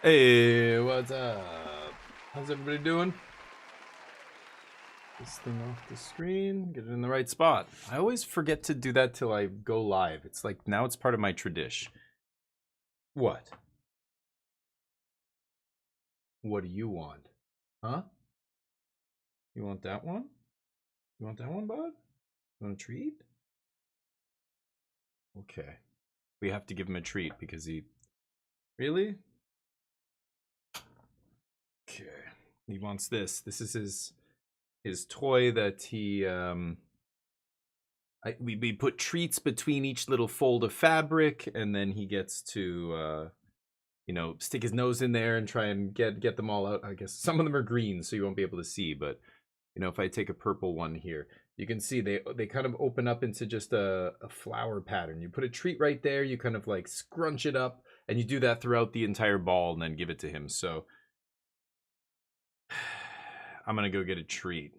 Hey, what's up? How's everybody doing? This thing off the screen, get it in the right spot. I always forget to do that till I go live. It's like now it's part of my tradition. What? What do you want? Huh? You want that one? You want that one, bud? You want a treat? Okay. We have to give him a treat because he... Really? Okay. He wants this. This is his toy that he... we put treats between each little fold of fabric, and then he gets to... you know, stick his nose in there and try and get them all out. I guess some of them are green, so you won't be able to see. But you know, if I take a purple one here, you can see they kind of open up into just a flower pattern. You put a treat right there. You kind of like scrunch it up, and you do that throughout the entire ball, and then give it to him. So I'm gonna go get a treat.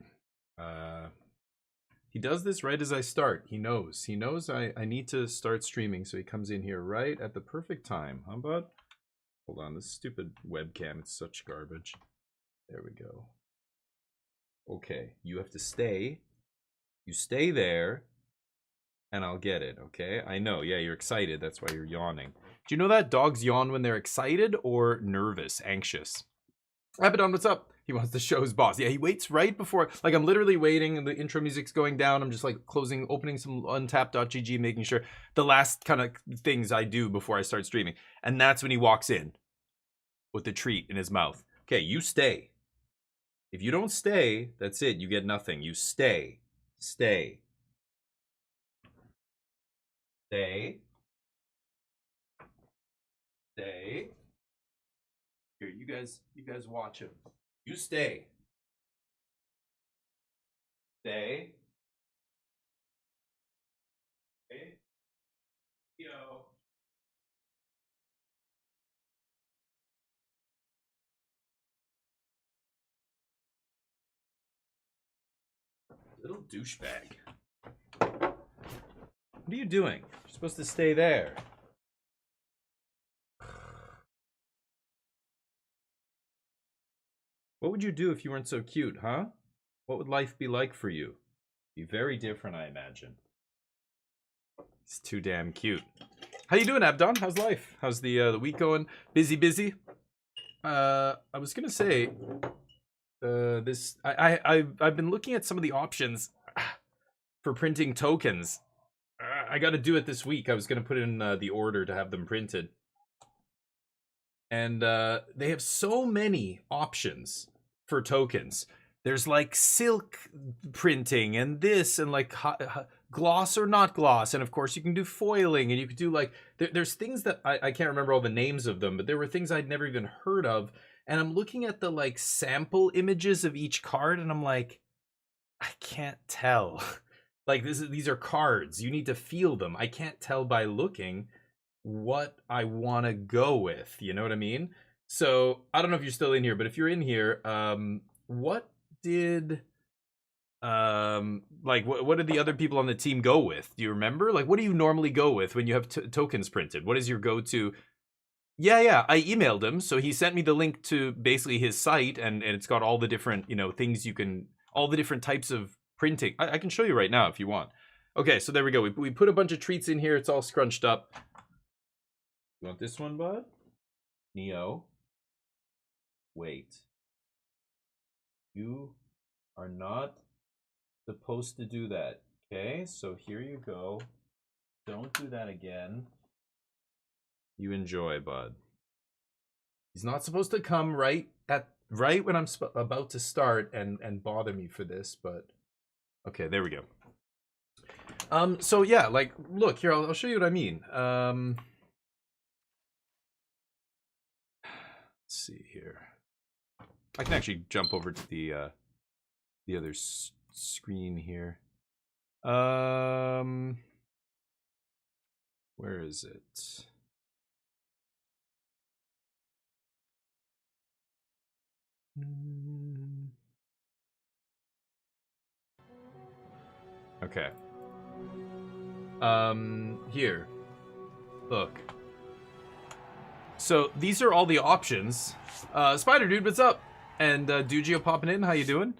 He does this right as I start. He knows. He knows I need to start streaming, so he comes in here right at the perfect time. Huh, bud? Hold on, this stupid webcam, it's such garbage. There we go. Okay, you have to stay. You stay there, and I'll get it, okay? I know, yeah, you're excited, that's why you're yawning. Do you know that dogs yawn when they're excited or nervous, anxious? Abaddon, what's up? He wants to show his boss. Yeah, he waits right before, like I'm literally waiting and the intro music's going down. I'm just like opening some untap.gg, making sure the last kind of things I do before I start streaming. And that's when he walks in with the treat in his mouth. Okay, you stay. If you don't stay, that's it. You get nothing. You stay. Stay. Stay. Stay. Here, you guys watch him. You stay. Stay. Stay. Yo. Little douchebag. What are you doing? You're supposed to stay there. What would you do if you weren't so cute, huh? What would life be like for you? Be very different, I imagine. He's too damn cute. How you doing, Abdon? How's life? How's the week going? Busy? I was gonna say, I've been looking at some of the options for printing tokens. I got to do it this week. I was gonna put in the order to have them printed, and they have so many options for tokens. There's like silk printing and this and like gloss or not gloss, and of course you can do foiling, and you could do like there's things that I can't remember all the names of them, but there were things I'd never even heard of. And I'm looking at the like sample images of each card, and I'm like, I can't tell. Like these are cards. You need to feel them. I can't tell by looking what I want to go with. You know what I mean? So I don't know if you're still in here, but if you're in here, what did like what did the other people on the team go with? Do you remember? Like, what do you normally go with when you have tokens printed? What is your go-to? Yeah, I emailed him, so he sent me the link to basically his site, and it's got all the different, you know, things you can, all the different types of printing. I can show you right now if you want. Okay, so there we go. We put a bunch of treats in here. It's all scrunched up. You want this one, bud? Neo. Wait. You are not supposed to do that. Okay, so here you go. Don't do that again. You enjoy, bud. He's not supposed to come right when I'm about to start and bother me for this, but okay, there we go. So yeah, like look here, I'll show you what I mean. Let's see here. I can actually jump over to the other screen here. Where is it? Okay. Here. Look. So these are all the options. Spider Dude, what's up? And Dugio popping in, how you doing?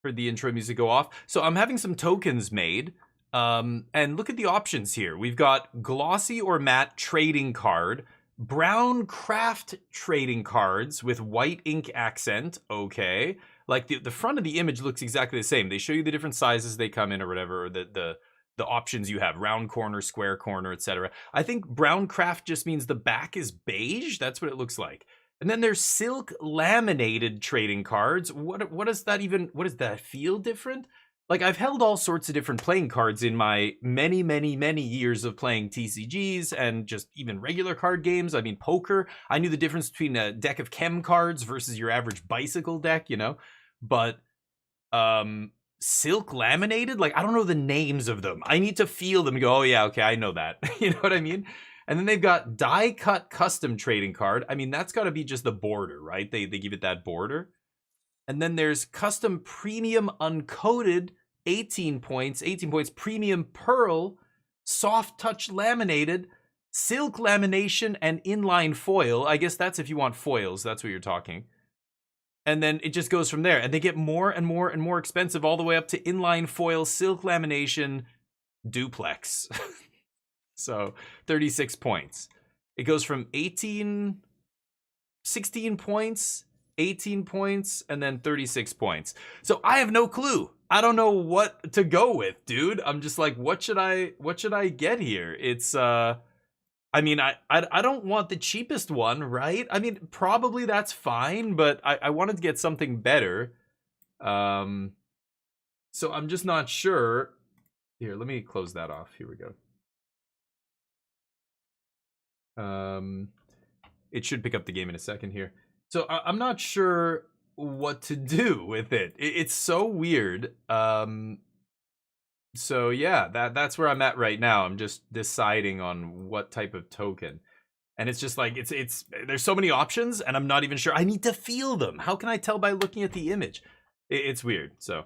Heard the intro music go off. So I'm having some tokens made. And look at the options here. We've got glossy or matte trading card, brown craft trading cards with white ink accent. Okay. Like the front of the image looks exactly the same. They show you the different sizes they come in or whatever, or the options you have, round corner, square corner, etc. I think brown craft just means the back is beige. That's what it looks like. And then there's silk laminated trading cards. What does that feel different? Like, I've held all sorts of different playing cards in my many, many, many years of playing TCGs and just even regular card games. I mean, poker. I knew the difference between a deck of chem cards versus your average bicycle deck, you know? But, silk laminated? Like, I don't know the names of them. I need to feel them and go, oh yeah, okay, I know that. You know what I mean? And then they've got die cut custom trading card. I mean, that's got to be just the border, right? They give it that border. And then there's custom premium uncoated 18 points premium pearl, soft touch laminated, silk lamination, and inline foil. I guess that's if you want foils, that's what you're talking. And then it just goes from there. And they get more and more and more expensive all the way up to inline foil, silk lamination, duplex. So 36 points. It goes from 16 points, 18 points, and then 36 points. So I have no clue. I don't know what to go with, dude. I'm just like, what should I get here? It's I mean, I don't want the cheapest one, right? I mean, probably that's fine, but I wanted to get something better. So I'm just not sure. Here, let me close that off. Here we go. It should pick up the game in a second here. So I'm not sure what to do with it. It's so weird. So yeah, that's where I'm at right now. I'm just deciding on what type of token. And it's just like, it's there's so many options and I'm not even sure. I need to feel them. How can I tell by looking at the image? It's weird. So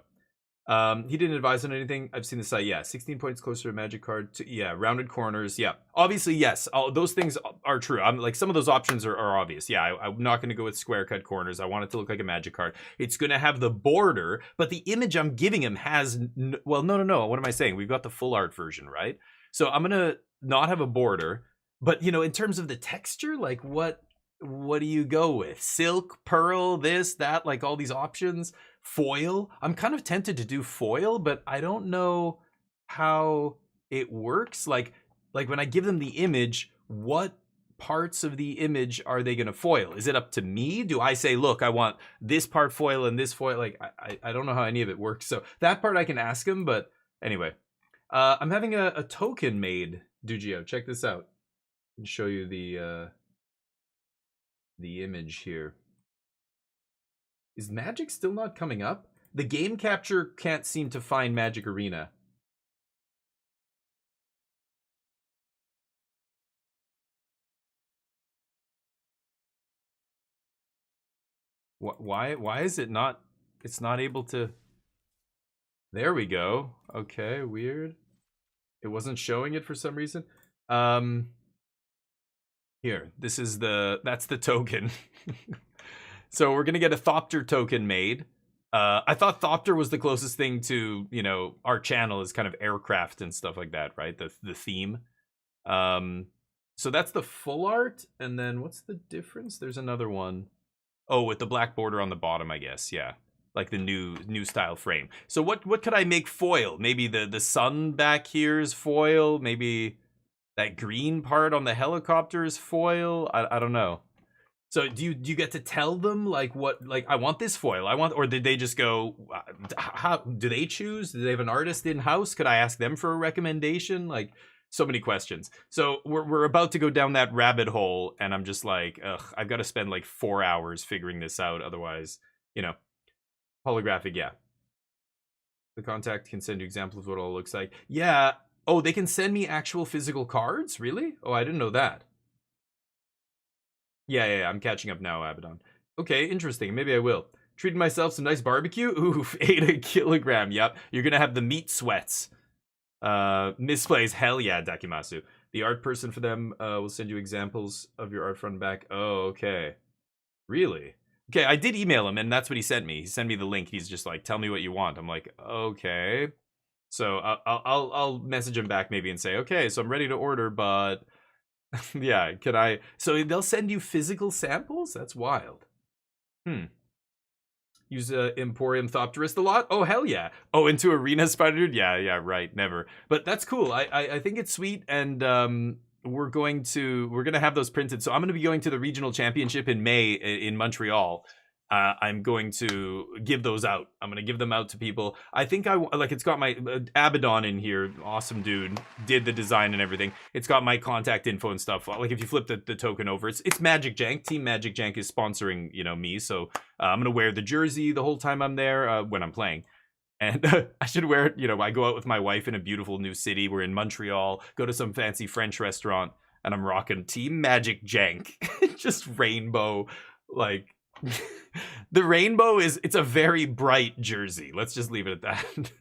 he didn't advise on anything. I've seen the site. Yeah, 16 points closer to magic card. Yeah, rounded corners. Yeah, obviously, yes. Those things are true. I'm like, some of those options are obvious. Yeah, I'm not going to go with square cut corners. I want it to look like a magic card. It's going to have the border, but the image I'm giving him has, well, no. What am I saying? We've got the full art version, right? So I'm going to not have a border, but you know, in terms of the texture, like what do you go with? Silk, pearl, this, that, like all these options. Foil. I'm kind of tempted to do foil, but I don't know how it works. Like when I give them the image, what parts of the image are they going to foil? Is it up to me? Do I say, look, I want this part foil and this foil? Like, I don't know how any of it works. So that part I can ask him, but anyway. I'm having a token made, Dugio. Check this out. I can show you the image here. Is Magic still not coming up? The game capture can't seem to find Magic Arena. Why is it not? It's not able to. There we go. Okay, weird. It wasn't showing it for some reason. Here, that's the token. So we're gonna get a Thopter token made. I thought Thopter was the closest thing to, you know, our channel is kind of aircraft and stuff like that, right? The theme. So that's the full art, and then what's the difference? There's another one. Oh, with the black border on the bottom, I guess. Yeah, like the new style frame. So what could I make foil? Maybe the sun back here is foil. Maybe that green part on the helicopter is foil. I don't know. So do you get to tell them like what, like I want this foil, or did they just go, how do they choose? Do they have an artist in house? Could I ask them for a recommendation? Like so many questions. So we're about to go down that rabbit hole and I'm just like, ugh, I've got to spend like 4 hours figuring this out. Otherwise, you know, holographic. Yeah. The contact can send you examples of what it all looks like. Yeah. Oh, they can send me actual physical cards? Really? Oh, I didn't know that. Yeah, I'm catching up now, Abaddon. Okay, interesting. Maybe I will. Treated myself some nice barbecue. Oof, 8 a kilogram. Yep, you're gonna have the meat sweats. Misplays. Hell yeah, Dakimasu. The art person for them will send you examples of your art front and back. Oh, okay. Really? Okay, I did email him, and that's what he sent me. He sent me the link. He's just like, tell me what you want. I'm like, okay. So I'll message him back maybe and say, okay, so I'm ready to order, but yeah, can I? So they'll send you physical samples? That's wild. Use Emporium Thopterist a lot? Oh, hell yeah. Oh, into Arena Spider Dude? Yeah, right, never. But that's cool. I think it's sweet, and we're gonna have those printed. So I'm gonna be going to the regional championship in May in Montreal. I'm going to give those out. I'm gonna give them out to people. I think it's got my Abaddon in here. Awesome dude. Did the design and everything. It's got my contact info and stuff. Like if you flip the token over, it's Magic Jank. Team Magic Jank is sponsoring, me. So I'm gonna wear the jersey the whole time I'm there when I'm playing. And I should wear it, I go out with my wife in a beautiful new city. We're in Montreal, go to some fancy French restaurant, and I'm rocking Team Magic Jank. Just rainbow, like... The rainbow it's a very bright jersey. Let's just leave it at that.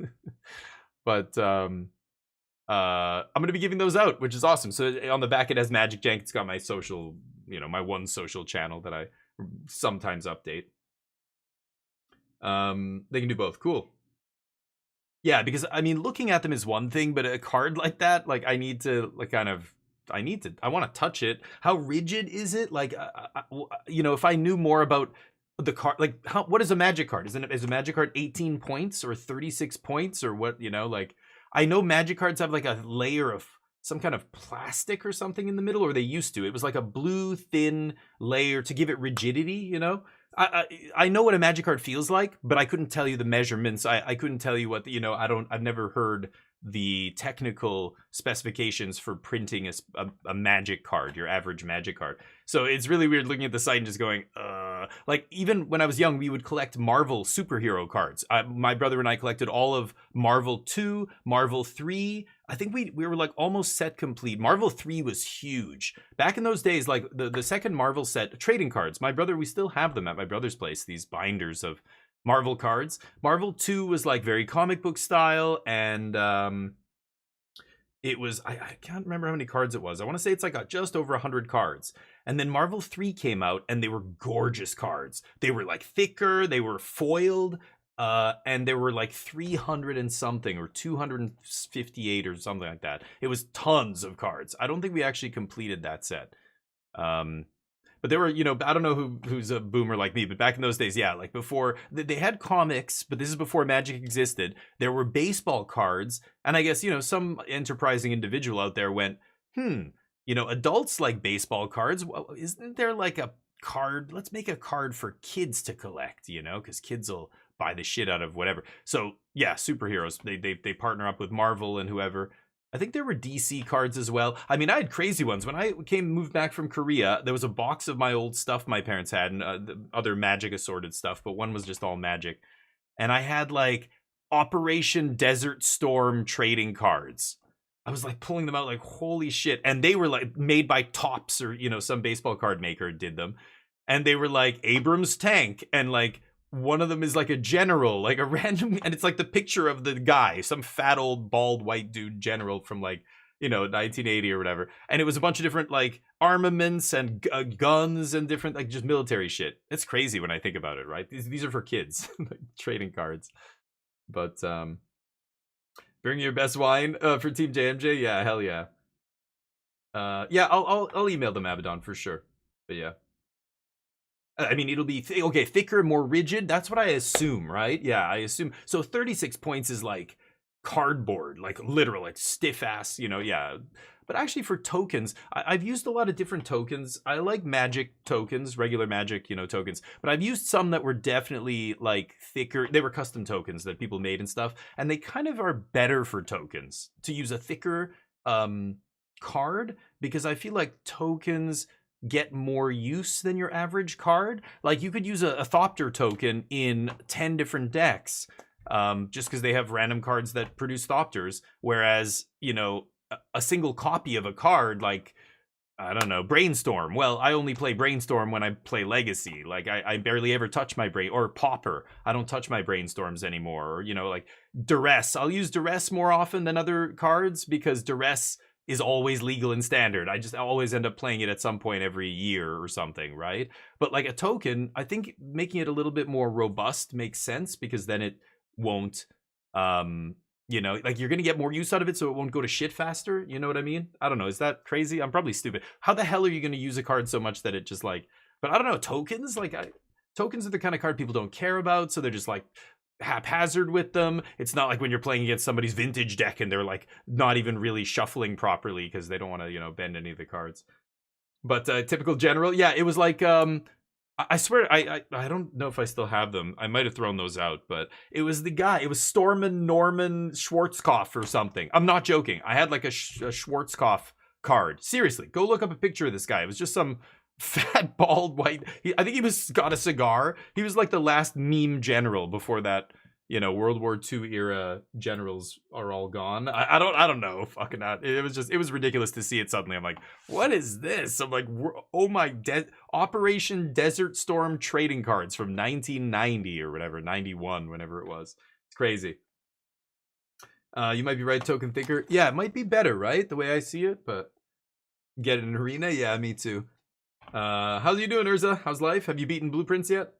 But I'm gonna be giving those out, which is awesome. So on the back it has Magic Jank. It's got my social, my one social channel that I sometimes update. They can do both. Cool. Yeah, because I mean, looking at them is one thing, but a card like that, like I need to I want to touch it. How rigid is it? Like, if I knew more about the card, like what is a Magic card? Is a Magic card 18 points or 36 points or what, like I know Magic cards have like a layer of some kind of plastic or something in the middle, or they used to. It was like a blue thin layer to give it rigidity, I know what a Magic card feels like, but I couldn't tell you the measurements. I couldn't tell you what, I've never heard the technical specifications for printing a Magic card, your average Magic card. So it's really weird looking at the site and just going, like even when I was young, we would collect Marvel superhero cards. My brother and I collected all of Marvel 2, Marvel 3. I think we were like almost set complete. Marvel 3 was huge. Back in those days, like the second Marvel set, trading cards. My brother, we still have them at my brother's place, these binders of Marvel cards. Marvel 2 was like very comic book style, and it was, I can't remember how many cards it was. I want to say it's like just over 100 cards. And then Marvel 3 came out, and they were gorgeous cards. They were like thicker, they were foiled, and there were like 300 and something, or 258 or something like that. It was tons of cards. I don't think we actually completed that set. But there were, I don't know who's a boomer like me, but back in those days, yeah, like before, they had comics, but this is before Magic existed. There were baseball cards, and I guess, some enterprising individual out there went, adults like baseball cards. Well, isn't there like a card? Let's make a card for kids to collect, because kids will buy the shit out of whatever. So yeah, superheroes, they partner up with Marvel and whoever. I think there were DC cards as well. I mean, I had crazy ones. When I moved back from Korea, there was a box of my old stuff my parents had, and other Magic assorted stuff, but one was just all Magic. And I had like Operation Desert Storm trading cards. I was like pulling them out like, holy shit. And they were like made by Topps, or, some baseball card maker did them. And they were like Abrams tank, and like one of them is like a general, like a random, and it's like the picture of the guy, some fat old bald white dude general from like, 1980 or whatever. And it was a bunch of different like armaments and guns and different like just military shit. It's crazy when I think about it, right? These are for kids, like trading cards. But bring your best wine for Team JMJ. Yeah, hell yeah. Yeah, I'll email them Abaddon for sure. But yeah. I mean, it'll be thicker, more rigid. That's what I assume, right? Yeah, I assume. So 36 points is like cardboard, like literal, like stiff ass, yeah. But actually for tokens, I've used a lot of different tokens. I like Magic tokens, regular Magic, tokens. But I've used some that were definitely like thicker. They were custom tokens that people made and stuff. And they kind of are better for tokens to use a thicker card, because I feel like tokens get more use than your average card. Like you could use a Thopter token in 10 different decks, just because they have random cards that produce Thopters, whereas a single copy of a card, like I don't know, Brainstorm. Well, I only play Brainstorm when I play Legacy. Like I barely ever touch my or Pauper. I don't touch my Brainstorms anymore. Or like Duress. I'll use Duress more often than other cards, because Duress is always legal and standard. I just always end up playing it at some point every year or something, right? But like a token, I think making it a little bit more robust makes sense, because then it won't, you know, like you're going to get more use out of it, so it won't go to shit faster. You know what I mean? I don't know. Is that crazy? I'm probably stupid. How the hell are you going to use a card so much that it just like, but I don't know, tokens, like tokens are the kind of card people don't care about, so they're just like haphazard with them. It's not like when you're playing against somebody's vintage deck and they're like not even really shuffling properly because they don't want to, you know, bend any of the cards. But typical general, yeah, it was like I swear I don't know if I still have them. I might have thrown those out, but it was the guy. It was Stormin Norman Schwarzkopf or something. I'm not joking. I had like a Schwarzkopf card. Seriously, go look up a picture of this guy. It was just some fat, bald, white. I think he was got a cigar. He was like the last meme general before that, you know, World War II era generals are all gone. I don't know. Fucking not. It was ridiculous to see it suddenly. I'm like, what is this? I'm like, oh my, Operation Desert Storm trading cards from 1990 or whatever, 91, whenever it was. It's crazy. You might be right, Token Thinker. Yeah, it might be better, right? The way I see it, but get an arena? Yeah, me too. How's you doing, Urza? How's life? Have you beaten Blueprints yet?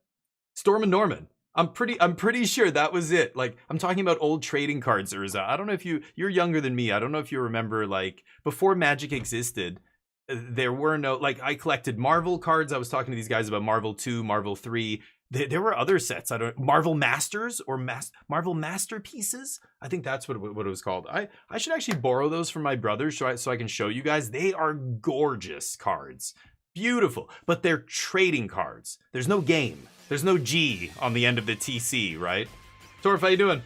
Storm and Norman. I'm pretty sure that was it. Like, I'm talking about old trading cards, Urza. I don't know if you're younger than me. I don't know if you remember, like, before Magic existed, there were no, like, I collected Marvel cards. I was talking to these guys about Marvel 2, Marvel 3. There were other sets. Marvel Masters or Marvel Masterpieces. I think that's what it was called. I should actually borrow those from my brother so I can show you guys. They are gorgeous cards. Beautiful, but they're trading cards. There's no game. There's no G on the end of the TC, right? Torf, how you doing?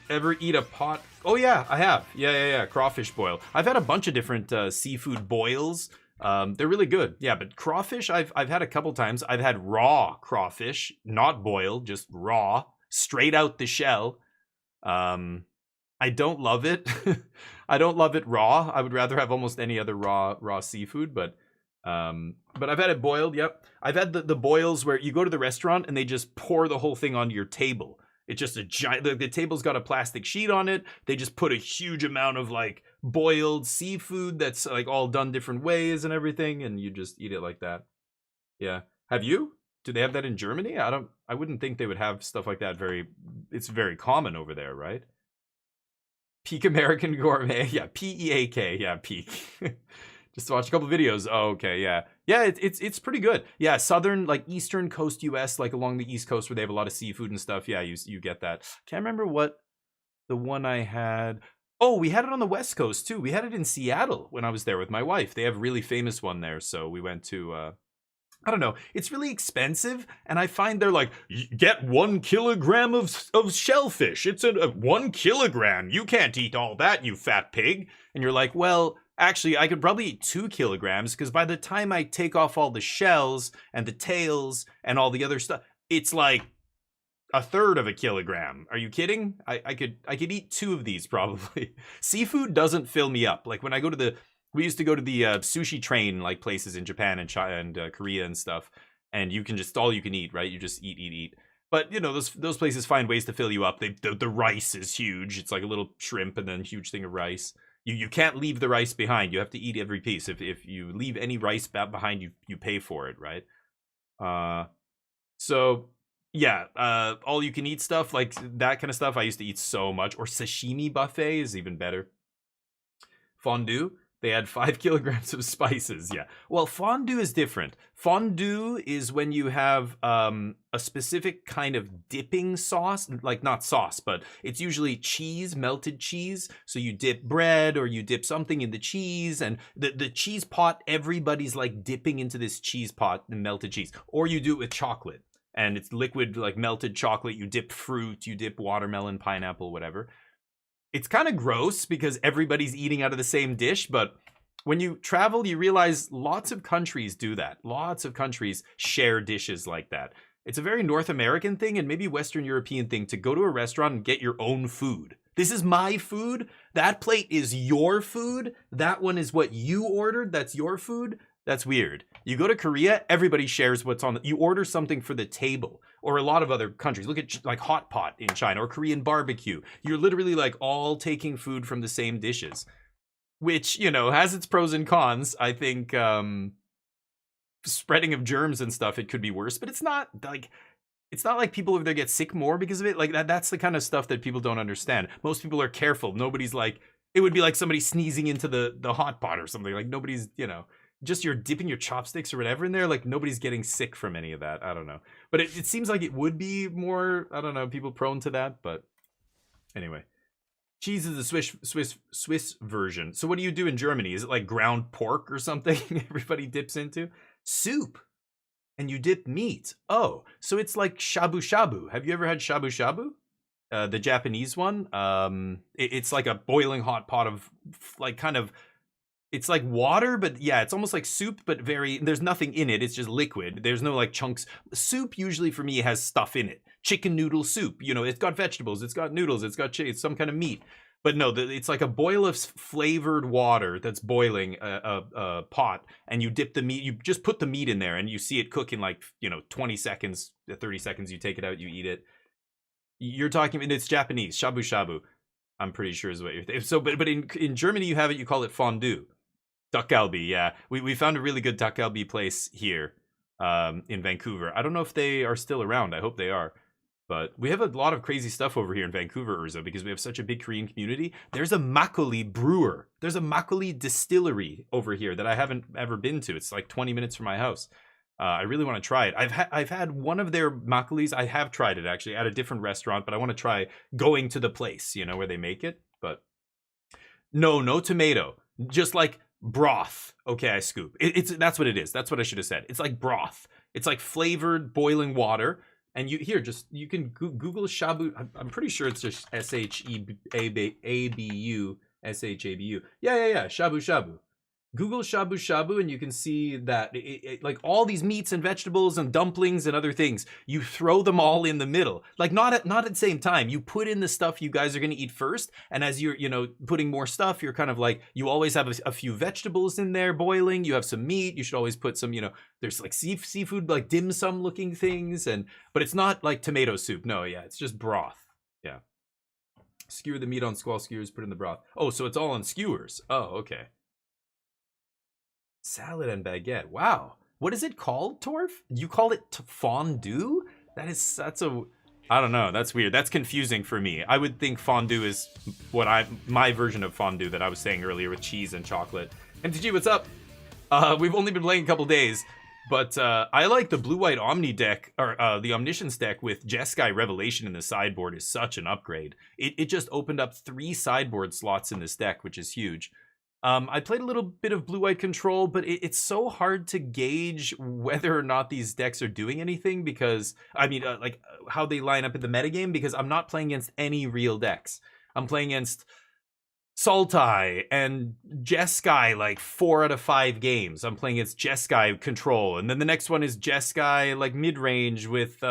Ever eat a pot? Oh yeah, I have. Yeah. Crawfish boil. I've had a bunch of different seafood boils. They're really good. Yeah, but crawfish, I've had a couple times. I've had raw crawfish, not boiled, just raw, straight out the shell. I don't love it. I don't love it raw. I would rather have almost any other raw seafood, but I've had it boiled. Yep. I've had the boils where you go to the restaurant and they just pour the whole thing onto your table. It's just a giant, the table's got a plastic sheet on it. They just put a huge amount of like boiled seafood that's like all done different ways and everything. And you just eat it like that. Yeah. Have you? Do they have that in Germany? I wouldn't think they would have stuff like that. It's very common over there, right? Peak American Gourmet. Yeah. PEAK. Yeah. Peak. Just to watch a couple videos. Oh, okay, yeah. Yeah, it's pretty good. Yeah, southern, like eastern coast US, like along the east coast where they have a lot of seafood and stuff. Yeah, you get that. Can't remember what the one I had. Oh, we had it on the west coast too. We had it in Seattle when I was there with my wife. They have a really famous one there, so we went to I don't know. It's really expensive, and I find they're like, get 1 kilogram of shellfish. It's a 1 kilogram. You can't eat all that, you fat pig. And you're like, well, actually, I could probably eat 2 kilograms because by the time I take off all the shells and the tails and all the other stuff, it's like a third of a kilogram. Are you kidding? I could eat 2 of these probably. Seafood doesn't fill me up. Like when I go to we used to go to the sushi train like places in Japan and China and Korea and stuff, and you can just all you can eat, right? You just eat. But you know those places find ways to fill you up. The rice is huge. It's like a little shrimp and then a huge thing of rice. You can't leave the rice behind. You have to eat every piece. If you leave any rice behind, you pay for it, right? So yeah, all you can eat stuff like that kind of stuff. I used to eat so much. Or sashimi buffet is even better. Fondue. They had 5 kilograms of spices. Yeah. Well, fondue is different. Fondue is when you have a specific kind of dipping sauce, like not sauce, but it's usually cheese, melted cheese. So you dip bread or you dip something in the cheese, and the cheese pot, everybody's like dipping into this cheese pot and melted cheese. Or you do it with chocolate, and it's liquid like melted chocolate. You dip fruit, you dip watermelon, pineapple, whatever. It's kind of gross because everybody's eating out of the same dish, but when you travel, you realize lots of countries do that. Lots of countries share dishes like that. It's a very North American thing and maybe Western European thing to go to a restaurant and get your own food. This is my food. That plate is your food. That one is what you ordered. That's your food. That's weird. You go to Korea, everybody shares what's on. You order something for the table, or a lot of other countries. Look at like hot pot in China or Korean barbecue. You're literally like all taking food from the same dishes. which, you know, has its pros and cons. I think spreading of germs and stuff, it could be worse, but it's not like people over there get sick more because of it. Like that's the kind of stuff that people don't understand. Most people are careful. Nobody's like, it would be like somebody sneezing into the hot pot or something. Like nobody's, you know, just you're dipping your chopsticks or whatever in there. Like nobody's getting sick from any of that. I don't know. But it seems like it would be more, I don't know, people prone to that. But anyway, cheese is the Swiss version. So what do you do in Germany? Is it like ground pork or something everybody dips into? Soup. And you dip meat. Oh, so it's like shabu shabu. Have you ever had shabu shabu? The Japanese one. It's like a boiling hot pot of like kind of. It's like water, but yeah, it's almost like soup, but there's nothing in it. It's just liquid. There's no like chunks. Soup usually for me has stuff in it. Chicken noodle soup. You know, it's got vegetables. It's got noodles. It's some kind of meat. But no, it's like a boil of flavored water that's boiling a pot, and you dip the meat. You just put the meat in there, and you see it cook in like 20 seconds, 30 seconds. You take it out, you eat it. You're talking, and it's Japanese shabu shabu. I'm pretty sure is what you're thinking. So, but in Germany you have it. You call it fondue, dakgalbi. Yeah, we found a really good dakgalbi place here, in Vancouver. I don't know if they are still around. I hope they are. But we have a lot of crazy stuff over here in Vancouver, Urza, because we have such a big Korean community. There's a makgeolli brewer. There's a makgeolli distillery over here that I haven't ever been to. It's like 20 minutes from my house. I really want to try it. I've had one of their makgeollis. I have tried it actually at a different restaurant, but I want to try going to the place, where they make it. But no tomato, just like broth. Okay, I scoop. That's what it is. That's what I should have said. It's like broth. It's like flavored boiling water. And you can Google shabu. I'm pretty sure it's just shabu shabu. Yeah. Shabu shabu. Google shabu shabu, and you can see that like all these meats and vegetables and dumplings and other things. You throw them all in the middle, like not at the same time. You put in the stuff you guys are going to eat first, and as you're putting more stuff, you're kind of like you always have a few vegetables in there boiling. You have some meat. You should always put some there's like seafood like dim sum looking things, but it's not like tomato soup. No, yeah, it's just broth. Yeah, skewer the meat on squall skewers, put in the broth. Oh, so it's all on skewers. Oh, okay. Salad and baguette. Wow. What is it called, Torf? You call it fondue? That's I don't know. That's weird. That's confusing for me. I would think fondue is my version of fondue that I was saying earlier with cheese and chocolate. MTG, what's up? We've only been playing a couple days, but I like the blue-white Omni deck, or the Omniscience deck with Jeskai Revelation in the sideboard is such an upgrade. It just opened up 3 sideboard slots in this deck, which is huge. I played a little bit of blue-white control, but it's so hard to gauge whether or not these decks are doing anything because, like how they line up in the metagame, because I'm not playing against any real decks. I'm playing against Sultai and Jeskai like 4 out of 5 games. I'm playing against Jeskai control, and then the next one is Jeskai like mid-range with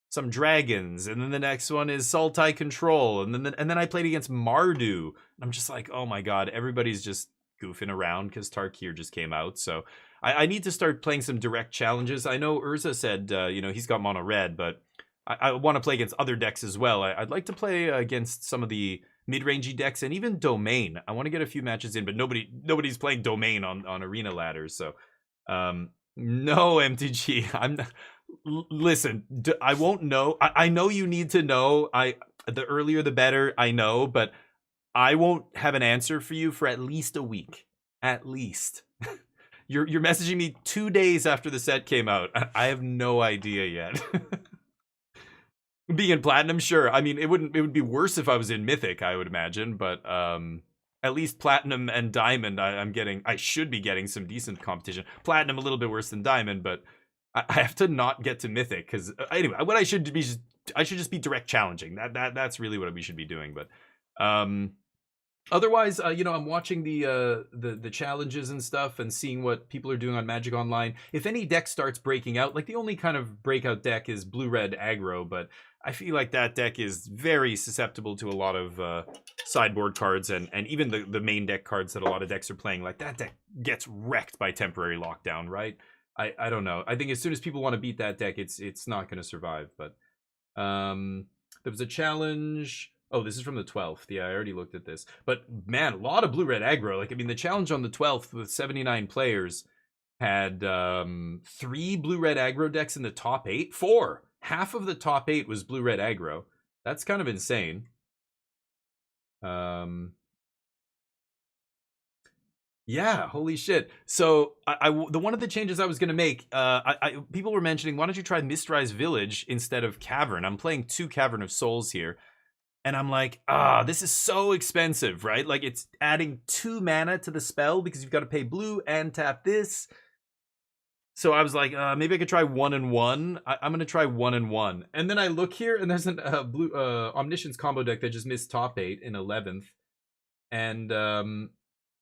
some dragons, and then the next one is Sultai control, and then I played against Mardu. I'm just like, oh my god, everybody's just goofing around because Tarkir just came out. So I need to start playing some direct challenges. I know Urza said he's got mono red, but I want to play against other decks as well. I'd like to play against some of the mid-rangey decks and even Domain. I want to get a few matches in, but nobody's playing Domain on arena ladders. So no, MTG. I'm not. Listen, I won't know. I know you need to know. The earlier the better. I know, but I won't have an answer for you for at least a week. At least. You're messaging me 2 days after the set came out. I have no idea yet. Being in platinum, sure. I mean, it would be worse if I was in mythic, I would imagine, but at least platinum and diamond I should be getting some decent competition. Platinum a little bit worse than diamond, but I have to not get to mythic because anyway, what I should just be direct challenging. That's really what we should be doing. But otherwise, I'm watching the challenges and stuff and seeing what people are doing on Magic Online. If any deck starts breaking out, like the only kind of breakout deck is blue-red aggro, but I feel like that deck is very susceptible to a lot of sideboard cards and even the main deck cards that a lot of decks are playing. Like that deck gets wrecked by temporary lockdown, right? I don't know. I think as soon as people want to beat that deck, it's not going to survive. But there was a challenge Oh, this is from the 12th. Yeah, I already looked at this. But man, a lot of blue-red aggro. Like, I mean, the challenge on the 12th with 79 players had 3 blue-red aggro decks in the top 8. 4. Half of the top 8 was blue-red aggro. That's kind of insane. Yeah, holy shit. So the one of the changes I was gonna make, people were mentioning, why don't you try Mistrise Village instead of Cavern? I'm playing 2 Cavern of Souls here, and I'm like, this is so expensive, right? Like, it's adding 2 mana to the spell because you've got to pay blue and tap this. So I was like, maybe I could try 1 and 1. I'm gonna try 1 and 1, and then I look here, and there's an blue Omniscience combo deck that just missed top 8 in 11th, and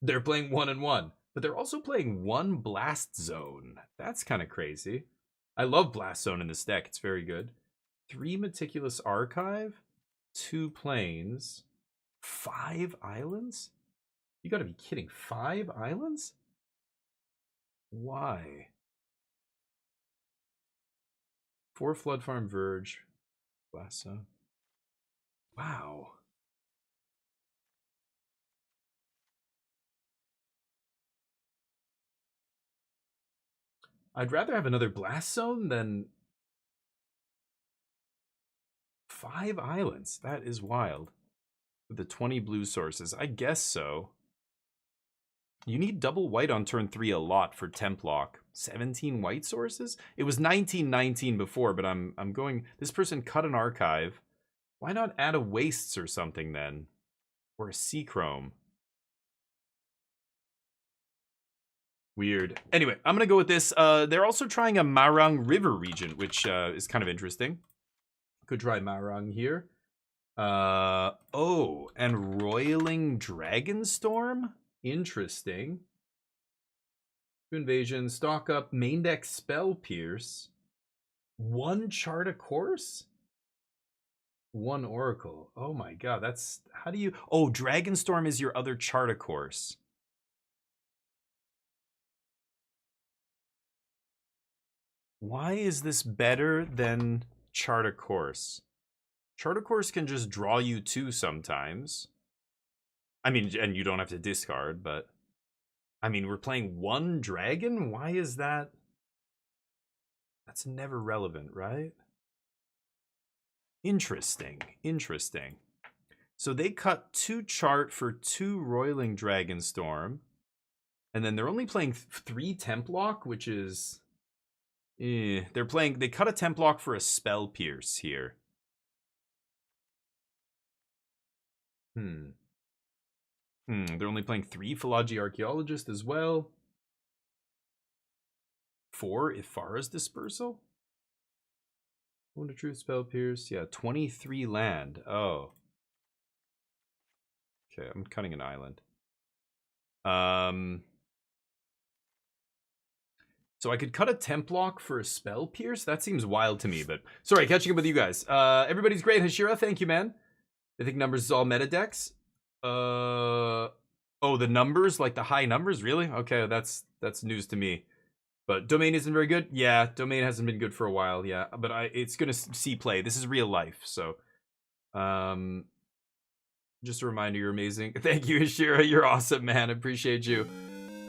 they're playing 1 and 1, but they're also playing 1 Blast Zone. That's kind of crazy. I love Blast Zone in this deck. It's very good. 3 Meticulous Archive, 2 Plains, 5 Islands? You gotta be kidding. 5 Islands? Why? 4 Flood Farm Verge. Blast Zone. Wow. I'd rather have another Blast Zone than 5 Islands. That is wild. With the 20 blue sources. I guess so. You need double white on turn 3 a lot for temp lock. 17 white sources? It was 1919 before, but I'm going... This person cut an archive. Why not add a wastes or something then? Or a Seachrome? Weird. Anyway, I'm gonna go with this. They're also trying a Marang River region, which is kind of interesting. Could try Marang here. Oh, and Roiling Dragonstorm? Interesting. Invasion, stock up, main deck Spell Pierce. 1 chart a course? 1 Oracle. Oh my god, that's... How do you... Oh, Dragonstorm is your other chart a course. Why is this better than chart a course? Chart a course can just draw you 2 sometimes. I mean, and you don't have to discard, but... I mean, we're playing 1 dragon? Why is that? That's never relevant, right? Interesting. Interesting. So they cut 2 chart for 2 Roiling Dragonstorm. And then they're only playing 3 Templock, which is... They cut a Templock for a Spell Pierce here. They're only playing 3 Philology Archaeologist as well. 4 Ifara's Dispersal. Wound of Truth, Spell Pierce. Yeah, 23 land. Oh. Okay, I'm cutting an island. So I could cut a Templock for a Spell Pierce? That seems wild to me, but... Sorry, catching up with you guys. Everybody's great. Hashira, thank you, man. I think numbers is all meta decks. Oh, the numbers? Like the high numbers? Really? Okay, that's news to me. But Domain isn't very good? Yeah, Domain hasn't been good for a while, yeah. But it's gonna see play. This is real life, so... Just a reminder, you're amazing. Thank you, Ashira. You're awesome, man. I appreciate you.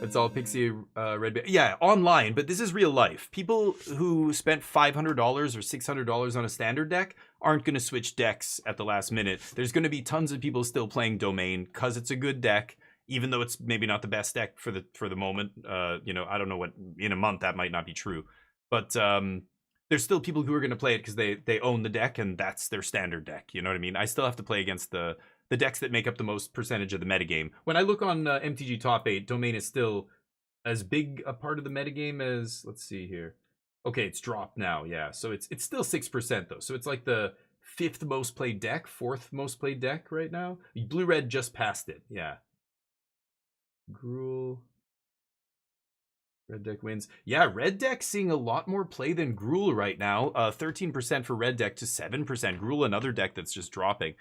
It's all Pixie Red. Yeah, online, but this is real life. People who spent $500 or $600 on a standard deck aren't going to switch decks at the last minute. There's going to be tons of people still playing Domain because it's a good deck, even though it's maybe not the best deck for the moment. You know, I don't know what, in a month that might not be true, but there's still people who are going to play it because they own the deck and that's their standard deck. You know what I mean? I still have to play against the decks that make up the most percentage of the metagame. When I look on MTG Top 8, Domain is still as big a part of the metagame as... Let's see here. Okay, it's dropped now, yeah. So it's still 6%, though. So it's like the 5th most played deck, 4th most played deck right now. Blue-Red just passed it, yeah. Gruul. Red deck wins. Yeah, Red deck seeing a lot more play than Gruul right now. 13% for Red deck to 7%. Gruul, another deck that's just dropping.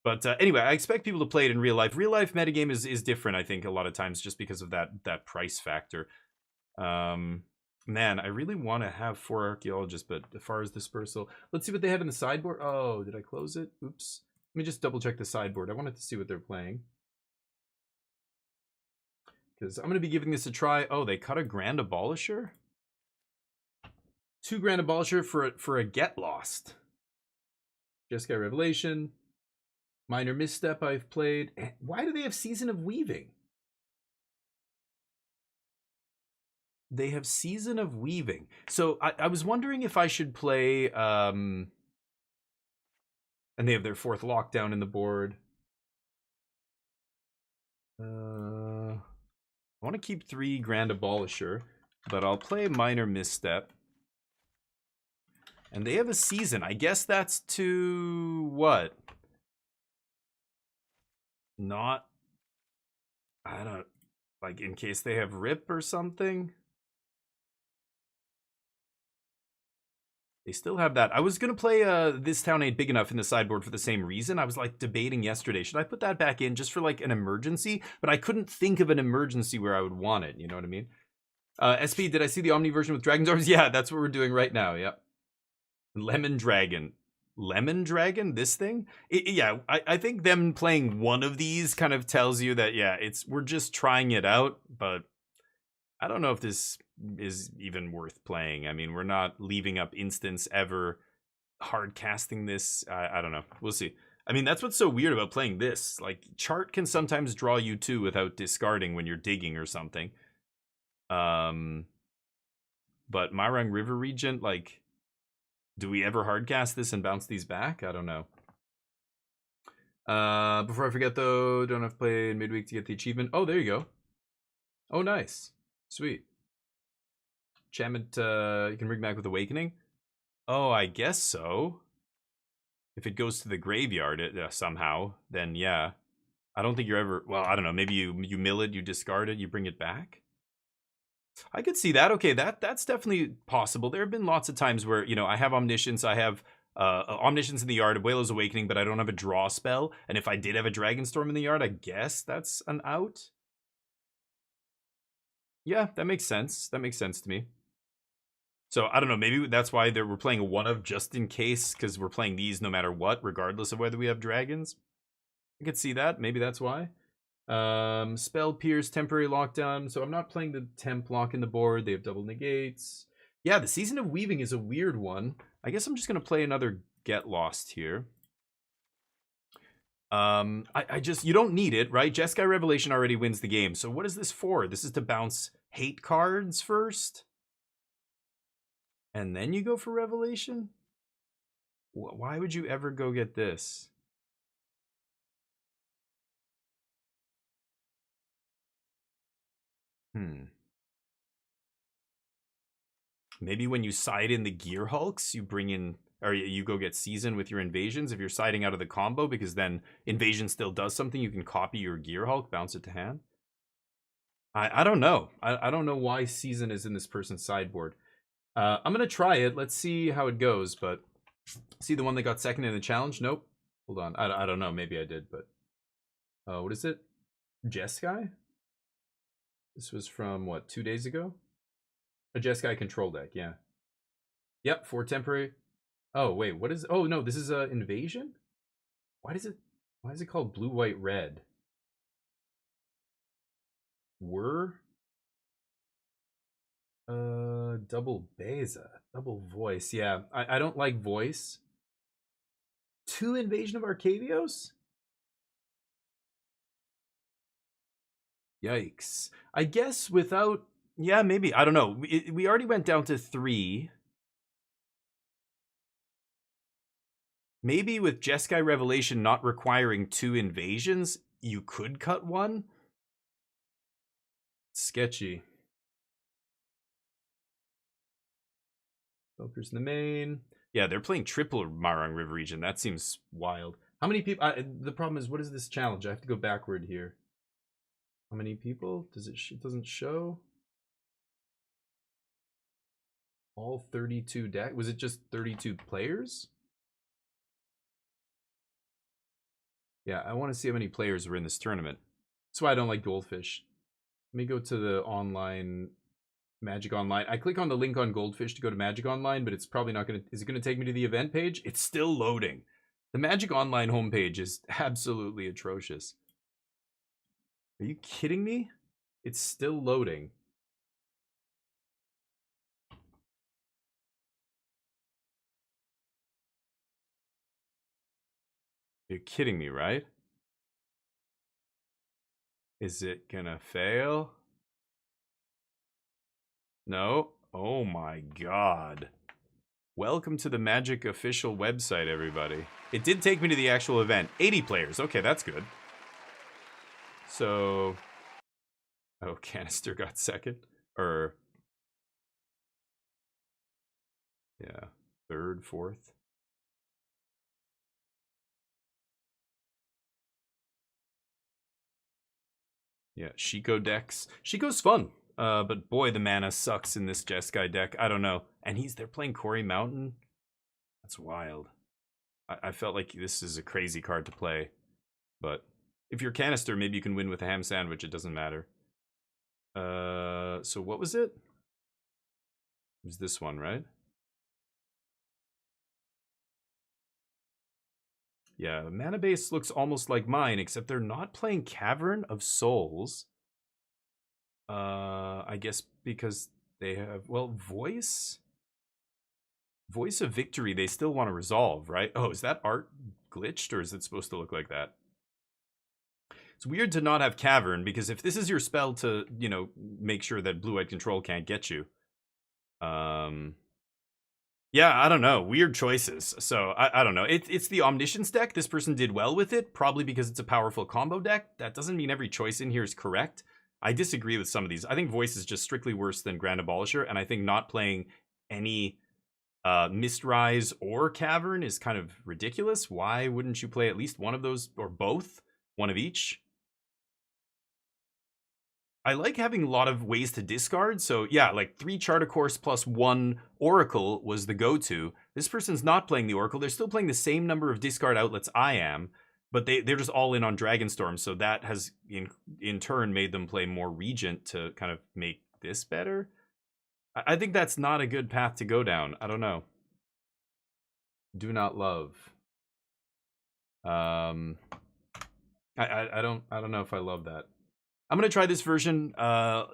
But anyway, I expect people to play it in real life. Real life metagame is different, I think, a lot of times just because of that price factor. Man, I really want to have 4 Archaeologists, but as far as Dispersal... Let's see what they have in the sideboard. Oh, did I close it? Oops. Let me just double check the sideboard. I wanted to see what they're playing. Because I'm going to be giving this a try. Oh, they cut a Grand Abolisher? 2 Grand Abolisher for a Get Lost. Jeskai Revelation. Minor Misstep I've played. Why do they have Season of Weaving? They have Season of Weaving. So I was wondering if I should play... and they have their 4th lockdown in the board. I want to keep 3 Grand Abolisher, but I'll play Minor Misstep. And they have a Season. I guess that's to... what? Not... I don't... like, in case they have Rip or something? They still have that. I was going to play This Town Ain't Big Enough in the sideboard for the same reason. I was like debating yesterday, should I put that back in just for like an emergency? But I couldn't think of an emergency where I would want it. You know what I mean? SP, did I see the Omni version with Dragon's Arms? Yeah, that's what we're doing right now. Yep. Lemon Dragon. Lemon Dragon? This thing? Yeah, I think them playing one of these kind of tells you that, yeah, we're just trying it out, but I don't know if this is even worth playing. I mean, we're not leaving up instants ever, hard casting this. I don't know. We'll see. I mean, that's what's so weird about playing this. Like, chart can sometimes draw you too without discarding when you're digging or something. But Myrang River Regent, like, do we ever hard cast this and bounce these back? I don't know. Before I forget though, don't have to play in midweek to get the achievement. Oh, there you go. Oh, nice. Sweet. Enchantment, you can ring back with Awakening? Oh, I guess so. If it goes to the graveyard somehow, then yeah. I don't think you're ever... well, I don't know. Maybe you mill it, you discard it, you bring it back? I could see that. Okay, that's definitely possible. There have been lots of times where, you know, I have Omniscience, I have Omniscience in the yard, Abuelo's Awakening, but I don't have a draw spell. And if I did have a Dragonstorm in the yard, I guess that's an out. Yeah, that makes sense. That makes sense to me. So, I don't know, maybe that's why we're playing a one-of just in case, because we're playing these no matter what, regardless of whether we have dragons. I could see that. Maybe that's why. Spell Pierce, Temporary Lockdown. So I'm not playing the Temp lock in the board. They have double negates. Yeah, the Season of Weaving is a weird one. I guess I'm just going to play another Get Lost here. I just, you don't need it, right? Jeskai Revelation already wins the game. So what is this for? This is to bounce hate cards first? And then you go for Revelation? Why would you ever go get this? Maybe when you side in the Gear Hulks, you bring in, or you go get Season with your Invasions if you're siding out of the combo, because then Invasion still does something. You can copy your Gear Hulk, bounce it to hand. I don't know. I don't know why Season is in this person's sideboard. I'm going to try it. Let's see how it goes, but see the one that got second in the challenge? Nope. Hold on. I don't know. Maybe I did, but what is it? Jeskai? This was from, what, 2 days ago? A Jeskai control deck, yeah. Yep, 4 temporary. Oh, wait, what is... oh, no, this is Invasion? Why is it called blue, white, red? Were? Double Beza. Double voice, yeah. I don't like voice. 2 Invasion of Arcavios? Yikes. I guess without... yeah, maybe. I don't know. We already went down to 3. Maybe with Jeskai Revelation not requiring 2 invasions, you could cut 1? Sketchy. Focus in the main. Yeah, they're playing triple Myrang River Region. That seems wild. How many people... the problem is, what is this challenge? I have to go backward here. How many people? Does it doesn't show? All 32 deck? Was it just 32 players? Yeah, I want to see how many players were in this tournament. That's why I don't like Goldfish. Let me go to the online, Magic Online. I click on the link on Goldfish to go to Magic Online, but it's probably not going to... is it going to take me to the event page? It's still loading. The Magic Online homepage is absolutely atrocious. Are you kidding me? It's still loading. You're kidding me, right? Is it gonna fail? No? Oh my god. Welcome to the Magic official website, everybody. It did take me to the actual event. 80 players. Okay, that's good. So... Oh, Canister got second? Or... Yeah. Third, fourth? Yeah, Shiko decks. Shiko's fun. But boy, the mana sucks in this Jeskai deck. I don't know. And they're playing Quarry Mountain? That's wild. I felt like this is a crazy card to play. But if you're Canister, maybe you can win with a ham sandwich. It doesn't matter. So what was it? It was this one, right? Yeah, mana base looks almost like mine, except they're not playing Cavern of Souls. I guess because they have, well, Voice of Victory, they still want to resolve, right? Oh, is that art glitched, or is it supposed to look like that? It's weird to not have Cavern, because if this is your spell to, you know, make sure that Blue-White Control can't get you. Yeah, I don't know. Weird choices. So, I don't know. It's the Omniscience deck. This person did well with it, probably because it's a powerful combo deck. That doesn't mean every choice in here is correct. I disagree with some of these. I think Voice is just strictly worse than Grand Abolisher, and I think not playing any Mistrise or Cavern is kind of ridiculous. Why wouldn't you play at least one of those, or both? One of each? I like having a lot of ways to discard. So yeah, like 3 Chart a Course plus 1 Oracle was the go-to. This person's not playing the Oracle. They're still playing the same number of discard outlets I am, but they're just all in on Dragonstorm. So that has in turn made them play more Regent to kind of make this better. I think that's not a good path to go down. I don't know. Do not love. I don't know if I love that. I'm going to try this version.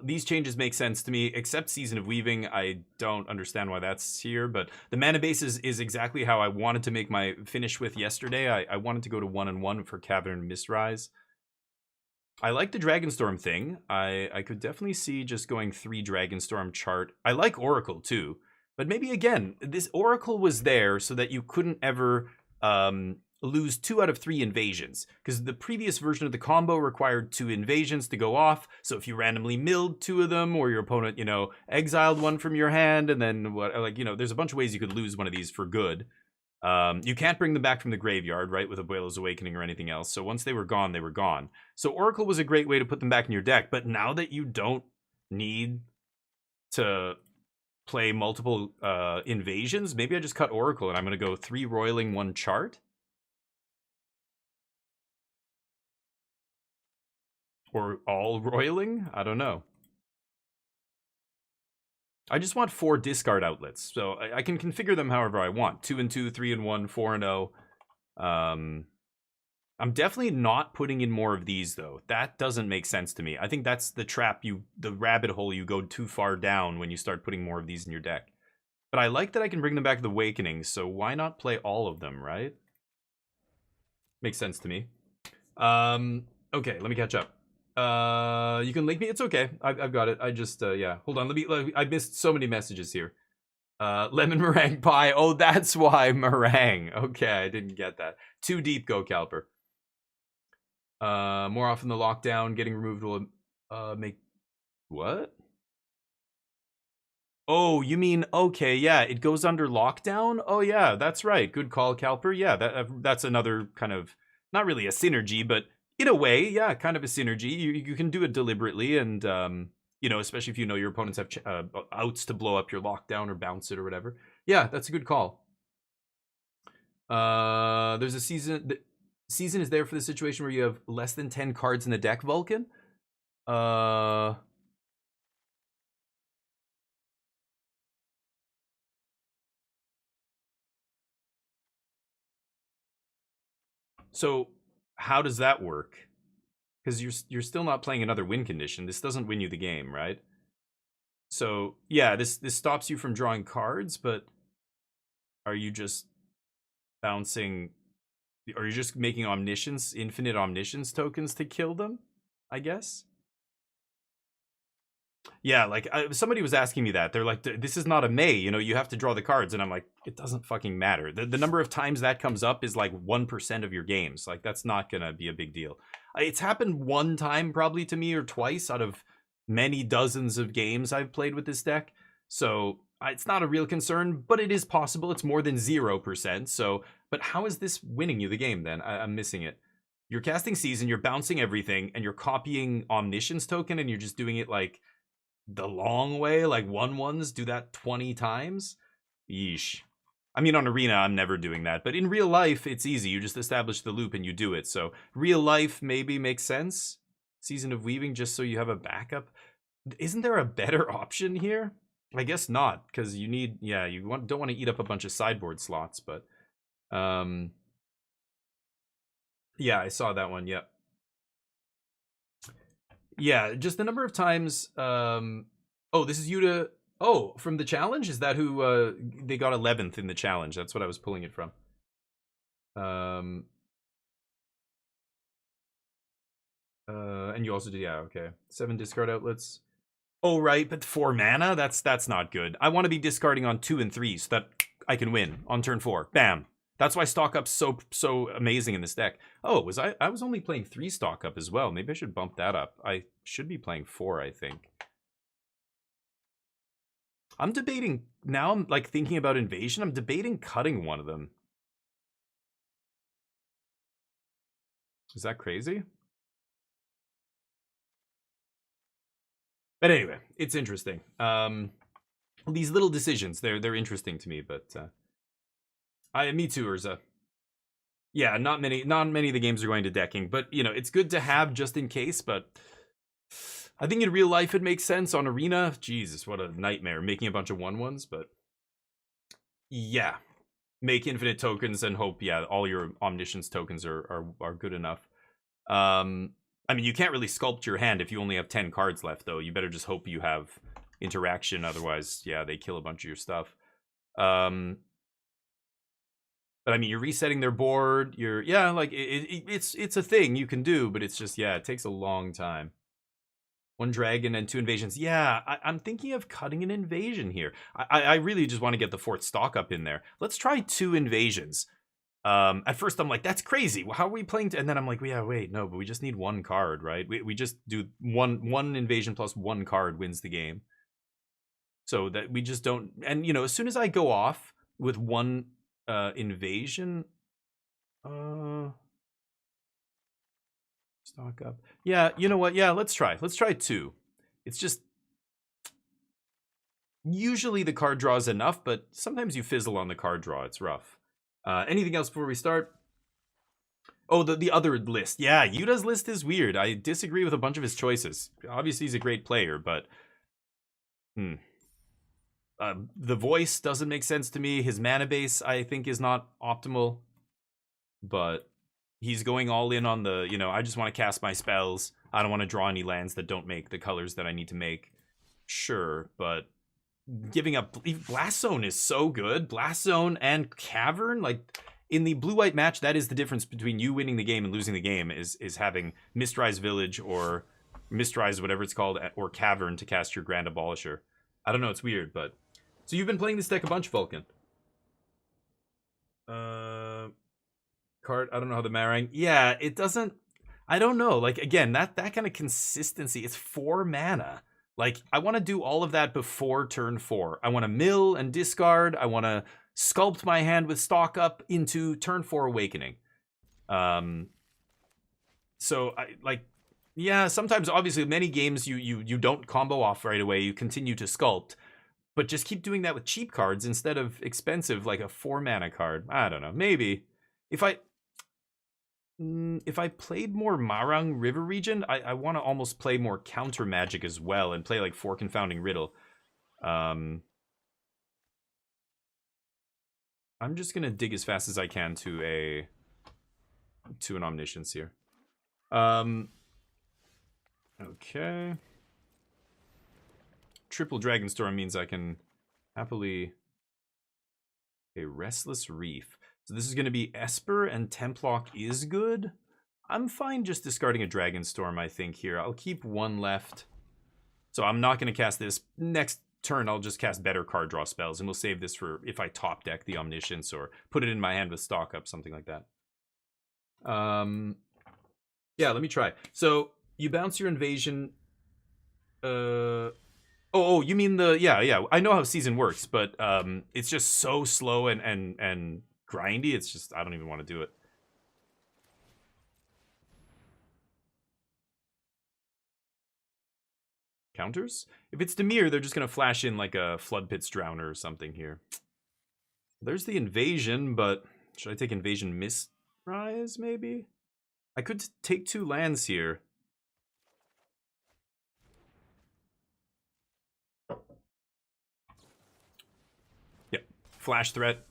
These changes make sense to me, except Season of Weaving. I don't understand why that's here, but the mana base is exactly how I wanted to make my finish with yesterday. I wanted to go to 1-1 for Cavern Mistrise. I like the Dragonstorm thing. I could definitely see just going 3 Dragonstorm chart. I like Oracle too, but maybe again, this Oracle was there so that you couldn't ever lose 2 out of 3 invasions, because the previous version of the combo required 2 invasions to go off. So if you randomly milled 2 of them, or your opponent, you know, exiled 1 from your hand, and then what, like, you know, there's a bunch of ways you could lose one of these for good. You can't bring them back from the graveyard, right, with Abuelo's Awakening or anything else. So once they were gone, they were gone. So Oracle was a great way to put them back in your deck. But now that you don't need to play multiple invasions, maybe I just cut Oracle and I'm going to go 3 roiling, 1 chart. Or all roiling? I don't know. I just want 4 discard outlets. So I can configure them however I want. 2-2, 3-1, 4-0. I'm definitely not putting in more of these, though. That doesn't make sense to me. I think that's the trap, the rabbit hole you go too far down when you start putting more of these in your deck. But I like that I can bring them back to the Awakening, so why not play all of them, right? Makes sense to me. Okay, let me catch up. You can link me. It's okay. I've got it. I just, yeah. Hold on. I missed so many messages here. Lemon meringue pie. Oh, that's why meringue. Okay, I didn't get that. Too deep, go Calper. More often the lockdown getting removed will make what? Oh, you mean okay? Yeah, it goes under lockdown. Oh yeah, that's right. Good call, Calper. Yeah, that's another kind of not really a synergy, but in a way, yeah, kind of a synergy. You can do it deliberately, and you know, especially if you know your opponents have outs to blow up your lockdown or bounce it or whatever. Yeah, that's a good call. There's a season. The season is there for the situation where you have less than 10 cards in the deck, Vulcan. Uh, So how does that work? Because you're still not playing another win condition. This doesn't win you the game, right? So yeah, this stops you from drawing cards, but are you just bouncing? Are you just making omniscience, infinite omniscience tokens to kill them? I guess. Yeah, like somebody was asking me that. They're like, "This is not a May, you know. You have to draw the cards," and I'm like, "It doesn't fucking matter. The number of times that comes up is like 1% of your games. Like that's not gonna be a big deal. It's happened one time probably to me or twice out of many dozens of games I've played with this deck. So it's not a real concern, but it is possible. It's more than 0%. So, but how is this winning you the game then? I'm missing it. You're casting Season, you're bouncing everything, and you're copying Omniscience token, and you're just doing it like the long way, like 1/1s, do that 20 times? Yeesh. I mean, on Arena, I'm never doing that, but in real life, it's easy. You just establish the loop and you do it. So real life maybe makes sense. Season of Weaving, just so you have a backup. Isn't there a better option here? I guess not, because you need, yeah, don't want to eat up a bunch of sideboard slots, but yeah, I saw that one. Yep. Yeah, just the number of times. Oh, this is Yuta. Oh, from the challenge? Is that who they got 11th in the challenge? That's what I was pulling it from. And you also did, yeah, okay. 7 discard outlets. Oh, right, but 4 mana? That's not good. I want to be discarding on 2 and 3 so that I can win on turn 4. Bam. That's why stock up's so amazing in this deck. Oh, I was only playing 3 stock up as well. Maybe I should bump that up. I should be playing 4, I think. I'm debating now. I'm like thinking about invasion. I'm debating cutting one of them. Is that crazy? But anyway, it's interesting. These little decisions, they're interesting to me. But me too, Urza. Yeah, not many of the games are going to decking, but you know, it's good to have just in case. But I think in real life it makes sense. On Arena, Jesus, what a nightmare making a bunch of 1/1s. But yeah, make infinite tokens and hope, yeah, all your omniscience tokens are good enough. I mean, you can't really sculpt your hand if you only have 10 cards left, though. You better just hope you have interaction. Otherwise, yeah, they kill a bunch of your stuff. But I mean, you're resetting their board. Yeah, like it's a thing you can do, but it's just, yeah, it takes a long time. 1 dragon and 2 invasions. Yeah, I'm thinking of cutting an invasion here. I really just want to get the 4th stock up in there. Let's try 2 invasions. At first I'm like, that's crazy. How are we playing? And then I'm like, well, yeah, wait, no, but we just need 1 card, right? We just do one invasion plus 1 card wins the game. So that we just don't. And you know, as soon as I go off with 1 invasion, stock up. Yeah, you know what? Yeah, let's try 2. It's just usually the card draw is enough, but sometimes you fizzle on the card draw. It's rough. Anything else before we start? Oh, the other list. Yeah, Yuta's list is weird. I disagree with a bunch of his choices. Obviously, he's a great player, but the voice doesn't make sense to me. His mana base, I think, is not optimal, but he's going all in on the, you know, I just want to cast my spells. I don't want to draw any lands that don't make the colors that I need to make. Sure, but giving up Blast Zone is so good. Blast Zone and Cavern, like in the blue-white match, that is the difference between you winning the game and losing the game, is having Mistrise Village or Mistrise, whatever it's called, or Cavern to cast your Grand Abolisher. I don't know, it's weird, but... So you've been playing this deck a bunch, Vulcan. Card, I don't know how the Marang... Yeah, it doesn't... I don't know, like, again, that kind of consistency, it's 4 mana. Like, I want to do all of that before turn 4. I want to mill and discard. I want to sculpt my hand with stock up into turn 4 Awakening. So, yeah, sometimes, obviously, many games you don't combo off right away. You continue to sculpt. But just keep doing that with cheap cards instead of expensive, like a 4 mana card. I don't know. Maybe. If I played more Marang River Region, I want to almost play more counter magic as well and play like 4 Confounding Riddle. I'm just gonna dig as fast as I can to a to an Omniscience here. Okay. Triple Dragon Storm means I can happily... A Restless Reef. So this is going to be Esper, and Templock is good. I'm fine just discarding a Dragon Storm, I think, here. I'll keep one left. So I'm not going to cast this. Next turn, I'll just cast better card draw spells, and we'll save this for if I top deck the Omniscience or put it in my hand with stock up, something like that. Yeah, let me try. So you bounce your invasion. Oh, you mean the yeah. I know how season works, but it's just so slow and grindy. It's just I don't even want to do it. Counters? If it's Dimir, they're just gonna flash in like a Flood Pit's Drowner or something here. There's the invasion, but should I take invasion Mistrise maybe? I could take 2 lands here. Yep, flash threat.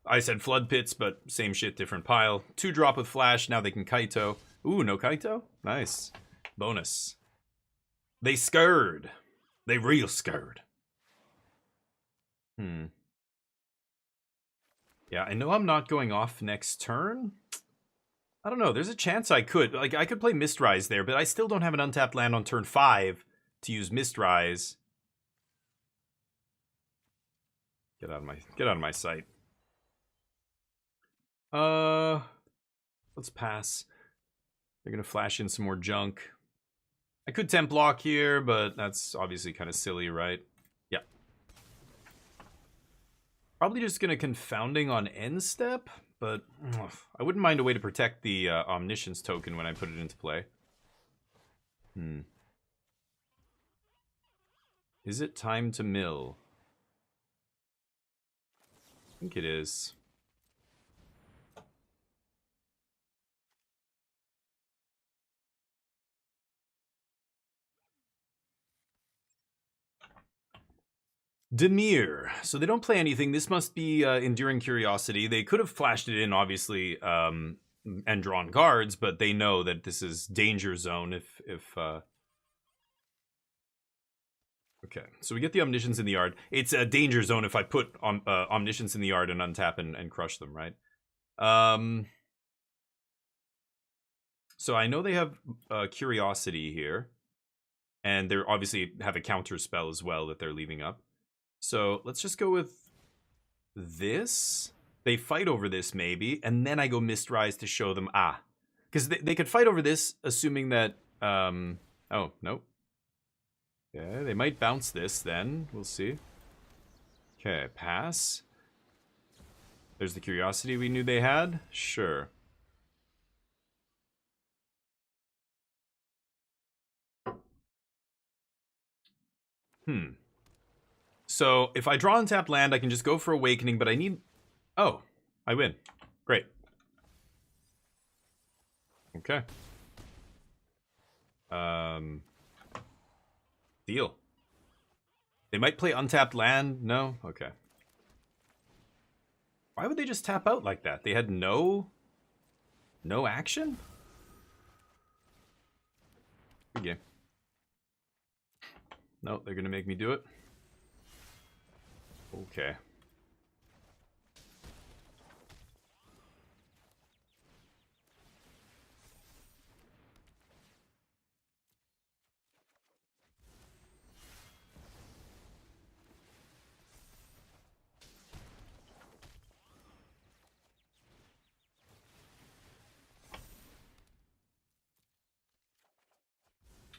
I said Flood Pits, but same shit, different pile. 2-drop with flash, now they can Kaito. Ooh, no Kaito? Nice. Bonus. They scared. They real scared. Yeah, I know I'm not going off next turn. I don't know. There's a chance I could. Like, I could play Mistrise there, but I still don't have an untapped land on turn 5 to use Mistrise. Get out of my sight. Let's pass. They're gonna flash in some more junk. I could Templock here, but that's obviously kind of silly, right? Yeah. Probably just gonna Confounding on end step, but I wouldn't mind a way to protect the Omniscience token when I put it into play. Is it time to mill? I think it is. Dimir. So they don't play anything. This must be Enduring Curiosity. They could have flashed it in, obviously, and drawn cards, but they know that this is danger zone if Okay, so we get the Omniscience in the yard. It's a danger zone if I put Omniscience in the yard and untap and crush them, right? So I know they have Curiosity here. And they obviously have a counter spell as well that they're leaving up. So let's just go with this. They fight over this maybe, and then I go Mistrise to show them, because they could fight over this, assuming that, oh, nope. Yeah, they might bounce this then, we'll see. Okay, pass. There's the Curiosity we knew they had, sure. So if I draw untapped land, I can just go for Awakening, but I need... Oh, I win. Great. Okay. Deal. They might play untapped land. No? Okay. Why would they just tap out like that? They had no action? Good game. No, they're gonna make me do it. Okay.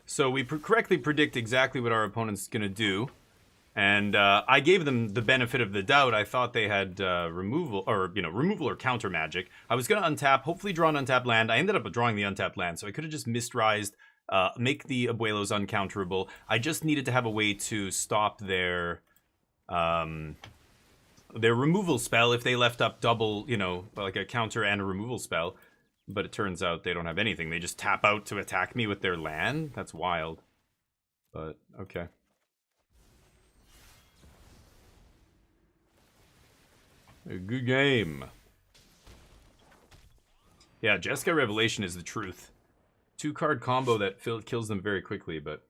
So we correctly predict exactly what our opponent's gonna do. And I gave them the benefit of the doubt. I thought they had removal or counter magic. I was going to untap, hopefully draw an untapped land. I ended up drawing the untapped land, so I could have just Mistrised, make the Abuelos uncounterable. I just needed to have a way to stop their removal spell if they left up double, like a counter and a removal spell. But it turns out they don't have anything. They just tap out to attack me with their land. That's wild. But, okay. A good game. Yeah, Jessica Revelation is the truth. 2-card combo that kills them very quickly, but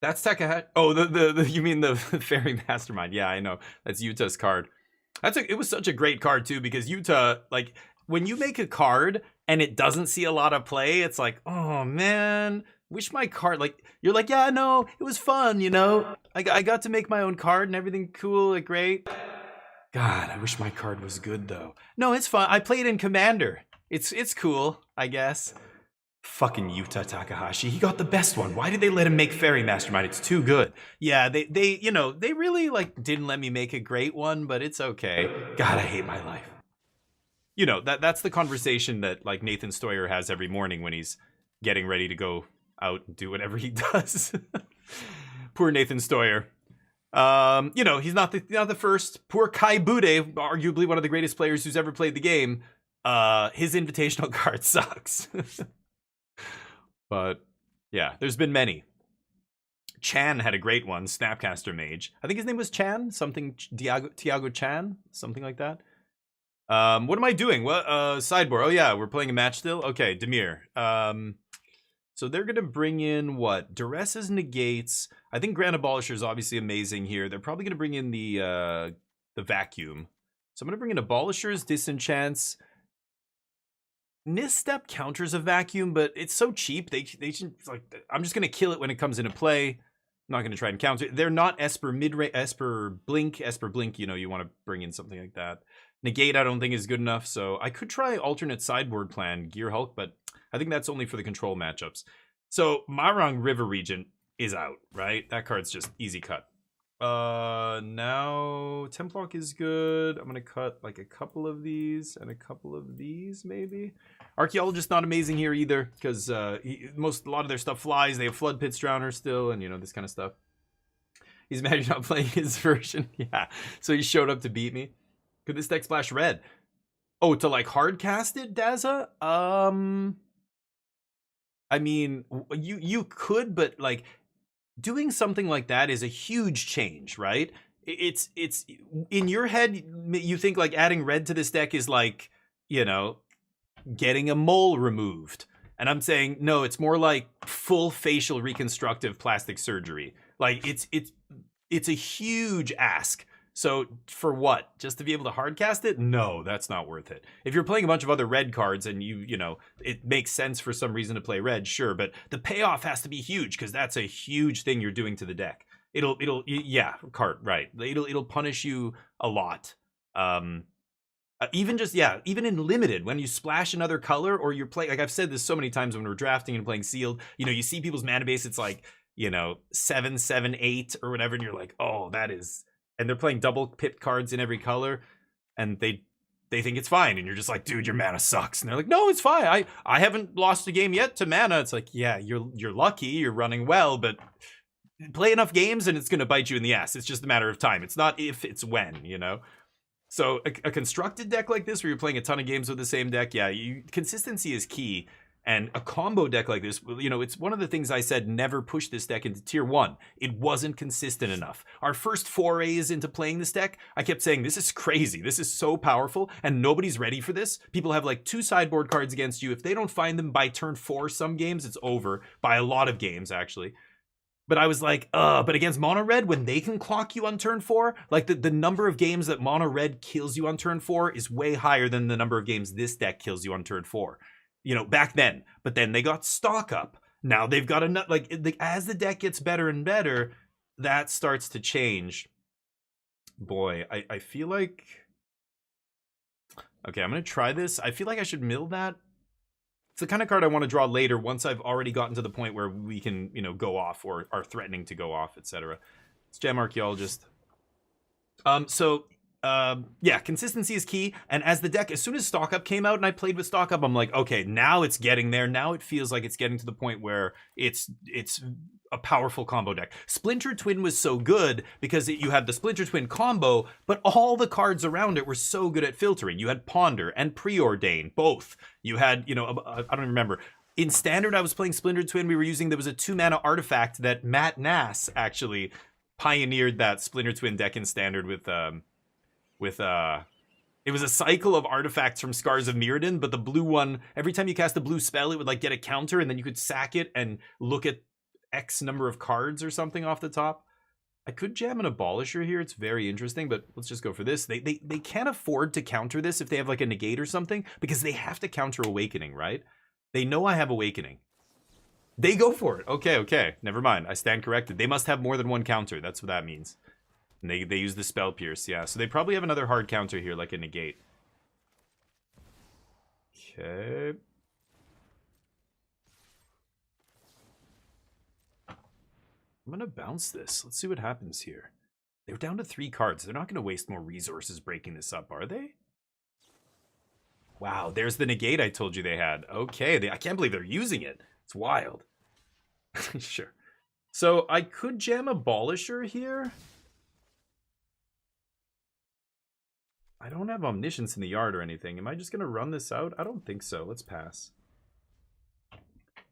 that's Takahashi. Oh, the you mean the Fairy Mastermind? Yeah, I know. That's Yuta's card. It was such a great card too, because Yuta, like, when you make a card and it doesn't see a lot of play, it's like, oh man, wish my card, like, you're like, yeah, no, it was fun, you know, I got to make my own card and everything cool, like, great. God, I wish my card was good though. No, it's fun. I played in Commander. It's cool, I guess. Fucking Yuta Takahashi, he got the best one. Why did they let him make Fairy Mastermind? It's too good. Yeah, they you know, they really, like, didn't let me make a great one, but it's okay. God, I hate my life. You know, that's the conversation that, like, Nathan Stoyer has every morning when he's getting ready to go out and do whatever he does. Poor Nathan Stoyer. You know, he's not the first. Poor Kai Bude, arguably one of the greatest players who's ever played the game. His invitational card sucks. But yeah, there's been many. Chan had a great one, Snapcaster Mage. I think his name was Chan, something Tiago Chan, something like that. What am I doing? What sideboard? Oh yeah, we're playing a match still. Okay, Demir. So they're gonna bring in what? Duresses, negates. I think Grand Abolisher is obviously amazing here. They're probably gonna bring in the vacuum. So I'm gonna bring in Abolishers, Disenchants. Misstep counters a vacuum, but it's so cheap. They should, like, I'm just gonna kill it when it comes into play. I'm not gonna try and counter it. They're not Esper mid-range, Esper Blink. You know, you want to bring in something like that. Negate, I don't think is good enough, so I could try alternate sideboard plan, Gear Hulk, but I think that's only for the control matchups. So Marang River Regent is out, right? That card's just easy cut. Now Templock is good. I'm gonna cut like a couple of these and a couple of these, maybe. Archaeologist not amazing here either, because a lot of their stuff flies. They have Flood Pits Drowner still, and you know, this kind of stuff. He's mad you're not playing his version. Yeah, so he showed up to beat me. Could this deck splash red? Oh, to like hard cast it, Daza? I mean, you could, but like, doing something like that is a huge change, right? It's in your head, you think like adding red to this deck is like, you know, getting a mole removed. And I'm saying, no, it's more like full facial reconstructive plastic surgery. Like, it's a huge ask. So for what? Just to be able to hardcast it? No, that's not worth it. If you're playing a bunch of other red cards and you know, it makes sense for some reason to play red, sure, but the payoff has to be huge, because that's a huge thing you're doing to the deck. Yeah, card, right. It'll punish you a lot. Even in limited, when you splash another color, or you're playing, like I've said this so many times when we're drafting and playing sealed, you know, you see people's mana base, it's like, you know, 7, 7, 8 or whatever, and you're like, oh, that is. And they're playing double pip cards in every color, and they think it's fine, and you're just like, dude, your mana sucks. And they're like, no, it's fine. I haven't lost a game yet to mana. It's like, yeah, you're lucky, you're running well, but play enough games and it's gonna bite you in the ass. It's just a matter of time. It's not if, it's when, you know. So a constructed deck like this, where you're playing a ton of games with the same deck, yeah, consistency is key. And a combo deck like this, you know, it's one of the things I said, never push this deck into tier 1. It wasn't consistent enough. Our first forays into playing this deck, I kept saying, this is crazy. This is so powerful, and nobody's ready for this. People have like 2 sideboard cards against you. If they don't find them by turn 4 some games, it's over. By a lot of games, actually. But I was like, but against mono red, when they can clock you on turn 4, like the number of games that mono red kills you on turn 4 is way higher than the number of games this deck kills you on turn 4. You know, back then. But then they got stock up. Now they've got enough, like, as the deck gets better and better, that starts to change. Boy, I feel like, okay, I'm gonna try this. I feel like I should mill that. It's the kind of card I want to draw later, once I've already gotten to the point where we can, you know, go off, or are threatening to go off, etc. It's Gem Archaeologist. Yeah, consistency is key. And as the deck, as soon as Stock Up came out and I played with Stock Up, I'm like, okay, now it's getting there. Now it feels like it's getting to the point where it's a powerful combo deck. Splinter Twin was so good because you had the Splinter Twin combo, but all the cards around it were so good at filtering. You had Ponder and Preordain, both. You had, you know, I don't remember. In Standard, I was playing Splinter Twin. We were using, there was a 2-mana artifact that Matt Nass actually pioneered that Splinter Twin deck in Standard with It was a cycle of artifacts from Scars of Mirrodin, but the blue one, every time you cast a blue spell, it would like get a counter, and then you could sack it and look at X number of cards or something off the top. I could jam an Abolisher here. It's very interesting, but let's just go for this. They can't afford to counter this if they have like a negate or something, because they have to counter Awakening, right? They know I have Awakening. They go for it. Okay. Never mind. I stand corrected. They must have more than one counter. That's what that means. And they use the Spell Pierce, yeah. So they probably have another hard counter here, like a negate. Okay. I'm going to bounce this. Let's see what happens here. They're down to 3 cards. They're not going to waste more resources breaking this up, are they? Wow, there's the negate I told you they had. Okay, I can't believe they're using it. It's wild. Sure. So I could jam Abolisher here. I don't have Omniscience in the yard or anything. Am I just going to run this out? I don't think so. Let's pass.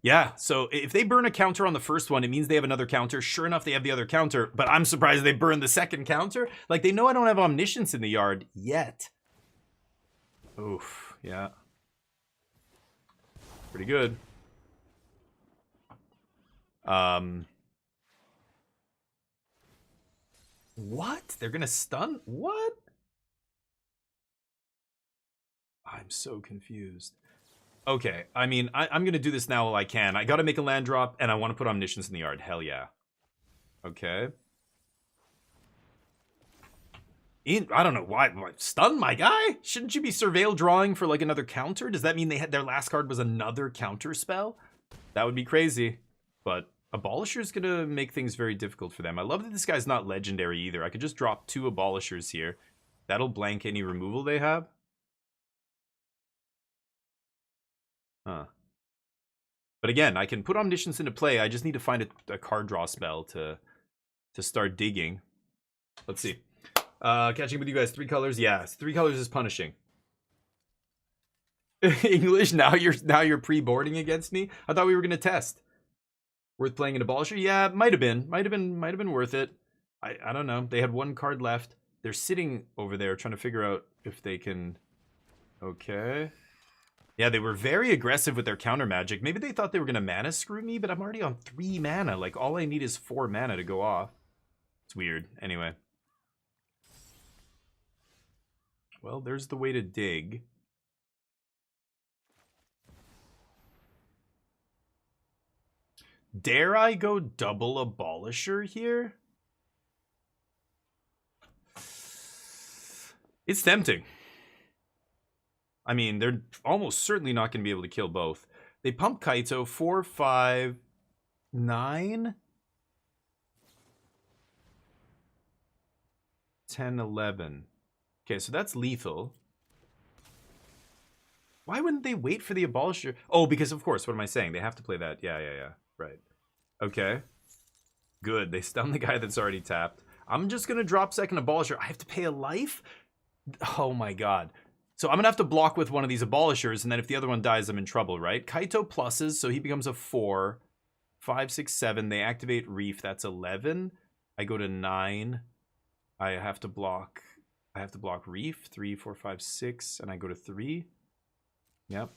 Yeah, so if they burn a counter on the first one, it means they have another counter. Sure enough, they have the other counter, but I'm surprised they burned the second counter. Like, they know I don't have Omniscience in the yard yet. Oof, yeah. Pretty good. What? They're gonna stun? What? I'm so confused. Okay, I mean, I'm going to do this now while I can. I got to make a land drop, and I want to put Omniscience in the yard. Hell yeah. Okay. I don't know why. Stun my guy? Shouldn't you be Surveil drawing for, like, another counter? Does that mean they had their last card was another counter spell? That would be crazy. But Abolisher's going to make things very difficult for them. I love that this guy's not legendary either. I could just drop 2 Abolishers here. That'll blank any removal they have. Huh. But again, I can put Omniscience into play. I just need to find a card draw spell to start digging. Let's see. Catching up with you guys. 3 colors. Yeah, 3 colors is punishing. English. Now you're pre-boarding against me. I thought we were gonna test. Worth playing an Abolisher? Yeah, might have been worth it. I don't know. They had 1 card left. They're sitting over there trying to figure out if they can. Okay. Yeah, they were very aggressive with their counter magic. Maybe they thought they were going to mana screw me, but I'm already on 3 mana. Like, all I need is 4 mana to go off. It's weird. Anyway. Well, there's the way to dig. Dare I go double Abolisher here? It's tempting. I mean, they're almost certainly not going to be able to kill both. They pump Kaito 4, 5, 9, 10, 11. Okay, so that's lethal. Why wouldn't they wait for the Abolisher? Oh, because of course, what am I saying? They have to play that. Yeah. Right. Okay. Good. They stun the guy that's already tapped. I'm just going to drop second Abolisher. I have to pay a life? Oh my god. So I'm going to have to block with one of these Abolishers, and then if the other one dies, I'm in trouble, right? Kaito pluses, so he becomes a 4. 5, 6, 7. They activate Reef. That's 11. I go to 9. I have to block Reef. 3, 4, 5, 6. And I go to 3. Yep.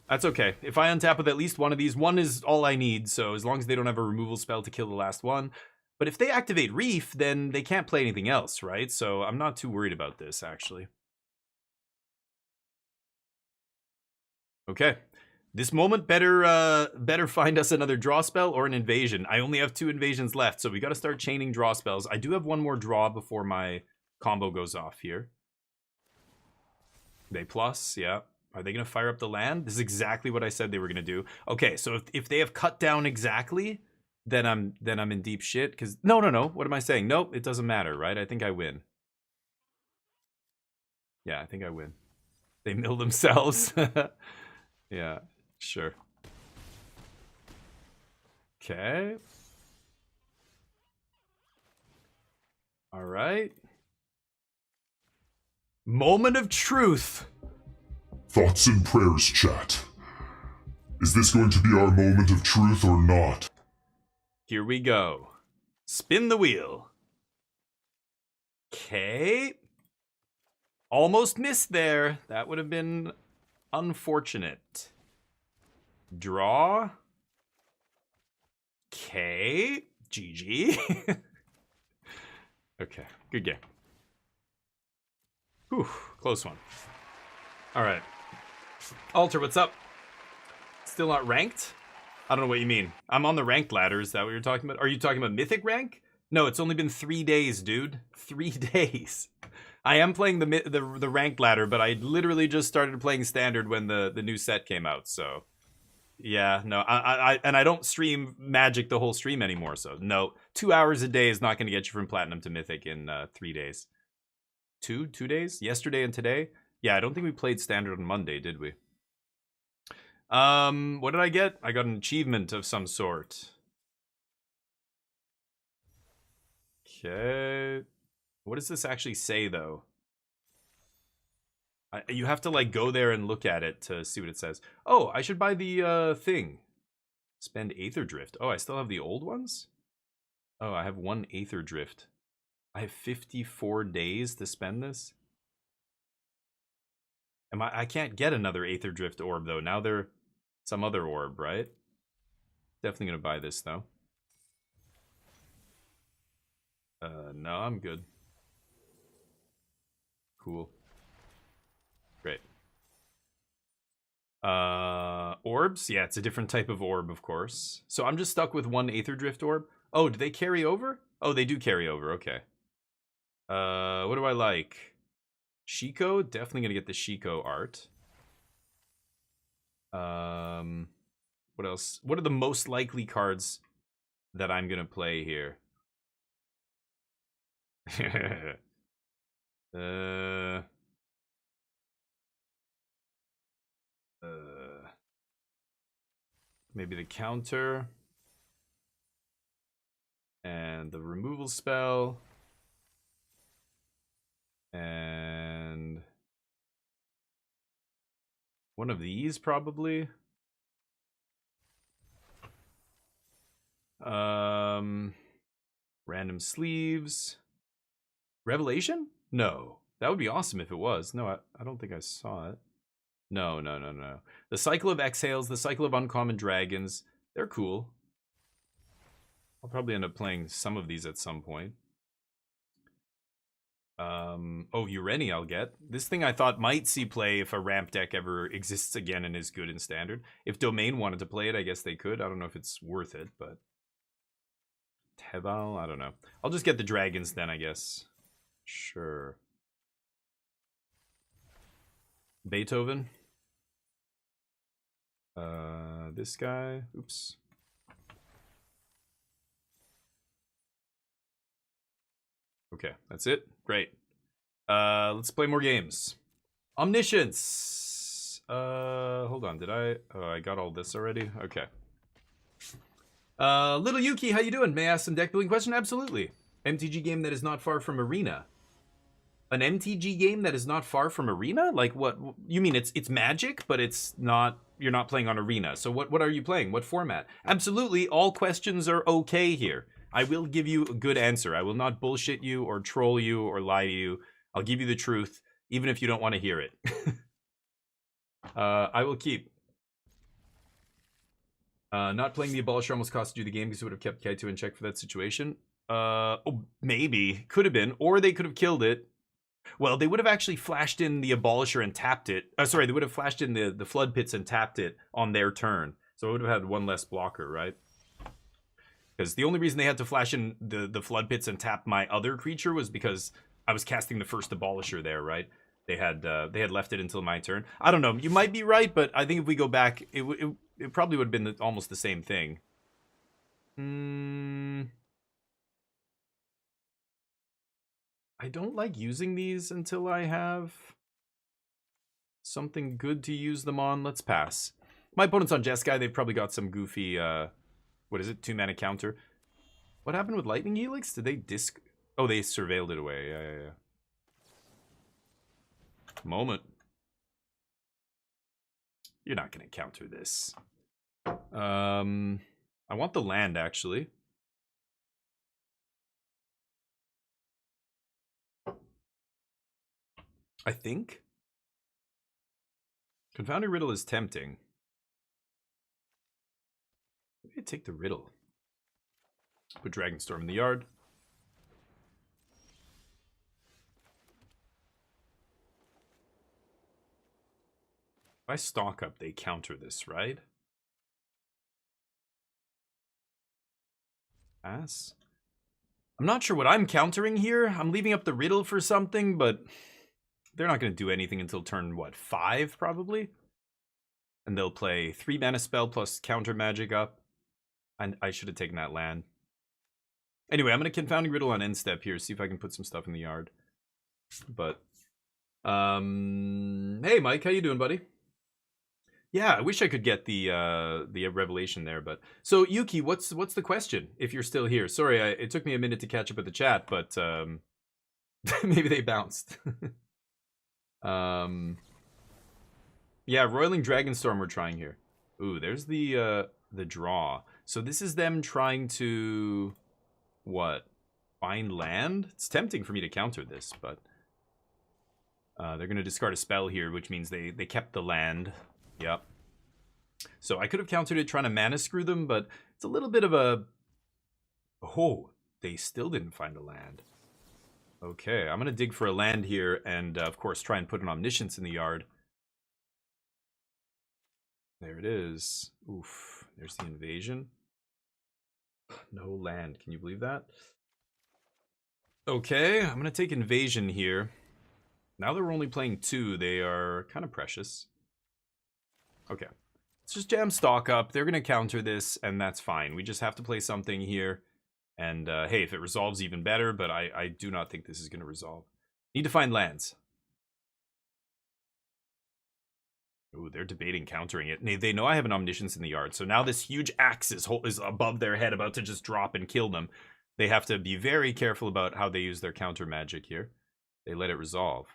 That's okay. If I untap with at least one of these, 1 is all I need, so as long as they don't have a removal spell to kill the last one. But if they activate Reef, then they can't play anything else, right? So I'm not too worried about this, actually. Okay. This moment better find us another draw spell or an invasion. I only have 2 invasions left, so we got to start chaining draw spells. I do have 1 more draw before my combo goes off here. They plus, yeah. Are they going to fire up the land? This is exactly what I said they were going to do. Okay, so if they have cut down exactly, then I'm in deep shit. Because no. What am I saying? Nope, it doesn't matter, right? I think I win. Yeah, I think I win. They mill themselves. Yeah, sure. Okay. All right. Moment of truth. Thoughts and prayers, chat. Is this going to be our moment of truth or not? Here we go. Spin the wheel. Okay. Almost missed there. That would have been unfortunate. Draw. K. GG. Okay, good game. Whew, close one. All right. Alter, what's up? Still not ranked? I don't know what you mean. I'm on the ranked ladder. Is that what you're talking about? Are you talking about mythic rank? No, it's only been 3 days, dude. 3 days. I am playing the ranked ladder, but I literally just started playing standard when the new set came out. So, yeah, no, I don't stream Magic the whole stream anymore. So, no, 2 hours a day is not going to get you from platinum to mythic in 3 days. 2 days? Yesterday and today? Yeah, I don't think we played standard on Monday, did we? What did I get? I got an achievement of some sort. Okay. What does this actually say, though? You have to, like, go there and look at it to see what it says. Oh, I should buy the, thing. Spend Aether Drift. Oh, I still have the old ones? Oh, I have 1 Aether Drift. I have 54 days to spend this? I can't get another Aether Drift orb, though. Now they're some other orb, right? Definitely gonna buy this, though. No, I'm good. Cool. Great. Orbs? Yeah, it's a different type of orb, of course. So I'm just stuck with 1 Aether Drift orb. Oh, do they carry over? Oh, they do carry over, okay. What do I like? Shiko? Definitely gonna get the Shiko art. What else? What are the most likely cards that I'm gonna play here? Maybe the counter. And the removal spell. And one of these, probably. Random sleeves. Revelation? No. That would be awesome if it was. No, I don't think I saw it. No. The Cycle of Exhales, the Cycle of Uncommon Dragons. They're cool. I'll probably end up playing some of these at some point. Oh, Ureni I'll get. This thing I thought might see play if a ramp deck ever exists again and is good in standard. If Domain wanted to play it, I guess they could. I don't know if it's worth it, but... Teval? I don't know. I'll just get the dragons then, I guess. Sure. Beethoven. This guy. Oops. Okay, that's it. Great. Let's play more games. Omniscience. Hold on. Did I? Oh, I got all this already. Okay. Little Yuki, how you doing? May I ask some deck building question? Absolutely. MTG game that is not far from Arena. An MTG game that is not far from Arena? Like what? You mean it's Magic, but it's not. You're not playing on Arena. So what are you playing? What format? Absolutely. All questions are okay here. I will give you a good answer. I will not bullshit you or troll you or lie to you. I'll give you the truth, even if you don't want to hear it. I will keep. Not playing the Abolisher almost costed you the game because it would have kept Kaito in check for that situation. Oh, maybe. Could have been. Or they could have killed it. Well, they would have actually flashed in the Abolisher and tapped it. Sorry, they would have flashed in the Flood Pits and tapped it on their turn. So it would have had 1 less blocker, right? Because the only reason they had to flash in the Flood Pits and tap my other creature was because I was casting the first Abolisher there, right? They had left it until my turn. I don't know. You might be right, but I think if we go back, it probably would have been almost the same thing. I don't like using these until I have something good to use them on. Let's pass. My opponent's on Jeskai. They've probably got some goofy, what is it, 2-mana counter. What happened with Lightning Helix? Did they disc... Oh, they surveilled it away. Yeah. Moment. You're not going to counter this. I want the land, actually. I think. Confounding Riddle is tempting. Maybe take the Riddle. Put Dragonstorm in the yard. If I stock up, they counter this, right? Pass. I'm not sure what I'm countering here. I'm leaving up the Riddle for something, but they're not going to do anything until turn, what, 5, probably? And they'll play 3 mana spell plus counter magic up. And I should have taken that land. Anyway, I'm going to Confounding Riddle on end step here, see if I can put some stuff in the yard. But, hey, Mike, how you doing, buddy? Yeah, I wish I could get the revelation there, but so Yuki, what's the question? If you're still here, sorry, it took me a minute to catch up with the chat, but maybe they bounced. Yeah, Roiling Dragonstorm we're trying here. Ooh, there's the draw. So this is them trying to what? Find land? It's tempting for me to counter this, but they're gonna discard a spell here, which means they kept the land. Yep. So I could have countered it trying to mana screw them, but it's a little bit of a... Oh, they still didn't find a land. Okay, I'm going to dig for a land here and, of course, try and put an Omniscience in the yard. There it is. Oof, there's the invasion. No land, can you believe that? Okay, I'm going to take invasion here. Now that we're only playing 2, they are kind of precious. Okay, let's just jam stock up. They're going to counter this, and that's fine. We just have to play something here. And, hey, if it resolves, even better, but I do not think this is going to resolve. Need to find lands. Ooh, they're debating countering it. They know I have an Omniscience in the yard, so now this huge axe is above their head, about to just drop and kill them. They have to be very careful about how they use their counter magic here. They let it resolve.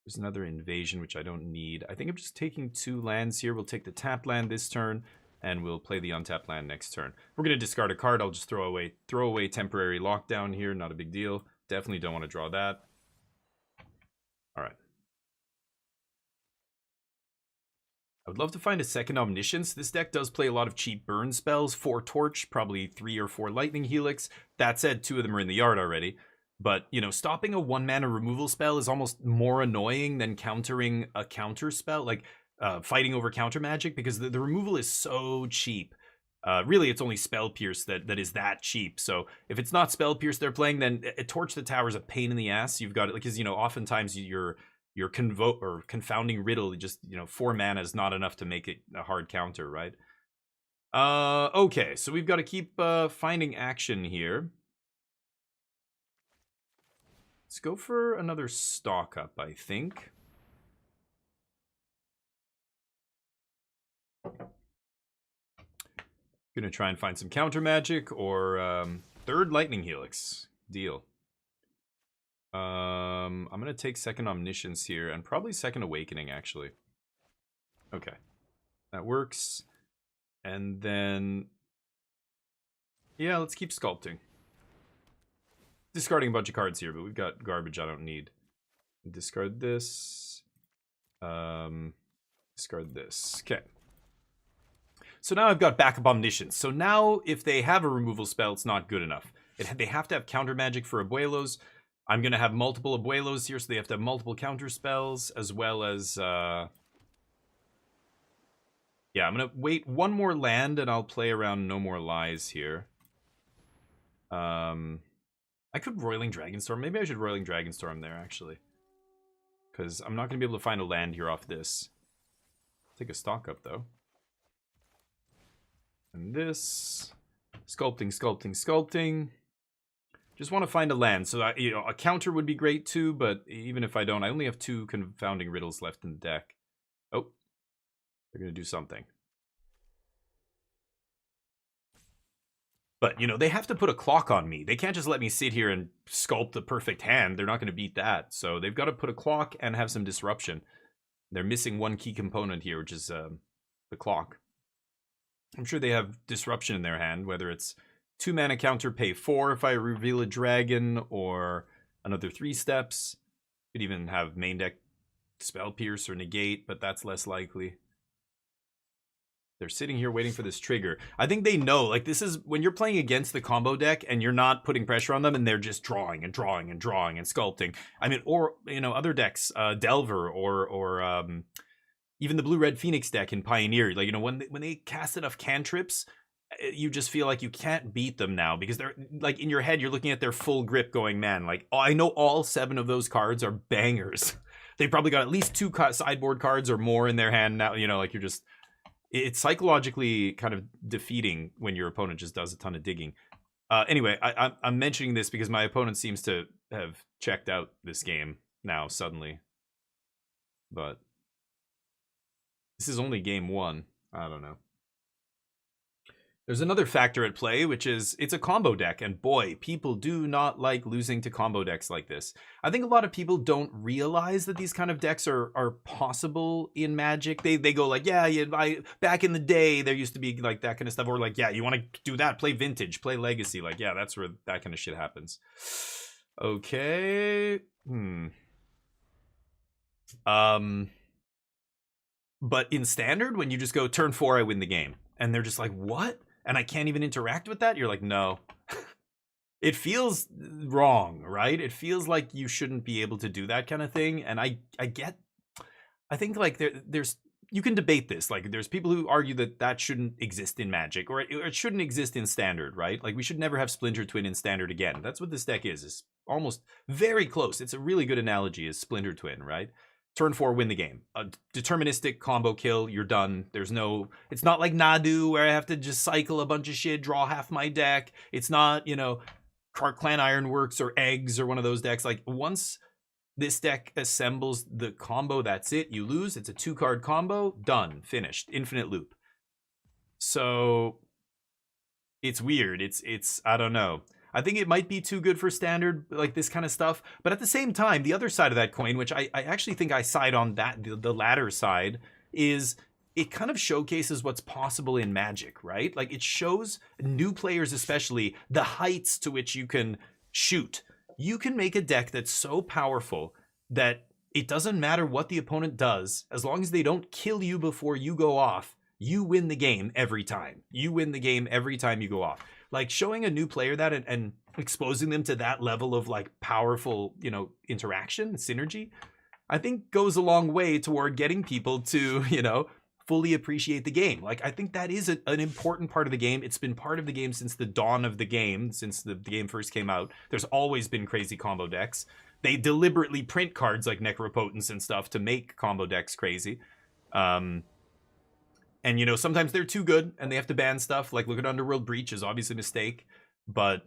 There's another invasion, which I don't need. I think I'm just taking 2 lands here. We'll take the tapped land this turn, and we'll play the untapped land next turn. We're going to discard a card. I'll just throw away temporary lockdown here. Not a big deal. Definitely don't want to draw that. All right. I would love to find a second Omniscience. This deck does play a lot of cheap burn spells. 4 Torch, probably 3 or 4 Lightning Helix. That said, 2 of them are in the yard already. But, you know, stopping a 1-mana removal spell is almost more annoying than countering a counter spell, like fighting over counter magic, because the removal is so cheap. Really, it's only Spell Pierce that is that cheap. So if it's not Spell Pierce they're playing, then Torch the Tower is a pain in the ass. You've got it, because, you know, oftentimes your Confounding Riddle, just, you know, 4 mana is not enough to make it a hard counter, right? Okay, so we've got to keep finding action here. Let's go for another stock up, I think. Gonna try and find some counter magic or 3rd Lightning Helix. Deal. I'm gonna take 2nd Omniscience here and probably 2nd Awakening, actually. Okay, that works. And then, yeah, let's keep sculpting. Discarding a bunch of cards here, but we've got garbage I don't need. Discard this. Discard this. Okay. So now I've got backup Omniscience. So now if they have a removal spell, it's not good enough. They have to have counter magic for Abuelos. I'm going to have multiple Abuelos here, so they have to have multiple counter spells, as well as... yeah, I'm going to wait 1 more land, and I'll play around No More Lies here. I could Roiling Dragonstorm. Maybe I should Roiling Dragonstorm there, actually. Because I'm not going to be able to find a land here off this. Take a stock up, though. And this. Sculpting, sculpting, sculpting. Just want to find a land. So, you know, a counter would be great, too. But even if I don't, I only have 2 Confounding Riddles left in the deck. Oh. They're going to do something. But, you know, they have to put a clock on me. They can't just let me sit here and sculpt the perfect hand. They're not going to beat that. So they've got to put a clock and have some disruption. They're missing 1 key component here, which is the clock. I'm sure they have disruption in their hand, whether it's 2 mana counter, pay 4 if I reveal a dragon, or another 3 steps. Could even have main deck Spell Pierce or Negate, but that's less likely. They're sitting here waiting for this trigger. I think they know, like, this is when you're playing against the combo deck and you're not putting pressure on them and they're just drawing and drawing and drawing and sculpting. I mean, or, you know, other decks, Delver or even the Blue-Red Phoenix deck in Pioneer, like, you know, when they cast enough cantrips, you just feel like you can't beat them now because they're, like, in your head, you're looking at their full grip going, man, like, oh, I know all 7 of those cards are bangers. They probably got at least 2 sideboard cards or more in their hand now, you know, like, you're just... It's psychologically kind of defeating when your opponent just does a ton of digging. Anyway, I'm mentioning this because my opponent seems to have checked out this game now suddenly. But this is only game 1. I don't know. There's another factor at play, which is it's a combo deck. And boy, people do not like losing to combo decks like this. I think a lot of people don't realize that these kind of decks are possible in Magic. They go like, yeah, back in the day, there used to be like that kind of stuff. Or like, yeah, you want to do that, play Vintage, play Legacy. Like, yeah, that's where that kind of shit happens. Okay. But in Standard, when you just go turn 4, I win the game. And they're just like, what? And I can't even interact with that? You're like, no. It feels wrong, right? It feels like you shouldn't be able to do that kind of thing. And I think like there's, you can debate this. Like there's people who argue that shouldn't exist in Magic or it shouldn't exist in Standard, right? Like we should never have Splinter Twin in Standard again. That's what this deck is almost very close. It's a really good analogy is Splinter Twin, right? Turn 4, win the game. A deterministic combo kill, you're done. There's no... It's not like Nadu, where I have to just cycle a bunch of shit, draw half my deck. It's not, you know, Clan Ironworks or Eggs or one of those decks. Like, once this deck assembles the combo, that's it. You lose. It's a 2-card combo. Done. Finished. Infinite loop. So, it's weird. It's I don't know. I think it might be too good for Standard, like this kind of stuff. But at the same time, the other side of that coin, which I actually think I side on that, the latter side, is it kind of showcases what's possible in Magic, right? Like it shows new players especially the heights to which you can shoot. You can make a deck that's so powerful that it doesn't matter what the opponent does, as long as they don't kill you before you go off, you win the game every time. You win the game every time you go off. Like showing a new player that and exposing them to that level of like powerful, you know, interaction, synergy, I think goes a long way toward getting people to, you know, fully appreciate the game. Like I think that is an important part of the game. It's been part of the game since the dawn of the game, since the game first came out. There's always been crazy combo decks. They deliberately print cards like Necropotence and stuff to make combo decks crazy. And, you know, sometimes they're too good and they have to ban stuff. Like, look at Underworld Breach is obviously a mistake. But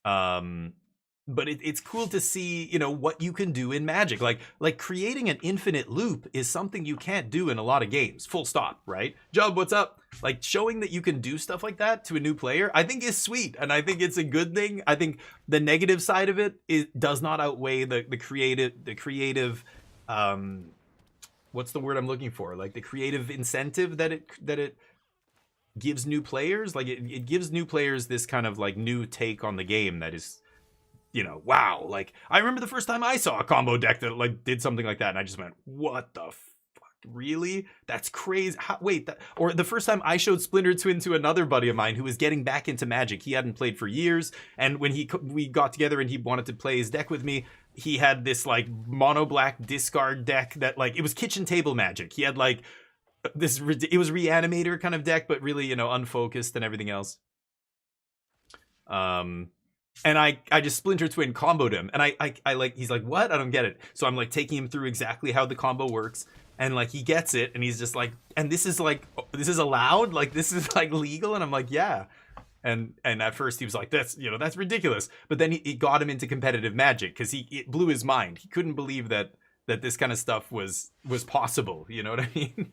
it's cool to see, you know, what you can do in Magic. Like creating an infinite loop is something you can't do in a lot of games. Full stop, right? Job, what's up? Like, showing that you can do stuff like that to a new player, I think is sweet. And I think it's a good thing. I think the negative side of it does not outweigh the creative what's the word I'm looking for? Like the creative incentive that it gives new players. Like it gives new players this kind of like new take on the game that is, you know, wow. Like I remember the first time I saw a combo deck that like did something like that, and I just went, "What the fuck? Really? That's crazy." Or the first time I showed Splinter Twin to another buddy of mine who was getting back into Magic. He hadn't played for years, and when we got together and he wanted to play his deck with me, he had this like mono black discard deck that like it was kitchen table Magic. He had like this, it was Reanimator kind of deck, but really, you know, unfocused and everything else. And I just Splinter Twin comboed him, and I like, he's like, what? I don't get it. So I'm like taking him through exactly how the combo works, and like he gets it, and he's just like, and this is allowed, like this is like legal, and I'm like, yeah. And at first he was like, that's ridiculous. But then it got him into competitive Magic because it blew his mind. He couldn't believe that this kind of stuff was possible. You know what I mean?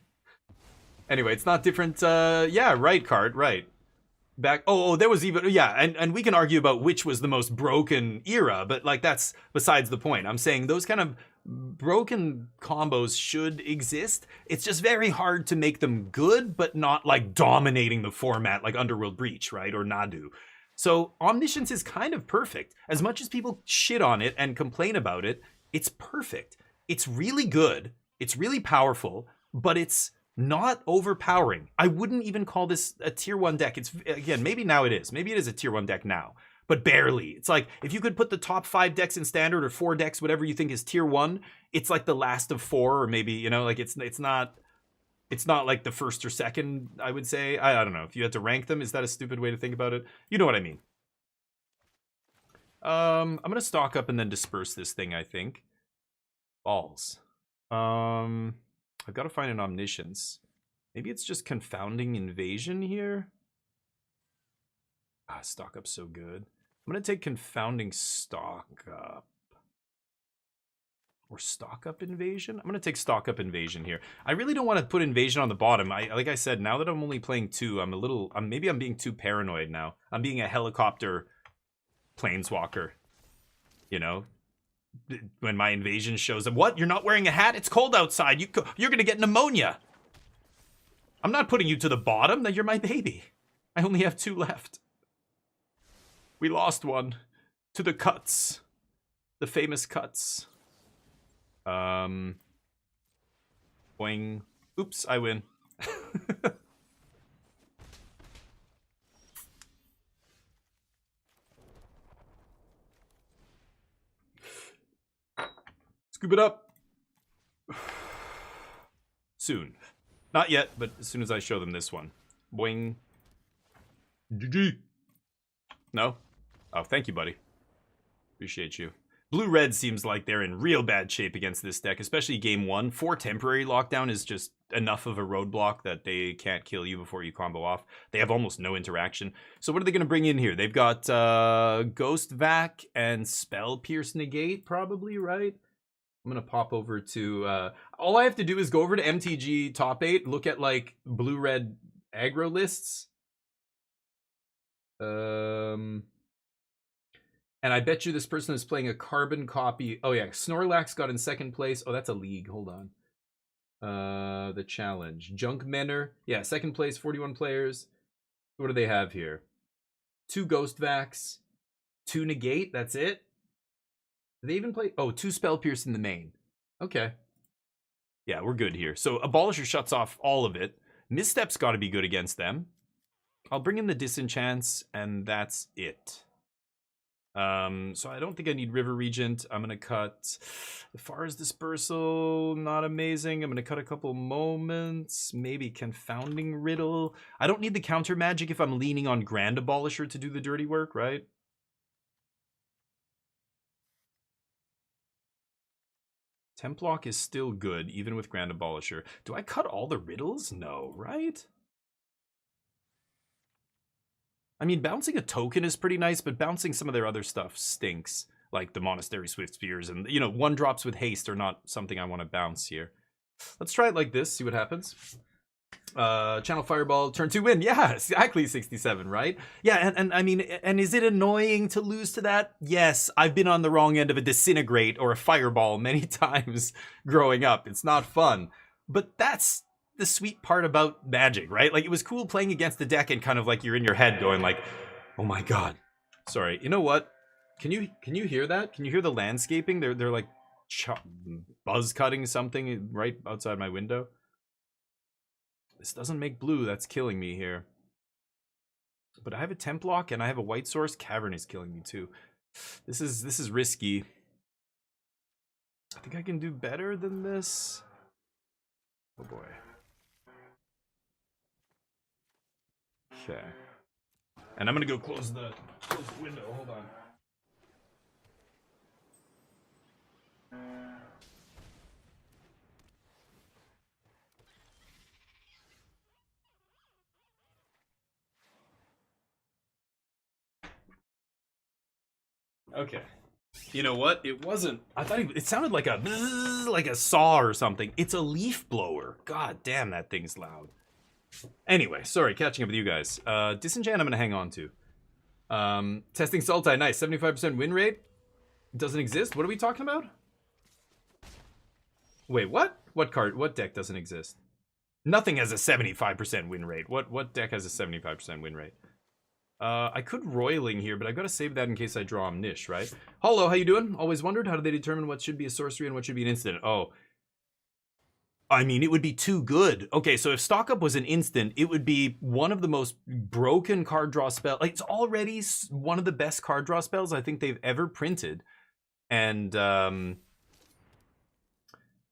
Anyway, it's not different. Yeah, right card, right. Back. Oh, there was even, yeah. And we can argue about which was the most broken era, but like that's besides the point. I'm saying those kind of broken combos should exist. It's just very hard to make them good, but not like dominating the format like Underworld Breach, right? Or Nadu. So Omniscience is kind of perfect. As much as people shit on it and complain about it, it's perfect. It's really good. It's really powerful, but it's not overpowering. I wouldn't even call this a tier 1 deck. It's, again, maybe now it is. Maybe it is a tier 1 deck now, but barely. It's like if you could put the top 5 decks in standard, or 4 decks, whatever you think is tier 1, it's like the last of 4, or maybe, you know, like it's not like the first or second, I would say. I don't know. If you had to rank them, is that a stupid way to think about it? You know what I mean. I'm gonna stock up and then disperse this thing, I think. Balls. I've got to find an omniscience. Maybe it's just confounding invasion here. Ah, stock up's so good. I'm gonna take confounding stock up. Or stock up invasion? I'm gonna take stock up invasion here. I really don't want to put invasion on the bottom. Like I said, now that I'm only playing 2, maybe I'm being too paranoid now. I'm being a helicopter planeswalker. You know? When my invasion shows up, what? You're not wearing a hat? It's cold outside. You're gonna get pneumonia. I'm not putting you to the bottom. You're my baby. I only have 2 left. We lost one to the cuts. The famous cuts. Boing. Oops, I win. Scoop it up. Soon. Not yet, but as soon as I show them this one. Boing. GG. No? Oh, thank you, buddy. Appreciate you. Blue-red seems like they're in real bad shape against this deck, especially game 1. 4 temporary lockdown is just enough of a roadblock that they can't kill you before you combo off. They have almost no interaction. So what are they going to bring in here? They've got Ghost Vac and Spell Pierce Negate, probably, right? I'm going to pop over to... all I have to do is go over to MTG top 8, look at, like, blue-red aggro lists. And I bet you this person is playing a carbon copy. Oh, yeah. Snorlax got in second place. Oh, that's a league. Hold on. The challenge. Junk Menor. Yeah, second place, 41 players. What do they have here? 2 Ghost Vacs. 2 Negate. That's it? Do they even play? Oh, 2 Spell Pierce in the main. Okay. Yeah, we're good here. So Abolisher shuts off all of it. Misstep's got to be good against them. I'll bring in the Disenchants, and that's it. So I don't think I need River Regent. I'm going to cut the Far's Dispersal, not amazing. I'm going to cut a couple moments, maybe Confounding Riddle. I don't need the counter magic if I'm leaning on Grand Abolisher to do the dirty work, right? Templock is still good, even with Grand Abolisher. Do I cut all the riddles? No, right? I mean, bouncing a token is pretty nice, but bouncing some of their other stuff stinks. Like the Monastery Swift Spears and, you know, 1-drops with haste are not something I want to bounce here. Let's try it like this, see what happens. Channel Fireball, turn 2 win. Yeah, exactly 67, right? Yeah, and I mean, and is it annoying to lose to that? Yes, I've been on the wrong end of a Disintegrate or a Fireball many times growing up. It's not fun. But that's the sweet part about Magic, right? Like, it was cool playing against the deck and kind of like you're in your head going like, oh my god. Sorry, you know what? Can you hear that? Can you hear the landscaping? They're like buzz cutting something right outside my window. This doesn't make blue. That's killing me here. But I have a Templock and I have a White Source. Cavern is killing me too. This is risky. I think I can do better than this. Oh boy. Okay. And I'm gonna go close the window. Hold on. Okay. You know what? It wasn't. I thought it sounded like a saw or something. It's a leaf blower. God damn, that thing's loud. Anyway, sorry, catching up with you guys. Disenchant I'm gonna hang on to. Testing Sultai, nice. 75% win rate. Doesn't exist? What are we talking about? Wait, what? What card? What deck doesn't exist? Nothing has a 75% win rate. What deck has a 75% win rate? I could Roiling here, but I've got to save that in case I draw Omnish, right? Hello, how you doing? Always wondered, how do they determine what should be a sorcery and what should be an instant? Oh. I mean, it would be too good. Okay, so if Stock Up was an instant, it would be one of the most broken card draw spells. Like, it's already one of the best card draw spells I think they've ever printed. And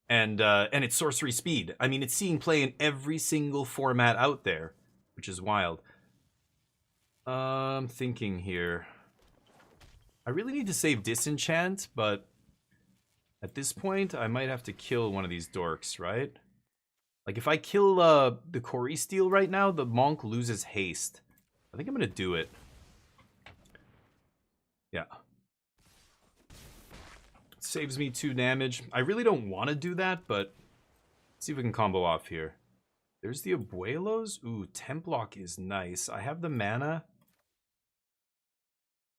it's sorcery speed. I mean, it's seeing play in every single format out there, which is wild. I'm thinking here. I really need to save Disenchant, but at this point, I might have to kill one of these dorks, right? Like, if I kill the Corey Steel right now, the Monk loses haste. I think I'm gonna do it. Yeah. Saves me 2 damage. I really don't want to do that, but let's see if we can combo off here. There's the Abuelos. Ooh, Templock is nice. I have the mana.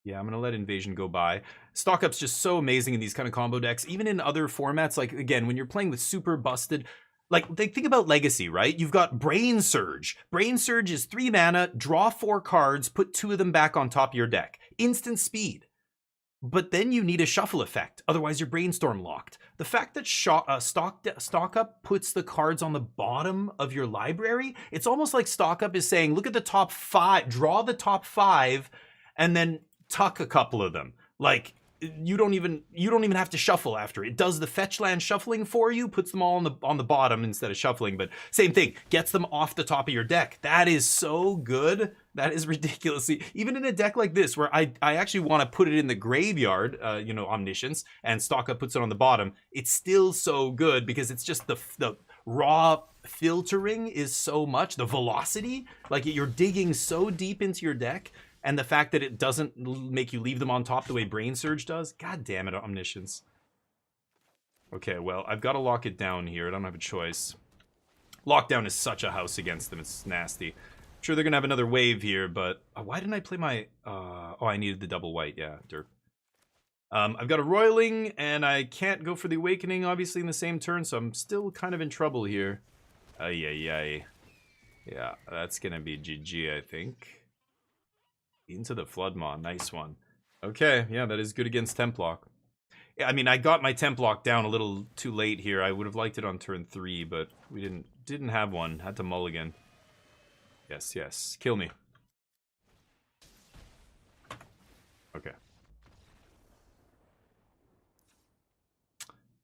Yeah, I'm going to let Invasion go by. Stock Up's just so amazing in these kind of combo decks. Even in other formats, like, again, when you're playing with super busted... Like, think about Legacy, right? You've got Brain Surge. Brain Surge is 3 mana, draw 4 cards, put 2 of them back on top of your deck. Instant speed. But then you need a shuffle effect, otherwise you're brainstorm locked. The fact that Stock Up puts the cards on the bottom of your library, it's almost like Stock Up is saying, look at the top 5, draw the top 5, and then tuck a couple of them. Like, you don't even have to shuffle after. It does the fetch land shuffling for you, puts them all on the bottom instead of shuffling, but same thing, gets them off the top of your deck. That is so good. That is ridiculously, even in a deck like this where I actually want to put it in the graveyard, you know, Omniscience, and Stock Up puts it on the bottom. It's still so good because it's just the raw filtering is so much, the velocity, like you're digging so deep into your deck. And the fact that it doesn't make you leave them on top the way Brain Surge does. God damn it, Omniscience. Okay, well, I've got to lock it down here. I don't have a choice. Lockdown is such a house against them. It's nasty. I'm sure they're going to have another wave here, but... why didn't I play my... oh, I needed the double white. Yeah, derp. I've got a Roiling, and I can't go for the Awakening, obviously, in the same turn, so I'm still kind of in trouble here. Ay. Yeah, that's going to be GG, I think. Into the Floodmaw, nice one. Okay, yeah, that is good against Templock. Yeah, I mean, I got my Templock down a little too late here. I would have liked it on turn 3, but we didn't have one. Had to mulligan. Yes, kill me. Okay.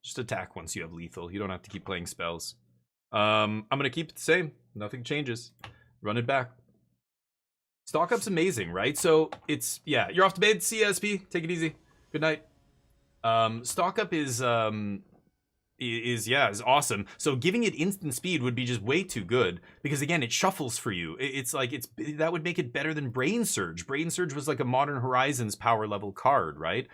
Just attack once you have lethal. You don't have to keep playing spells. I'm gonna keep it the same. Nothing changes. Run it back. Stock Up's amazing, right? So it's, yeah, you're off to bed. See you, SP. Take it easy. Good night. Stock Up is awesome. So giving it instant speed would be just way too good because again, it shuffles for you. That would make it better than Brain Surge. Brain Surge was like a Modern Horizons power level card, right?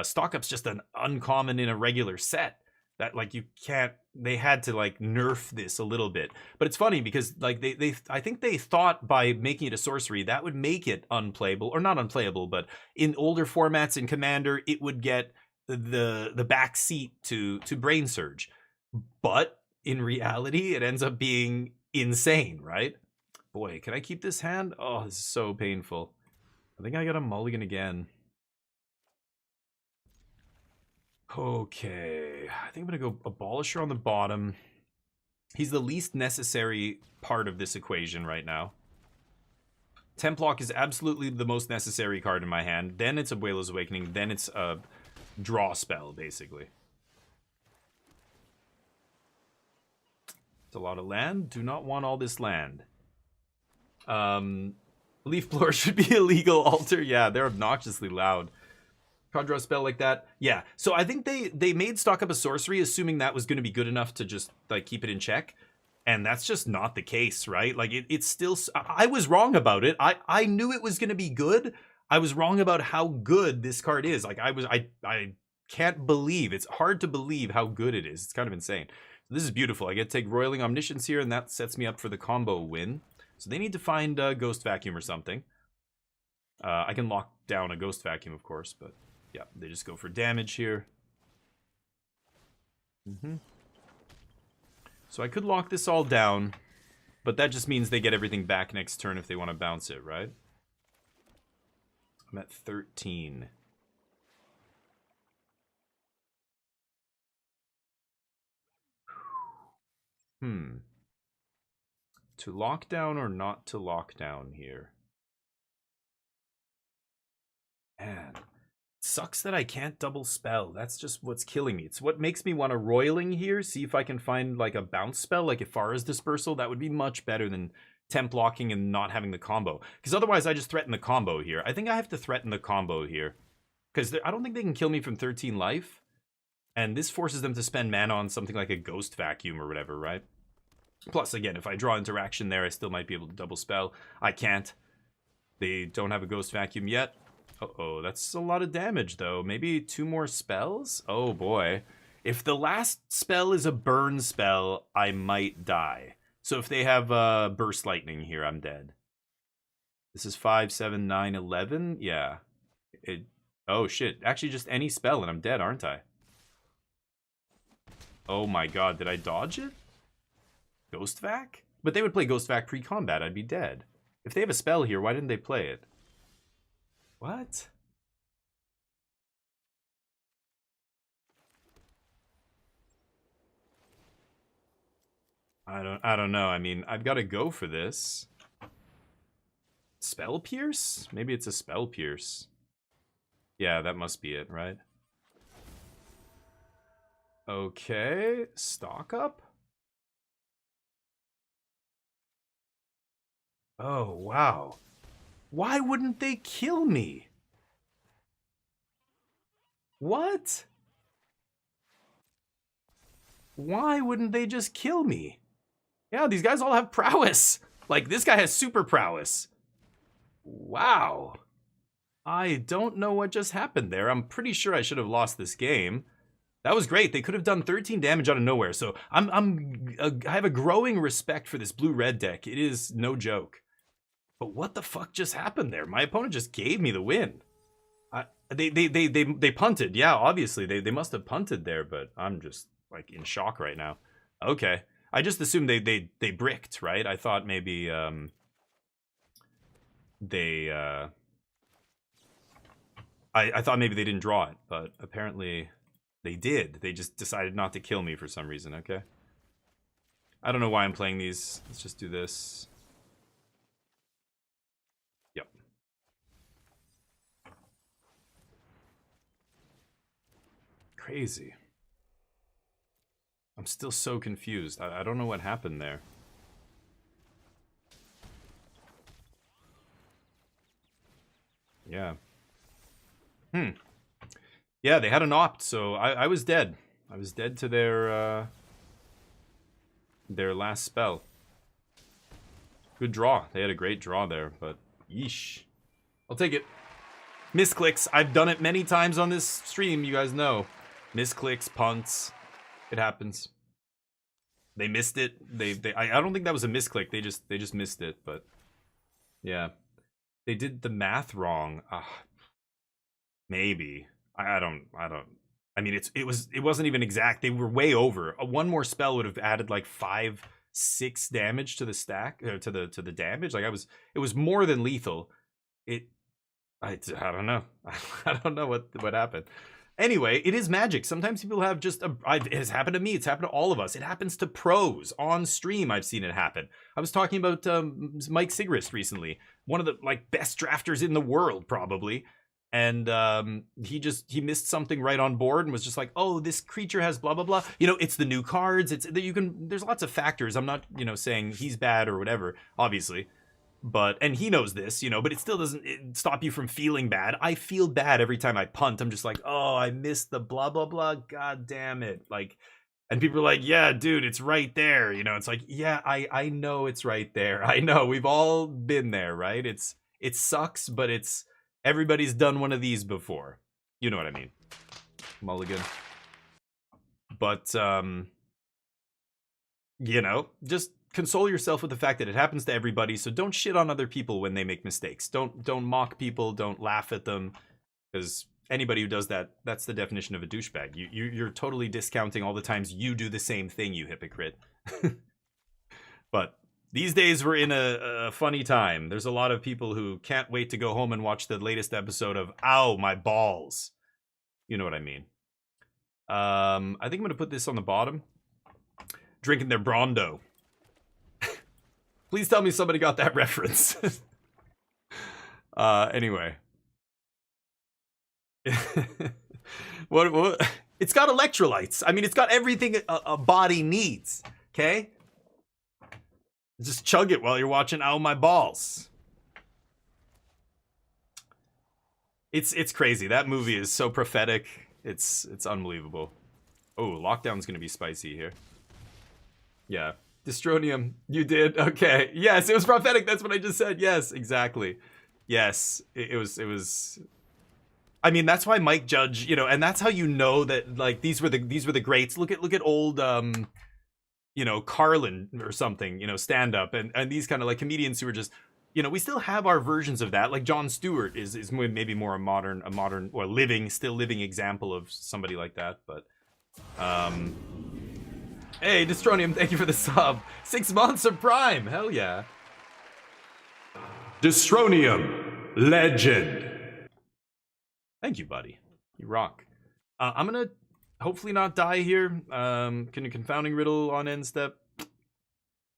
Stock Up's just an uncommon in a regular set. That, like, you can't, they had to, like, nerf this a little bit. But it's funny because, like, I think they thought by making it a sorcery, that would make it unplayable, or not unplayable, but in older formats in Commander, it would get the back seat to Brain Surge. But in reality, it ends up being insane, right? Boy, can I keep this hand? Oh, this is so painful. I think I got a mulligan again. Okay, I think I'm gonna go Abolisher on the bottom. He's the least necessary part of this equation right now. Templock is absolutely the most necessary card in my hand. Then it's Abuelo's Awakening. Then it's a draw spell, basically. It's a lot of land. Do not want all this land. Leaf Blower should be illegal. Alter, yeah, they're obnoxiously loud. Card draw spell like that. Yeah, so I think they made Stock Up a sorcery assuming that was going to be good enough to just, like, keep it in check. And that's just not the case, right? Like, it's still... I was wrong about it. I knew it was going to be good. I was wrong about how good this card is. Like, I can't believe... It's hard to believe how good it is. It's kind of insane. This is beautiful. I get to take Roiling Omniscience here, and that sets me up for the combo win. So they need to find Ghost Vacuum or something. I can lock down a Ghost Vacuum, of course, but... Yeah, they just go for damage here. So I could lock this all down, but that just means they get everything back next turn if they want to bounce it, right? I'm at 13. To lock down or not to lock down here? Man, sucks that I can't double spell. That's just what's killing me. It's what makes me want to roiling here. See if I can find like a bounce spell, like Ifara's Dispersal. That would be much better than temp locking and not having the combo. Because otherwise I just threaten the combo here. I think I have to threaten the combo here. Because I don't think they can kill me from 13 life. And this forces them to spend mana on something like a Ghost Vacuum or whatever, right? Plus, again, if I draw interaction there, I still might be able to double spell. I can't. They don't have a Ghost Vacuum yet. Uh-oh, that's a lot of damage, though. Maybe 2 more spells? Oh, boy. If the last spell is a burn spell, I might die. So if they have Burst Lightning here, I'm dead. This is 5, 7, 9, 11? Yeah. Oh, shit. Actually, just any spell, and I'm dead, aren't I? Oh my god, did I dodge it? Ghost Vac? But they would play Ghost Vac pre-combat, I'd be dead. If they have a spell here, why didn't they play it? What? I don't know. I mean, I've got to go for this. Spell Pierce? Maybe it's a Spell Pierce. Yeah, that must be it, right? Okay, stock up? Oh, wow. Why wouldn't they kill me? What? Why wouldn't they just kill me? Yeah, these guys all have prowess. Like, this guy has super prowess. Wow. I don't know what just happened there. I'm pretty sure I should have lost this game. That was great. They could have done 13 damage out of nowhere. So I have a growing respect for this blue-red deck. It is no joke. But what the fuck just happened there? My opponent just gave me the win. They punted. Yeah, obviously they must have punted there, but I'm just like in shock right now. Okay. I just assumed they bricked, right? I thought maybe I thought maybe they didn't draw it, but apparently they did. They just decided not to kill me for some reason, okay? I don't know why I'm playing these. Let's just do this. Yep. Crazy. I'm still so confused. I don't know what happened there. Yeah. Yeah, they had an opt, so I was dead. I was dead to their last spell. Good draw. They had a great draw there, but yeesh. I'll take it. Misclicks. I've done it many times on this stream, you guys know. Misclicks, punts. It happens. They missed it. I don't think that was a misclick. They just missed it, but yeah. They did the math wrong. Maybe. I don't. I mean, it wasn't even exact. They were way over. One more spell would have added like 5, 6 damage to the stack, to the damage. Like it was more than lethal. I don't know. I don't know what happened. Anyway, it is Magic. Sometimes people have just it has happened to me. It's happened to all of us. It happens to pros on stream. I've seen it happen. I was talking about Mike Sigrist recently, one of the like best drafters in the world, probably. And he missed something right on board and was just like, oh, this creature has blah blah blah. You know, it's the new cards. It's that there's lots of factors. I'm not saying he's bad or whatever, obviously. And he knows this, but it still doesn't stop you from feeling bad. I feel bad every time I punt. I'm just like, oh, I missed the blah, blah, blah. God damn it. Like, and people are like, yeah, dude, it's right there. It's like, yeah, I know it's right there. I know we've all been there, right? It sucks, but everybody's done one of these before. You know what I mean? Mulligan. But, just console yourself with the fact that it happens to everybody, so don't shit on other people when they make mistakes. Don't mock people, don't laugh at them, because anybody who does that, that's the definition of a douchebag. You're totally discounting all the times you do the same thing, you hypocrite. But these days we're in a funny time. There's a lot of people who can't wait to go home and watch the latest episode of Ow, My Balls. You know what I mean. I think I'm going to put this on the bottom. drinking their Brondo. Please tell me somebody got that reference. Anyway. What? It's got electrolytes. I mean, it's got everything a body needs. Okay? Just chug it while you're watching Ow My Balls. It's crazy. That movie is so prophetic. It's unbelievable. Oh, lockdown's gonna be spicy here. Yeah. Dystronium, you did? Okay. Yes, it was prophetic. That's what I just said. Yes, exactly. Yes, it was. I mean, that's why Mike Judge, you know, and that's how you know that like these were the greats. Look at old you know, Carlin or something, you know, stand up and these kind of like comedians who are just, you know, we still have our versions of that. Like Jon Stewart is maybe more a modern or still living example of somebody like that, but hey, Dystronium, thank you for the sub. 6 months of Prime. Hell yeah. Dystronium, legend. Thank you, buddy. You rock. I'm gonna hopefully not die here. Can a confounding riddle on end step?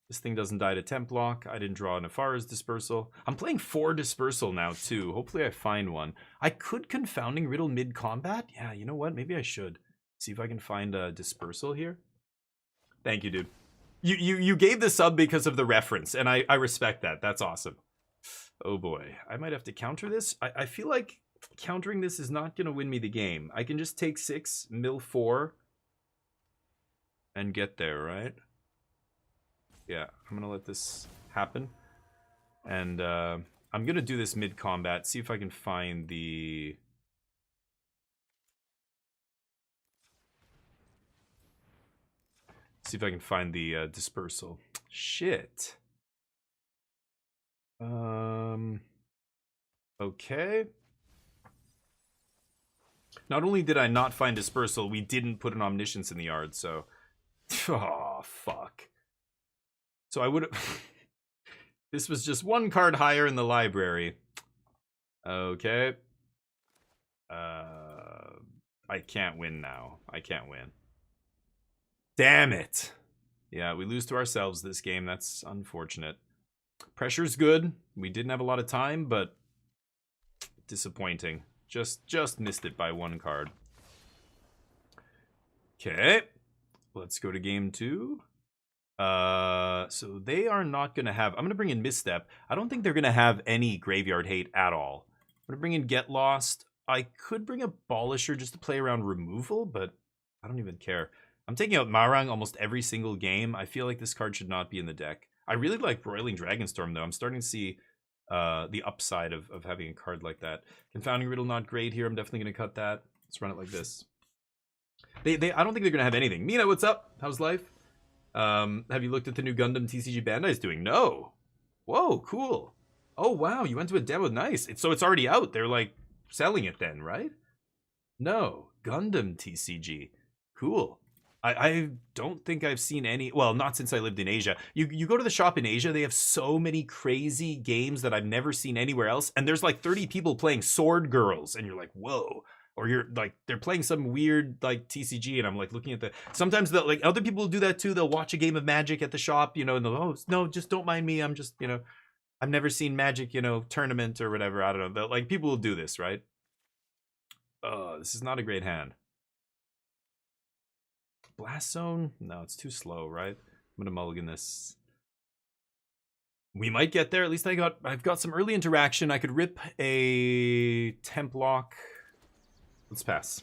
This thing doesn't die to temp lock. I didn't draw Nefara's dispersal. I'm playing 4 dispersal now too. Hopefully I find one. I could confounding riddle mid combat. Yeah, you know what? Maybe I should see if I can find a dispersal here. Thank you, dude. You gave the sub because of the reference, and I respect that. That's awesome. Oh boy, I might have to counter this. I feel like countering this is not gonna win me the game. I can just take 6, mill 4, and get there, right? Yeah, I'm gonna let this happen, and I'm gonna do this mid combat. See if I can find the. See if I can find the dispersal. Shit. Okay. Not only did I not find dispersal, we didn't put an omniscience in the yard, so. Oh, fuck. So I would have. This was just 1 card higher in the library. Okay. I can't win now. I can't win. Damn it. Yeah, we lose to ourselves this game. That's unfortunate. Pressure's good. We didn't have a lot of time, but disappointing. Just missed it by 1 card. Okay. Let's go to game 2. So they are not going to have... I'm going to bring in Misstep. I don't think they're going to have any graveyard hate at all. I'm going to bring in Get Lost. I could bring Abolisher just to play around removal, but I don't even care. I'm taking out Marang almost every single game. I feel like this card should not be in the deck. I really like Broiling Dragonstorm, though. I'm starting to see the upside of having a card like that. Confounding Riddle, not great here. I'm definitely going to cut that. Let's run it like this. I don't think they're going to have anything. Mina, what's up? How's life? Have you looked at the new Gundam TCG Bandai's doing? No. Whoa, cool. Oh, wow. You went to a demo. Nice. So it's already out. They're like selling it then, right? No. Gundam TCG. Cool. I don't think I've seen any, well, not since I lived in Asia. You go to the shop in Asia, they have so many crazy games that I've never seen anywhere else. And there's like 30 people playing Sword Girls. And you're like, whoa. Or you're like, they're playing some weird like TCG. And I'm like looking at sometimes like other people will do that too. They'll watch a game of Magic at the shop, you know, and they'll, oh, no, just don't mind me. I'm just, you know, I've never seen Magic, you know, tournament or whatever. I don't know. Like people will do this, right? Oh, this is not a great hand. Blast Zone? No, it's too slow, right? I'm gonna mulligan this. We might get there. At least I've got some early interaction. I could rip a temp lock. Let's pass.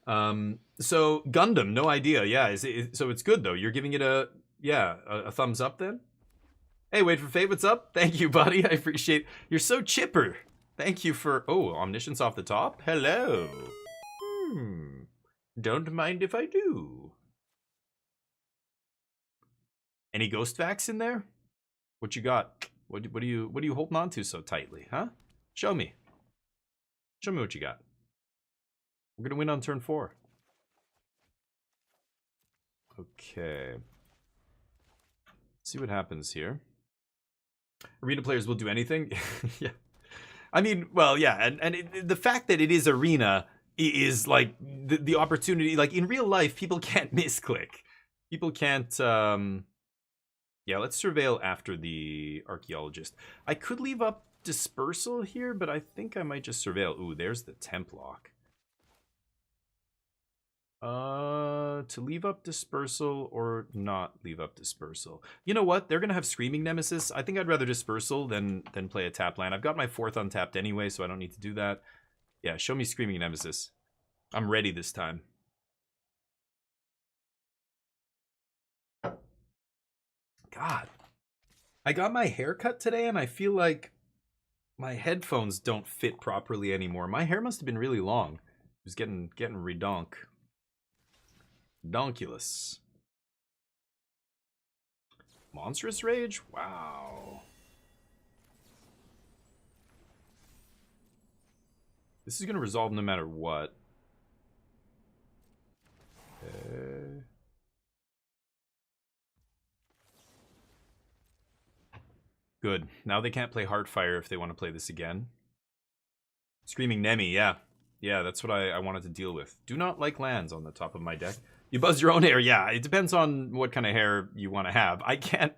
So Gundam, no idea. Yeah, so it's good though. You're giving it a thumbs up then? Hey, wait for fate. What's up? Thank you, buddy. I appreciate. You're so chipper. Thank you for. Oh, omniscience off the top. Hello. Don't mind if I do. Any ghost vax in there? What you got? What are you holding on to so tightly, huh? Show me. Show me what you got. We're gonna win on turn 4. Okay. Let's see what happens here. Arena players will do anything. Yeah. I mean, well, yeah, and the fact that it is arena is like the opportunity. Like in real life, people can't misclick. People can't. Yeah, let's surveil after the archaeologist. I could leave up dispersal here, but I think I might just surveil. Ooh, there's the temp lock. To leave up dispersal or not leave up dispersal. You know what? They're gonna have Screaming Nemesis. I think I'd rather dispersal than play a tap land. I've got my 4th untapped anyway, so I don't need to do that. Yeah, show me Screaming Nemesis. I'm ready this time. God. I got my hair cut today and I feel like my headphones don't fit properly anymore. My hair must have been really long. It was getting redonk. Donkulous. Monstrous Rage? Wow. This is going to resolve no matter what. Okay. Good. Now they can't play Heartfire if they want to play this again. Screaming Nemi, yeah. Yeah, that's what I wanted to deal with. Do not like lands on the top of my deck. You buzz your own hair. Yeah, it depends on what kind of hair you want to have. I can't...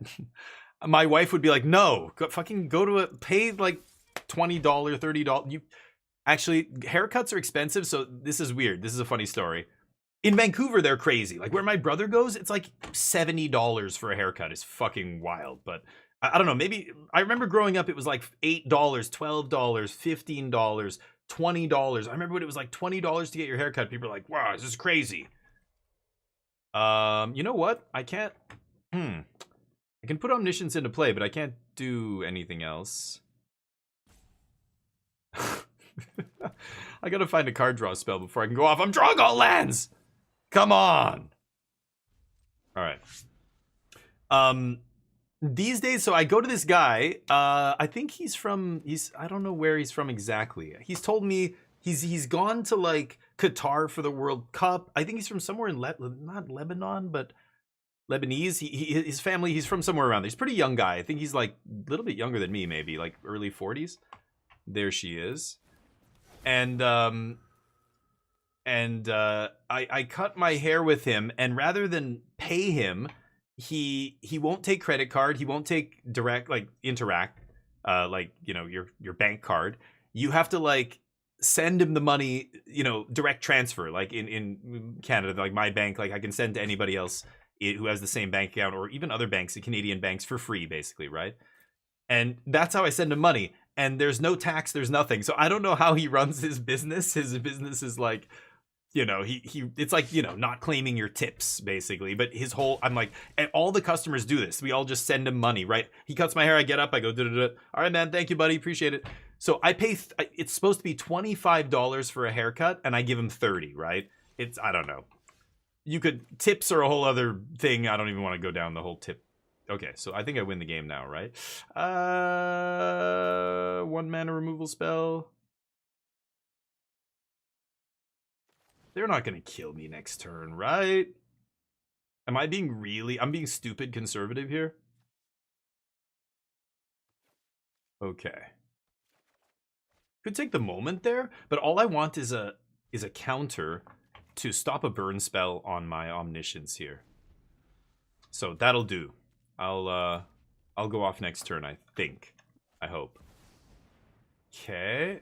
My wife would be like, no, fucking go to pay like $20, $30. You actually, haircuts are expensive, so this is weird. This is a funny story. In Vancouver, they're crazy. Like where my brother goes, it's like $70 for a haircut. It's fucking wild. But I don't know. Maybe I remember growing up, it was like $8, $12, $15, $20. I remember when it was like $20 to get your haircut. People are like, wow, this is crazy. You know what? I can't. I can put Omniscience into play, but I can't do anything else. I gotta find a card draw spell before I can go off. I'm drawing all lands! Come on! Alright. These days, so I go to this guy. I think I don't know where he's from exactly. He's told me he's gone to like Qatar for the World Cup. I think he's from somewhere in not Lebanon, but Lebanese. His family, he's from somewhere around there. He's a pretty young guy. I think he's like a little bit younger than me, maybe like early 40s. There she is. And I cut my hair with him, and rather than pay him, he won't take credit card. He won't take direct, like Interact, like, you know, your bank card. You have to like send him the money, you know, direct transfer, like in Canada, like my bank, like I can send to anybody else who has the same bank account, or even other banks, Canadian banks, for free, basically, right? And that's how I send him money. And there's no tax, there's nothing. So I don't know how he runs his business. His business is like, you know, it's like, you know, not claiming your tips, basically. But his whole, I'm like, and all the customers do this. We all just send him money, right? He cuts my hair, I get up, I go, da-da-da. All right, man, thank you, buddy, appreciate it. So I pay, it's supposed to be $25 for a haircut, and I give him 30, right? It's, I don't know. You could, tips are a whole other thing. I don't even want to go down the whole tip. Okay, so I think I win the game now, right? 1 mana removal spell. They're not going to kill me next turn, right? Am I being I'm being stupid conservative here? Okay. Could take the moment there, but all I want is a counter to stop a burn spell on my Omniscience here. So that'll do. I'll go off next turn, I think. I hope. Okay.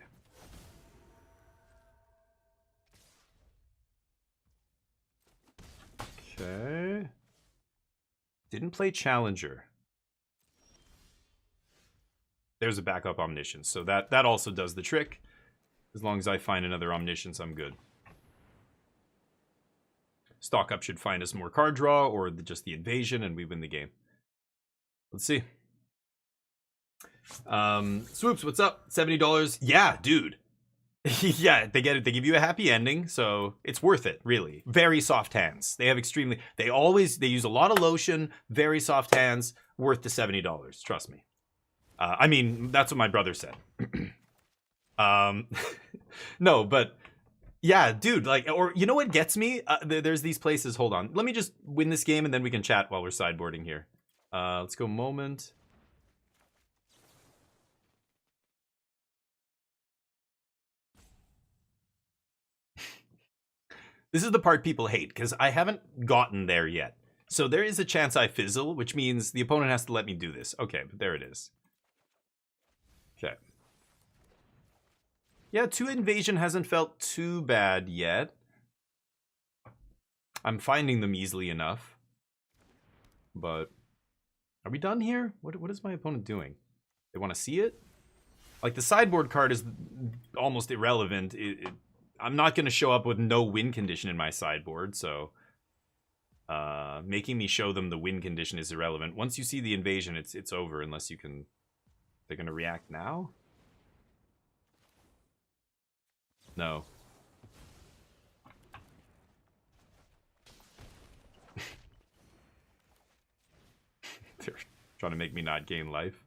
Okay. Didn't play Challenger. There's a backup Omniscience, so that also does the trick. As long as I find another Omniscience, I'm good. Stock up should find us more card draw, or just the invasion, and we win the game. Let's see. Swoops, what's up? $70. Yeah, dude. Yeah, they get it. They give you a happy ending, so it's worth it, really. Very soft hands. They have extremely... They use a lot of lotion, very soft hands, worth the $70. Trust me. I mean, that's what my brother said. No, but... Yeah, dude, like, or you know what gets me? There's these places. Hold on. Let me just win this game, and then we can chat while we're sideboarding here. Let's go moment. This is the part people hate, because I haven't gotten there yet. So there is a chance I fizzle, which means the opponent has to let me do this. Okay, but there it is. Okay. Yeah, 2 invasion hasn't felt too bad yet. I'm finding them easily enough. But are we done here? What is my opponent doing? They want to see it? Like, the sideboard card is almost irrelevant. I'm not going to show up with no win condition in my sideboard, so making me show them the win condition is irrelevant. Once you see the invasion, it's over unless you can... They're going to react now? No. They're trying to make me not gain life.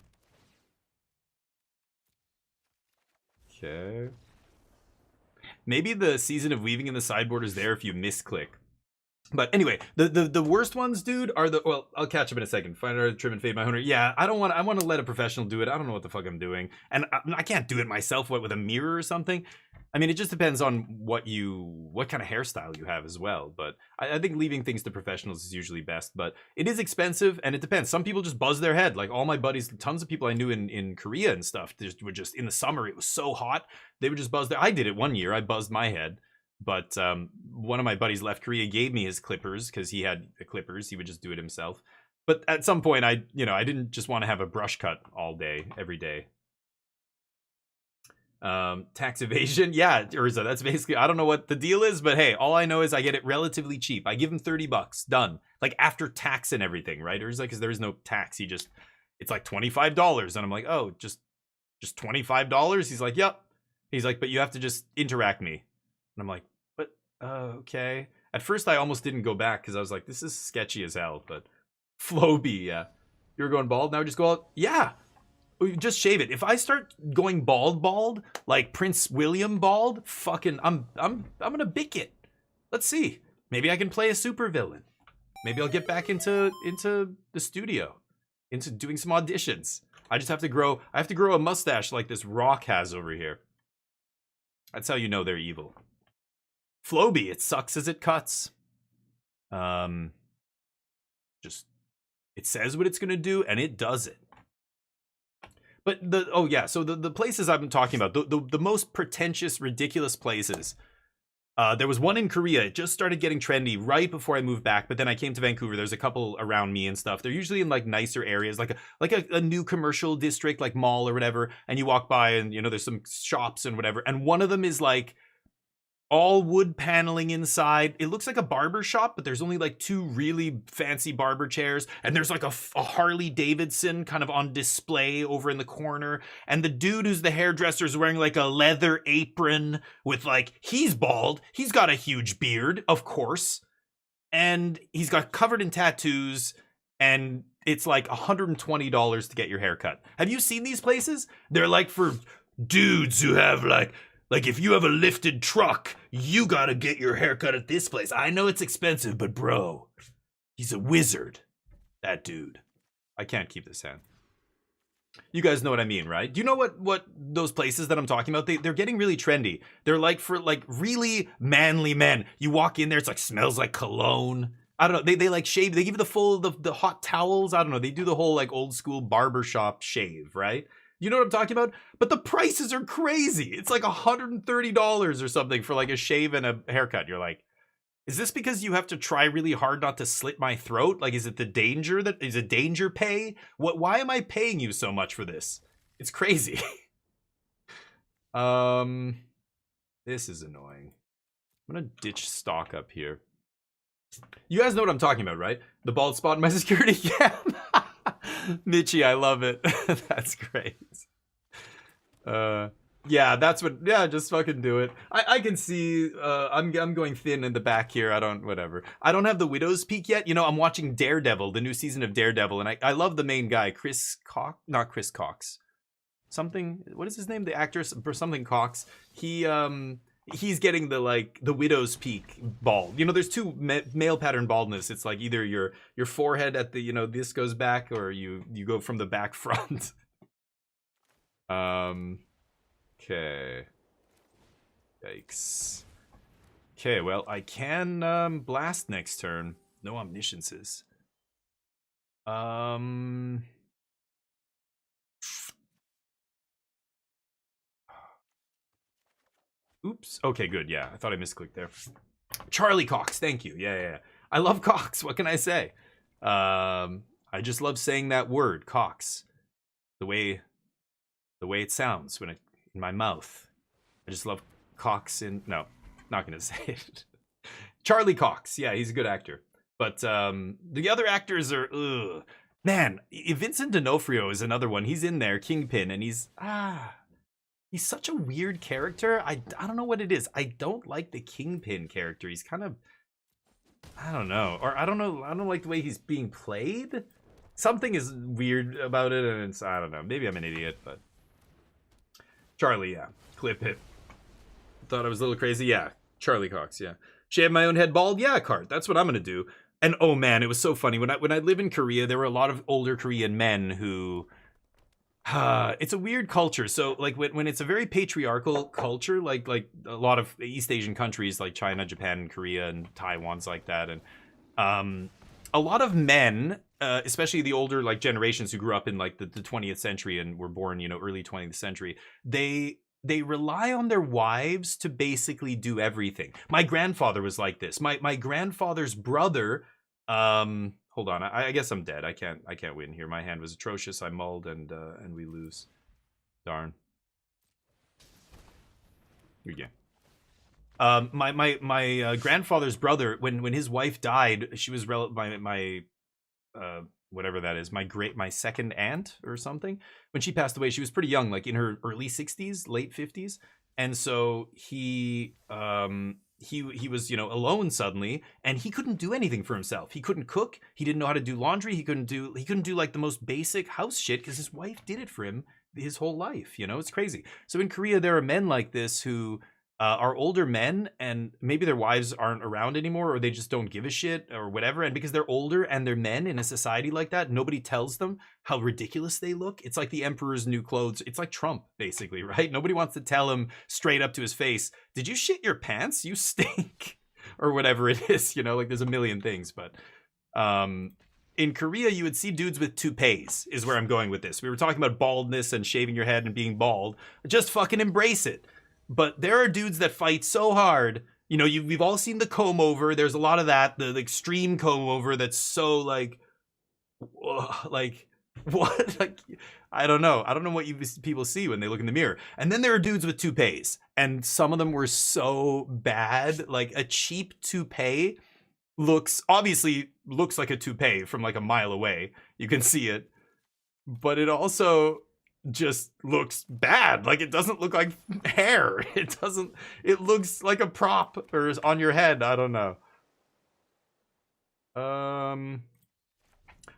Okay. Maybe the Season of Weaving in the sideboard is there if you misclick. But anyway, the worst ones, dude, are the... Well, I'll catch up in a second. Find out, trim and fade my hunter. Yeah, I want to let a professional do it. I don't know what the fuck I'm doing. And I can't do it myself, what, with a mirror or something? I mean, it just depends on what kind of hairstyle you have as well. But I think leaving things to professionals is usually best. But it is expensive, and it depends. Some people just buzz their head. Like, all my buddies, tons of people I knew in Korea and stuff, were just, in the summer, it was so hot, they would just buzz their... I did it one year. I buzzed my head. But one of my buddies left Korea, gave me his clippers because he had the clippers. He would just do it himself. But at some point, I didn't just want to have a brush cut all day, every day. Tax evasion, yeah, Urza, that's basically... I don't know what the deal is, but hey, all I know is I get it relatively cheap. I give him $30, done. Like, after tax and everything, right, Urza? Because there is no tax. It's like $25, and I'm like, oh, just $25? He's like, yep. He's like, but you have to just interact me. And I'm like, but, okay. At first, I almost didn't go back because I was like, this is sketchy as hell. But Floby, yeah. You're going bald? Now just go out? Yeah. Just shave it. If I start going bald, like Prince William bald, fucking, I'm gonna bick it. Let's see. Maybe I can play a supervillain. Maybe I'll get back into the studio, into doing some auditions. I have to grow a mustache like this Rock has over here. That's how you know they're evil. Floby, it sucks as it cuts. Just, it says what it's gonna do, and it does it. But so the places I've been talking about, the most pretentious, ridiculous places. There was one in Korea. It just started getting trendy right before I moved back, but then I came to Vancouver. There's a couple around me and stuff. They're usually in like nicer areas, like a new commercial district, like mall or whatever. And you walk by and, there's some shops and whatever. And one of them is like all wood paneling inside. It looks like a barber shop, but there's only like 2 really fancy barber chairs. And there's like a Harley Davidson kind of on display over in the corner. And the dude who's the hairdresser is wearing like a leather apron with like, he's bald. He's got a huge beard, of course. And he's got covered in tattoos. And it's like $120 to get your hair cut. Have you seen these places? They're like for dudes who have like if you have a lifted truck, you gotta get your haircut at this place. I know it's expensive, but bro, he's a wizard. That dude. I can't keep this hand. You guys know what I mean, right? Do you know what those places that I'm talking about? They're getting really trendy. They're like for like really manly men. You walk in there, it's like smells like cologne. I don't know. They like shave. They give you the hot towels. I don't know. They do the whole like old school barbershop shave, right? You know what I'm talking about? But the prices are crazy. It's like $130 or something for like a shave and a haircut. You're like, is this because you have to try really hard not to slit my throat? Like, is it danger pay? Why am I paying you so much for this? It's crazy. This is annoying. I'm gonna ditch stock up here. You guys know what I'm talking about, right? The bald spot in my security cam. Mitchie, I love it. That's great. Yeah, that's what. Yeah, just fucking do it. I can see. I'm going thin in the back here. I don't have the Widow's Peak yet. I'm watching Daredevil, the new season of Daredevil, and I love the main guy, not Chris Cox. Something. What is his name? The actor, something Cox. He's getting the Widow's Peak bald. There's 2 male pattern baldness. It's like either your forehead at the this goes back, or you go from the back front. Okay. Yikes. Okay, well, I can blast next turn. No omnisciences. Um. Oops. Okay, good. Yeah, I thought I misclicked there. Charlie Cox. Thank you. Yeah, yeah, yeah. I love Cox. What can I say? I just love saying that word, Cox. The way it sounds when it in my mouth. I just love Cox in no, not gonna say it. Charlie Cox. Yeah, he's a good actor. But the other actors are ugh. Man, Vincent D'Onofrio is another one. He's in there, Kingpin, and he's such a weird character. I don't know what it is. I don't like the Kingpin character. He's kind of I don't know. Or I don't know. I don't like the way he's being played. Something is weird about it, and it's I don't know. Maybe I'm an idiot, but Charlie, yeah. Clip it. Thought I was a little crazy. Yeah. Charlie Cox, yeah. Shave my own head bald? Yeah, Cart. That's what I'm gonna do. And oh man, it was so funny. When I live in Korea, there were a lot of older Korean men who it's a weird culture. So like when it's a very patriarchal culture, like a lot of East Asian countries like China, Japan, Korea, and Taiwan's like that, and a lot of men, especially the older like generations who grew up in like the 20th century and were born, early 20th century, they rely on their wives to basically do everything. My grandfather was like this. My grandfather's brother, hold on, I guess I'm dead. I can't win here. My hand was atrocious. I mulled and we lose. Darn. Here we go. My grandfather's brother, when his wife died, she was my whatever that is, my second aunt or something. When she passed away, she was pretty young, like in her early 60s, late 50s, and so he was alone suddenly, and he couldn't do anything for himself. He couldn't cook. He didn't know how to do laundry. He couldn't do like the most basic house shit because his wife did it for him his whole life. It's crazy. So in Korea, there are men like this who are older men, and maybe their wives aren't around anymore, or they just don't give a shit or whatever. And because they're older and they're men in a society like that, nobody tells them how ridiculous they look. It's like the emperor's new clothes. It's like Trump, basically, right? Nobody wants to tell him straight up to his face, did you shit your pants? You stink. Or whatever it is, like there's a million things. But in Korea, you would see dudes with toupees, is where I'm going with this. We were talking about baldness and shaving your head and being bald. Just fucking embrace it. But there are dudes that fight so hard. We've all seen the comb over. There's a lot of that, the extreme comb over that's so like what? Like, I don't know. I don't know what people see when they look in the mirror. And then there are dudes with toupees, and some of them were so bad. Like a cheap toupee obviously looks like a toupee from like a mile away. You can see it, but it also just looks bad. Like it doesn't look like hair. It looks like a prop or is on your head. I don't know.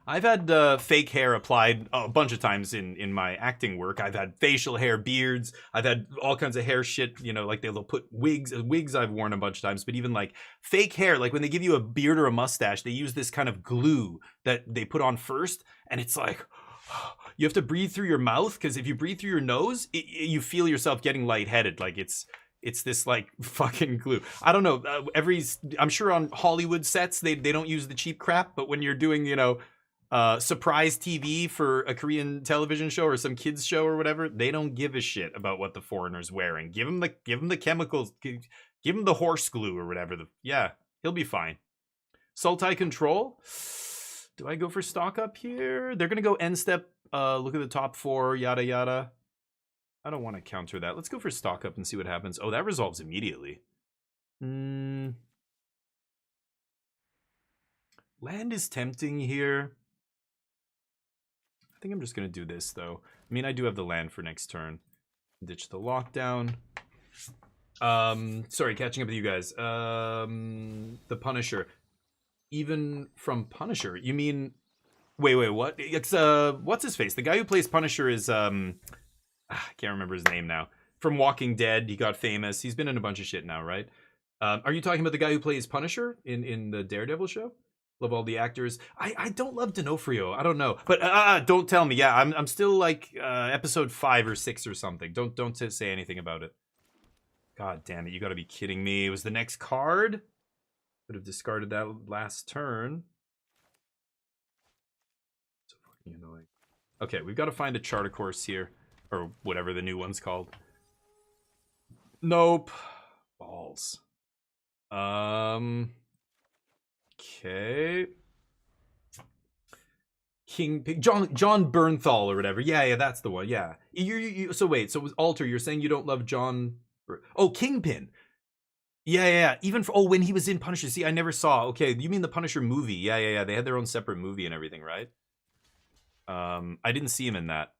I've had fake hair applied a bunch of times in my acting work. I've had facial hair, beards. I've had all kinds of hair shit, like they'll put wigs. Wigs I've worn a bunch of times, but even like fake hair, like when they give you a beard or a mustache, they use this kind of glue that they put on first, and it's like you have to breathe through your mouth, because if you breathe through your nose, you feel yourself getting lightheaded. Like it's this like fucking glue. I don't know. I'm sure on Hollywood sets they don't use the cheap crap, but when you're doing surprise TV for a Korean television show or some kids show or whatever, they don't give a shit about what the foreigner's wearing. Give him the chemicals. Give him the horse glue or whatever. Yeah, he'll be fine. Sultai Control. Do I go for stock up here? They're gonna go end step. Look at the top 4. Yada yada. I don't want to counter that. Let's go for stock up and see what happens. Oh, that resolves immediately. Land is tempting here. I think I'm just going to do this, though. I mean, I do have the land for next turn. Ditch the lockdown. Sorry, catching up with you guys. The Punisher. Even from Punisher, you mean... Wait, what? It's, what's his face? The guy who plays Punisher is, I can't remember his name now. From Walking Dead, he got famous. He's been in a bunch of shit now, right? Are you talking about the guy who plays Punisher in the Daredevil show? Love all the actors. I don't love D'Onofrio. I don't know, but don't tell me. Yeah, I'm still like episode 5 or 6 or something. Don't say anything about it. God damn it! You got to be kidding me. It was the next card. Could have discarded that last turn. fucking annoying. Okay, we've got to find a charter course here. Or whatever the new one's called. Nope. Balls. Okay. King Pig, John Bernthal or whatever. Yeah, that's the one. Yeah. So wait. So Alter, you're saying you don't love John? Oh, Kingpin. Yeah. Even for when he was in Punisher. See, I never saw. Okay, you mean the Punisher movie? Yeah. They had their own separate movie and everything, right? I didn't see him in that.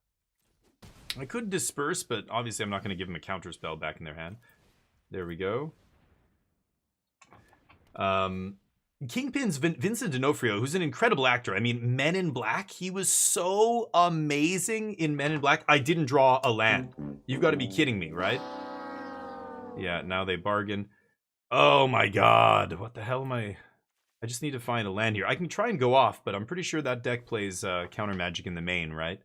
I could disperse, but obviously I'm not going to give him a counter spell back in their hand. There we go. Kingpin's Vincent D'Onofrio, who's an incredible actor. I mean, Men in Black, he was so amazing in Men in Black. I didn't draw a land. You've got to be kidding me, right? Yeah, now they bargain. Oh my god, what the hell am I... I just need to find a land here. I can try and go off, but I'm pretty sure that deck plays counter magic in the main, right?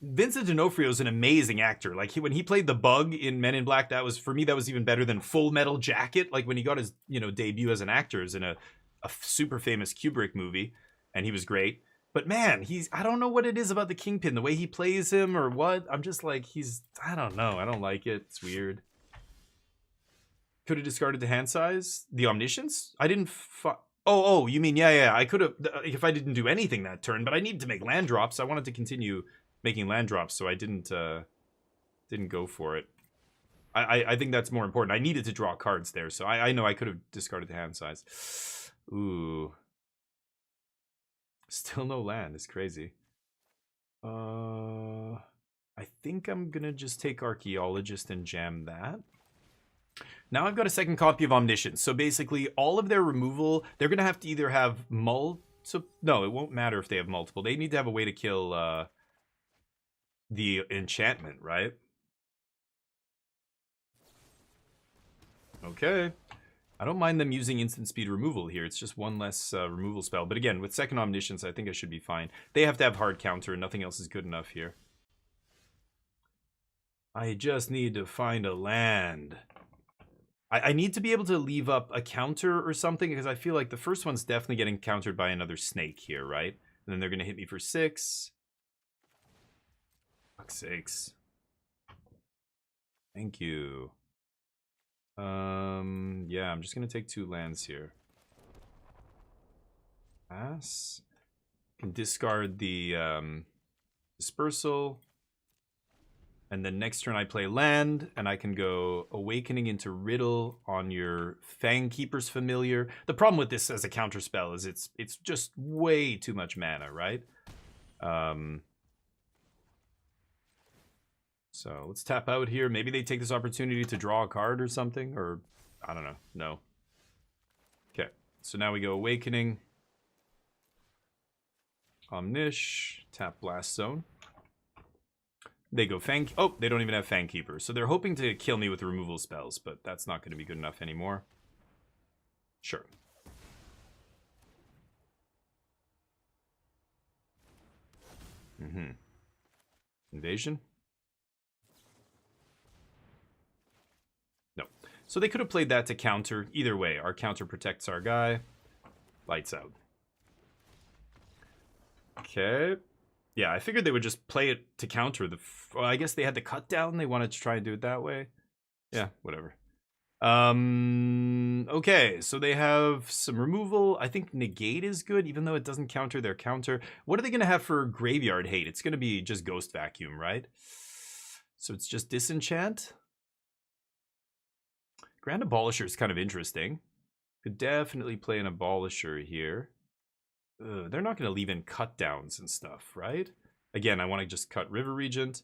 Vincent D'Onofrio is an amazing actor. Like when he played the Bug in Men in Black, that was, for me, that was even better than Full Metal Jacket. Like when he got his, debut as an actor is in a super famous Kubrick movie, and he was great. But man, I don't know what it is about the Kingpin, the way he plays him or what. I'm just like, I don't know. I don't like it. It's weird. Could have discarded the hand size. The Omniscience? I didn't Oh, you mean, yeah. I could have, if I didn't do anything that turn, but I needed to make land drops. I wanted to continue making land drops, so I didn't go for it. I think that's more important. I needed to draw cards there, so I know I could have discarded the hand size. Ooh. Still no land. It's crazy. I think I'm gonna just take Archaeologist and jam that. Now I've got a second copy of Omniscience. So basically, all of their removal, they're going to have to either have multiple... No, it won't matter if they have multiple. They need to have a way to kill the enchantment, right? Okay. I don't mind them using instant speed removal here. It's just one less removal spell. But again, with second Omniscience, I think I should be fine. They have to have hard counter, and nothing else is good enough here. I just need to find a land. I need to be able to leave up a counter or something, because I feel like the first one's definitely getting countered by another snake here, right? And then they're going to hit me for 6. Fuck's sakes. Thank you. Yeah, I'm just going to take 2 lands here. Pass. Can discard the Dispersal. And then next turn I play land, and I can go Awakening into Riddle on your Fangkeeper's Familiar. The problem with this as a counterspell is it's just way too much mana, right? So let's tap out here. Maybe they take this opportunity to draw a card or something, or I don't know. No. Okay, so now we go Awakening. Omnish, tap Blast Zone. They go Fang... Oh, they don't even have Fangkeeper. So they're hoping to kill me with removal spells, but that's not going to be good enough anymore. Sure. Invasion? No. So they could have played that to counter. Either way, our counter protects our guy. Lights out. Okay. Yeah, I figured they would just play it to counter the... Well, I guess they had the cut down. They wanted to try and do it that way. Yeah, whatever. Okay, so they have some removal. I think Negate is good, even though it doesn't counter their counter. What are they going to have for Graveyard Hate? It's going to be just Ghost Vacuum, right? So it's just Disenchant. Grand Abolisher is kind of interesting. Could definitely play an Abolisher here. They're not going to leave in cut downs and stuff, right? Again, I want to just cut River Regent.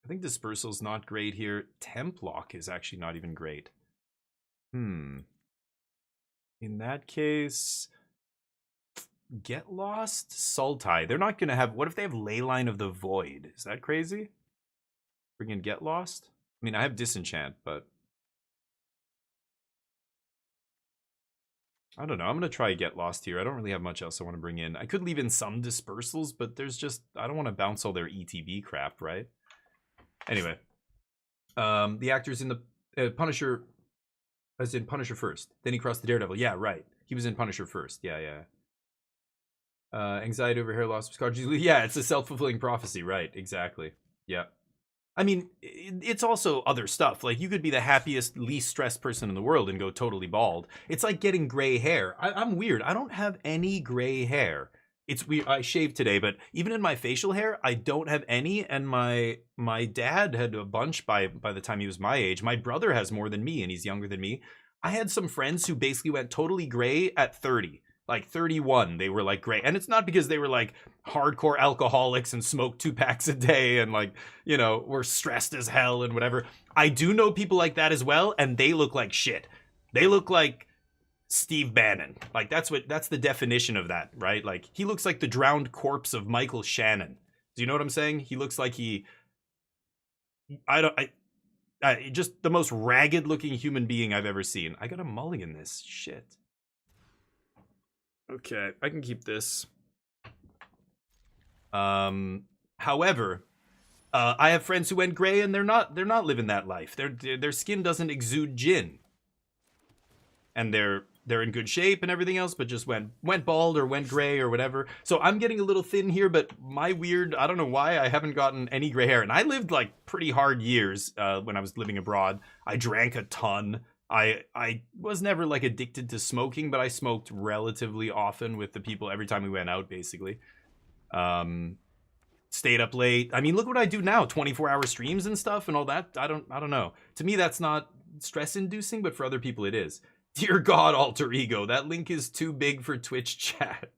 I think Dispersal's not great here. Templock is actually not even great. In that case, Get Lost, Sultai. They're not going to have... What if they have Leyline of the Void? Is that crazy? Bring in Get Lost? I mean, I have Disenchant, but... I don't know. I'm going to try Get Lost here. I don't really have much else I want to bring in. I could leave in some Dispersals, but there's just... I don't want to bounce all their ETB crap, right? Anyway. The actor's in the... Punisher... As in Punisher first. Then he crossed the Daredevil. Yeah, right. He was in Punisher first. Yeah. Anxiety over hair loss. Yeah, it's a self-fulfilling prophecy, right? Exactly. Yeah. I mean, it's also other stuff. Like, you could be the happiest, least stressed person in the world and go totally bald. It's like getting gray hair. I'm weird. I don't have any gray hair. It's weird. I shaved today, but even in my facial hair, I don't have any. And my dad had a bunch by the time he was my age. My brother has more than me, and he's younger than me. I had some friends who basically went totally gray at 30. Like 31, they were like gray. And it's not because they were like hardcore alcoholics and smoked 2 packs a day and like, you know, were stressed as hell and whatever. I do know people like that as well, and they look like shit. They look like Steve Bannon. Like, that's the definition of that, right? Like, he looks like the drowned corpse of Michael Shannon. Do you know what I'm saying? He looks like just the most ragged looking human being I've ever seen. I got a mulligan this shit. Okay, I can keep this. However, I have friends who went gray and they're not living that life. Their skin doesn't exude gin. And they're in good shape and everything else, but just went bald or went gray or whatever. So I'm getting a little thin here, but I don't know why I haven't gotten any gray hair. And I lived like pretty hard years when I was living abroad. I drank a ton. I was never like addicted to smoking, but I smoked relatively often with the people every time we went out, basically. Stayed up late. I mean, look what I do now, 24-hour streams and stuff and all that. I don't know. To me, that's not stress inducing, but for other people it is. Dear God, alter ego, that link is too big for Twitch chat.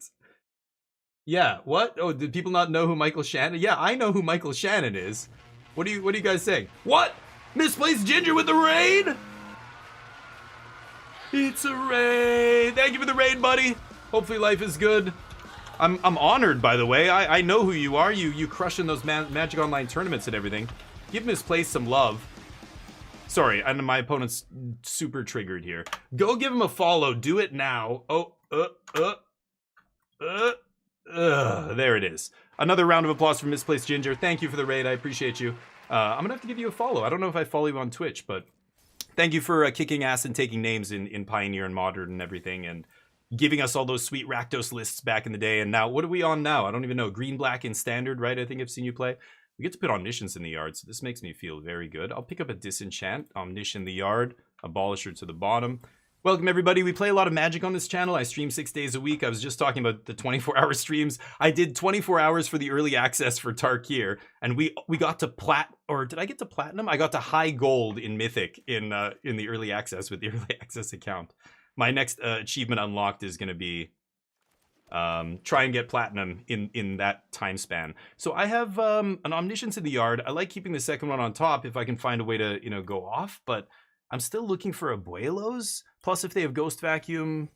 Yeah, what? Oh, did people not know who Michael Shannon? Yeah, I know who Michael Shannon is. What are you guys saying? What? Misplaced Ginger with the raid? It's a raid. Thank you for the raid, buddy. Hopefully life is good. I'm honored, by the way. I know who you are. You crushing those Magic Online tournaments and everything. Give Misplaced some love. Sorry, and my opponent's super triggered here. Go give him a follow. Do it now. Oh, there it is. Another round of applause for Misplaced Ginger. Thank you for the raid. I appreciate you. I'm gonna have to give you a follow. I don't know if I follow you on Twitch, but thank you for kicking ass and taking names in Pioneer and Modern and everything, and giving us all those sweet Rakdos lists back in the day. And now, what are we on now? I don't even know. Green, Black, and Standard, right? I think I've seen you play. We get to put Omniscience in the yard, so this makes me feel very good. I'll pick up a Disenchant, Omniscient in the yard, Abolisher to the bottom. Welcome, everybody. We play a lot of Magic on this channel. I stream 6 days a week. I was just talking about the 24-hour streams. I did 24 hours for the early access for Tarkir, and we got to or did I get to Platinum? I got to High Gold in Mythic in the early access with the early access account. My next achievement unlocked is going to be try and get Platinum in that time span. So I have an Omniscience in the yard. I like keeping the second one on top if I can find a way to, go off, but I'm still looking for Abuelos. Plus, if they have Ghost Vacuum,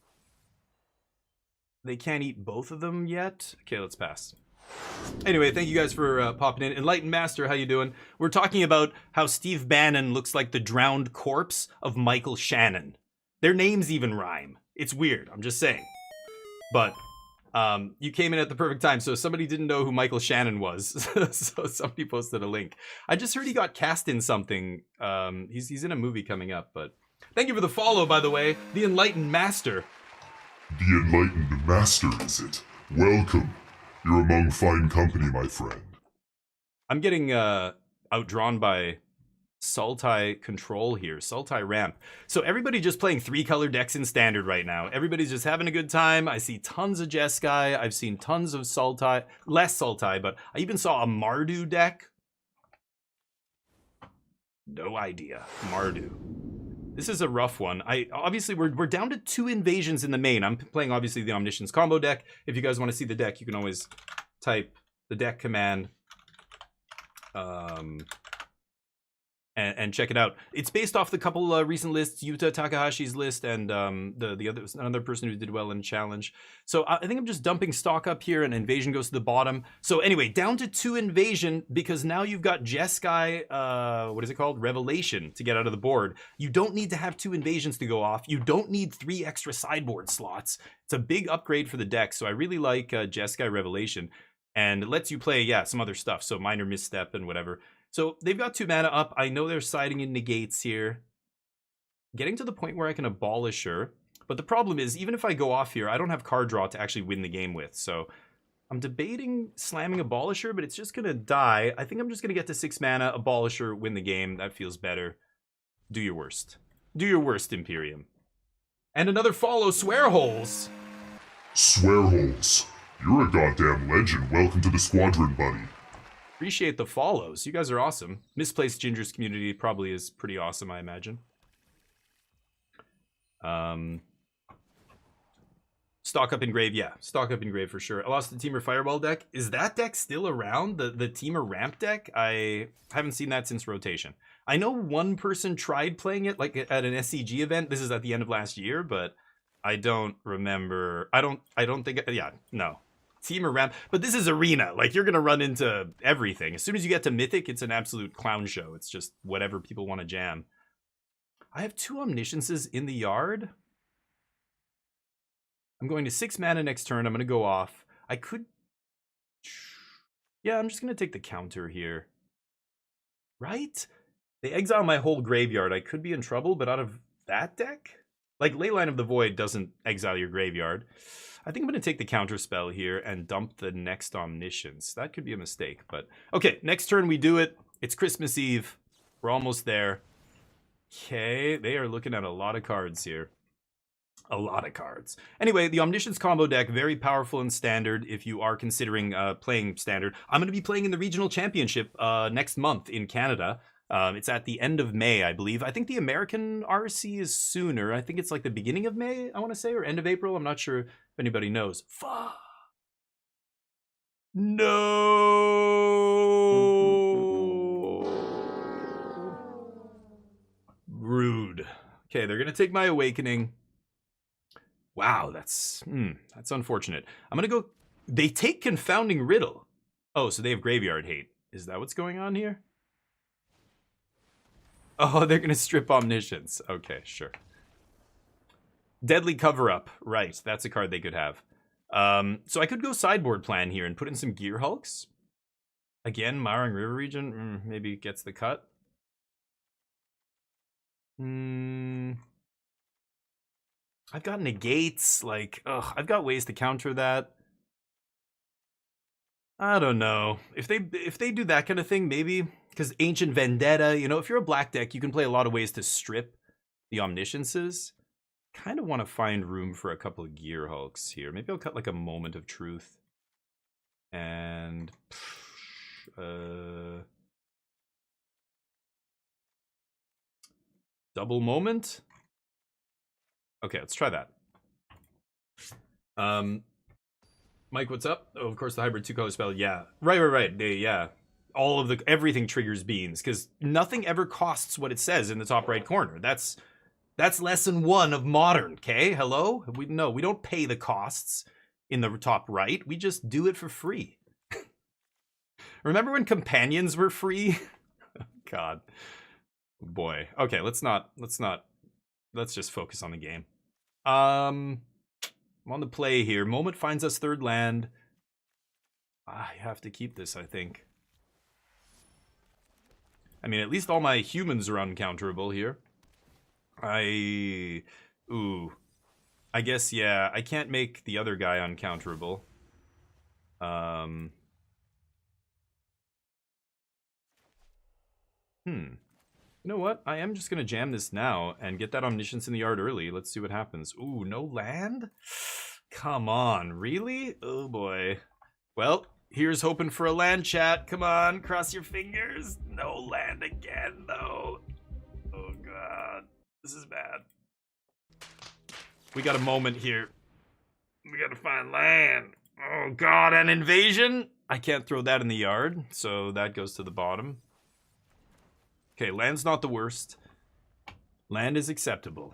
they can't eat both of them yet. Okay, let's pass. Anyway, thank you guys for popping in. Enlightened Master, how you doing? We're talking about how Steve Bannon looks like the drowned corpse of Michael Shannon. Their names even rhyme. It's weird, I'm just saying. But you came in at the perfect time, so somebody didn't know who Michael Shannon was. So somebody posted a link. I just heard he got cast in something. He's in a movie coming up, but thank you for the follow, by the way. The Enlightened Master. The Enlightened Master, is it? Welcome. You're among fine company, my friend. I'm getting outdrawn by Sultai Control here, Sultai Ramp. So everybody just playing 3-color decks in Standard right now. Everybody's just having a good time. I see tons of Jeskai. I've seen tons of Sultai, less Sultai, but I even saw a Mardu deck. No idea. Mardu. This is a rough one. Obviously we're down to 2 invasions in the main. I'm playing obviously the Omniscience combo deck. If you guys want to see the deck, you can always type the deck command and check it out. It's based off the couple recent lists, Yuta Takahashi's list, and the other another person who did well in challenge. So I think I'm just dumping stock up here, and invasion goes to the bottom. So anyway, down to 2 invasion, because now you've got Jeskai, what is it called? Revelation to get out of the board. You don't need to have 2 invasions to go off. You don't need 3 extra sideboard slots. It's a big upgrade for the deck, so I really like Jeskai Revelation. And it lets you play, yeah, some other stuff, so Minor Misstep and whatever. So they've got 2 mana up. I know they're siding in negates here. Getting to the point where I can Abolisher. But the problem is, even if I go off here, I don't have card draw to actually win the game with. So I'm debating slamming Abolisher, but it's just going to die. I think I'm just going to get to 6 mana, Abolisher, win the game. That feels better. Do your worst. Do your worst, Imperium. And another follow, Swearholes. Swearholes. You're a goddamn legend. Welcome to the squadron, buddy. Appreciate the follows. You guys are awesome. Misplaced Ginger's community probably is pretty awesome, I imagine. Stock up Engrave, yeah. Stock up Engrave for sure. I lost the Teamer Fireball deck. Is that deck still around? The Teamer Ramp deck? I haven't seen that since rotation. I know one person tried playing it like at an SCG event. This is at the end of last year, but I don't remember. I don't think, yeah, no. Teamer Ramp, but this is Arena. Like, you're gonna run into everything. As soon as you get to Mythic, it's an absolute clown show. It's just whatever people want to jam. I have 2 Omnisciences in the yard. I'm going to 6 mana next turn. I'm going to go off. I could... Yeah, I'm just going to take the counter here. Right? They exile my whole graveyard. I could be in trouble, but out of that deck? Like, Leyline of the Void doesn't exile your graveyard. I think I'm going to take the counter spell here and dump the next Omniscience. That could be a mistake, but... Okay, next turn we do it. It's Christmas Eve. We're almost there. Okay, they are looking at a lot of cards here. A lot of cards. Anyway, the Omniscience combo deck, very powerful in Standard if you are considering playing Standard. I'm going to be playing in the Regional Championship next month in Canada. It's at the end of May, I believe. I think the American RC is sooner. I think it's like the beginning of May, I want to say, or end of April. I'm not sure if anybody knows. Fuck. No. Rude. Okay, they're going to take my Awakening. Wow, that's unfortunate. I'm going to go... They take Confounding Riddle. Oh, so they have Graveyard Hate. Is that what's going on here? Oh, they're going to strip Omniscience. Okay, sure. Deadly Cover-Up. Right, that's a card they could have. So I could go sideboard plan here and put in some Gear Hulks. Again, Marang River Region. Maybe gets the cut. I've got negates, like, I've got ways to counter that. I don't know. If they do that kind of thing, maybe. Because Ancient Vendetta, you know, if you're a black deck, you can play a lot of ways to strip the Omnisciences. Kind of want to find room for a couple of Gear Hulks here. Maybe I'll cut like a Moment of Truth. And... double Moment? Okay, let's try that. Mike, what's up? Oh, of course, the hybrid 2-color spell. Yeah, right. Yeah, all of everything triggers beans because nothing ever costs what it says in the top right corner. That's lesson 1 of Modern. Okay, hello. We don't pay the costs in the top right. We just do it for free. Remember when companions were free? God, boy. Okay, let's just focus on the game. I'm on the play here. Moment finds us 3rd land. I have to keep this, I think. I mean, at least all my humans are uncounterable here. I guess, yeah, I can't make the other guy uncounterable. You know what? I am just going to jam this now and get that Omniscience in the yard early. Let's see what happens. Ooh, no land? Come on, really? Oh boy. Well, here's hoping for a land, chat. Come on, cross your fingers. No land again, though. Oh god. This is bad. We got a moment here. We gotta find land. Oh god, an invasion? I can't throw that in the yard, so that goes to the bottom. Okay, land's not the worst. Land is acceptable.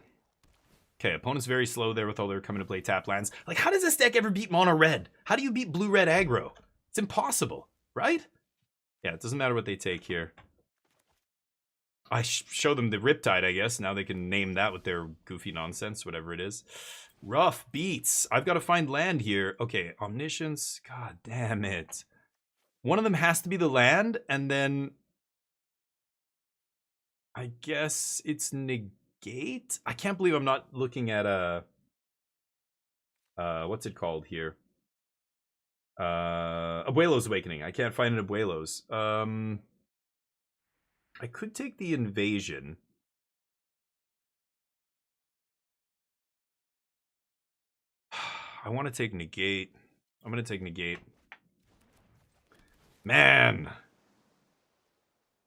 Okay, opponent's very slow there with all their coming to play tap lands. Like, how does this deck ever beat mono red? How do you beat blue-red aggro? It's impossible, right? Yeah, it doesn't matter what they take here. I show them the Riptide, I guess. Now they can name that with their goofy nonsense, whatever it is. Rough beats. I've got to find land here. Okay, Omniscience. God damn it. One of them has to be the land, and then... I guess it's negate? I can't believe I'm not looking at a... what's it called here? Abuelo's Awakening. I can't find an Abuelo's. I could take the Invasion. I want to take Negate. I'm going to take Negate. Man.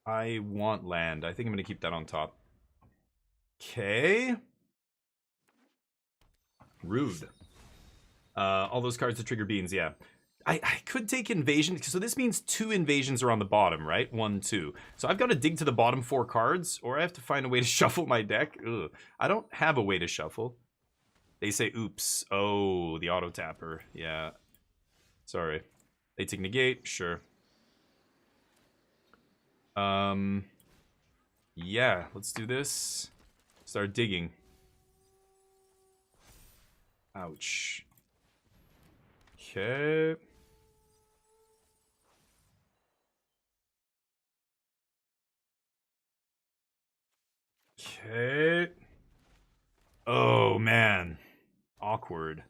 I want land. I think I'm going to keep that on top. Okay. Rude. All those cards to trigger beans, yeah. I could take Invasion, so this means 2 invasions are on the bottom, right? 1, 2. So I've got to dig to the bottom 4 cards, or I have to find a way to shuffle my deck. Ugh. I don't have a way to shuffle. They say, oops. Oh, the auto tapper. Yeah. Sorry. They take Negate, sure. Yeah, let's do this. Start digging. Ouch. Okay. Okay. Oh, man. Awkward.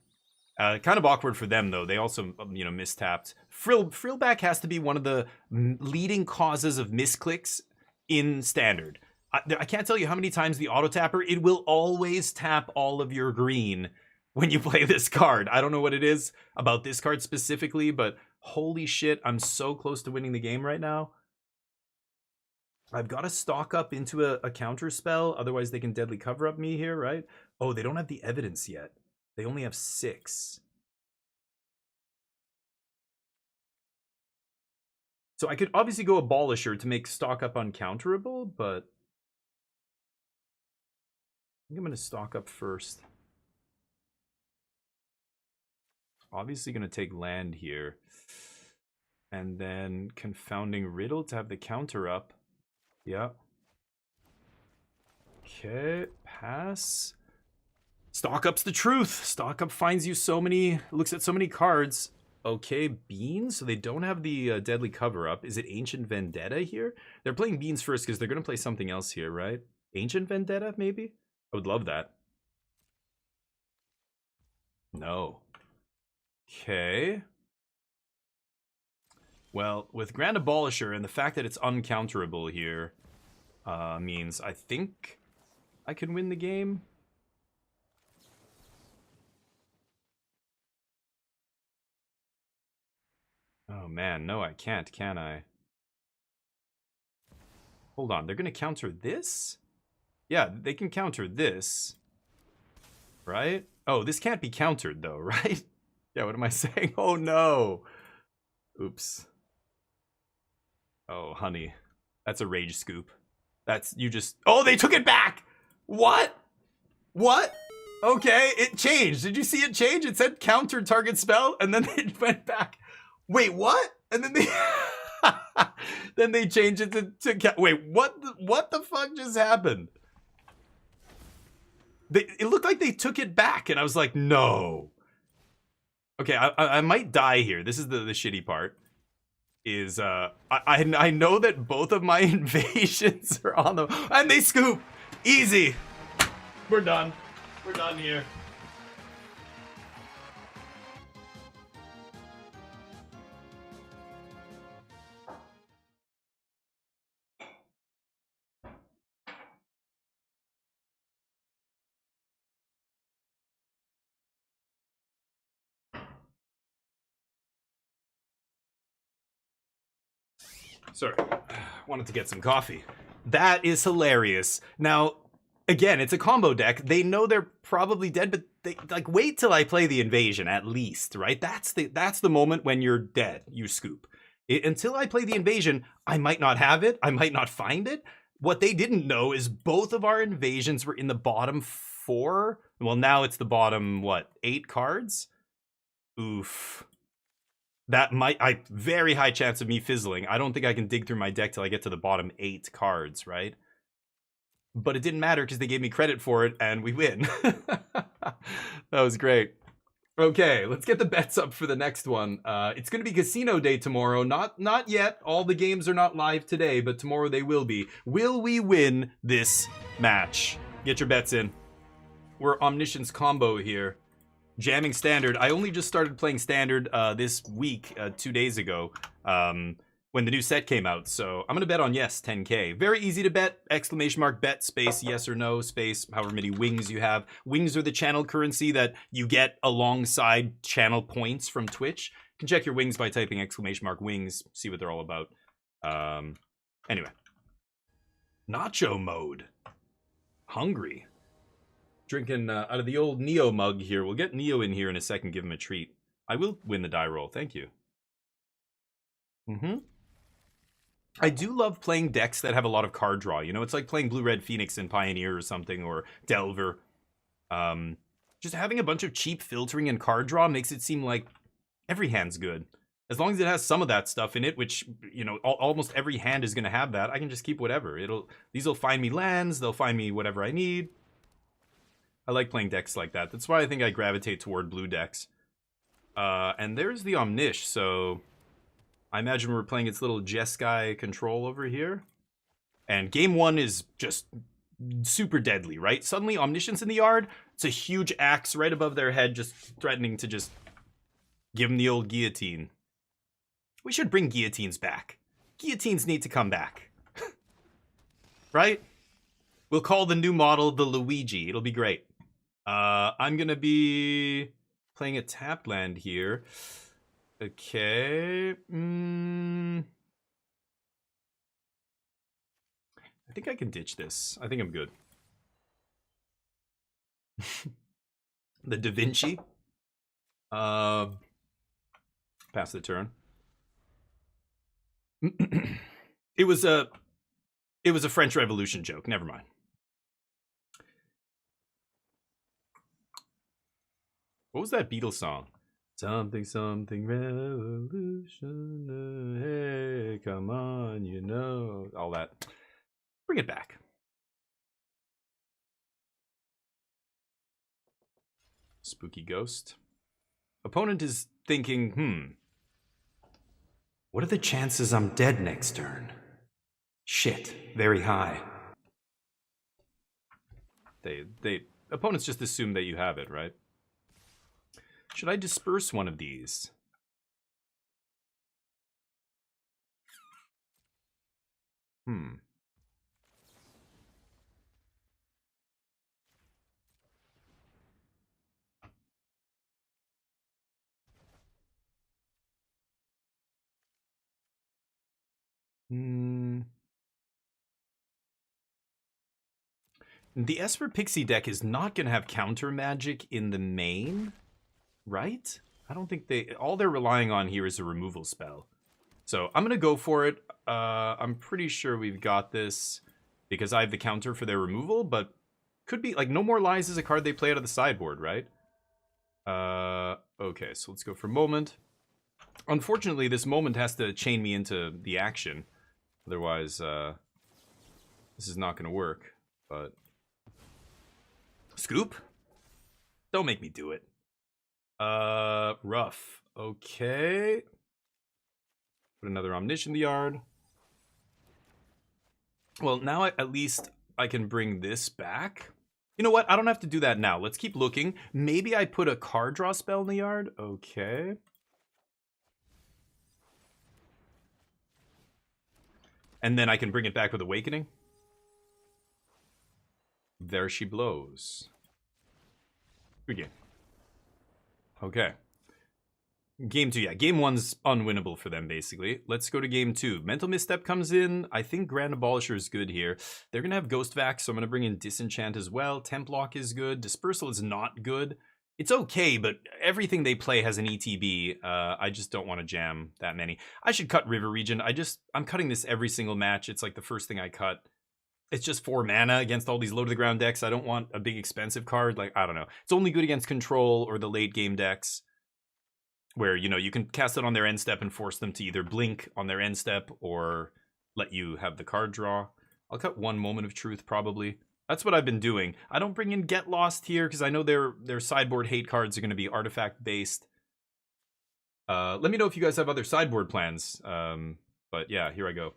Kind of awkward for them, though. They also, mistapped. Frillback has to be one of the leading causes of misclicks in Standard. I can't tell you how many times the auto tapper, it will always tap all of your green when you play this card. I don't know what it is about this card specifically, but holy shit, I'm so close to winning the game right now. I've got to stock up into a counter spell, otherwise they can deadly cover up me here, right? Oh, they don't have the evidence yet. They only have 6. So I could obviously go Abolisher to make stock up uncounterable, but I think I'm going to stock up first. Obviously going to take land here. And then Confounding Riddle to have the counter up. Yeah. Okay, pass. Stock up's the truth. Stock up finds you so many, looks at so many cards. Okay, Beans. So they don't have the deadly cover up. Is it Ancient Vendetta here? They're playing Beans first because they're going to play something else here, right? Ancient Vendetta, maybe? I would love that. No. Okay. Well, with Grand Abolisher and the fact that it's uncounterable here means I think I can win the game. Oh man, no I can't, can I? Hold on, they're gonna counter this? Yeah, they can counter this. Right? Oh, this can't be countered though, right? Yeah, what am I saying? Oh no! Oops. Oh, honey. That's a rage scoop. That's, you just... Oh, they took it back! What? What? Okay, it changed. Did you see it change? It said counter target spell, and then it went back. Wait, what? And then they... then they changed it to wait, what the fuck just happened? It looked like they took it back, and I was like, no. Okay, I might die here. This is the shitty part. Is I know that both of my invasions are on them, and they scoop. Easy. We're done. We're done here. Sorry, wanted to get some coffee. That is hilarious. Now, again, it's a combo deck. They know they're probably dead, but they like wait till I play the invasion at least, right? That's the moment when you're dead. You scoop. Until I play the invasion, I might not have it. I might not find it. What they didn't know is both of our invasions were in the bottom 4. Well, now it's the bottom, what, 8 cards? Oof. That might, very high chance of me fizzling. I don't think I can dig through my deck till I get to the bottom 8 cards, right? But it didn't matter because they gave me credit for it and we win. That was great. Okay, let's get the bets up for the next one. It's going to be Casino Day tomorrow. Not yet. All the games are not live today, but tomorrow they will be. Will we win this match? Get your bets in. We're Omniscience combo here. jamming standard. I only just started playing standard this week, 2 days ago, when the new set came out. So I'm gonna bet on yes, 10K. Very easy to bet. Exclamation mark bet space yes or no space however many wings you have. Wings are the channel currency that you get alongside channel points from Twitch. You can check your wings by typing exclamation mark wings. See what they're all about. Anyway, nacho mode. Hungry. Drinking out of the old Neo mug here. We'll get Neo in here in a second, give him a treat. I will win the die roll, thank you. I do love playing decks that have a lot of card draw. You know, it's like playing Blue-Red Phoenix in Pioneer or something, or Delver. Just having a bunch of cheap filtering and card draw makes it seem like every hand's good. As long as it has some of that stuff in it, which, you know, almost every hand is going to have that, I can just keep whatever. These will find me lands, they'll find me whatever I need. I like playing decks like that. That's why I think I gravitate toward blue decks. And there's the Omnish, so I imagine we're playing its little Jeskai control over here. And game one is just super deadly, right? Suddenly Omniscience in the yard, it's a huge axe right above their head, just threatening to just give them the old guillotine. We should bring guillotines back. Guillotines need to come back. Right? We'll call the new model the Luigi. It'll be great. I'm gonna be playing a tapped land here. Okay. I think I can ditch this. I think I'm good. The Da Vinci. Pass the turn. It was a French Revolution joke. Never mind. What was that Beatles song? Something, something, revolution. Hey, come on, you know. All that. Bring it back. Spooky ghost. Opponent is thinking, what are the chances I'm dead next turn? Shit, very high. Opponents just assume that you have it, right? Should I disperse one of these? The Esper Pixie deck is not going to have counter magic in the main, right? I don't think all they're relying on here is a removal spell. So I'm going to go for it. I'm pretty sure we've got this because I have the counter for their removal, but could be like No More Lies is a card they play out of the sideboard, right? Okay, so let's go for Moment. Unfortunately, this Moment has to chain me into the action. Otherwise, this is not going to work, but... Scoop? Don't make me do it. Rough. Okay. Put another Omnish in the yard. Well, now at least I can bring this back. You know what? I don't have to do that now. Let's keep looking. Maybe I put a card draw spell in the yard. Okay. And then I can bring it back with Awakening. There she blows. Begin. Okay. Game 2, yeah. Game 1's unwinnable for them, basically. Let's go to Game 2. Mental Misstep comes in. I think Grand Abolisher is good here. They're going to have Ghost Vac, so I'm going to bring in Disenchant as well. Templock is good. Dispersal is not good. It's okay, but everything they play has an ETB. I just don't want to jam that many. I should cut River Region. I'm cutting this every single match. It's like the first thing I cut. It's just 4 mana against all these low-to-the-ground decks. I don't want a big expensive card. Like, I don't know. It's only good against Control or the late-game decks where, you know, you can cast it on their end step and force them to either blink on their end step or let you have the card draw. I'll cut 1 Moment of Truth, probably. That's what I've been doing. I don't bring in Get Lost here because I know their sideboard hate cards are going to be artifact-based. Let me know if you guys have other sideboard plans. But yeah, here I go.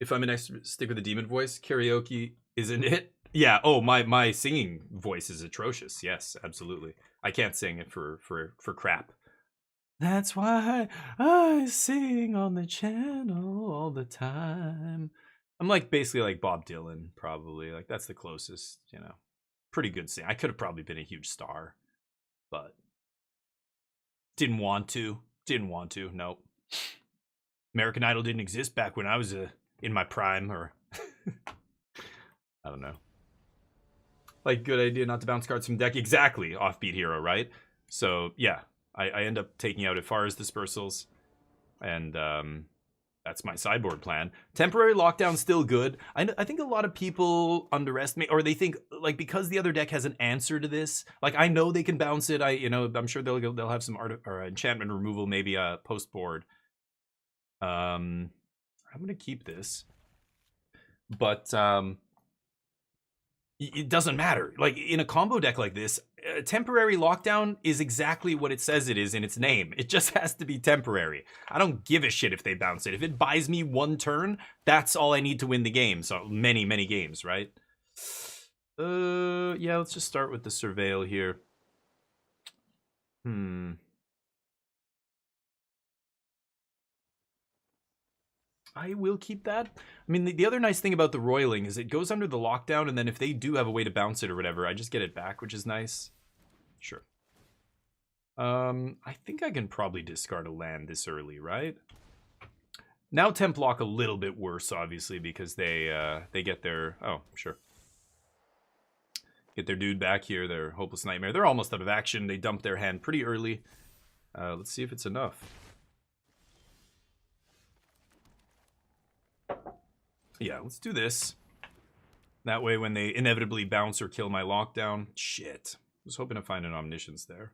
If I'm an extra, stick with the demon voice. Karaoke isn't it. Yeah. Oh, my singing voice is atrocious. Yes, absolutely. I can't sing it for crap. That's why I sing on the channel all the time. I'm like basically like Bob Dylan, probably. Like that's the closest, you know. Pretty good sing. I could have probably been a huge star, but didn't want to. Didn't want to. Nope. American Idol didn't exist back when I was in my prime, or I don't know. Like, good idea not to bounce cards from deck. Exactly, offbeat hero, right? So yeah, I end up taking out Ifar's dispersals, and that's my sideboard plan. Temporary lockdown still good. I think a lot of people underestimate, or they think like because the other deck has an answer to this. Like I know they can bounce it. I'm sure they'll have some art or enchantment removal, maybe post board. I'm gonna keep this, but it doesn't matter. Like in a combo deck like this, temporary lockdown is exactly what it says it is in its name. It just has to be temporary. I don't give a shit if they bounce it. If it buys me one turn, that's all I need to win the game. So many games, right? Yeah, let's just start with the surveil here. I will keep that. I mean, the other nice thing about the roiling is it goes under the lockdown, and then if they do have a way to bounce it or whatever, I just get it back, which is nice. Sure. I think I can probably discard a land this early, right? Now temp lock a little bit worse, obviously, because they get their sure. Get their dude back here, their Hopeless Nightmare. They're almost out of action. They dump their hand pretty early. Let's see if it's enough. Yeah, let's do this. That way when they inevitably bounce or kill my lockdown, shit. I was hoping to find an Omniscience there.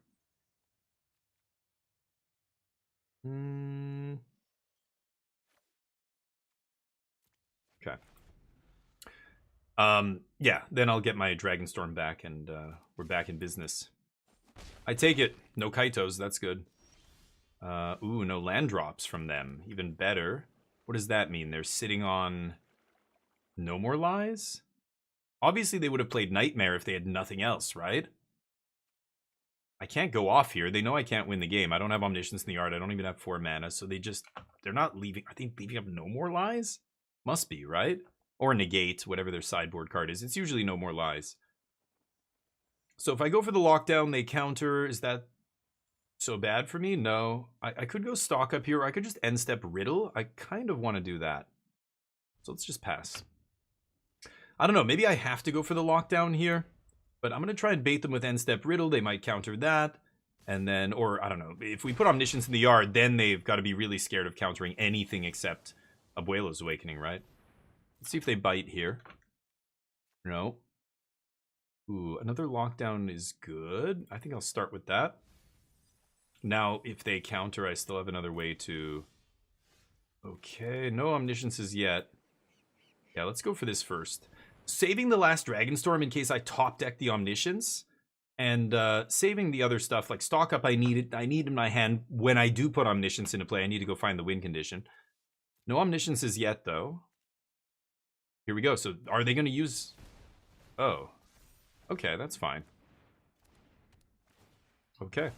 Okay. Yeah, then I'll get my Dragonstorm back and we're back in business. I take it. No Kaitos, that's good. Ooh, no land drops from them. Even better. What does that mean? They're sitting on no more lies? Obviously they would have played Nightmare if they had nothing else, right? I can't go off here. They know I can't win the game. I don't have Omniscience in the yard. I don't even have 4 mana, so they're not leaving. Are they leaving up no more lies? Must be, right? Or negate, whatever their sideboard card is. It's usually no more lies. So if I go for the lockdown, they counter. Is that so bad for me? No. I could go stock up here, or I could just end step Riddle. I kind of want to do that. So let's just pass. I don't know. Maybe I have to go for the lockdown here. But I'm going to try and bait them with end step Riddle. They might counter that. And then, or I don't know. If we put Omniscience in the yard, then they've got to be really scared of countering anything except Abuelo's Awakening, right? Let's see if they bite here. No. Ooh, another lockdown is good. I think I'll start with that. Now, if they counter, I still have another way to... Okay, no Omnisciences yet. Yeah, let's go for this first. Saving the last Dragonstorm in case I top deck the Omniscience. And saving the other stuff, like stock up I need in my hand when I do put Omniscience into play. I need to go find the win condition. No Omnisciences yet, though. Here we go. So are they going to use... Oh. Okay, that's fine. Okay.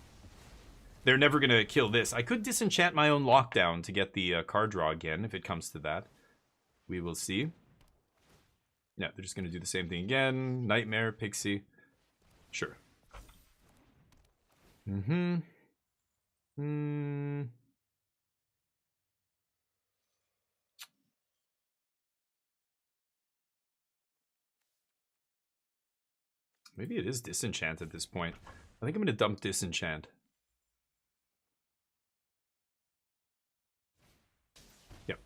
They're never going to kill this. I could disenchant my own lockdown to get the card draw again, if it comes to that. We will see. Yeah, they're just going to do the same thing again. Nightmare, Pixie. Sure. Maybe it is Disenchant at this point. I think I'm going to dump Disenchant. Yep.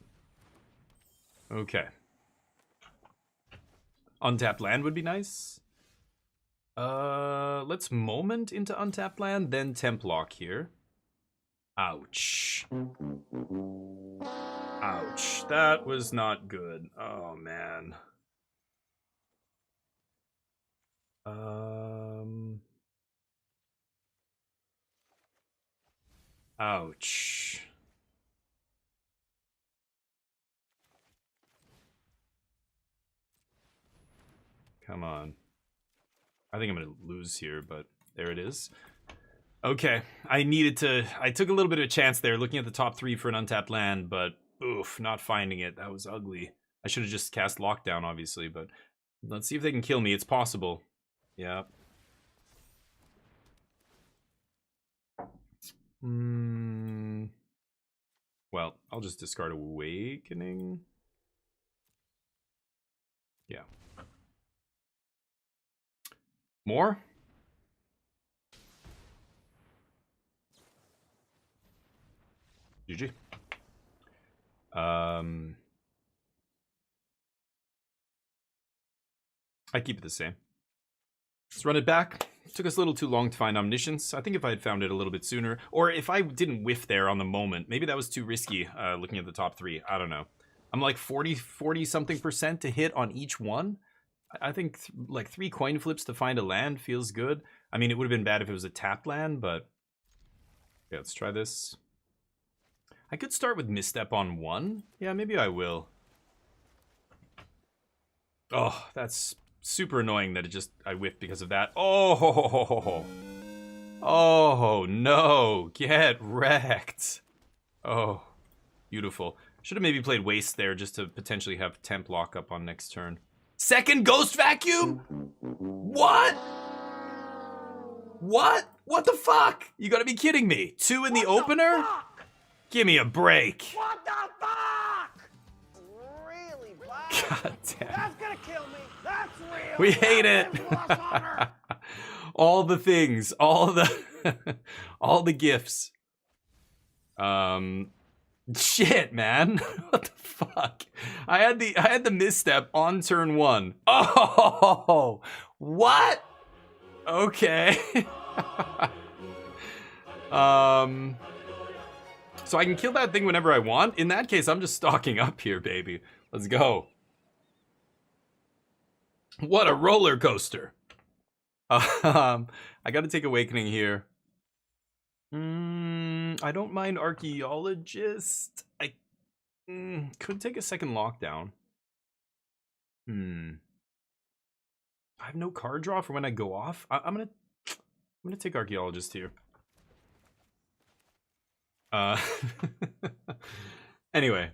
Okay. Untapped land would be nice. Let's Moment into untapped land, then Templock here. Ouch. Ouch. That was not good. Oh, man. Ouch. Come on. I think I'm going to lose here, but there it is. Okay, I took a little bit of a chance there looking at the top 3 for an untapped land, but oof, not finding it. That was ugly. I should have just cast Lockdown, obviously, but let's see if they can kill me. It's possible. Yeah. Well, I'll just discard Awakening. Yeah. More? GG. I keep it the same. Let's run it back. It took us a little too long to find Omniscience. I think if I had found it a little bit sooner, or if I didn't whiff there on the moment, maybe that was too risky looking at the top 3. I don't know. I'm like 40 something percent to hit on each one. I think like 3 coin flips to find a land feels good. I mean, it would have been bad if it was a tap land, but yeah, let's try this. I could start with Misstep on 1. Yeah, maybe I will. Oh, that's super annoying that I whiffed because of that. Oh, oh no, get wrecked. Oh, beautiful. Should have maybe played Waste there just to potentially have Temp lock up on next turn. Second Ghost Vacuum? What? What? What the fuck? You gotta be kidding me. 2 in the opener? Give me a break. What the fuck? Really, Bob? God damn. That's gonna kill me. That's real. We hate it. All the things, all the all the gifts. Shit, man. What the fuck? I had the misstep on turn 1. Oh, what? Okay. So I can kill that thing whenever I want. In that case, I'm just stocking up here, baby. Let's go. What a roller coaster. I got to take Awakening here. I don't mind Archaeologist. I could take a second Lockdown. I have no card draw for when I go off. I'm gonna take Archaeologist here. Anyway.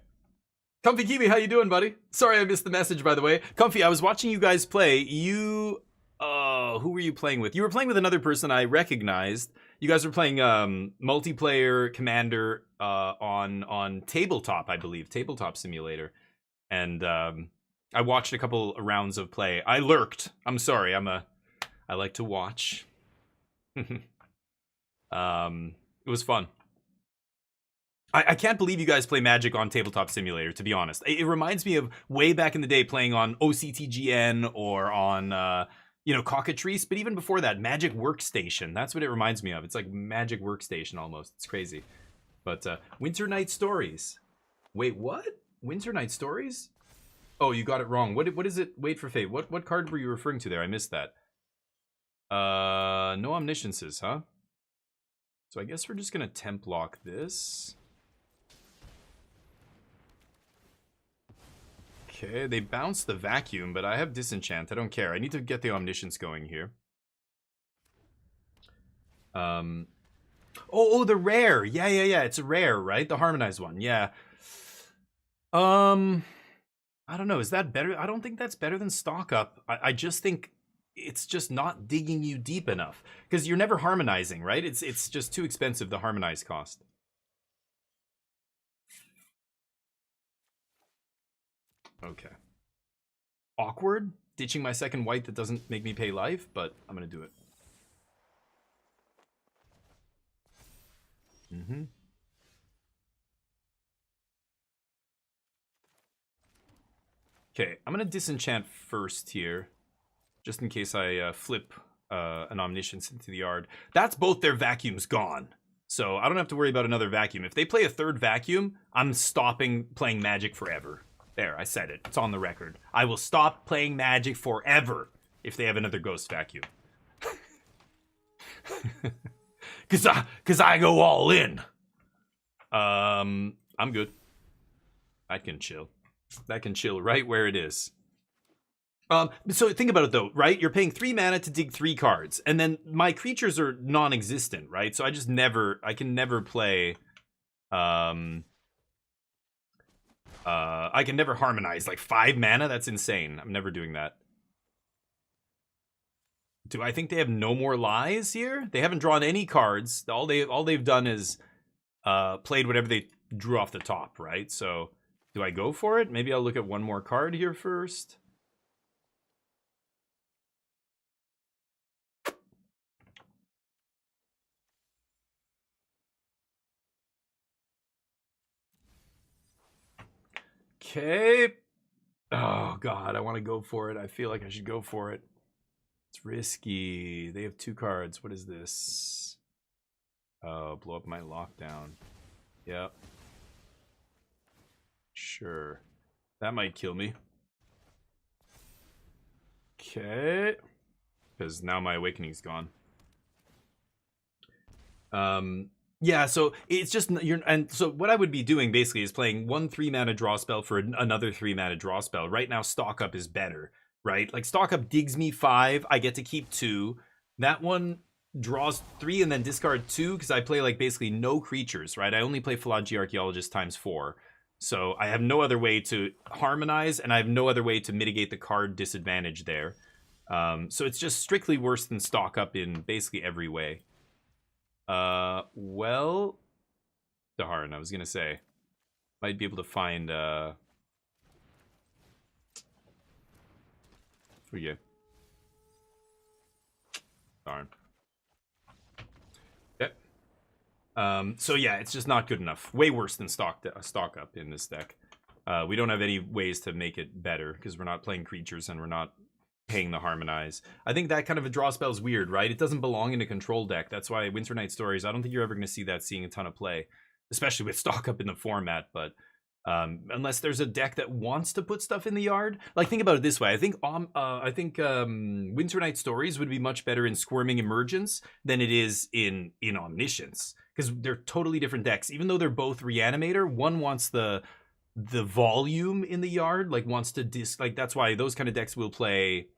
Comfy Kiwi, how you doing, buddy? Sorry I missed the message, by the way. Comfy, I was watching you guys play. Who were you playing with? You were playing with another person I recognized. You guys were playing multiplayer Commander on Tabletop, I believe. Tabletop Simulator. And I watched a couple rounds of play. I lurked. I'm sorry. I like to watch. It was fun. I can't believe you guys play Magic on Tabletop Simulator, to be honest. It reminds me of way back in the day playing on OCTGN or on, Cockatrice. But even before that, Magic Workstation. That's what it reminds me of. It's like Magic Workstation almost. It's crazy. But Winter Night Stories. Wait, what? Winter Night Stories? Oh, you got it wrong. What is it? Wait for Fate. What card were you referring to there? I missed that. No Omnisciences, huh? So I guess we're just going to temp lock this. Okay, they bounced the Vacuum, but I have Disenchant. I don't care. I need to get the Omniscience going here. Oh, the rare. Yeah. It's a rare, right? The Harmonized one. Yeah. I don't know. Is that better? I don't think that's better than Stock Up. I just think it's just not digging you deep enough. Because you're never harmonizing, right? It's just too expensive, the harmonize cost. Okay. Awkward. Ditching my second white that doesn't make me pay life, but I'm going to do it. Okay, I'm going to disenchant first here. Just in case I flip an Omniscience into the yard. That's both their vacuums gone. So I don't have to worry about another vacuum. If they play a third vacuum, I'm stopping playing Magic forever. There, I said it. It's on the record. I will stop playing Magic forever if they have another Ghost Vacuum. Cause I go all in. I'm good. I can chill. That can chill right where it is. So think about it though, right? You're paying 3 mana to dig 3 cards, and then my creatures are non-existent, right? So I can never play, I can never harmonize like 5 mana. That's insane. I'm never doing that. Do I think they have no more lies here? They haven't drawn any cards. All they've done is played whatever they drew off the top, right? So do I go for it? Maybe I'll look at one more card here first. Okay. Oh god, I want to go for it. I feel like I should go for it. It's risky. They have 2 cards. What is this? Oh, blow up my lockdown. Yep. Sure. That might kill me. Okay. Because now my awakening's gone. Yeah, so it's just so what I would be doing basically is playing 1 3-mana draw spell for another 3-mana draw spell. Right now, stock up is better, right? Like stock up digs me 5, I get to keep 2. That one draws 3 and then discard 2 because I play like basically no creatures, right? I only play Philology Archaeologist times 4. So I have no other way to harmonize, and I have no other way to mitigate the card disadvantage there. So it's just strictly worse than stock up in basically every way. Well, darn, I was gonna say, might be able to find, forget. Darn. Yep. So yeah, it's just not good enough. Way worse than stock up in this deck. We don't have any ways to make it better because we're not playing creatures and we're not paying the harmonize. I think that kind of a draw spell is weird, right? It doesn't belong in a control deck. That's why Winter Night Stories, I don't think you're ever going to see that seeing a ton of play, especially with stock up in the format. But unless there's a deck that wants to put stuff in the yard, like think about it this way. I think Winter Night Stories would be much better in Squirming Emergence than it is in Omniscience, because they're totally different decks. Even though they're both Reanimator, one wants the volume in the yard, like wants to like that's why those kind of decks will play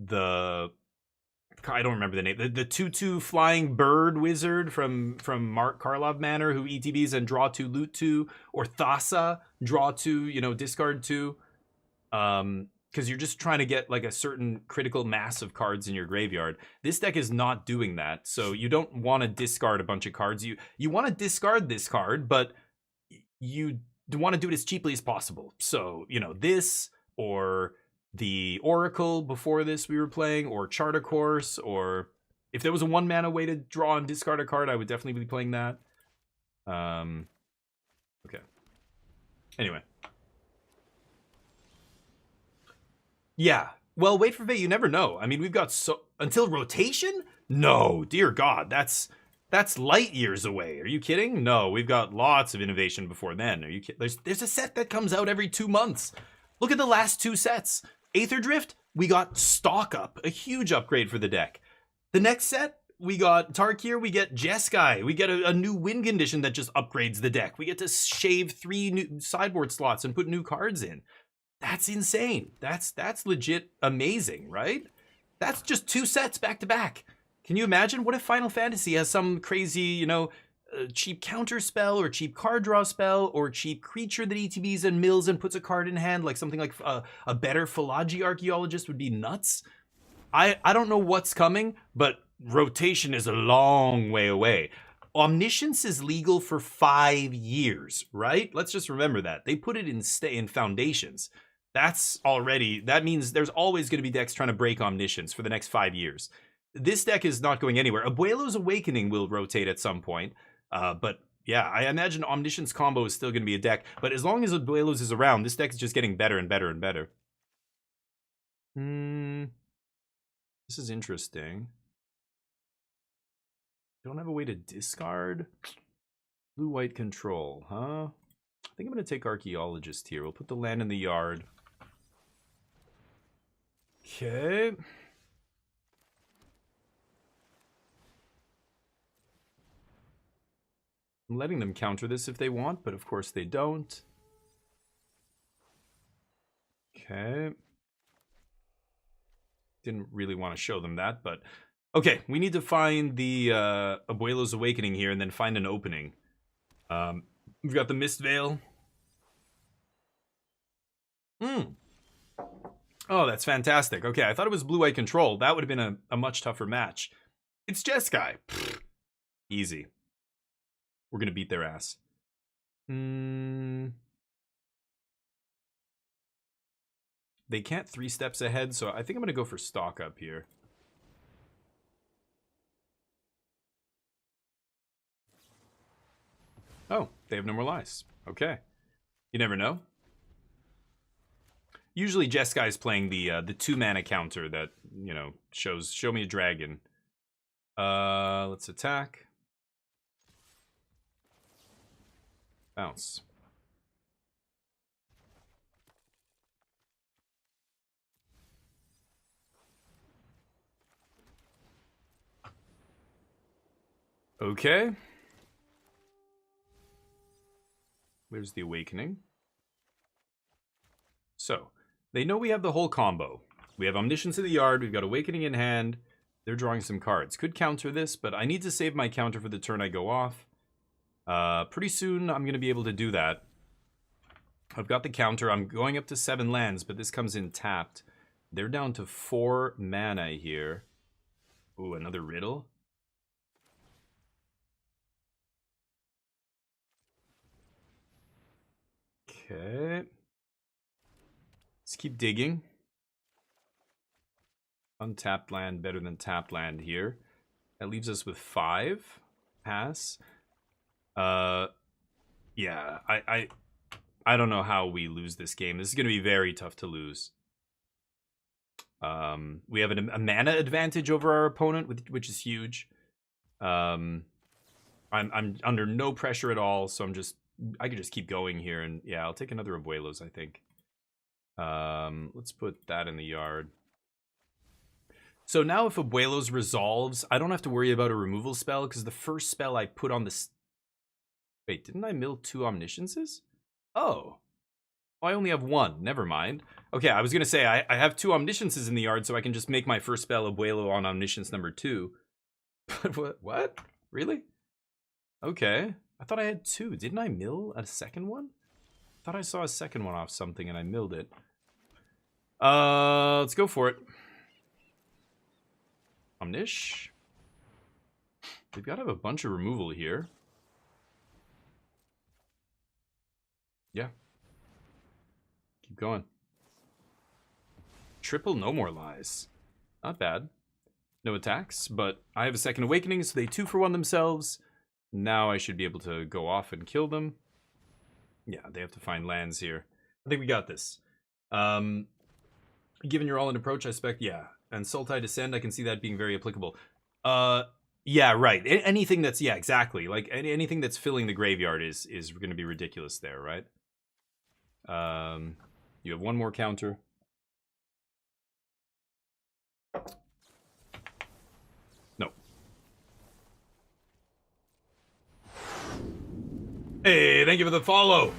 I don't remember the name. The 2/2 flying bird wizard from Mark Karlov Manor who ETBs and draw 2, loot 2, or Thassa, draw 2, discard 2. Because you're just trying to get like a certain critical mass of cards in your graveyard. This deck is not doing that, so you don't want to discard a bunch of cards. You want to discard this card, but you want to do it as cheaply as possible. So this, or the Oracle before this we were playing, or Chart a Course, or if there was a 1 mana way to draw and discard a card, I would definitely be playing that. Okay. Anyway. Yeah. Well, wait for fate. You never know. I mean, we've got until rotation? No, dear God, that's light years away. Are you kidding? No, we've got lots of innovation before then. Are you kidding? There's a set that comes out every 2 months. Look at the last 2 sets. Aether Drift, we got stock up, a huge upgrade for the deck. The next set, we got Tarkir, we get Jeskai, we get a new win condition that just upgrades the deck. We get to shave 3 new sideboard slots and put new cards in. That's insane. That's legit amazing, right? That's just 2 sets back to back. Can you imagine? What if Final Fantasy has some crazy, cheap counter spell, or cheap card draw spell, or cheap creature that ETBs and mills and puts a card in hand, like something like a better Philology Archaeologist would be nuts. I don't know what's coming, but rotation is a long way away. Omniscience is legal for 5 years, right? Let's just remember that. They put it in Foundations. That means there's always going to be decks trying to break Omniscience for the next 5 years. This deck is not going anywhere. Abuelo's Awakening will rotate at some point. But yeah, I imagine Omniscience combo is still going to be a deck. But as long as Abuelo's is around, this deck is just getting better and better and better. This is interesting. Don't have a way to discard? Blue-white control, huh? I think I'm going to take Archaeologist here. We'll put the land in the yard. Okay. I'm letting them counter this if they want, but of course they don't. Okay. Didn't really want to show them that, but... Okay, we need to find the Abuelo's Awakening here and then find an opening. We've got the Mist Veil. Oh, that's fantastic. Okay, I thought it was Blue-Eye Control. That would have been a much tougher match. It's Jeskai. Easy. We're going to beat their ass. They can't 3 steps ahead, so I think I'm going to go for stock up here. Oh, they have no more lies. Okay. You never know. Usually Jeskai's playing the 2-mana counter that, you know, show me a dragon. Let's attack. Bounce. Okay. There's the Awakening. So, they know we have the whole combo. We have Omniscience in the yard, we've got Awakening in hand. They're drawing some cards. Could counter this, but I need to save my counter for the turn I go off. Pretty soon I'm going to be able to do that. I've got the counter. I'm going up to 7 lands, but this comes in tapped. They're down to 4 mana here. Ooh, another Riddle. Okay. Let's keep digging. Untapped land better than tapped land here. That leaves us with 5. Pass. Yeah, I don't know how we lose this game. This is going to be very tough to lose. We have a mana advantage over our opponent, which is huge. I'm under no pressure at all, so I could just keep going here, and yeah, I'll take another Abuelos, I think. Let's put that in the yard. So now if Abuelos resolves, I don't have to worry about a removal spell, because the first spell I put on the... Wait, didn't I mill 2 Omnisciences? Oh. I only have 1. Never mind. Okay, I was going to say, I have 2 Omnisciences in the yard, so I can just make my first spell Abuelo on Omniscience number 2. But what? Really? Okay. I thought I had 2. Didn't I mill a second one? I thought I saw a second one off something and I milled it. Let's go for it. Omnish. We've got to have a bunch of removal here. Yeah. Keep going. Triple no more lies. Not bad. No attacks, but I have a second awakening, so they 2-for-1 themselves. Now I should be able to go off and kill them. Yeah, they have to find lands here. I think we got this. Given your all-in approach, I expect, yeah. And Sultai Descend, I can see that being very applicable. Yeah, right. Anything that's, yeah, exactly. Like, anything that's filling the graveyard is going to be ridiculous there, right? You have 1 more counter. No. Hey, thank you for the follow.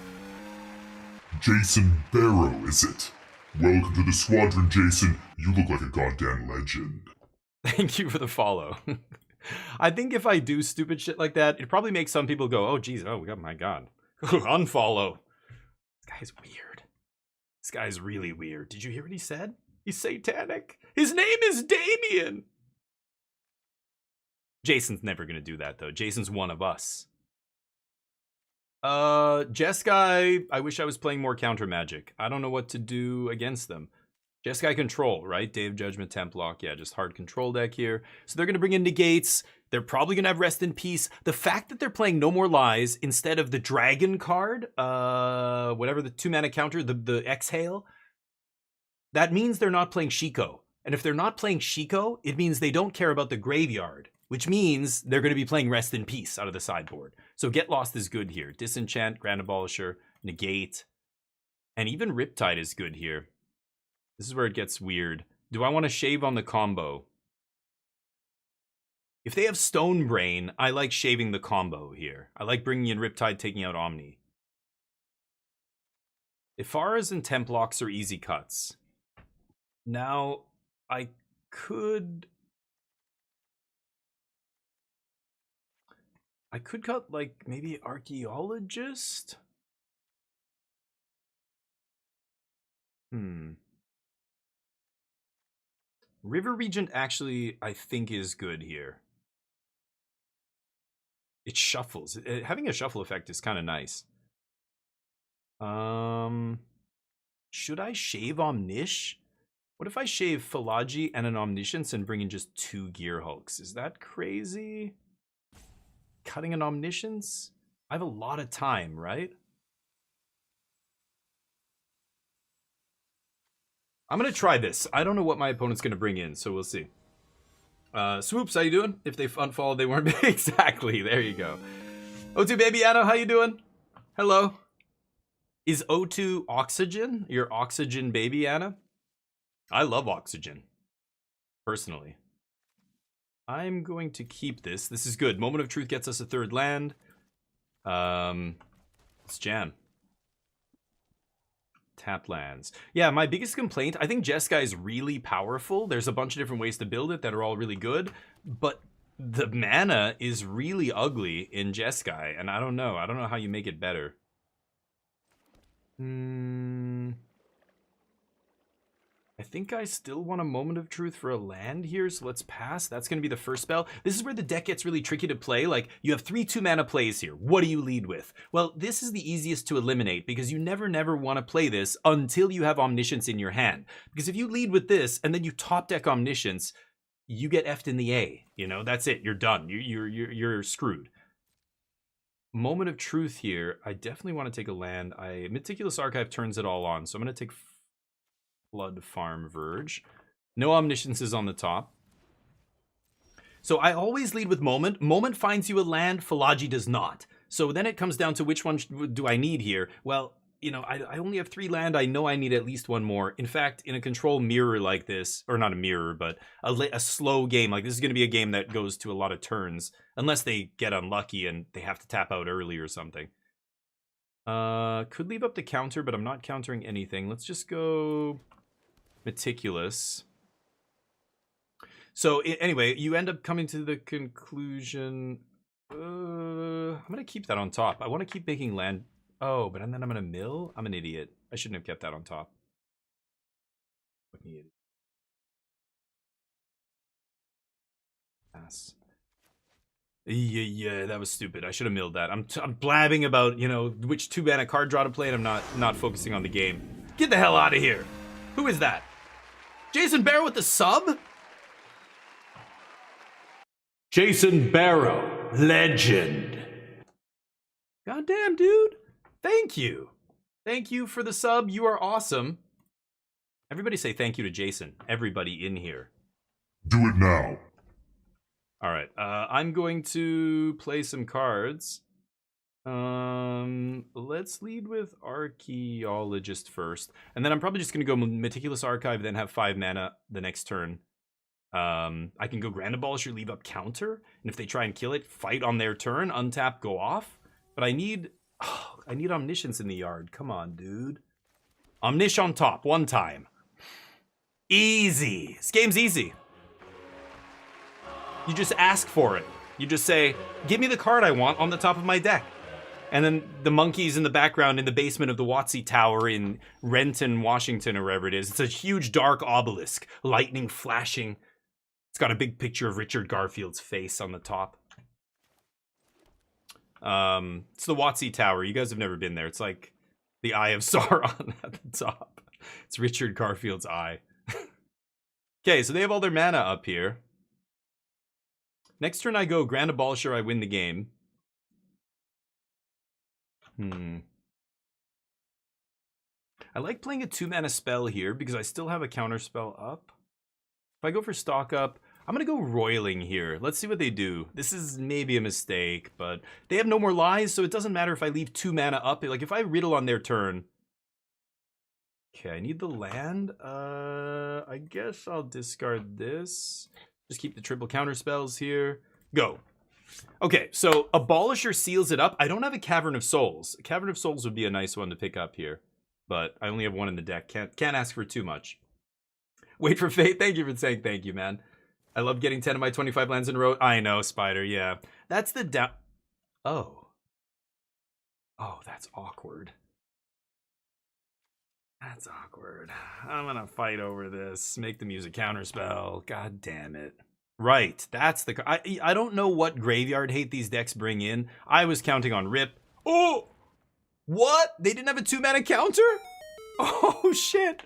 Jason Barrow, is it? Welcome to the squadron, Jason. You look like a goddamn legend. Thank you for the follow. I think if I do stupid shit like that, it probably makes some people go, oh, geez, oh, my God. Unfollow. This guy's weird. This guy's really weird. Did you hear what he said? He's satanic. His name is Damien. Jason's never going to do that, though. Jason's one of us. Jeskai, I wish I was playing more counter magic. I don't know what to do against them. Jeskai control, right? Day of Judgment, Templock. Yeah, just hard control deck here. So they're going to bring in negates. They're probably going to have Rest in Peace. The fact that they're playing No More Lies instead of the Dragon card, whatever the 2-mana counter, the Exhale, that means they're not playing Shiko. And if they're not playing Shiko, it means they don't care about the graveyard, which means they're going to be playing Rest in Peace out of the sideboard. So Get Lost is good here. Disenchant, Grand Abolisher, Negate, and even Riptide is good here. This is where it gets weird. Do I want to shave on the combo? If they have Stone Brain, I like shaving the combo here. I like bringing in Riptide, taking out Omni. Ifaras and Templocks are easy cuts. Now, I could cut like maybe archaeologist. River Regent actually I think is good here. It shuffles. Having a shuffle effect is kind of nice. Should I shave Omnish? What if I shave Philology and an Omniscience and bring in just 2 Gear Hulks? Is that crazy? Cutting an Omniscience? I have a lot of time, right? I'm going to try this. I don't know what my opponent's going to bring in, so we'll see. Swoops, how you doing? If they unfollowed, they weren't. Exactly, there you go. O2 Baby Anna, how you doing? Hello. Is O2 Oxygen? Your Oxygen baby, Anna? I love Oxygen, personally. I'm going to keep this. This is good. Moment of Truth gets us a 3rd land. Let's jam. Tap lands. Yeah, my biggest complaint, I think Jeskai is really powerful. There's a bunch of different ways to build it that are all really good, but the mana is really ugly in Jeskai, and I don't know. I don't know how you make it better. I think I still want a Moment of Truth for a land here, so let's pass. That's going to be the first spell. This is where the deck gets really tricky to play. Like, you have 3 2-mana plays here. What do you lead with? Well, this is the easiest to eliminate because you never want to play this until you have Omniscience in your hand. Because if you lead with this and then you top deck Omniscience, you get F'd in the A. You know, that's it. You're done. You're screwed. Moment of Truth here. I definitely want to take a land. Meticulous Archive turns it all on, so I'm going to take Blood Farm Verge. No Omnisciences on the top. So I always lead with Moment. Moment finds you a land, Philology does not. So then it comes down to which one do I need here? Well, you know, I only have 3 land. I know I need at least 1 more. In fact, in a control mirror like this, or not a mirror, but a slow game, like this is going to be a game that goes to a lot of turns, unless they get unlucky and they have to tap out early or something. Could leave up the counter, but I'm not countering anything. Let's just go Meticulous. So anyway, you end up coming to the conclusion. I'm gonna keep that on top. I want to keep making land. Oh, but then I'm gonna mill. I'm an idiot. I shouldn't have kept that on top. Fucking idiot. Pass. Yeah, that was stupid. I should have milled that. I'm blabbing about, you know, which 2-mana card draw to play, and I'm not focusing on the game. Get the hell out of here. Who is that? Jason Barrow with the sub? Jason Barrow, legend. Goddamn, dude. Thank you. Thank you for the sub. You are awesome. Everybody say thank you to Jason. Everybody in here. Do it now. All right. I'm going to play some cards. Let's lead with Archaeologist first, and then I'm probably just gonna go Meticulous Archive, then have 5 mana the next turn. I can go Grand Abolisher, leave up counter, and if they try and kill it, fight on their turn, untap, go off. But I need Omniscience in the yard. Come on, dude. Omnish on top, 1 time. Easy. This game's easy. You just ask for it. You just say, give me the card I want on the top of my deck. And then the monkeys in the background in the basement of the Watsy Tower in Renton, Washington, or wherever it is. It's a huge dark obelisk, lightning flashing. It's got a big picture of Richard Garfield's face on the top. It's the Watsy Tower. You guys have never been there. It's like the Eye of Sauron at the top. It's Richard Garfield's eye. Okay, so they have all their mana up here. Next turn I go Grand Abolisher, I win the game. I like playing a 2-mana spell here because I still have a counter spell up. If I go for stock up, I'm going to go Roiling here. Let's see what they do. This is maybe a mistake, but they have no more lies, so it doesn't matter if I leave 2 mana up. Like, if I riddle on their turn... Okay, I need the land. I guess I'll discard this. Just keep the triple counter spells here. Go. Okay, so Abolisher seals it up. I don't have a Cavern of Souls. A Cavern of Souls would be a nice one to pick up here, but I only have 1 in the deck. Can't ask for too much. Wait for fate. Thank you for saying thank you, man. I love getting 10 of my 25 lands in a row. I know, Spider, yeah. That's the down... Oh. Oh, that's awkward. That's awkward. I'm gonna fight over this. Make them use a counterspell. God damn it. Right, that's the... I don't know what graveyard hate these decks bring in. I was counting on Rip. Oh! What? They didn't have a 2-mana counter? Oh, shit.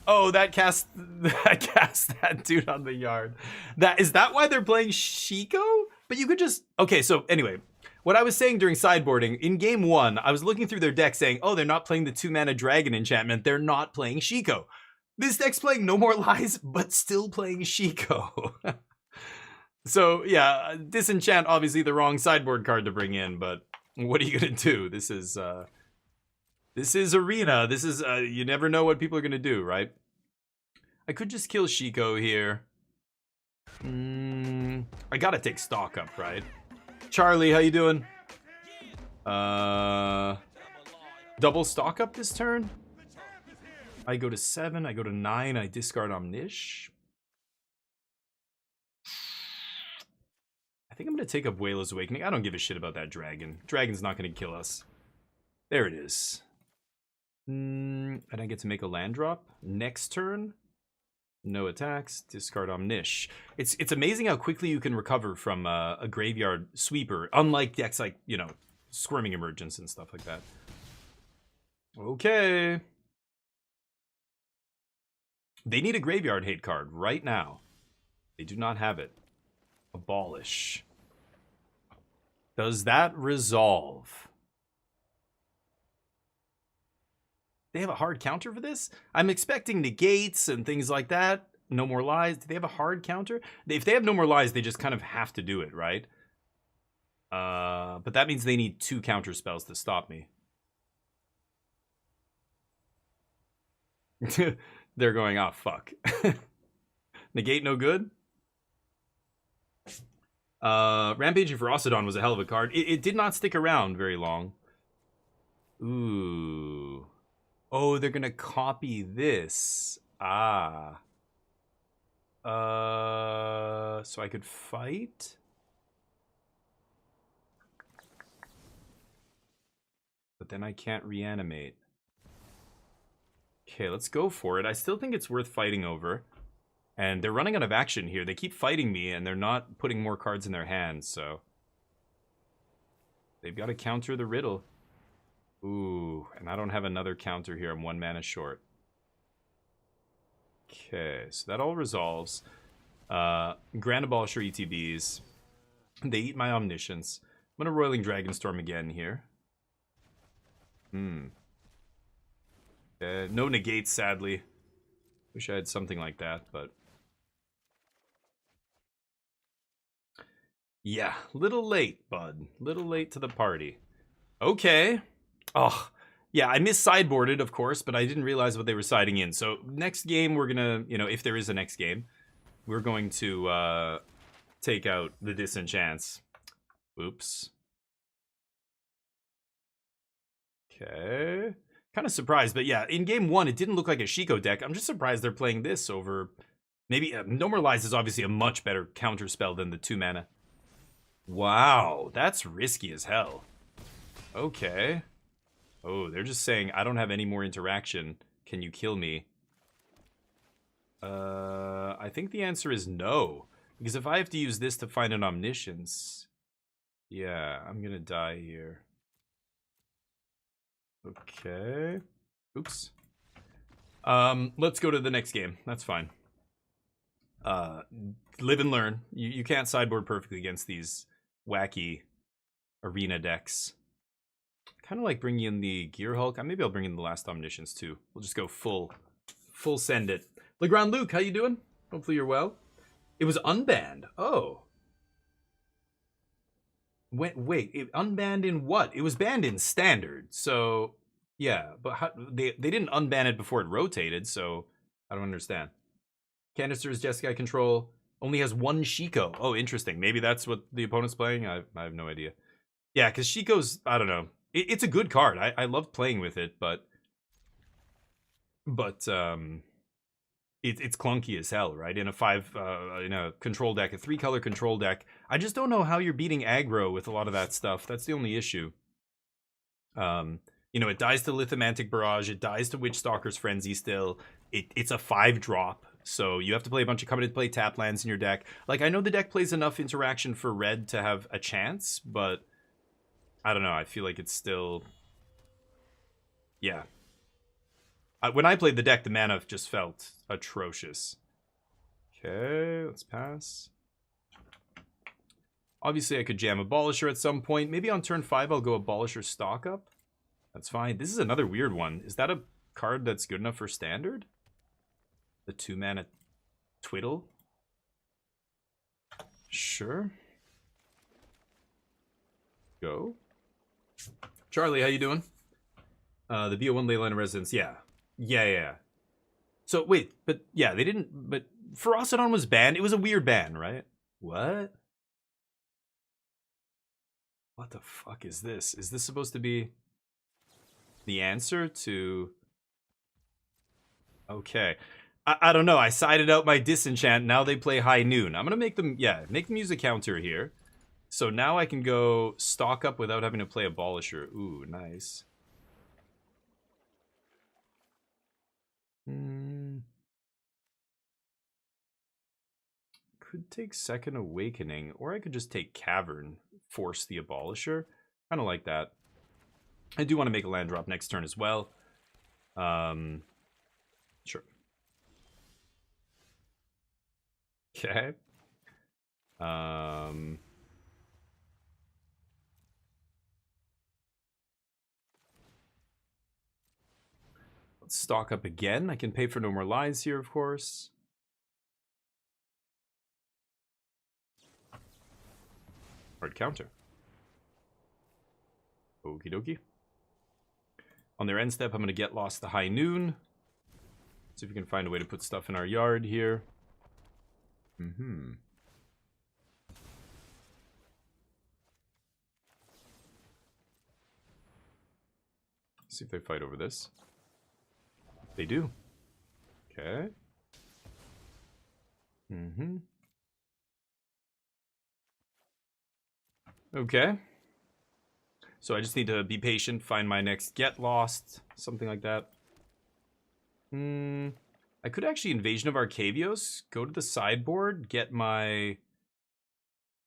Oh, that cast that dude on the yard. Is that why they're playing Shiko? But you could just... Okay, so anyway, what I was saying during sideboarding, in game 1, I was looking through their deck saying, oh, they're not playing the 2-mana dragon enchantment. They're not playing Shiko. This deck's playing No More Lies, but still playing Shiko. So, yeah, Disenchant, obviously the wrong sideboard card to bring in, but what are you going to do? This is Arena. This is, you never know what people are going to do, right? I could just kill Shiko here. I gotta take stock up, right? Charlie, how you doing? Double stock up this turn? I go to 7, I go to 9, I discard Omnish. I think I'm gonna take up Wayla's Awakening. I don't give a shit about that dragon. Dragon's not gonna kill us. There it is. And I get to make a land drop. Next turn, no attacks, discard Omnish. It's amazing how quickly you can recover from a graveyard sweeper, unlike decks like, you know, Squirming Emergence and stuff like that. Okay. They need a graveyard hate card right now. They do not have it. Abolish. Does that resolve? They have a hard counter for this? I'm expecting negates and things like that. No More Lies. Do they have a hard counter? If they have No More Lies, they just kind of have to do it, right? But that means they need 2 counter spells to stop me. They're going, oh, fuck. Negate no good? Rampaging Ferocidon was a hell of a card. It did not stick around very long. Ooh. Oh, they're gonna copy this. Ah. So I could fight? But then I can't reanimate. Okay, let's go for it. I still think it's worth fighting over. And they're running out of action here. They keep fighting me, and they're not putting more cards in their hands, so... They've got to counter the riddle. Ooh, and I don't have another counter here. I'm 1 mana short. Okay, so that all resolves. Grand Abolisher ETBs. They eat my Omniscience. I'm going to Roiling Dragonstorm again here. No negates, sadly. Wish I had something like that, but... Yeah, little late, bud. Little late to the party. Okay. Oh, yeah, I mis-sideboarded, of course, but I didn't realize what they were siding in. So next game, we're gonna, you know, if there is a next game, we're going to take out the Disenchants. Oops. Okay. Kind of surprised, but yeah, in game 1, it didn't look like a Shiko deck. I'm just surprised they're playing this over... Maybe No More Lies is obviously a much better counter spell than the 2 mana. Wow, that's risky as hell. Okay. Oh, they're just saying, I don't have any more interaction. Can you kill me? I think the answer is no. Because if I have to use this to find an Omniscience... Yeah, I'm gonna die here. Okay. Oops. Let's go to the next game. That's fine. Live and learn. You can't sideboard perfectly against these wacky arena decks. Kind of like bringing in the Gear Hulk. Maybe I'll bring in the last Omniscience too. We'll just go full send it. Legrand Luke, how you doing? Hopefully you're well. It was unbanned. Oh. Wait, it unbanned in what? It was banned in standard. So, yeah, but how, they didn't unban it before it rotated, so I don't understand. Canisters, Jeskai control, only has 1 Shiko. Oh, interesting. Maybe that's what the opponent's playing? I have no idea. Yeah, because Shiko's, I don't know. It's a good card. I love playing with it, but But it's clunky as hell, right? In a control deck, a 3-color control deck, I just don't know how you're beating aggro with a lot of that stuff. That's the only issue. It dies to Lithomantic Barrage, it dies to Witchstalker's Frenzy still. It's a 5-drop, so you have to play a bunch of come into play tap lands in your deck. Like, I know the deck plays enough interaction for red to have a chance, but I don't know, I feel like it's still... Yeah. When I played the deck, the mana just felt atrocious. Okay, let's pass. Obviously, I could jam Abolisher at some point. Maybe on turn 5, I'll go Abolisher Stock Up. That's fine. This is another weird one. Is that a card that's good enough for Standard? The 2-mana Twiddle? Sure. Go. Charlie, how you doing? The BO1 Leyline of Residence, yeah. Yeah. So, wait, but, yeah, they didn't... But Ferocidon was banned? It was a weird ban, right? What? What the fuck is this? Is this supposed to be the answer to... Okay. I don't know. I sided out my Disenchant. Now they play High Noon. I'm going to make them... Yeah, make them use a counter here. So now I can go Stock Up without having to play Abolisher. Ooh, nice. Could take Second Awakening, or I could just take Cavern, force the Abolisher. Kind of like that. I do want to make a land drop next turn as well. Sure. Okay. Let's stock up again. I can pay for no more lies here, of course. Hard counter. Okie dokie. On their end step, I'm going to get lost to High Noon. See if we can find a way to put stuff in our yard here. See if they fight over this. They do. Okay. Okay. So I just need to be patient, find my next get lost, something like that. I could actually Invasion of Arcavios, go to the sideboard, get my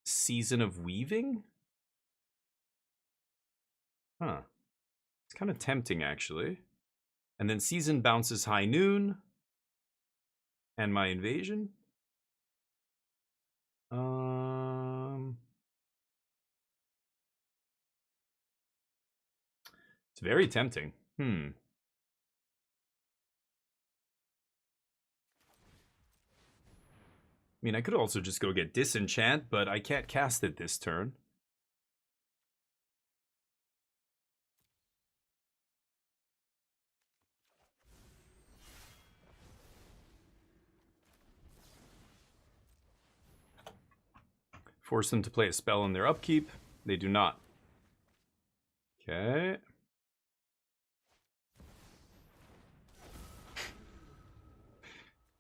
Season of Weaving. Huh. It's kind of tempting, actually. And then Season bounces High Noon. And my Invasion. It's very tempting. I mean, I could also just go get Disenchant, but I can't cast it this turn. Force them to play a spell on their upkeep. They do not. Okay.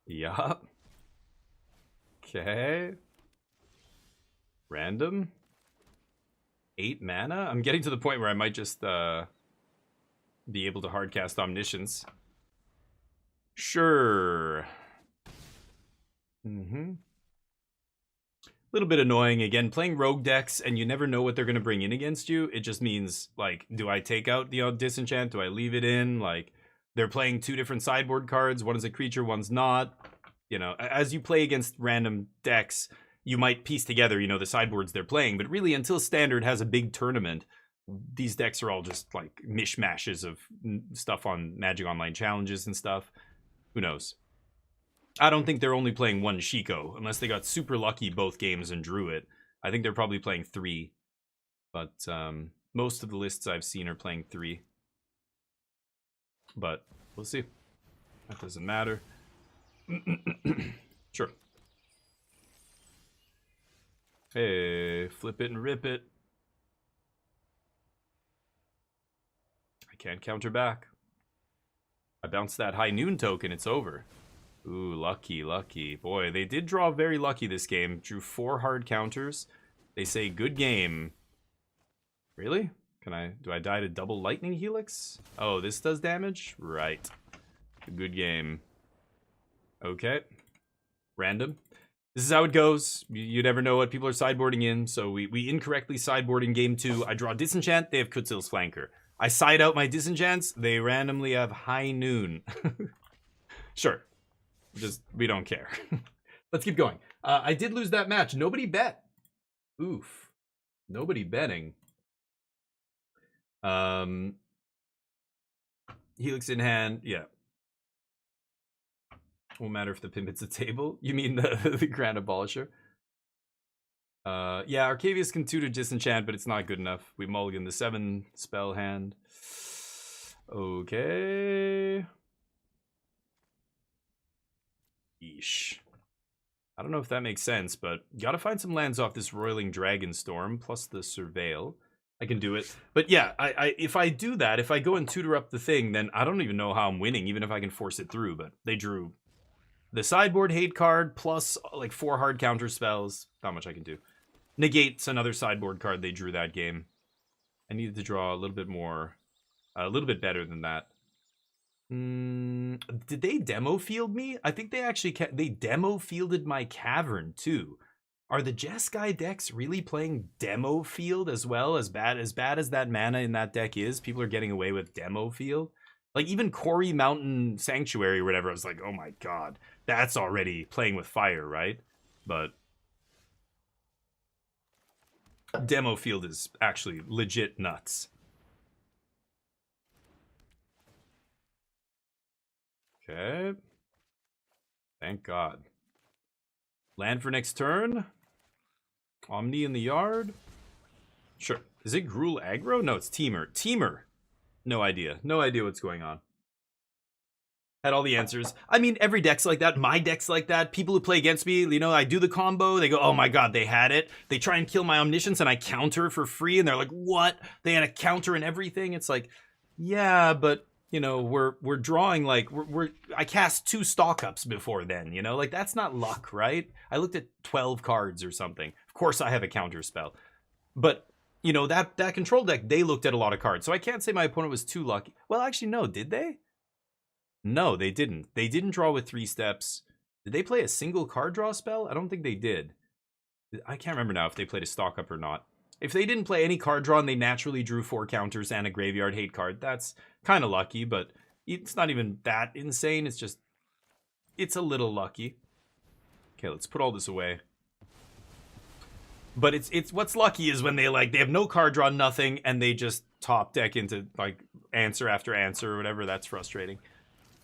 Yup. Okay. Random. 8 mana? I'm getting to the point where I might just be able to hardcast Omniscience. Sure. A little bit annoying. Again, playing rogue decks and you never know what they're going to bring in against you. It just means, like, do I take out the Disenchant? Do I leave it in? Like, they're playing 2 different sideboard cards. One is a creature, one's not. You know, as you play against random decks, you might piece together, you know, the sideboards they're playing. But really, until Standard has a big tournament, these decks are all just, like, mishmashes of stuff on Magic Online challenges and stuff. Who knows? I don't think they're only playing 1 Shiko, unless they got super lucky both games and drew it. I think they're probably playing 3. But most of the lists I've seen are playing 3. But we'll see. That doesn't matter. Sure. Hey, flip it and rip it. I can't counter back. I bounced that high noon token, it's over. Ooh, lucky, lucky. Boy, they did draw very lucky this game. Drew 4 hard counters. They say good game. Really? Do I die to double lightning helix? Oh, this does damage? Right. Good game. Okay. Random. This is how it goes. You never know what people are sideboarding in, so we incorrectly sideboard in game 2. I draw Disenchant, they have Kutzil's Flanker. I side out my Disenchants, they randomly have High Noon. Sure. We don't care. Let's keep going. I did lose that match. Nobody bet. Oof. Nobody betting. Helix in hand, yeah. Won't matter if the pimp hits the table. You mean the Grand Abolisher? Yeah, Arcavius can 2 to Disenchant, but it's not good enough. We mulligan the 7 spell hand. Okay. Yeesh. I don't know if that makes sense, but gotta find some lands off this Roiling Dragonstorm, plus the Surveil. I can do it. But yeah, if I do that, if I go and tutor up the thing, then I don't even know how I'm winning, even if I can force it through. But they drew the sideboard hate card, plus like 4 hard counter spells. Not much I can do. Negates another sideboard card they drew that game. I needed to draw a little bit more, a little bit better than that. Did they demo field me? I think they actually they demo fielded my Cavern too. Are the Jeskai decks really playing demo field as well? As bad as that mana in that deck is, people are getting away with demo field. Like even Quarry Mountain Sanctuary or whatever, I was like, oh my god, that's already playing with fire, right? But demo field is actually legit nuts. Okay. Thank God. Land for next turn. Omni in the yard. Sure. Is it Gruul aggro? No, it's Teamer. Teamer. No idea. No idea what's going on. Had all the answers. I mean, every deck's like that. My deck's like that. People who play against me, you know, I do the combo. They go, oh my god, they had it. They try and kill my Omniscience and I counter for free. And they're like, what? They had a counter and everything. It's like, yeah, but you know, we're drawing like I cast 2 stock ups before then, you know, like that's not luck, right? I looked at 12 cards or something. Of course I have a counter spell. But you know, that control deck, they looked at a lot of cards. So I can't say my opponent was too lucky. Well, actually no, did they? No, they didn't. They didn't draw with 3 steps. Did they play a single card draw spell? I don't think they did. I can't remember now if they played a stock up or not. If they didn't play any card draw and they naturally drew 4 counters and a graveyard hate card, that's kind of lucky, but it's not even that insane. It's just, it's a little lucky. Okay, let's put all this away. But it's what's lucky is when they have no card draw, nothing, and they just top deck into like answer after answer or whatever. That's frustrating.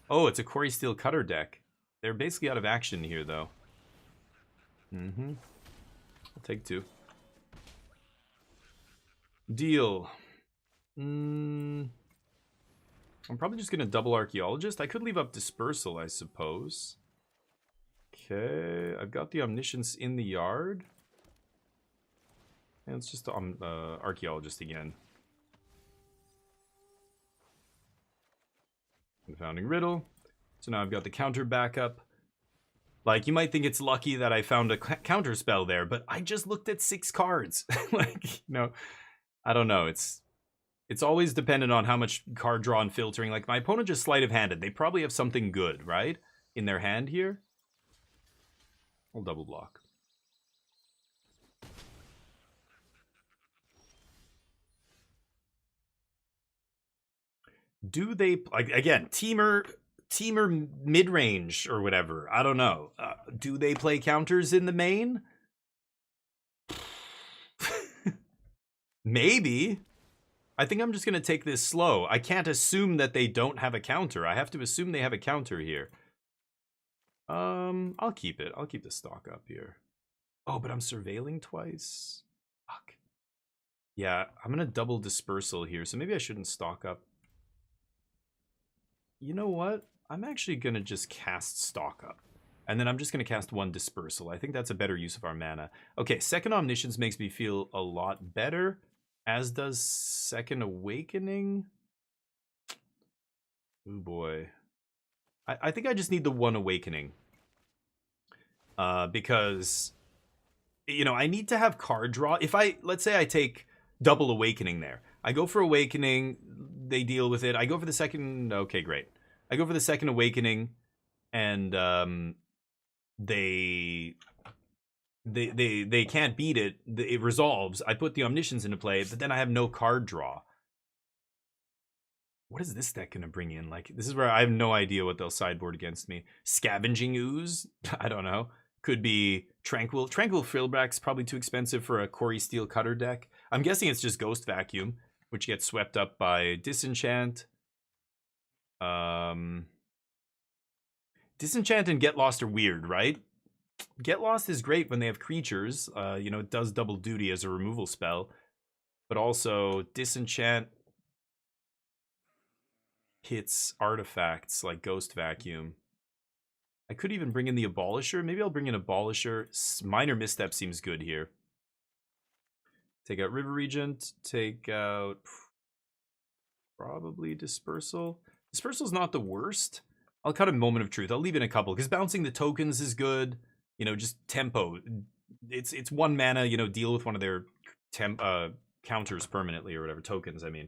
Oh, it's a Quarry Steel Cutter deck. They're basically out of action here, though. I'll take 2. Deal. I'm probably just going to double Archaeologist. I could leave up Dispersal, I suppose. Okay, I've got the Omniscience in the yard. And it's just Archaeologist again. Confounding Riddle. So now I've got the counter backup. Like, you might think it's lucky that I found a counter spell there, but I just looked at 6 cards. Like, you know, I don't know. It's always dependent on how much card draw and filtering. Like, my opponent just sleight of handed. They probably have something good, right? In their hand here. I'll double block. Do they, like, again, Teamer mid-range or whatever. I don't know. Do they play counters in the main? Maybe. I think I'm just going to take this slow. I can't assume that they don't have a counter. I have to assume they have a counter here. I'll keep it. I'll keep the stock up here. Oh, but I'm surveilling twice. Fuck. Yeah, I'm going to double Dispersal here, so maybe I shouldn't stock up. You know what? I'm actually going to just cast stock up. And then I'm just going to cast 1 Dispersal. I think that's a better use of our mana. Okay, second Omniscience makes me feel a lot better. As does Second Awakening. Oh boy. I think I just need the one awakening. Because, you know, I need to have card draw. If let's say I take double awakening there. I go for awakening, they deal with it. I go for the second, okay, great. I go for the second awakening, and they can't beat it. It resolves. I put the omniscience into play, but then I have no card draw. What is this deck gonna bring in? Like, this is where I have no idea what they'll sideboard against me. Scavenging Ooze? I don't know. Could be Tranquil. Tranquil Frillback's probably too expensive for a Corey Steel Cutter deck. I'm guessing it's just Ghost Vacuum, which gets swept up by Disenchant. Disenchant and Get Lost are weird, right? Get Lost is great when they have creatures. You know, it does double duty as a removal spell. But also, Disenchant hits artifacts like Ghost Vacuum. I could even bring in the Abolisher. Maybe I'll bring in Abolisher. Minor Misstep seems good here. Take out River Regent. Take out probably Dispersal. Dispersal's not the worst. I'll cut a Moment of Truth. I'll leave in a couple because bouncing the tokens is good. You know, just tempo. It's 1 mana. You know, deal with one of their counters permanently or whatever, tokens. I mean.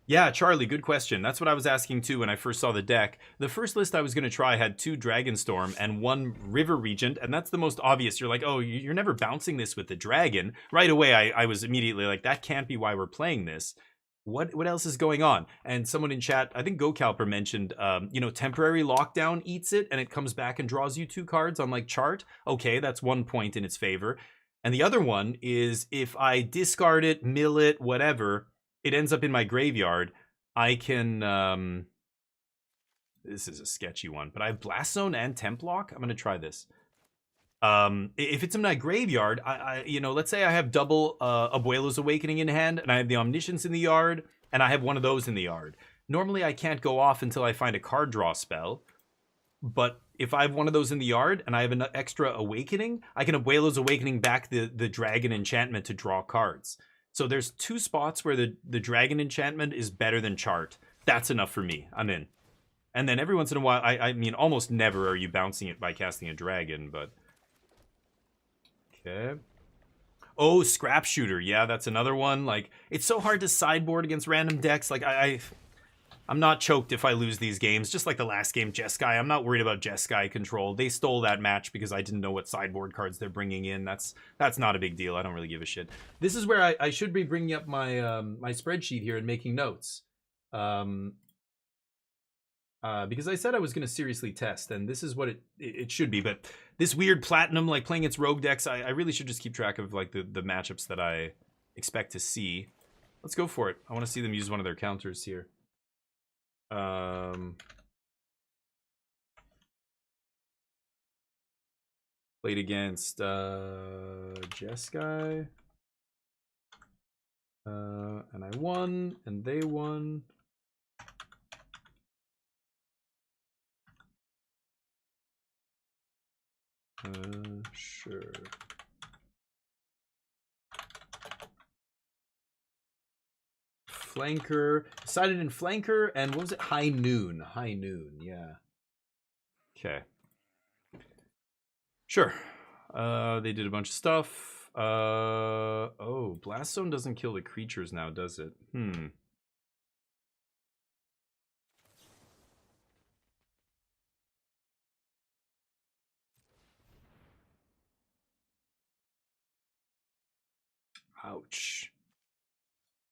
Yeah, Charlie, good question. That's what I was asking too when I first saw the deck. The first list I was going to try had 2 Dragonstorm and 1 River Regent, and that's the most obvious. You're like, oh, you're never bouncing this with the dragon. Right away, I was immediately like, that can't be why we're playing this. What else is going on? And someone in chat, I think GoCalper mentioned, you know, temporary lockdown eats it, and it comes back and draws you 2 cards on like chart. Okay, that's 1 point in its favor. And the other one is if I discard it, mill it, whatever, it ends up in my graveyard. I can, this is a sketchy one, but I have Blast Zone and Templock. I'm going to try this. If it's in my graveyard, you know, let's say I have double Abuelo's Awakening in hand, and I have the Omniscience in the yard, and I have one of those in the yard. Normally, I can't go off until I find a card draw spell. But if I have one of those in the yard, and I have an extra Awakening, I can Abuelo's Awakening back the Dragon enchantment to draw cards. So there's 2 spots where the Dragon enchantment is better than chart. That's enough for me. I'm in. And then every once in a while, I mean, almost never are you bouncing it by casting a dragon, but... Okay. Oh, Scrap Shooter. Yeah, that's another one. Like, it's so hard to sideboard against random decks. Like, I'm not choked if I lose these games. Just like the last game, Jeskai. I'm not worried about Jeskai control. They stole that match because I didn't know what sideboard cards they're bringing in. That's not a big deal. I don't really give a shit. This is where I should be bringing up my my spreadsheet here and making notes. Because I said I was going to seriously test, and this is what it should be. But this weird platinum, like playing its rogue decks, I really should just keep track of like the matchups that I expect to see. Let's go for it. I want to see them use one of their counters here. Played against Jeskai. And I won, and they won. Sure. Flanker. Decided in Flanker, and what was it? High Noon. High Noon, yeah. Okay. Sure. They did a bunch of stuff. Oh, Blast Zone doesn't kill the creatures now, does it? Ouch.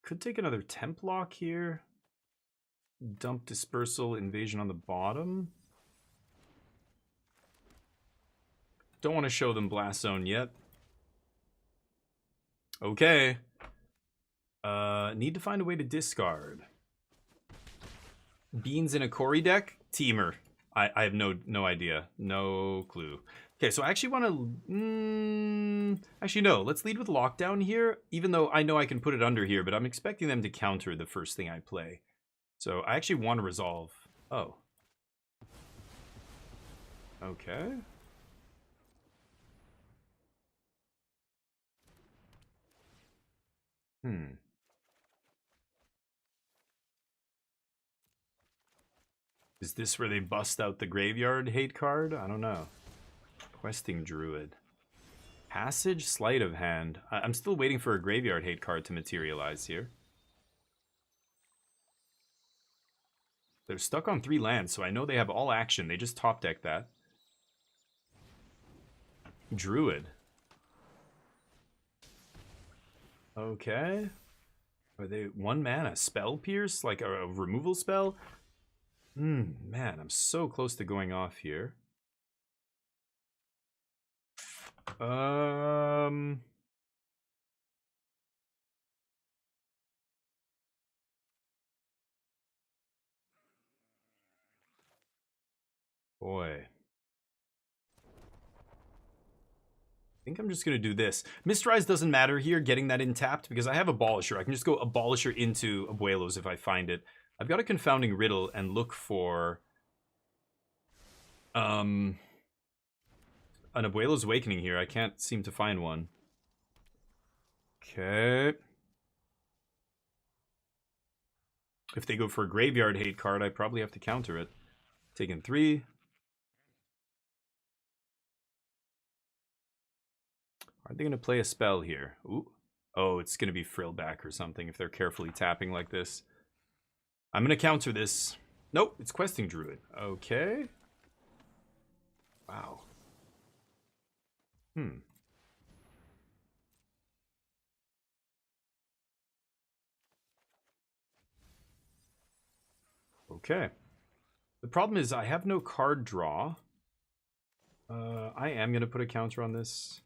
Could take another Templock here. Dump Dispersal, Invasion on the bottom. Don't want to show them Blast Zone yet. Okay. Need to find a way to discard. Beans in a Corey deck? Teamer. I have no idea. No clue. Okay, so I actually want to... actually, no. Let's lead with Lockdown here, even though I know I can put it under here, but I'm expecting them to counter the first thing I play. So I actually want to resolve. Oh. Okay. Is this where they bust out the graveyard hate card? I don't know. Questing Druid. Passage, Sleight of Hand. I'm still waiting for a graveyard hate card to materialize here. They're stuck on 3 lands, so I know they have all action. They just top deck that. Druid. Okay. Are they 1 mana? Spell Pierce? Like a removal spell? Man, I'm so close to going off here. Boy. I think I'm just going to do this. Mistrise doesn't matter here, getting that in tapped, because I have Abolisher. I can just go Abolisher into Abuelos if I find it. I've got a Confounding Riddle and look for an Abuelo's Awakening here. I can't seem to find one. Okay. If they go for a Graveyard Hate card, I probably have to counter it. Taking 3. Are they going to play a spell here? Ooh. Oh, it's going to be Frillback or something if they're carefully tapping like this. I'm going to counter this. Nope, it's Questing Druid. Okay. Wow. Okay. The problem is I have no card draw. I am going to put a counter on this.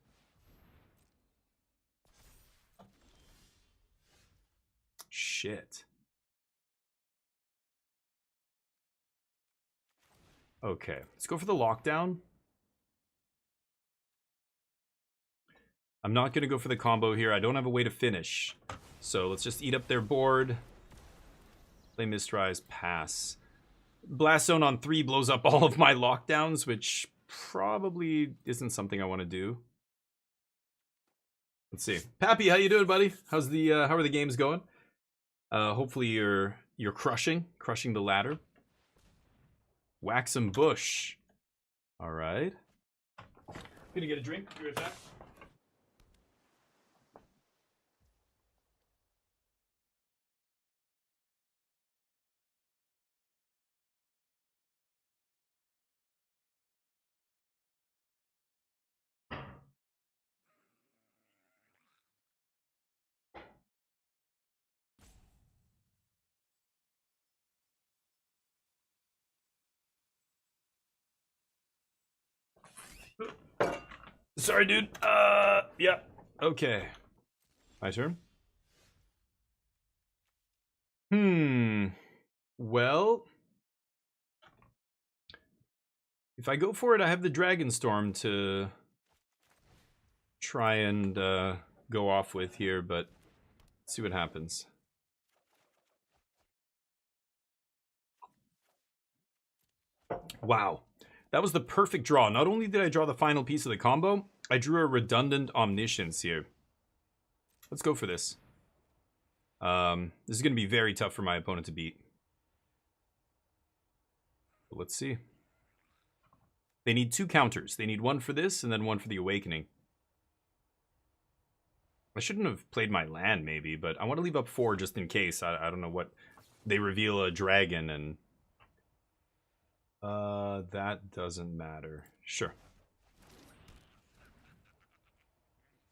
Shit. Okay, let's go for the lockdown. I'm not going to go for the combo here. I don't have a way to finish. So let's just eat up their board. Play Mistrise, pass. Blast Zone on 3 blows up all of my lockdowns, which probably isn't something I want to do. Let's see. Pappy, how you doing, buddy? How's the how are the games going? Hopefully you're crushing the ladder. Waxum Bush. All right. Gonna get a drink. Be right back. Sorry, dude. Yeah. Okay. My turn. Well, if I go for it, I have the Dragonstorm to try and go off with here, but let's see what happens. Wow. That was the perfect draw. Not only did I draw the final piece of the combo, I drew a redundant Omniscience here. Let's go for this. This is going to be very tough for my opponent to beat. But let's see. They need 2 counters. They need 1 for this and then 1 for the Awakening. I shouldn't have played my land maybe, but I want to leave up 4 just in case. I don't know what... They reveal a dragon and... that doesn't matter. Sure.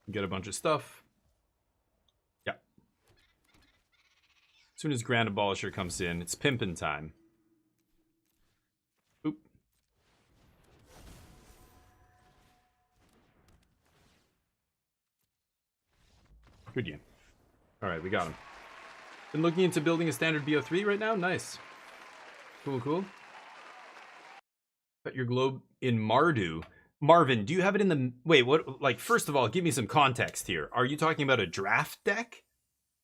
Get a bunch of stuff. Yeah. As soon as Grand Abolisher comes in, it's pimpin' time. Oop. Good game. Alright, we got him. Been looking into building a standard BO3 right now? Nice. Cool, cool. Got your globe in Mardu. Marvin, do you have it in the... Wait, what? Like, first of all, give me some context here. Are you talking about a draft deck?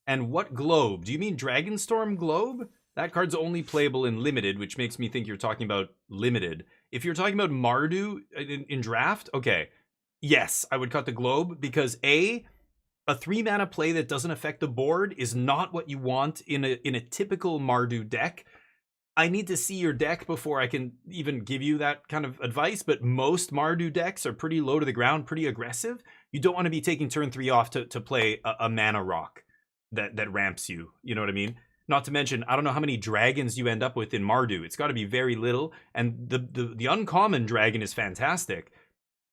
And what globe? Do you mean Dragonstorm Globe? That card's only playable in Limited, which makes me think you're talking about Limited. If you're talking about Mardu in draft, okay. Yes, I would cut the globe because a 3-mana play that doesn't affect the board is not what you want in a typical Mardu deck. I need to see your deck before I can even give you that kind of advice, but most Mardu decks are pretty low to the ground, pretty aggressive. You don't want to be taking turn 3 off to play a mana rock that ramps you. You know what I mean? Not to mention, I don't know how many dragons you end up with in Mardu. It's got to be very little, and the uncommon dragon is fantastic,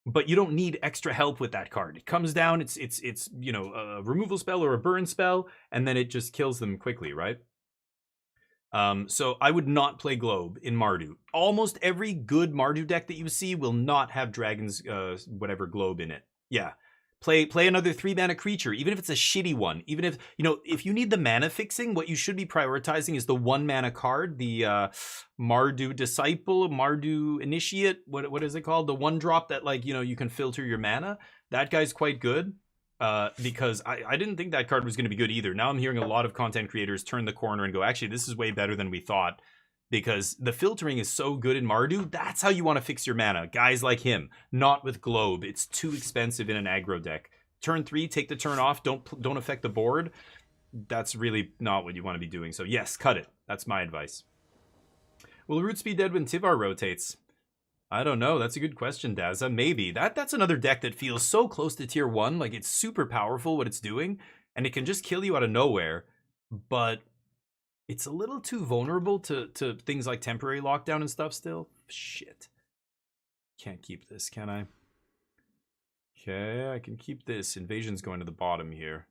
but you don't need extra help with that card. It comes down, it's you know, a removal spell or a burn spell, and then it just kills them quickly, right? So I would not play Globe in Mardu. Almost every good Mardu deck that you see will not have Dragon's whatever Globe in it. Yeah. Play another 3-mana creature, even if it's a shitty one. Even if, you know, if you need the mana fixing, what you should be prioritizing is the 1-mana card, the Mardu Disciple, Mardu Initiate, what is it called? The 1-drop that, like, you know, you can filter your mana. That guy's quite good. Because I didn't think that card was going to be good either. Now I'm hearing a lot of content creators turn the corner and go, actually, this is way better than we thought. Because the filtering is so good in Mardu, that's how you want to fix your mana. Guys like him, not with Globe. It's too expensive in an aggro deck. Turn 3, take the turn off, don't affect the board. That's really not what you want to be doing. So yes, cut it. That's my advice. Will Roots be dead when Tivar rotates? I don't know. That's a good question, Dazza. Maybe. That's another deck that feels so close to tier 1. Like, it's super powerful what it's doing, and it can just kill you out of nowhere. But it's a little too vulnerable to things like temporary lockdown and stuff still. Shit. Can't keep this, can I? Okay, I can keep this. Invasion's going to the bottom here.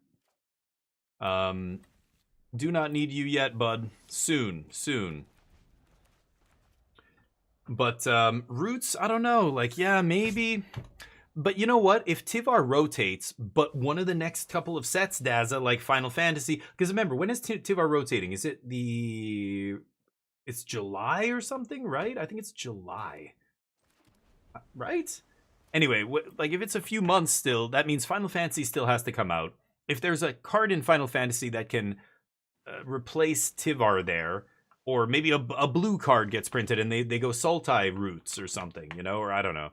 Do not need you yet, bud. Soon. But Roots, I don't know. Like, yeah, maybe. But you know what? If Tivar rotates, but one of the next couple of sets, Dazza, like Final Fantasy, because remember, when is Tivar rotating? Is it it's July or something, right? I think it's July. Right? Anyway, like if it's a few months still, that means Final Fantasy still has to come out. If there's a card in Final Fantasy that can replace Tivar there, or maybe a blue card gets printed and they go Sultai Roots or something, you know, or I don't know.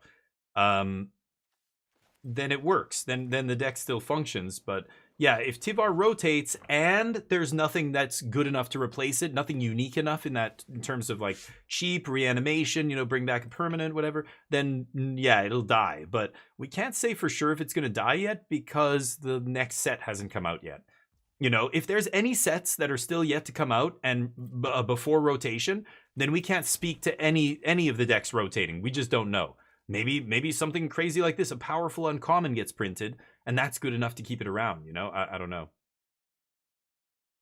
Then it works. Then the deck still functions. But yeah, if Tivar rotates and there's nothing that's good enough to replace it, nothing unique enough in terms of like cheap reanimation, you know, bring back a permanent, whatever, then yeah, it'll die. But we can't say for sure if it's going to die yet because the next set hasn't come out yet. You know, if there's any sets that are still yet to come out and before rotation, then we can't speak to any of the decks rotating. We just don't know. Maybe something crazy like this, a powerful uncommon gets printed, and that's good enough to keep it around, you know? I don't know.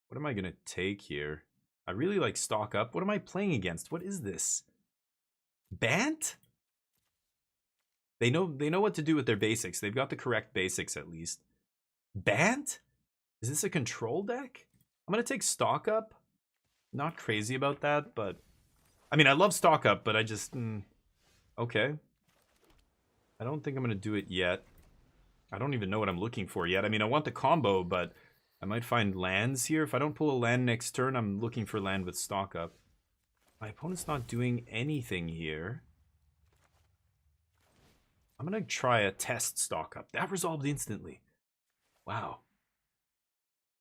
What am I going to take here? I really like stock up. What am I playing against? What is this? Bant? They know what to do with their basics. They've got the correct basics, at least. Bant? Is this a control deck? I'm going to take stock up. Not crazy about that, but... I mean, I love stock up, but I just... okay. I don't think I'm going to do it yet. I don't even know what I'm looking for yet. I mean, I want the combo, but I might find lands here. If I don't pull a land next turn, I'm looking for land with stock up. My opponent's not doing anything here. I'm going to try a test stock up. That resolved instantly. Wow.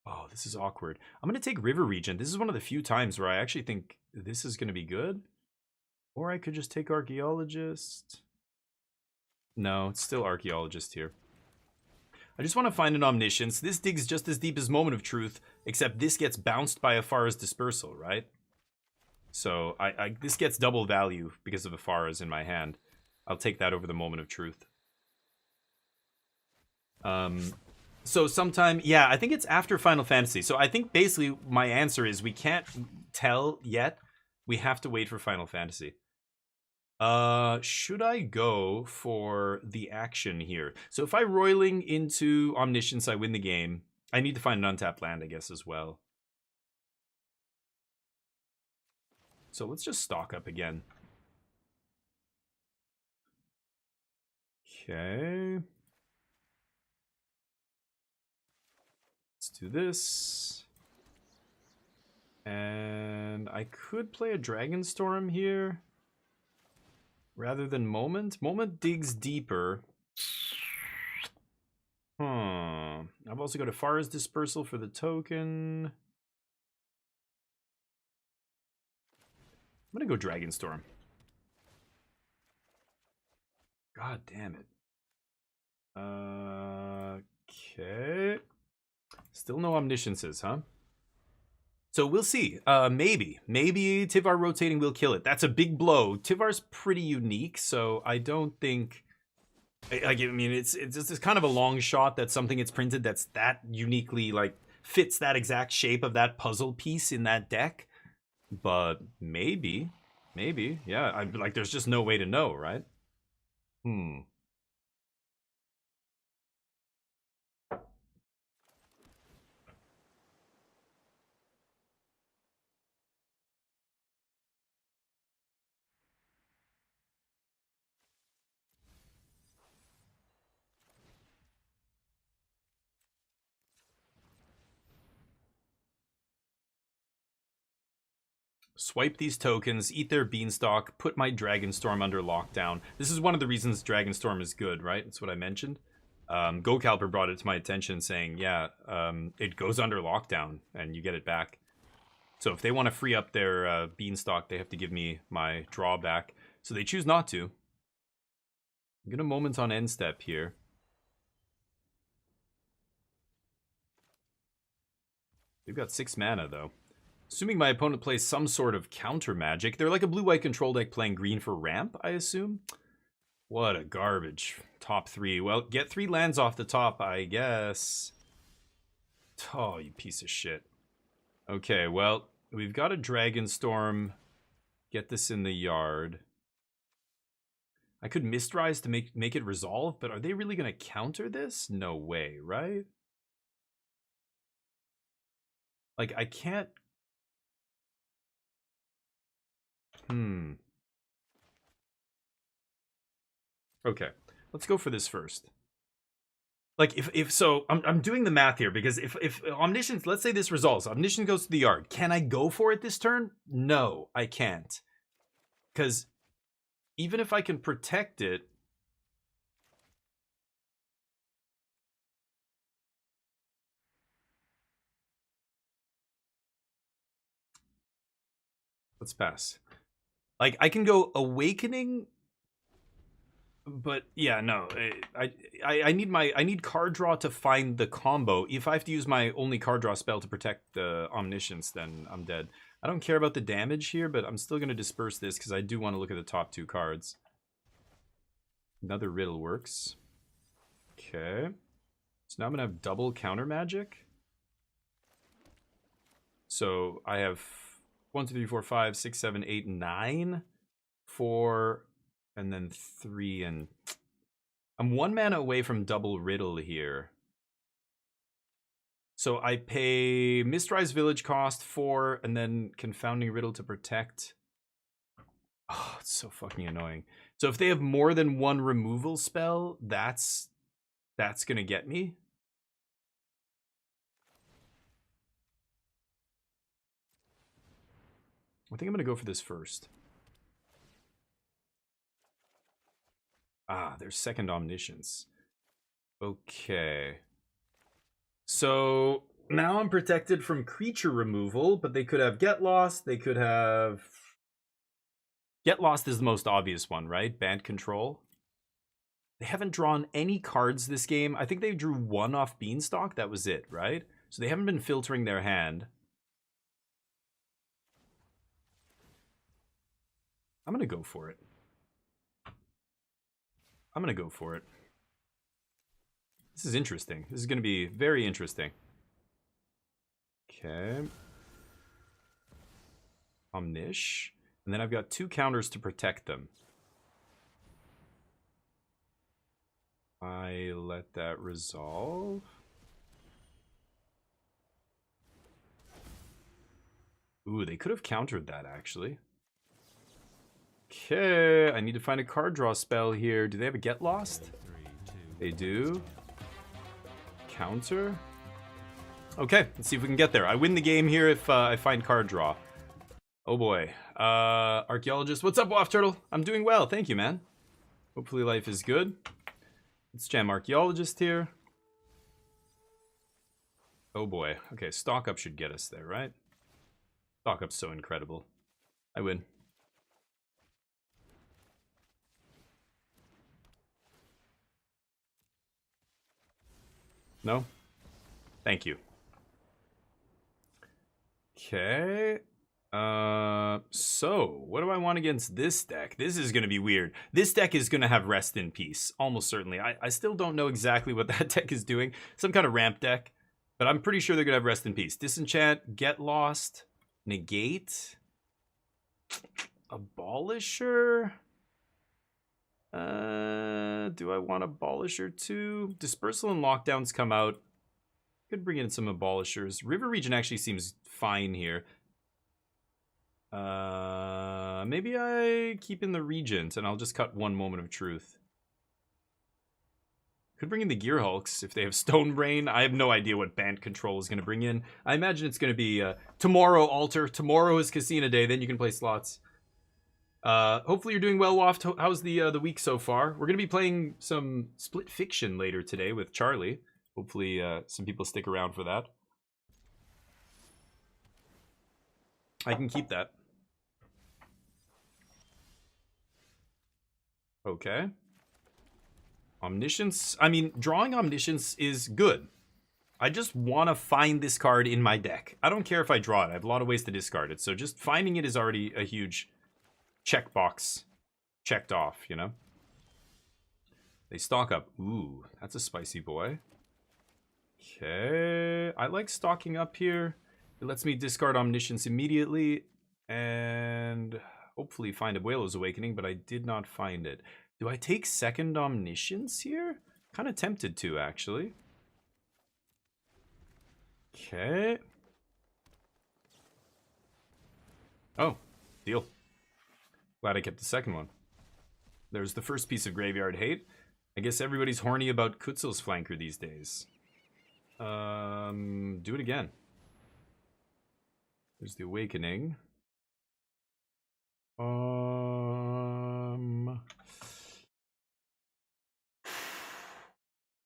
Oh, this is awkward. I'm going to take River Regent. This is one of the few times where I actually think this is going to be good. Or I could just take Archaeologist. No, it's still Archaeologist here. I just want to find an Omniscience. This digs just as deep as Moment of Truth, except this gets bounced by Afara's Dispersal, right? So this gets double value because of Afara's in my hand. I'll take that over the Moment of Truth. So sometime, yeah, I think it's after Final Fantasy. So I think basically my answer is we can't tell yet. We have to wait for Final Fantasy. Should I go for the action here? So if I roiling into Omniscience, I win the game. I need to find an untapped land, I guess, as well. So let's just stock up again. Okay. Let's do this. And I could play a Dragonstorm here. Rather than Moment. Moment digs deeper. I've also got Afara's Dispersal for the token. I'm gonna go Dragonstorm. God damn it. Okay. Still no omnisciences, huh? So we'll see. Maybe Tivar rotating will kill it. That's a big blow. Tivar's pretty unique, so I don't think. I mean, it's just kind of a long shot that something gets printed that's that uniquely like fits that exact shape of that puzzle piece in that deck. But maybe, yeah. I like. There's just no way to know, right? Swipe these tokens, eat their beanstalk, put my Dragonstorm under lockdown. This is one of the reasons Dragonstorm is good, right? That's what I mentioned. GoCalper brought it to my attention saying, yeah, it goes under lockdown and you get it back. So if they want to free up their beanstalk, they have to give me my drawback. So they choose not to. I'm going to moment on end step here. They've got 6 mana, though. Assuming my opponent plays some sort of counter magic. They're like a blue-white control deck playing green for ramp, I assume. What a garbage. Top 3. Well, get 3 lands off the top, I guess. Oh, you piece of shit. Okay, well, we've got a Dragonstorm. Get this in the yard. I could Mistrise to make it resolve, but are they really going to counter this? No way, right? Like, I can't... Okay, let's go for this first. Like, if so, I'm doing the math here, because if Omniscience, let's say this resolves, Omniscience goes to the yard. Can I go for it this turn? No, I can't. Because even if I can protect it... Let's pass. Like, I can go Awakening... But yeah, no, I need card draw to find the combo. If I have to use my only card draw spell to protect the Omniscience, then I'm dead. I don't care about the damage here, but I'm still going to disperse this because I do want to look at the top 2 cards. Another Riddle works. Okay. So now I'm going to have double counter magic. So I have 1, 2, 3, 4, 5, 6, 7, 8, 9. 4... and then 3, and I'm 1 mana away from double Riddle here. So I pay Mistrise Village cost 4, and then Confounding Riddle to protect. Oh, it's so fucking annoying. So if they have more than 1 removal spell, that's gonna get me. I think I'm gonna go for this first. Ah, there's second Omniscience. Okay. So now I'm protected from creature removal, but they could have Get Lost. They could have... Get Lost is the most obvious one, right? Band Control. They haven't drawn any cards this game. I think they drew 1 off Beanstalk. That was it, right? So they haven't been filtering their hand. I'm going to go for it. I'm going to go for it. This is interesting. This is going to be very interesting. Okay. Omnish. And then I've got 2 counters to protect them. I let that resolve. Ooh, they could have countered that, actually. Okay, I need to find a card draw spell here. Do they have a Get Lost? They do. Counter. Okay, let's see if we can get there. I win the game here if I find card draw. Oh boy. Archaeologist. What's up, Waft Turtle? I'm doing well. Thank you, man. Hopefully life is good. Let's jam Archaeologist here. Oh boy. Okay, stock up should get us there, right? Stock up's so incredible. I win. No? Thank you. Okay. So, what do I want against this deck? This is going to be weird. This deck is going to have Rest in Peace, almost certainly. I still don't know exactly what that deck is doing. Some kind of ramp deck. But I'm pretty sure they're going to have Rest in Peace. Disenchant, Get Lost, Negate, Abolisher. Do I want Abolisher too? Dispersal and Lockdowns come out. Could bring in some Abolishers. River Region actually seems fine here. Maybe I keep in the Regent and I'll just cut one Moment of Truth. Could bring in the Gear Hulks if they have Stone Brain. I have no idea what Band Control is going to bring in. I imagine it's going to be tomorrow Altar. Tomorrow is Casino Day. Then you can play slots. Hopefully you're doing well, Waft. How's the week so far? We're going to be playing some Split Fiction later today with Charlie. Hopefully some people stick around for that. I can keep that. Okay. Omniscience. I mean, drawing Omniscience is good. I just want to find this card in my deck. I don't care if I draw it. I have a lot of ways to discard it. So just finding it is already a huge checkbox checked off, you know? They stock up. Ooh, that's a spicy boy. Okay. I like stocking up here. It lets me discard Omniscience immediately. And hopefully find Abuelo's Awakening, but I did not find it. Do I take second Omniscience here? Kind of tempted to, actually. Okay. Oh, deal. Glad I kept the second one. There's the first piece of Graveyard Hate. I guess everybody's horny about Kutzel's Flanker these days. Do it again. There's the Awakening.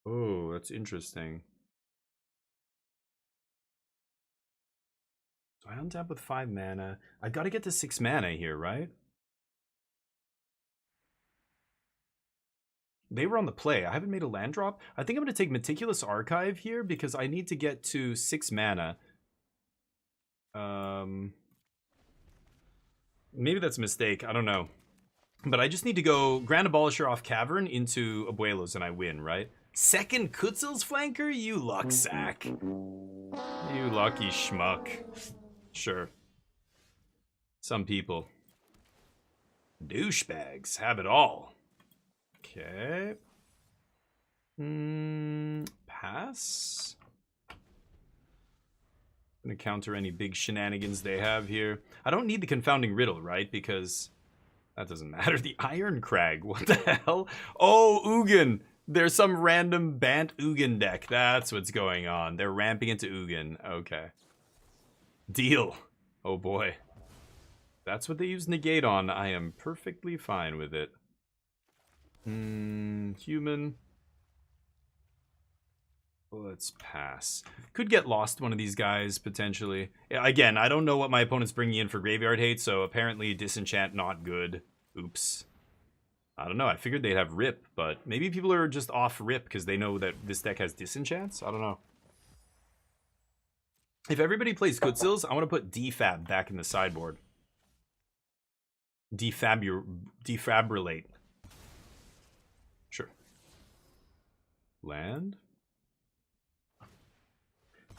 Oh, that's interesting. So I untap with 5 mana. I gotta get to 6 mana here, right? They were on the play. I haven't made a land drop. I think I'm gonna take Meticulous Archive here because I need to get to 6 mana. Maybe that's a mistake. I don't know. But I just need to go Grand Abolisher off Cavern into Abuelo's and I win, right? Second Kutzel's Flanker? You luck sack. You lucky schmuck. Sure. Some people. Douchebags have it all. Okay. Pass. Gonna counter any big shenanigans they have here. I don't need the Confounding Riddle, right? Because that doesn't matter. The Iron Crag. What the hell? Oh, Ugin. There's some random Bant Ugin deck. That's what's going on. They're ramping into Ugin. Okay. Deal. Oh boy. That's what they use Negate on. I am perfectly fine with it. Human. Let's pass. Could get lost one of these guys, potentially. Again, I don't know what my opponent's bringing in for Graveyard Hate, so apparently Disenchant not good. Oops. I don't know. I figured they'd have Rip, but maybe people are just off Rip because they know that this deck has Disenchants? I don't know. If everybody plays Kutzils, I want to put Defab back in the sideboard. Defibrillate. Sure. Land.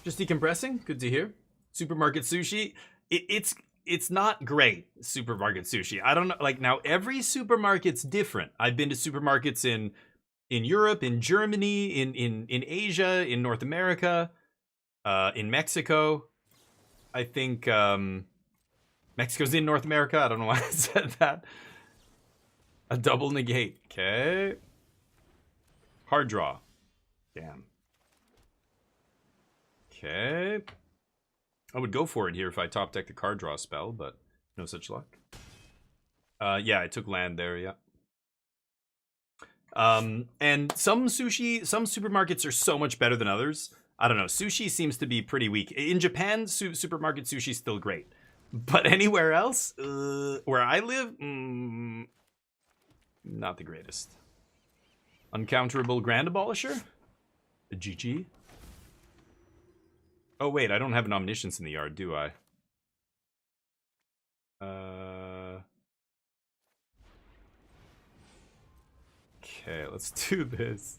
Just decompressing. Good to hear. Supermarket Sushi. It's not great, Supermarket Sushi. I don't know. Like, now every supermarket's different. I've been to supermarkets in Europe, in Germany, in Asia, in North America, in Mexico. I think Mexico's in North America. I don't know why I said that. A double negate. Okay. Hard draw. Damn. Okay. I would go for it here if I top deck the card draw spell, but no such luck. Yeah, I took land there, yeah. And some supermarkets are so much better than others. I don't know. Sushi seems to be pretty weak. In Japan, supermarket sushi is still great. But anywhere else, where I live, not the greatest. Uncounterable Grand Abolisher? A GG? Oh, wait, I don't have an omniscience in the yard, do I? Okay, let's do this.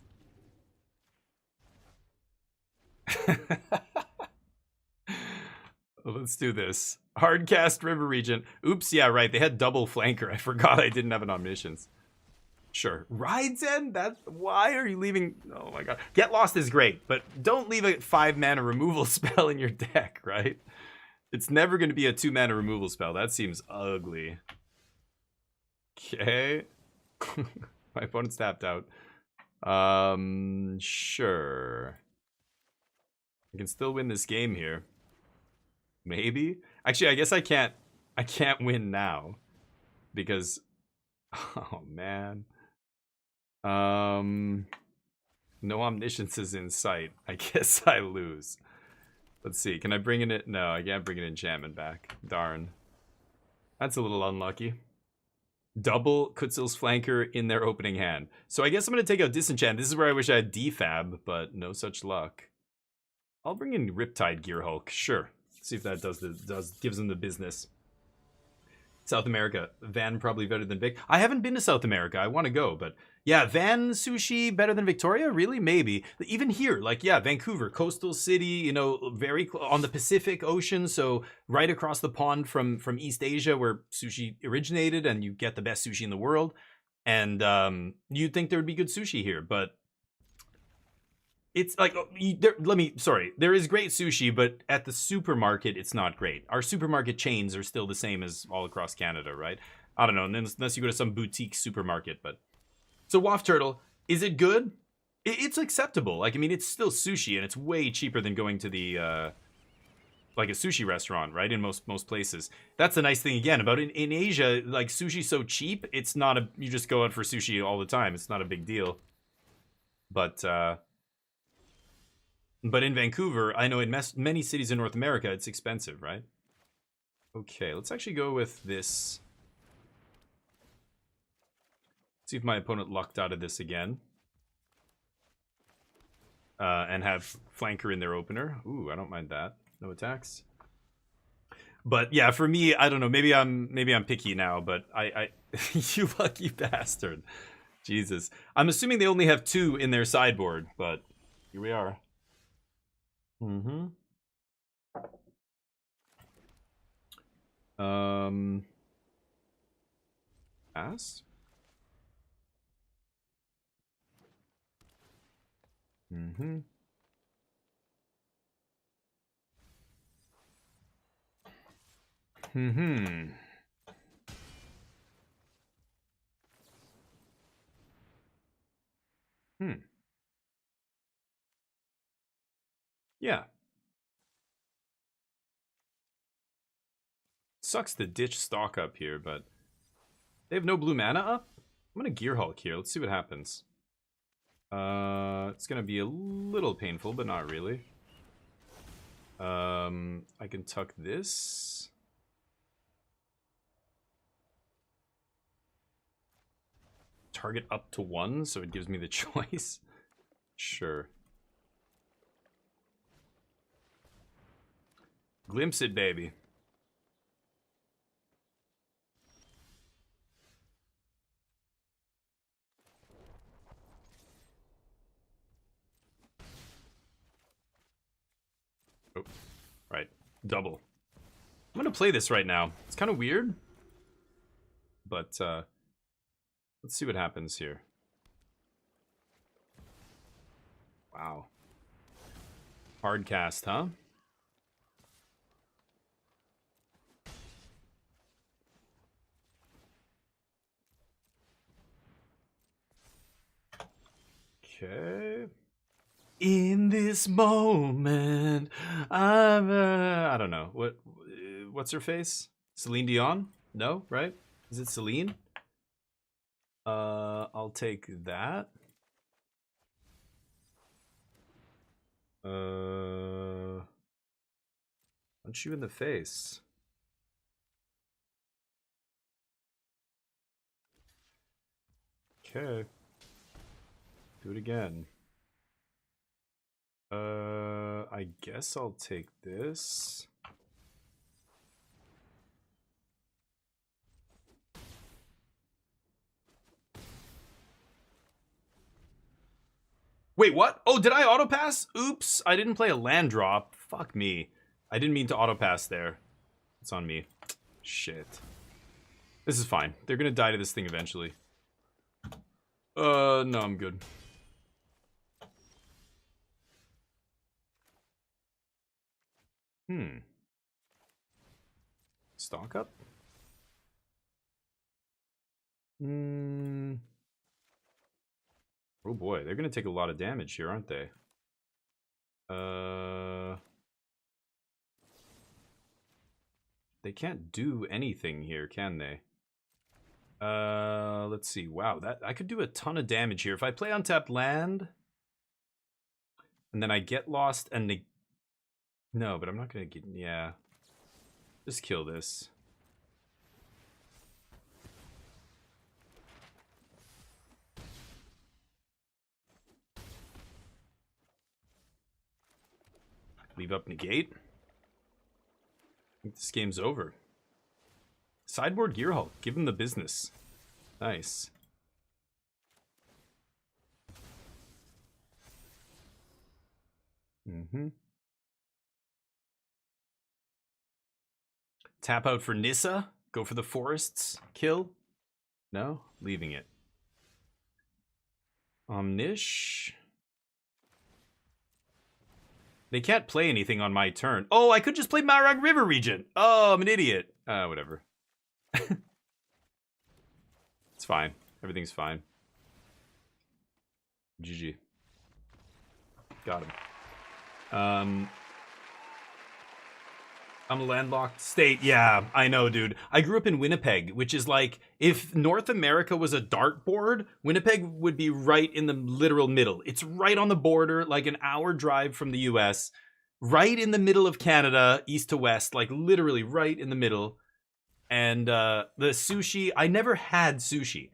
Let's do this. Hardcast River Regent. Oops, yeah, right. They had double flanker. I forgot I didn't have an omniscience. Sure. Rides End? Why are you leaving? Oh my god. Get Lost is great, but don't leave a 5-mana removal spell in your deck, right? It's never going to be a 2-mana removal spell. That seems ugly. Okay. My opponent's tapped out. Sure. I can still win this game here. Maybe. Actually, I guess I can't win now. Because oh man. No omniscience is in sight. I guess I lose. Let's see. Can I bring in it? No, I can't bring an enchantment back. Darn. That's a little unlucky. Double Kutzil's flanker in their opening hand. So I guess I'm going to take out Disenchant. This is where I wish I had Defab, but no such luck. I'll bring in Riptide Gearhulk. Sure. See if that gives them the business. South America. Van probably better than Vic. I haven't been to South America. I want to go, but yeah, Van sushi better than Victoria? Really? Maybe. Even here, like, yeah, Vancouver, coastal city, you know, very on the Pacific Ocean, so right across the pond from East Asia where sushi originated and you get the best sushi in the world. And you'd think there would be good sushi here, but it's like, there is great sushi, but at the supermarket, it's not great. Our supermarket chains are still the same as all across Canada, right? I don't know, unless you go to some boutique supermarket, but... So Waft Turtle, is it good? It's acceptable. Like, I mean, it's still sushi, and it's way cheaper than going to the, like a sushi restaurant, right? In most places. That's the nice thing, again, about in Asia, like, sushi's so cheap, it's not you just go out for sushi all the time. It's not a big deal. But in Vancouver, I know in many cities in North America, it's expensive, right? Okay, let's actually go with this. See if my opponent lucked out of this again. And have flanker in their opener. Ooh, I don't mind that. No attacks. But yeah, for me, I don't know. Maybe I'm picky now, but I you lucky bastard. Jesus. I'm assuming they only have 2 in their sideboard, but here we are. Mm-hmm. Pass? Mm-hmm. Mm-hmm. Yeah. Sucks to ditch stock up here, but they have no blue mana up? I'm gonna Gearhulk here. Let's see what happens. It's gonna be a little painful, but not really. I can tuck this. Target up to 1, so it gives me the choice. Sure. Glimpse it, baby. Oh, right. Double. I'm gonna play this right now. It's kind of weird. But, let's see what happens here. Wow. Hard cast, huh? Okay. In this moment, I don't know. What's her face? Celine Dion? No, right? Is it Celine? I'll take that. Punch you in the face. Okay. Do it again. I I guess I'll take this. Wait, what? Oh, did I auto pass? Oops, I didn't play a land drop. Fuck me. I didn't mean to auto pass there. It's on me. Shit. This is fine. They're gonna die to this thing eventually. No, I'm good. Stock up? Oh boy, they're gonna take a lot of damage here, aren't they? They can't do anything here, can they? Let's see. Wow, that I could do a ton of damage here. If I play untapped land, and then I get lost and they... No, but I'm not gonna get... Yeah. Just kill this. Leave up negate. I think this game's over. Sideboard Gearhulk. Give him the business. Nice. Tap out for Nissa. Go for the forests. Kill. No? Leaving it. Omnish. They can't play anything on my turn. Oh, I could just play Marag River Regent. Oh, I'm an idiot. Whatever. It's fine. Everything's fine. GG. Got him. I'm a landlocked state. Yeah, I know, dude. I grew up in Winnipeg, which is like, if North America was a dartboard, Winnipeg would be right in the literal middle. It's right on the border, like an hour drive from the US, right in the middle of Canada, east to west, like literally right in the middle. And the sushi, I never had sushi.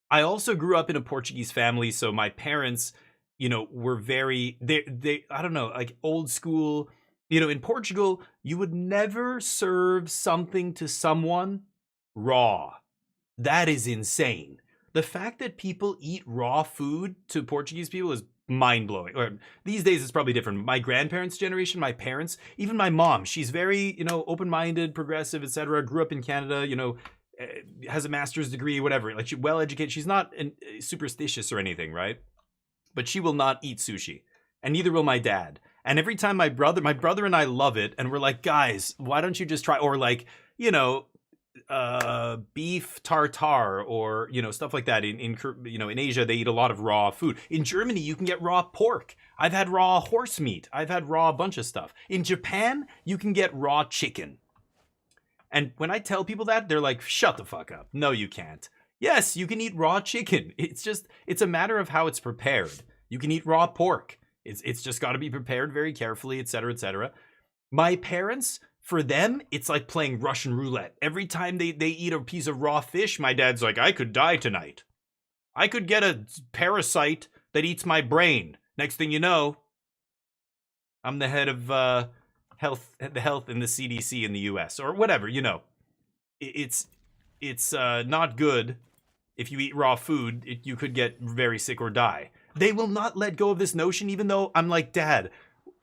I also grew up in a Portuguese family, so my parents, you know, were very, they I don't know, like old school. You know, in Portugal, you would never serve something to someone raw. That is insane. The fact that people eat raw food to Portuguese people is mind-blowing. Or these days it's probably different. My grandparents' generation, my parents, even my mom, she's very, you know, open-minded, progressive, etc. Grew up in Canada, you know, has a master's degree, whatever. Like, she's well-educated. She's not superstitious or anything, right? But she will not eat sushi. And neither will my dad. And every time my brother and I love it, and we're like, guys, why don't you just try, or like, you know, beef tartare, or, you know, stuff like that. In you know, in Asia, they eat a lot of raw food. In Germany, you can get raw pork. I've had raw horse meat. I've had raw bunch of stuff. In Japan, you can get raw chicken. And when I tell people that, they're like, shut the fuck up. No, you can't. Yes, you can eat raw chicken. It's a matter of how it's prepared. You can eat raw pork. It's just got to be prepared very carefully, etc., etc. My parents, for them, it's like playing Russian roulette. Every time they eat a piece of raw fish, my dad's like, I could die tonight. I could get a parasite that eats my brain. Next thing you know, I'm the head of the health in the CDC in the US, or whatever, you know. It's not good. If you eat raw food, you could get very sick or die. They will not let go of this notion, even though I'm like, Dad,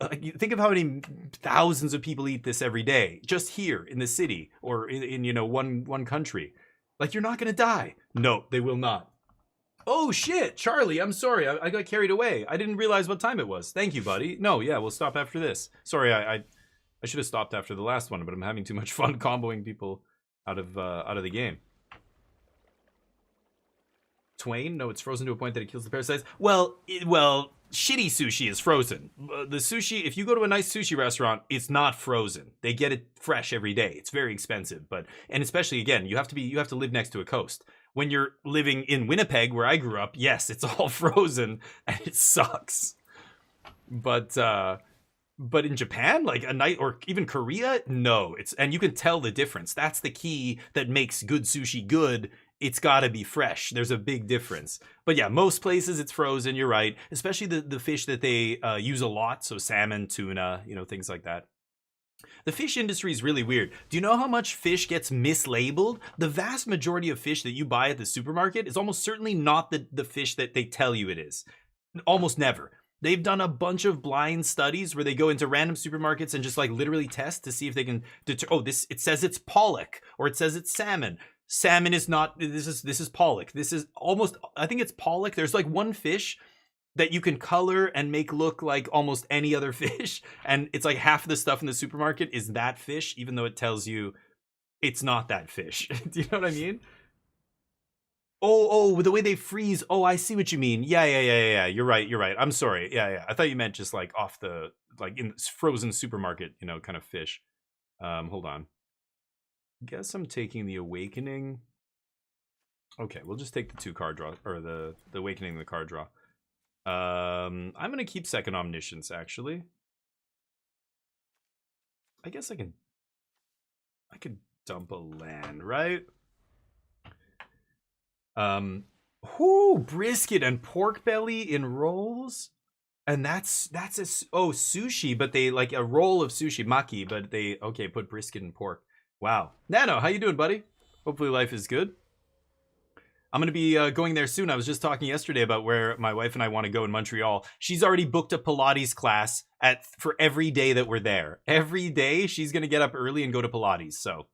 think of how many thousands of people eat this every day, just here in the city, or in you know, one country. Like, you're not gonna die. No, they will not. Oh shit, Charlie, I'm sorry, I got carried away. I didn't realize what time it was. Thank you, buddy. No, yeah, we'll stop after this. Sorry, I should have stopped after the last one, but I'm having too much fun comboing people out of the game. Twain? No, it's frozen to a point that it kills the parasites. Well, shitty sushi is frozen. The sushi, if you go to a nice sushi restaurant, it's not frozen. They get it fresh every day. It's very expensive, and especially, again, you have to live next to a coast. When you're living in Winnipeg, where I grew up, yes, it's all frozen and it sucks. But in Japan, like a night, or even Korea, no, and you can tell the difference. That's the key that makes good sushi good. it's got to be fresh. There's a big difference. But yeah, most places it's frozen. You're right. Especially the fish that they use a lot. So salmon, tuna, you know, things like that. The fish industry is really weird. Do you know how much fish gets mislabeled? The vast majority of fish that you buy at the supermarket is almost certainly not the fish that they tell you it is. Almost never. They've done a bunch of blind studies where they go into random supermarkets and just like literally test to see if they can it says it's pollock or it says it's salmon. Salmon is not, this is pollock. This is almost, I think it's pollock. There's like one fish that you can color and make look like almost any other fish. And it's like half of the stuff in the supermarket is that fish, even though it tells you it's not that fish. Do you know what I mean? Oh, the way they freeze. Oh, I see what you mean. Yeah. You're right. I'm sorry. Yeah. I thought you meant just like off the, like in frozen supermarket, you know, kind of fish. Hold on. Guess I'm taking the Awakening. Okay, we'll just take the 2 card draw, or the Awakening and the card draw. I'm gonna keep second Omniscience, actually. I guess I could dump a land, right? Brisket and pork belly in rolls, and that's sushi, but they like a roll of sushi maki, but they put brisket and pork. Wow, Nano, how you doing, buddy? Hopefully life is good. I'm going to be going there soon. I was just talking yesterday about where my wife and I want to go in Montreal. She's already booked a Pilates class for every day that we're there. Every day she's going to get up early and go to Pilates. So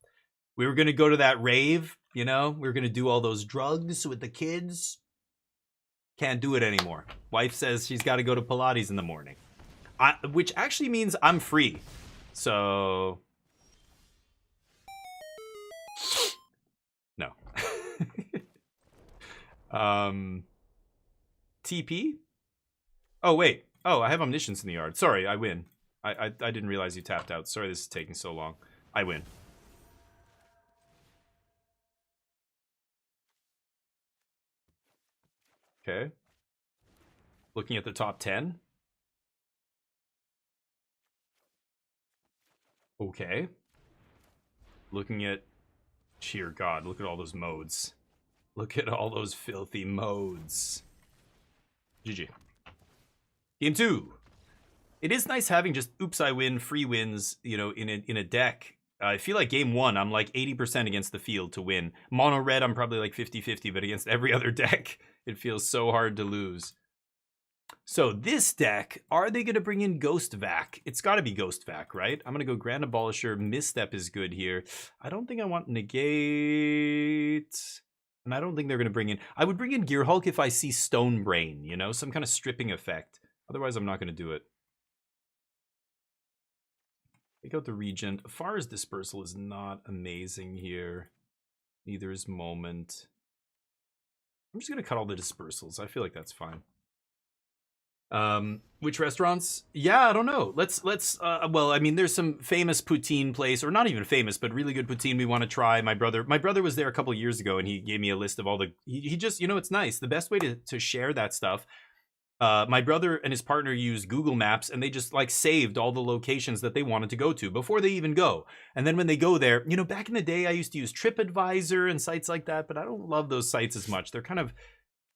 we were going to go to that rave, you know. We were going to do all those drugs with the kids. Can't do it anymore. Wife says she's got to go to Pilates in the morning. Which actually means I'm free. So... no. TP? Oh, wait. Oh, I have Omniscience in the yard. Sorry, I win. I didn't realize you tapped out. Sorry this is taking so long. I win. Okay. Looking at the top 10. Okay. Looking at... Dear God, look at all those modes. Look at all those filthy modes. GG. Game 2. It is nice having just oops I win free wins, you know, in a deck. I feel like game 1 I'm like 80% against the field to win. Mono red I'm probably like 50-50, but against every other deck it feels so hard to lose. So this deck, are they going to bring in Ghost Vac? It's got to be Ghost Vac, right? I'm going to go Grand Abolisher. Misstep is good here. I don't think I want Negate. And I don't think they're going to bring in... I would bring in Gear Hulk if I see Stone Brain, you know? Some kind of stripping effect. Otherwise, I'm not going to do it. Take out the Regent. Far's Dispersal is not amazing here. Neither is Moment. I'm just going to cut all the Dispersals. I feel like that's fine. Which restaurants? Yeah, I don't know. Let's well, I mean, there's some famous poutine place, or not even famous, but really good poutine we want to try. My brother was there a couple years ago and he gave me a list of all the, he just, you know, it's nice. The best way to share that stuff, my brother and his partner used Google Maps and they just like saved all the locations that they wanted to go to before they even go. And then when they go there, you know, back in the day, I used to use TripAdvisor and sites like that, but I don't love those sites as much. They're kind of,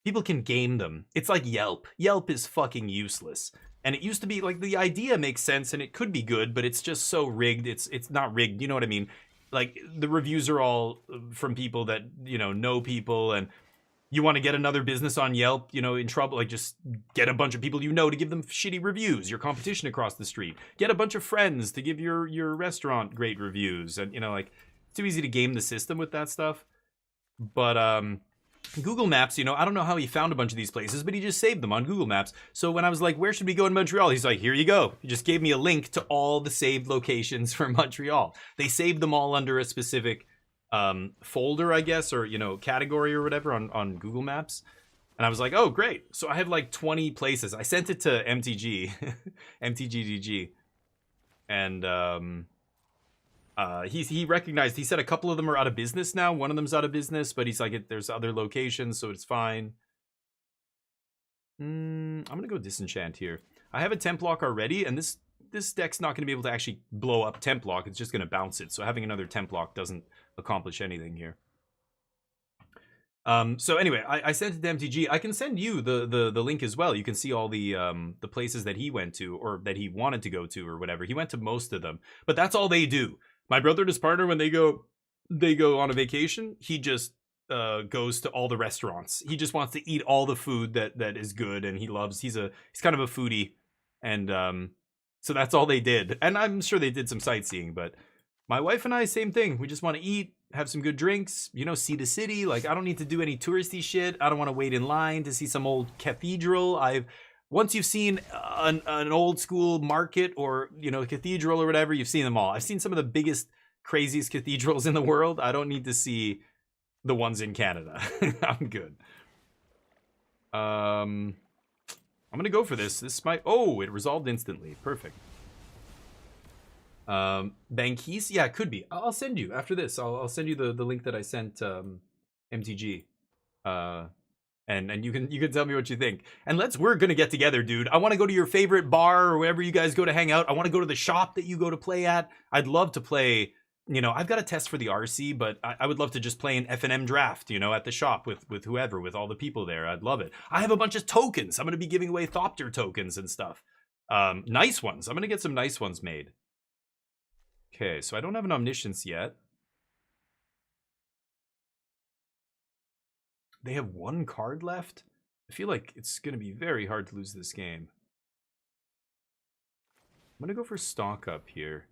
people can game them. It's like Yelp. Yelp is fucking useless. And it used to be like the idea makes sense and it could be good, but it's just so rigged. It's not rigged. You know what I mean? Like the reviews are all from people that, you know people, and you want to get another business on Yelp, you know, in trouble, like just get a bunch of people you know to give them shitty reviews, your competition across the street. Get a bunch of friends to give your restaurant great reviews. And, you know, like it's too easy to game the system with that stuff. But, Google Maps, you know, I don't know how he found a bunch of these places, but he just saved them on Google Maps. So when I was like, where should we go in Montreal? He's like, here you go. He just gave me a link to all the saved locations for Montreal. They saved them all under a specific folder, I guess, or, you know, category or whatever on Google Maps. And I was like, oh, great. So I have like 20 places. I sent it to MTG, MTGDG. And he recognized, he said a couple of them are out of business now. One of them's out of business, but he's like, there's other locations, so it's fine. I'm gonna go Disenchant here. I have a Templock already, and this deck's not gonna be able to actually blow up Templock. It's just gonna bounce it. So having another Templock doesn't accomplish anything here. So anyway, I sent it to MTG. I can send you the link as well. You can see all the places that he went to or that he wanted to go to or whatever. He went to most of them, but that's all they do. My brother and his partner, when they go on a vacation, he just goes to all the restaurants. He just wants to eat all the food that is good, and he loves. He's kind of a foodie, and so that's all they did. And I'm sure they did some sightseeing, but my wife and I, same thing. We just want to eat, have some good drinks, you know, see the city. Like, I don't need to do any touristy shit. I don't want to wait in line to see some old cathedral. Once you've seen an old school market or, you know, cathedral or whatever, you've seen them all. I've seen some of the biggest, craziest cathedrals in the world. I don't need to see the ones in Canada. I'm good. I'm gonna go for this. This might. Oh, it resolved instantly. Perfect. Bankis, yeah, it could be. I'll send you after this. I'll send you the link that I sent MTG. And you can tell me what you think. And we're gonna get together, dude. I want to go to your favorite bar or wherever you guys go to hang out. I want to go to the shop that you go to play at. I'd love to play. You know, I've got a test for the RC, but I would love to just play an FNM draft, you know, at the shop with whoever, with all the people there. I'd love it. I have a bunch of tokens. I'm going to be giving away Thopter tokens and stuff. Nice ones. I'm going to get some nice ones made. Okay, so I don't have an Omniscience yet. They have one card left? I feel like it's going to be very hard to lose this game. I'm going to go for Stock Up here.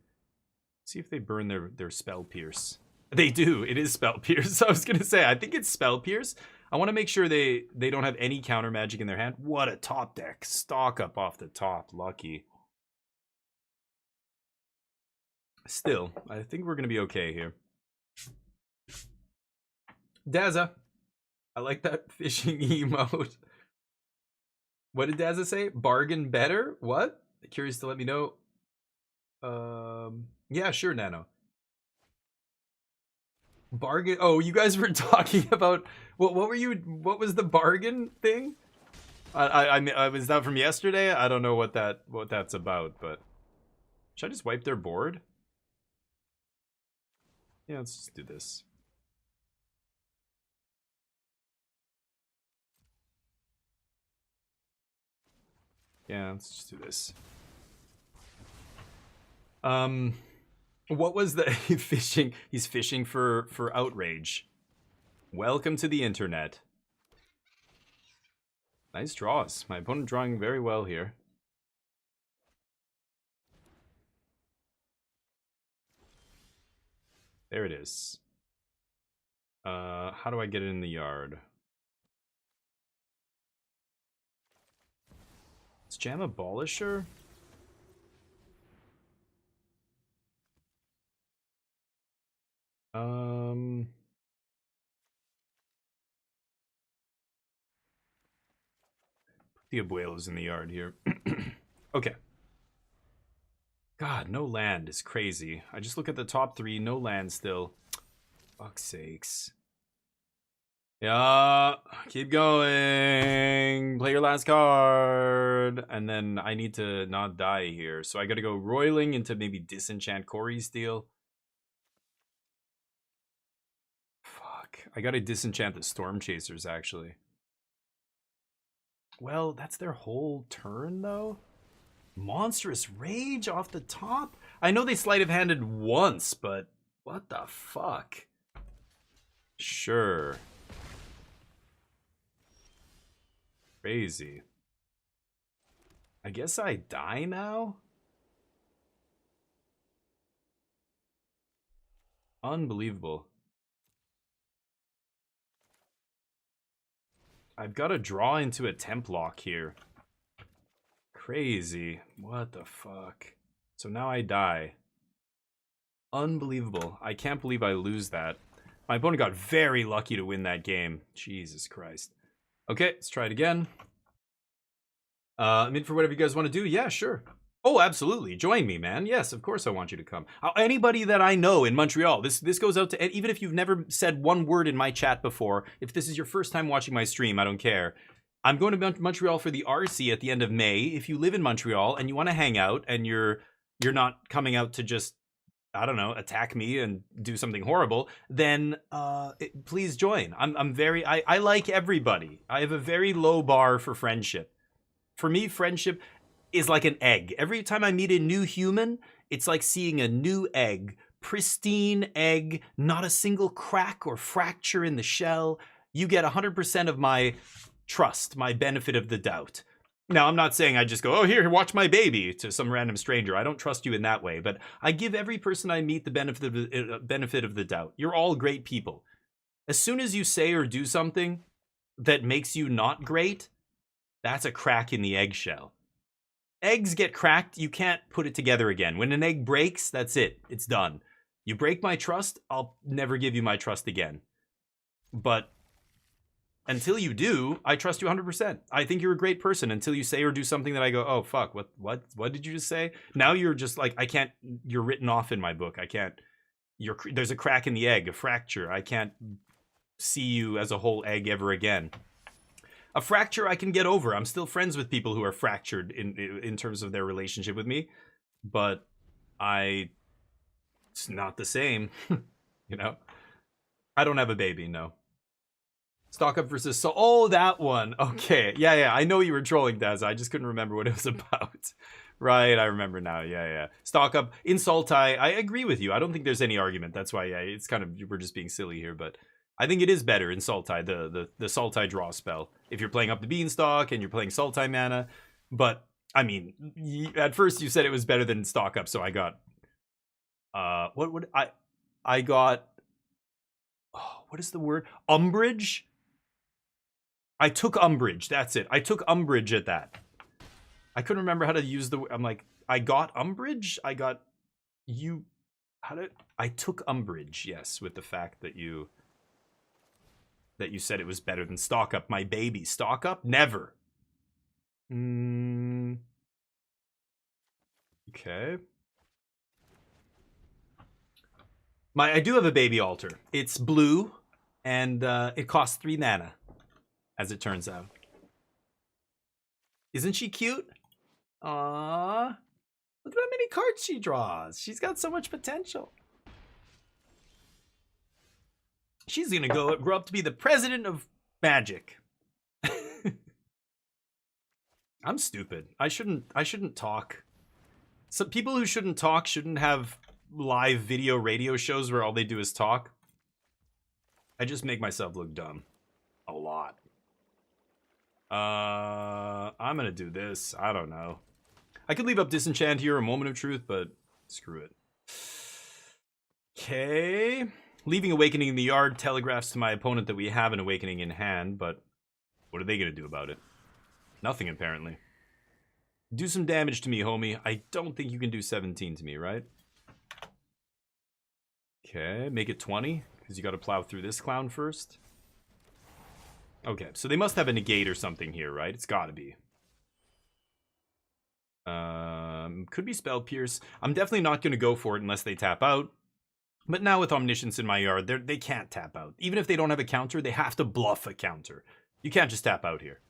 See if they burn their Spell Pierce. They do. It is Spell Pierce. I was going to say, I think it's Spell Pierce. I want to make sure they don't have any counter magic in their hand. What a top deck. Stock Up off the top. Lucky. Still, I think we're going to be okay here. Daza. I like that fishing emote. What did Daza say? Bargain better? What? Curious to let me know. Yeah, sure, Nano. Bargain. Oh, you guys were talking about what were you? What was the bargain thing? I was that from yesterday. I don't know what that's about, but should I just wipe their board? Yeah, let's just do this. Yeah, let's just do this. What was the fishing? He's fishing for outrage. Welcome to the internet. Nice draws. My opponent drawing very well here. There it is. How do I get it in the yard? Let's jam Abolisher. The Abuelo's in the yard here. Okay. God, no land is crazy. I just look at the top three, no land still. Fuck's sakes. Yeah, keep going. Play your last card. And then I need to not die here. So I gotta go roiling into maybe Disenchant Corey Steel. Fuck. I gotta disenchant the Storm Chasers, actually. Well, that's their whole turn, though. Monstrous Rage off the top? I know they sleight of handed once, but what the fuck? Sure. Crazy. I guess I die now? Unbelievable. I've got to draw into a temp lock here. Crazy. What the fuck? So now I die. Unbelievable. I can't believe I lose that. My opponent got very lucky to win that game. Jesus Christ. Okay, let's try it again. I'm in for whatever you guys want to do. Yeah, sure. Oh, absolutely. Join me, man. Yes, of course I want you to come. Anybody that I know in Montreal, this goes out to, even if you've never said one word in my chat before, if this is your first time watching my stream, I don't care. I'm going to Montreal for the RC at the end of May. If you live in Montreal and you want to hang out and you're not coming out to just I don't know, attack me and do something horrible, then please join. I like everybody. I have a very low bar for friendship. For me, friendship is like an egg. Every time I meet a new human, it's like seeing a new egg. Pristine egg, not a single crack or fracture in the shell. You get 100% of my trust, my benefit of the doubt. Now, I'm not saying I just go, oh, here, watch my baby to some random stranger. I don't trust you in that way, but I give every person I meet the benefit of the doubt. You're all great people. As soon as you say or do something that makes you not great, that's a crack in the eggshell. Eggs get cracked, you can't put it together again. When an egg breaks, that's it. It's done. You break my trust, I'll never give you my trust again. But until you do, I trust you 100%. I think you're a great person until you say or do something that I go, oh, fuck, what did you just say? Now you're just like, I can't, you're written off in my book. I can't, there's a crack in the egg, a fracture. I can't see you as a whole egg ever again. A fracture I can get over. I'm still friends with people who are fractured in terms of their relationship with me, but it's not the same, you know? I don't have a baby, no. Stock up versus so. Oh, that one. Okay, yeah. I know you were trolling, Daz. I just couldn't remember what it was about. Right, I remember now. Yeah. Stock up in Sultai. I agree with you. I don't think there's any argument. That's why, yeah, it's kind of we're just being silly here, but I think it is better in Sultai, the Sultai draw spell. If you're playing up the Beanstalk and you're playing Sultai mana, but I mean, at first you said it was better than stock up, so I got what would I got? Oh, what is the word? Umbrage. I took umbrage. That's it. I took umbrage at that. I couldn't remember how to use the. I'm like, I got umbrage. I got you. I took umbrage? Yes, with the fact that you said it was better than stock up. My baby, stock up, never. Okay. I do have a baby altar. It's blue, and it costs 3 mana. As it turns out. Isn't she cute? Aww. Look at how many cards she draws. She's got so much potential. She's gonna grow up to be the president of Magic. I'm stupid. I shouldn't talk. Some people who shouldn't talk shouldn't have live video radio shows where all they do is talk. I just make myself look dumb. A lot. I'm gonna do this. I don't know. I could leave up Disenchant here, a Moment of Truth, but screw it. Okay. Leaving Awakening in the yard telegraphs to my opponent that we have an Awakening in hand, but what are they gonna do about it? Nothing, apparently. Do some damage to me, homie. I don't think you can do 17 to me, right? Okay, make it 20, because you gotta plow through this clown first. Okay, so they must have a negate or something here, right? It's gotta be. Could be Spell Pierce. I'm definitely not going to go for it unless they tap out. But now with Omniscience in my yard, they can't tap out. Even if they don't have a counter, they have to bluff a counter. You can't just tap out here.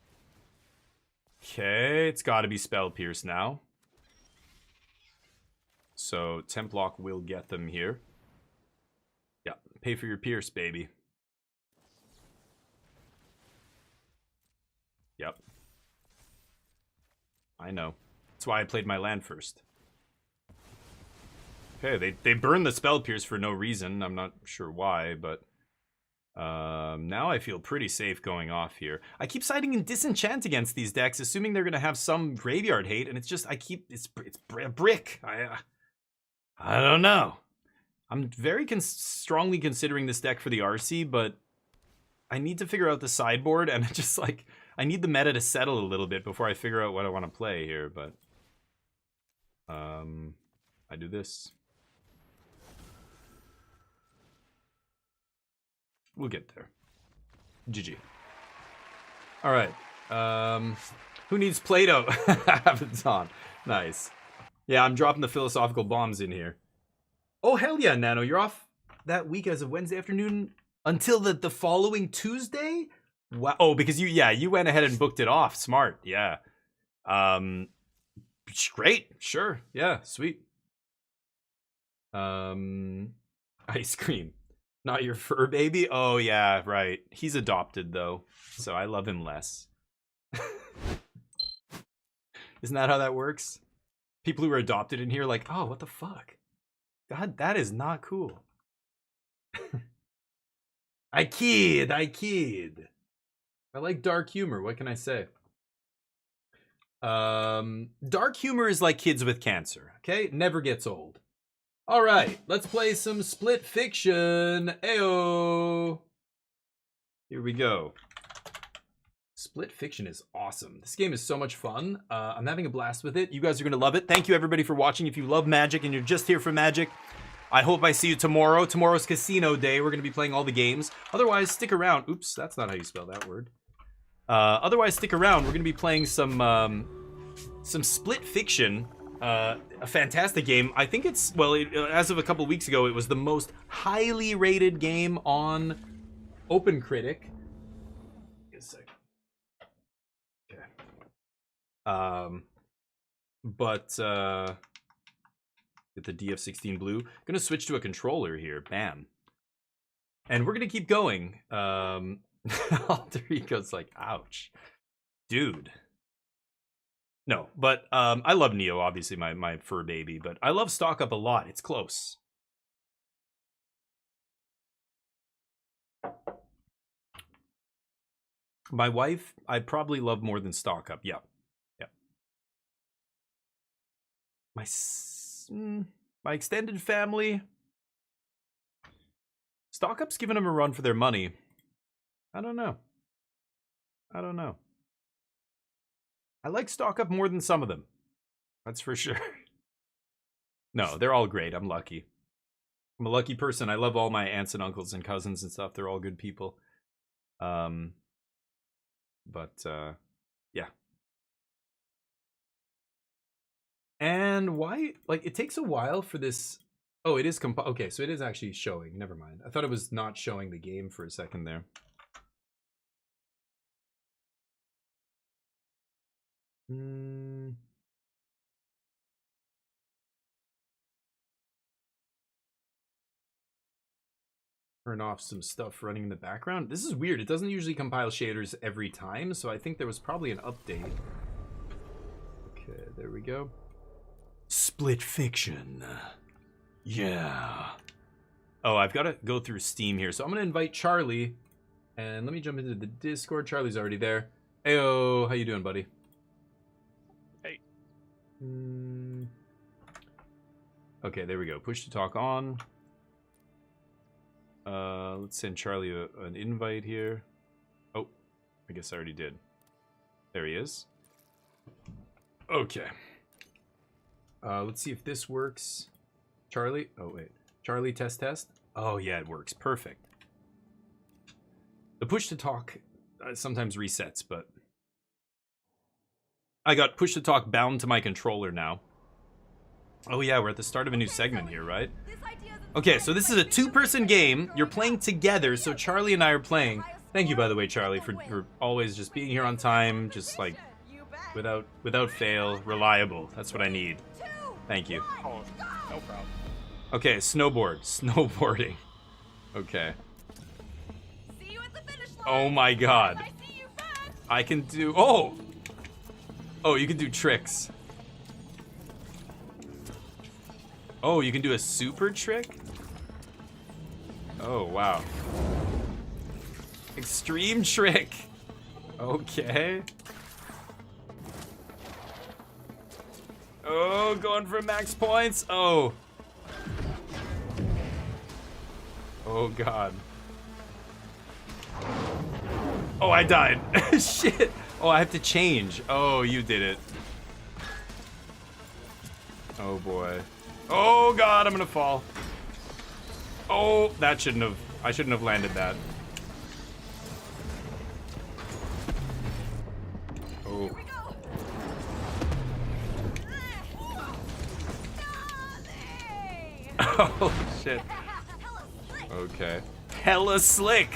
Okay, it's gotta be Spell Pierce now. So Templock will get them here. Yeah, pay for your Pierce, baby. Yep. I know. That's why I played my land first. Okay, they burned the Spell Pierce for no reason. I'm not sure why, but now I feel pretty safe going off here. I keep siding in Disenchant against these decks, assuming they're going to have some graveyard hate, and it's just, it's a brick. I don't know. I'm very strongly considering this deck for the RC, but I need to figure out the sideboard, and just like, I need the meta to settle a little bit before I figure out what I want to play here, but I do this. We'll get there. GG. All right. Who needs Play-Doh? It's on. Nice. Yeah, I'm dropping the philosophical bombs in here. Oh, hell yeah, Nano. You're off that week as of Wednesday afternoon until the following Tuesday? Wow. Oh, because you went ahead and booked it off. Smart. Yeah. Great. Sure. Yeah. Sweet. Ice cream. Not your fur baby? Oh, yeah, right. He's adopted, though, so I love him less. Isn't that how that works? People who are adopted in here are like, oh, what the fuck? God, that is not cool. I kid. I like dark humor. What can I say? Dark humor is like kids with cancer, okay? It never gets old. All right, let's play some Split Fiction. Ayo. Here we go. Split Fiction is awesome. This game is so much fun. I'm having a blast with it. You guys are going to love it. Thank you, everybody, for watching. If you love Magic and you're just here for Magic, I hope I see you tomorrow. Tomorrow's Casino Day. We're going to be playing all the games. Otherwise, stick around. Oops, that's not how you spell that word. Otherwise, stick around. We're going to be playing some Split Fiction. A fantastic game. I think it's, well, as of a couple weeks ago, it was the most highly rated game on OpenCritic. Give a second. Okay. Get the DF16 blue. Gonna switch to a controller here. Bam. And we're gonna keep going. Alter Ego's like, ouch. Dude. No, but I love Neo, obviously, my fur baby, but I love Stock Up a lot. It's close. My wife, I probably love more than Stock Up. Yeah. My extended family, Stock Up's giving them a run for their money. I don't know. I like Stock Up more than some of them. That's for sure. No, they're all great. I'm lucky. I'm a lucky person. I love all my aunts and uncles and cousins and stuff. They're all good people. Yeah. And why, like, it takes a while for this. Oh, it is okay, so it is actually showing. Never mind. I thought it was not showing the game for a second there. Turn off some stuff running in the background. This is weird. It doesn't usually compile shaders every time, so I think there was probably an update. Okay, there we go. Split Fiction. Yeah. Oh, I've got to go through Steam here, so I'm going to invite Charlie. And let me jump into the Discord. Charlie's already there. Heyo, how you doing, buddy? Hey. Okay, there we go. Push to talk on. Let's send Charlie an invite here. Oh, I guess I already did. There he is. Okay. Let's see if this works. Charlie? Oh, wait. Charlie, test. Oh, yeah, it works. Perfect. The push to talk sometimes resets, but I got push to talk bound to my controller now. Oh, yeah, we're at the start of a new segment here, right? Okay, so this is a two-person game. You're playing together, so Charlie and I are playing. Thank you, by the way, Charlie, for always just being here on time, just like without fail, reliable. That's what I need. Thank you. Oh, no problem. Okay, snowboarding. Okay. Oh my god. I can do, oh, you can do tricks. Oh, you can do a super trick? Oh, wow. Extreme trick. Okay. Oh, going for max points. Oh. Oh, God. Oh, I died. Shit. Oh, I have to change. Oh, you did it. Oh, boy. Oh, God, I'm gonna fall. Oh, I shouldn't have landed that. Oh. Oh, shit. Okay. Hella slick.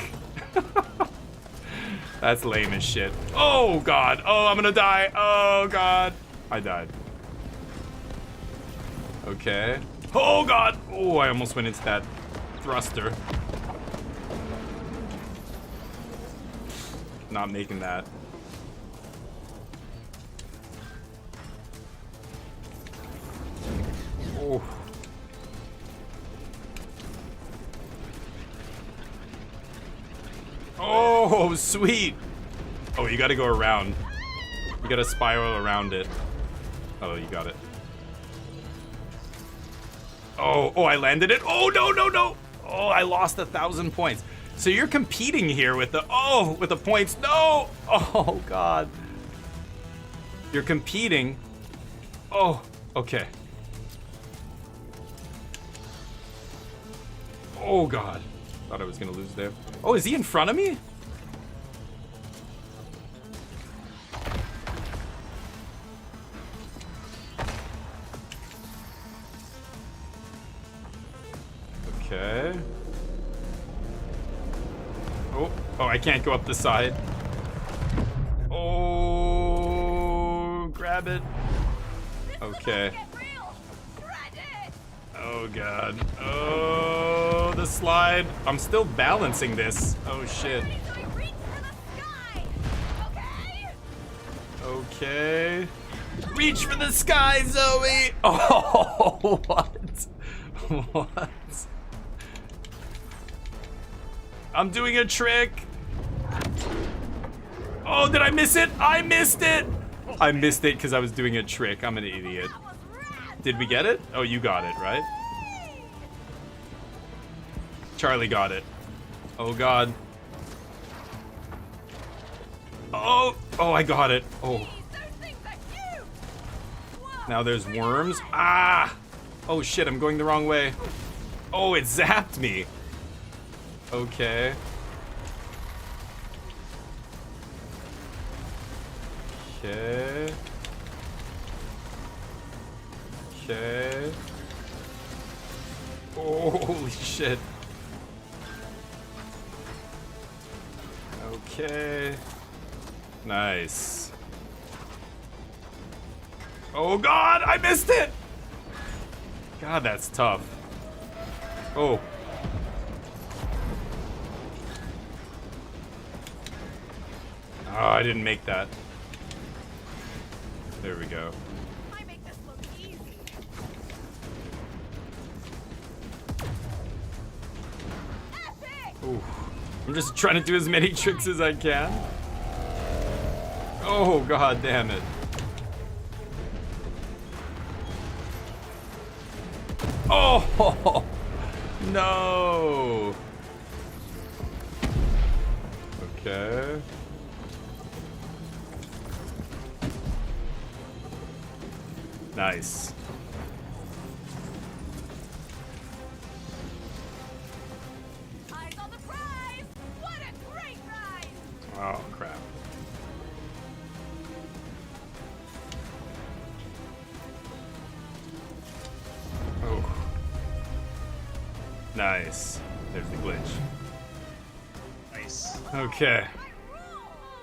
That's lame as shit. Oh, God. Oh, I'm gonna die. Oh, God. I died. Okay. Oh god! Oh, I almost went into that thruster. Not making that. Oh. Oh, sweet! Oh, you gotta go around. You gotta spiral around it. Oh, you got it. Oh, oh, I landed it. Oh, no, no, no. Oh, I lost 1,000 points. So you're competing here with with the points. No. Oh, God. You're competing. Oh, okay. Oh, God. Thought I was going to lose there. Oh, is he in front of me? Okay. Oh, oh, I can't go up the side. Oh, grab it. Okay. Oh, God. Oh, the slide. I'm still balancing this. Oh, shit. Okay. Reach for the sky, Zoe! Oh, what? What? I'm doing a trick. Oh, did I miss it? I missed it! I missed it because I was doing a trick. I'm an idiot. Did we get it? Oh, you got it, right? Charlie got it. Oh, God. Oh, oh, I got it. Oh. Now there's worms. Ah! Oh, shit, I'm going the wrong way. Oh, it zapped me. Okay. Okay. Okay. Oh, holy shit. Okay. Nice. Oh god, I missed it! God, that's tough. Oh. Oh, I didn't make that. There we go. I make this look easy. Epic! Ooh. I'm just trying to do as many tricks as I can. Oh, god damn it. Oh, no. Okay. Nice. Eyes on the prize! What a great ride! Oh, crap. Oh. Nice. There's the glitch. Nice. Okay.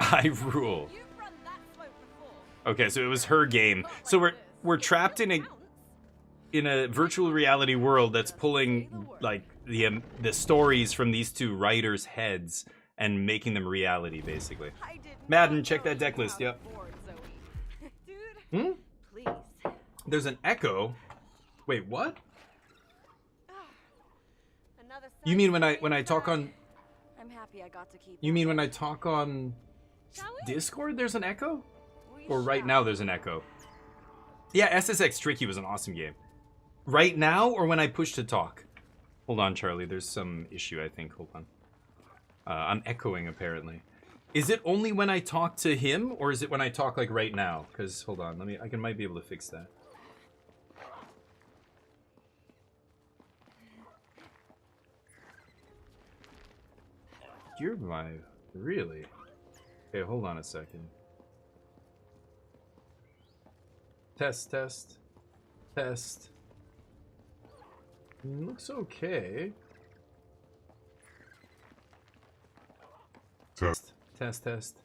I rule. You've run that slope before. Okay, so it was her game. So we're trapped in a virtual reality world that's pulling like the stories from these two writers' heads and making them reality, basically. I did Madden, not check know that deck you list, were yep. bored, Zoe. Dude, Hmm? please. There's an echo. Wait, what? Another You mean Sunday when I talk back. on I'm happy I got to keep You mean when I talk on Shall we? Discord there's an echo? We Or right shall. now there's an echo? Yeah, SSX Tricky was an awesome game. Right now or when I push to talk? Hold on, Charlie. There's some issue, I think. Hold on. I'm echoing, apparently. Is it only when I talk to him, or is it when I talk, like, right now? Because, hold on. I might be able to fix that. You're my... Really? Okay, hold on a second. Test, test. Test. Looks okay. Test. Test, test.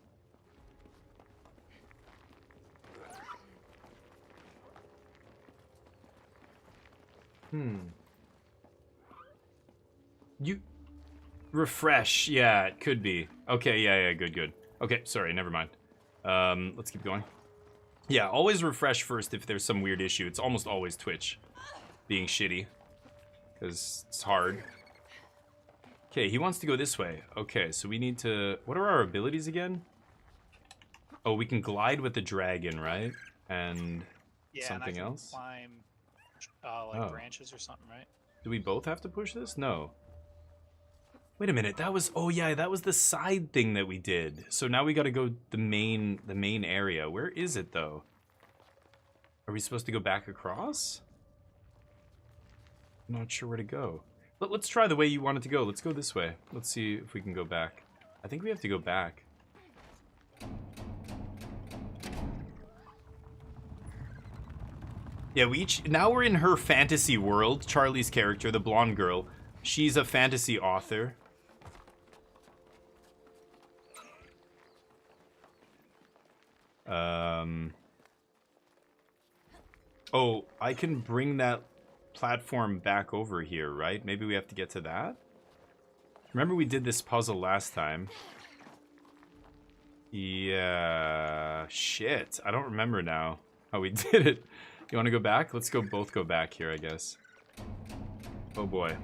You refresh. Yeah, it could be. Okay, yeah, good. Okay, sorry, never mind. Let's keep going. Yeah, always refresh first if there's some weird issue. It's almost always Twitch being shitty. Because it's hard. Okay, he wants to go this way. Okay, so we need to... What are our abilities again? Oh, we can glide with the dragon, right? And something and I can else? climb branches or something, right? Do we both have to push this? No. Wait a minute, that was... Oh yeah, that was the side thing that we did. So now we gotta go the main area. Where is it, though? Are we supposed to go back across? I'm not sure where to go. But let's try the way you wanted to go. Let's go this way. Let's see if we can go back. I think we have to go back. Yeah, now we're in her fantasy world. Charlie's character, the blonde girl. She's a fantasy author. Oh, I can bring that platform back over here, right? Maybe we have to get to that? Remember we did this puzzle last time. Yeah, shit. I don't remember now how we did it. You want to go back? Let's both go back here, I guess. Oh boy.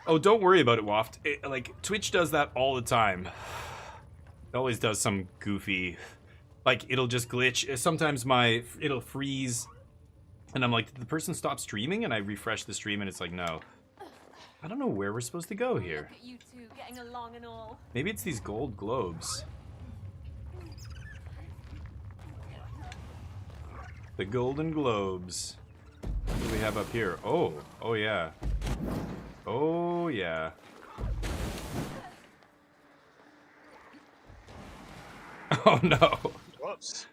Oh, don't worry about it, Waft. Like, Twitch does that all the time. It always does some goofy... Like, it'll just glitch. Sometimes it'll freeze. And I'm like, did the person stop streaming? And I refresh the stream and it's like, no. I don't know where we're supposed to go here. Look at you two getting along and all. Maybe it's these gold globes. The golden globes. What do we have up here? Oh, oh yeah. Oh yeah. Oh no. Whoops.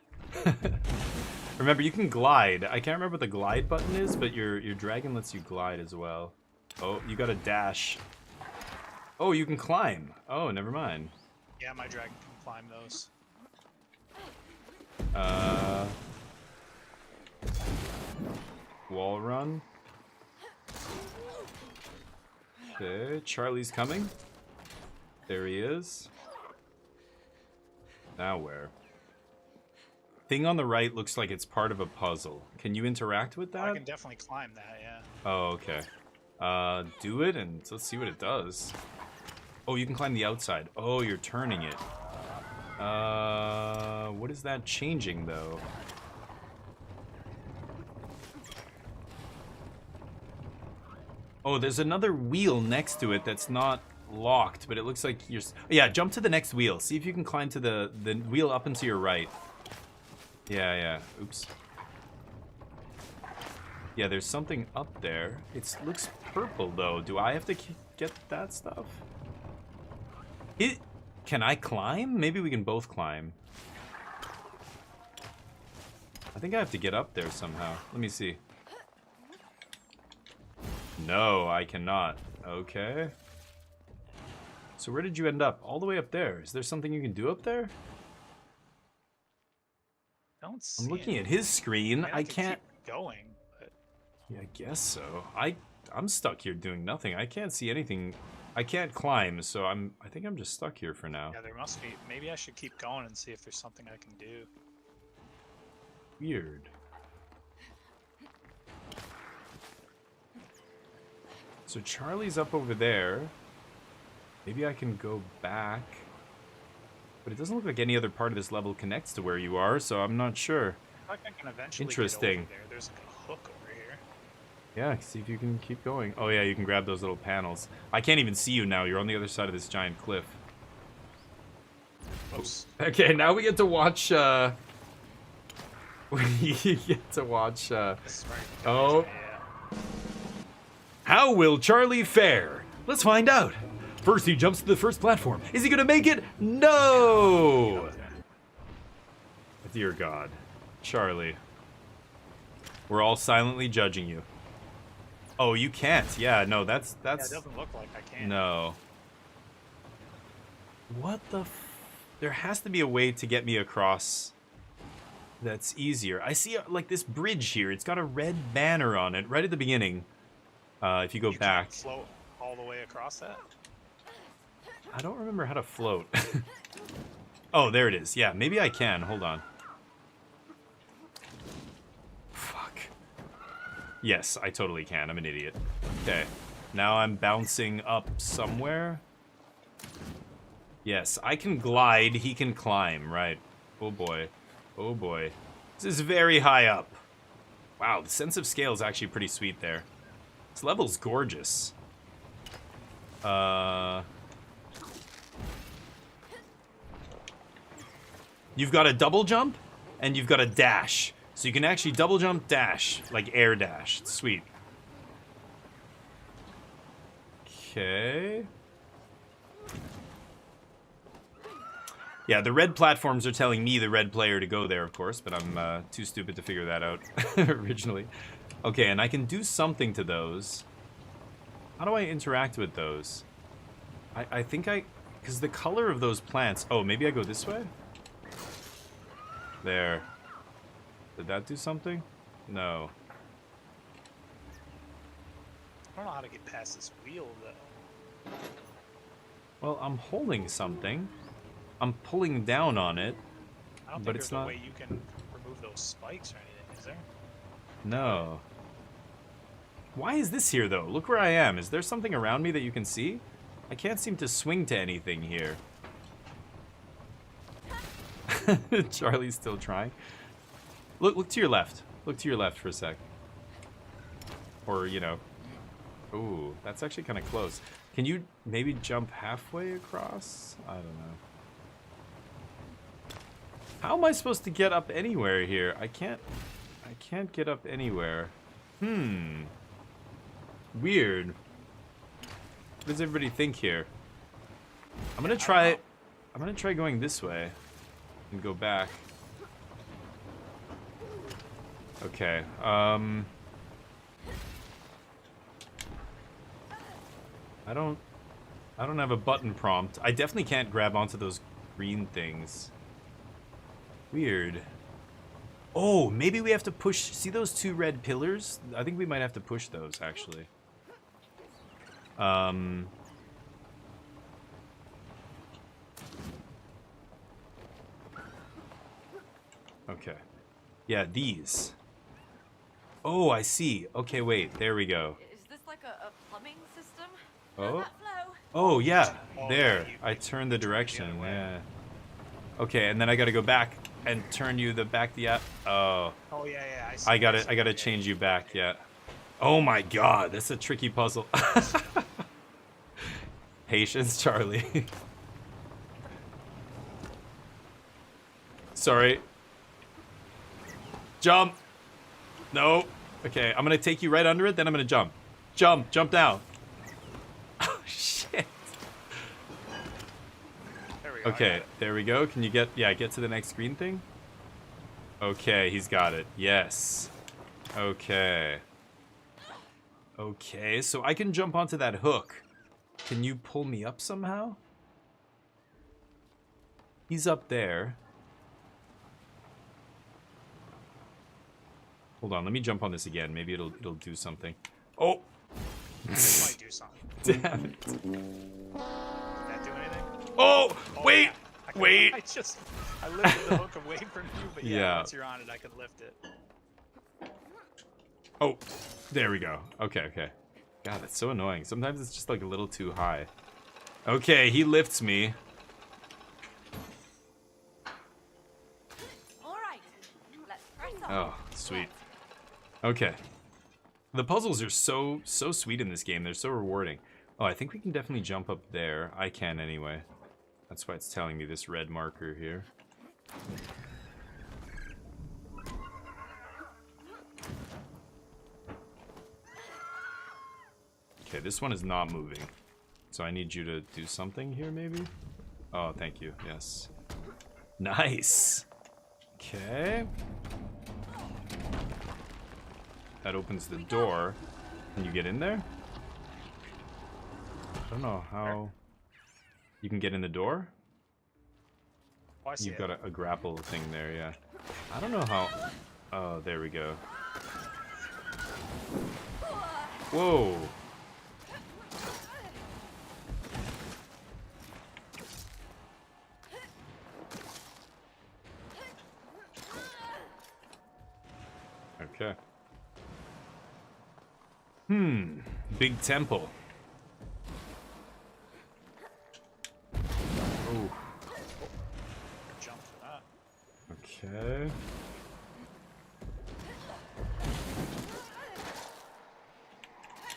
Remember, you can glide. I can't remember what the glide button is, but your dragon lets you glide as well. Oh, you got a dash. Oh, you can climb. Oh, never mind. Yeah, my dragon can climb those. Wall run. Okay, Charlie's coming. There he is. Now where? Thing on the right looks like it's part of a puzzle. Can you interact with that? I can definitely climb that, yeah. Oh, okay. Do it and let's see what it does. Oh, you can climb the outside. Oh, you're turning it. What is that changing though? Oh, there's another wheel next to it that's not locked, but it looks like you're... Yeah, jump to the next wheel. See if you can climb to the wheel up and to your right. Yeah. Oops. Yeah, there's something up there. It looks purple, though. Do I have to get that stuff? Can I climb? Maybe we can both climb. I think I have to get up there somehow. Let me see. No, I cannot. Okay. So where did you end up? All the way up there. Is there something you can do up there? Don't see I'm looking it. at his screen. I can can't... keep going, but... Yeah, I guess so. I'm stuck here doing nothing. I can't see anything. I can't climb, so I think I'm just stuck here for now. Yeah, there must be. Maybe I should keep going and see if there's something I can do. Weird. So Charlie's up over there. Maybe I can go back. But it doesn't look like any other part of this level connects to where you are, so I'm not sure. I think I can eventually Interesting. get over there. There's like a hook over here. Yeah, see if you can keep going. Oh yeah, you can grab those little panels. I can't even see you now. You're on the other side of this giant cliff. Oops. Okay, now we get to watch, we get to watch, This is right. Oh. Yeah. How will Charlie fare? Let's find out. First, he jumps to the first platform. Is he gonna make it? No! Dear God. Charlie. We're all silently judging you. Oh, you can't. Yeah, no, that's... Yeah, it doesn't look like I can. No. What the There has to be a way to get me across that's easier. I see, like, this bridge here. It's got a red banner on it right at the beginning. If you go You back. can't float all the way across that? I don't remember how to float. Oh, there it is. Yeah, maybe I can. Hold on. Fuck. Yes, I totally can. I'm an idiot. Okay. Now I'm bouncing up somewhere. Yes, I can glide. He can climb. Right. Oh, boy. Oh, boy. This is very high up. Wow, the sense of scale is actually pretty sweet there. This level's gorgeous. You've got a double jump, and you've got a dash. So you can actually double jump, dash, like air dash. It's sweet. Okay. Yeah, the red platforms are telling me, the red player, to go there, of course, but I'm too stupid to figure that out originally. Okay, and I can do something to those. How do I interact with those? I think because the color of those plants... Oh, maybe I go this way? There. Did that do something? No. I don't know how to get past this wheel, though. Well, I'm holding something. I'm pulling down on it. I don't But think it's there's not... a way you can remove those spikes or anything, is there? No. Why is this here, though? Look where I am. Is there something around me that you can see? I can't seem to swing to anything here. Charlie's still trying. Look to your left. Look to your left for a sec. Or, you know. Ooh, that's actually kind of close. Can you maybe jump halfway across? I don't know. How am I supposed to get up anywhere here? I can't get up anywhere. Weird. What does everybody think here? I'm gonna try going this way and go back. Okay. I don't have a button prompt. I definitely can't grab onto those green things. Weird. Oh, maybe we have to push... See those two red pillars? I think we might have to push those, actually. Okay. Yeah, these. Oh, I see. Okay, wait. There we go. Is this like a plumbing system? Oh. That flow? Oh, yeah. Oh, There. yeah, I turned the you turned the direction. other way. Yeah. Okay, and then I gotta go back and turn you back the app. Oh. Oh, yeah, yeah. See, I gotta yeah, change you back, yeah. Oh my god, that's a tricky puzzle. Patience, Charlie. Sorry. Jump. No. Okay, I'm gonna take you right under it, then I'm gonna jump. Jump down. Oh, shit. There we go. Okay, there we go. Can you get to the next green thing? Okay, he's got it. Yes. Okay. Okay, so I can jump onto that hook. Can you pull me up somehow? He's up there. Hold on, let me jump on this again. Maybe it'll do something. Oh! It might do something. Damn it. Did that do anything? Oh! Wait! Yeah. Wait! I lifted the hook away from you, but yeah, Yeah. once you're on it, I can lift it. Oh, there we go. Okay. God, that's so annoying. Sometimes it's just like a little too high. Okay, he lifts me. All right. Let's press on. Oh, sweet. Okay. The puzzles are so sweet in this game. They're so rewarding. Oh, I think we can definitely jump up there. I can anyway. That's why it's telling me this red marker here. Okay, this one is not moving. So I need you to do something here, maybe? Oh, thank you. Yes. Nice! Okay. That opens the door. Can you get in there? I don't know how... You can get in the door? Oh, I see You've it. got a grapple thing there, yeah. I don't know how... Oh, there we go. Whoa! Okay. Big temple. Oh. Jump for that. Okay.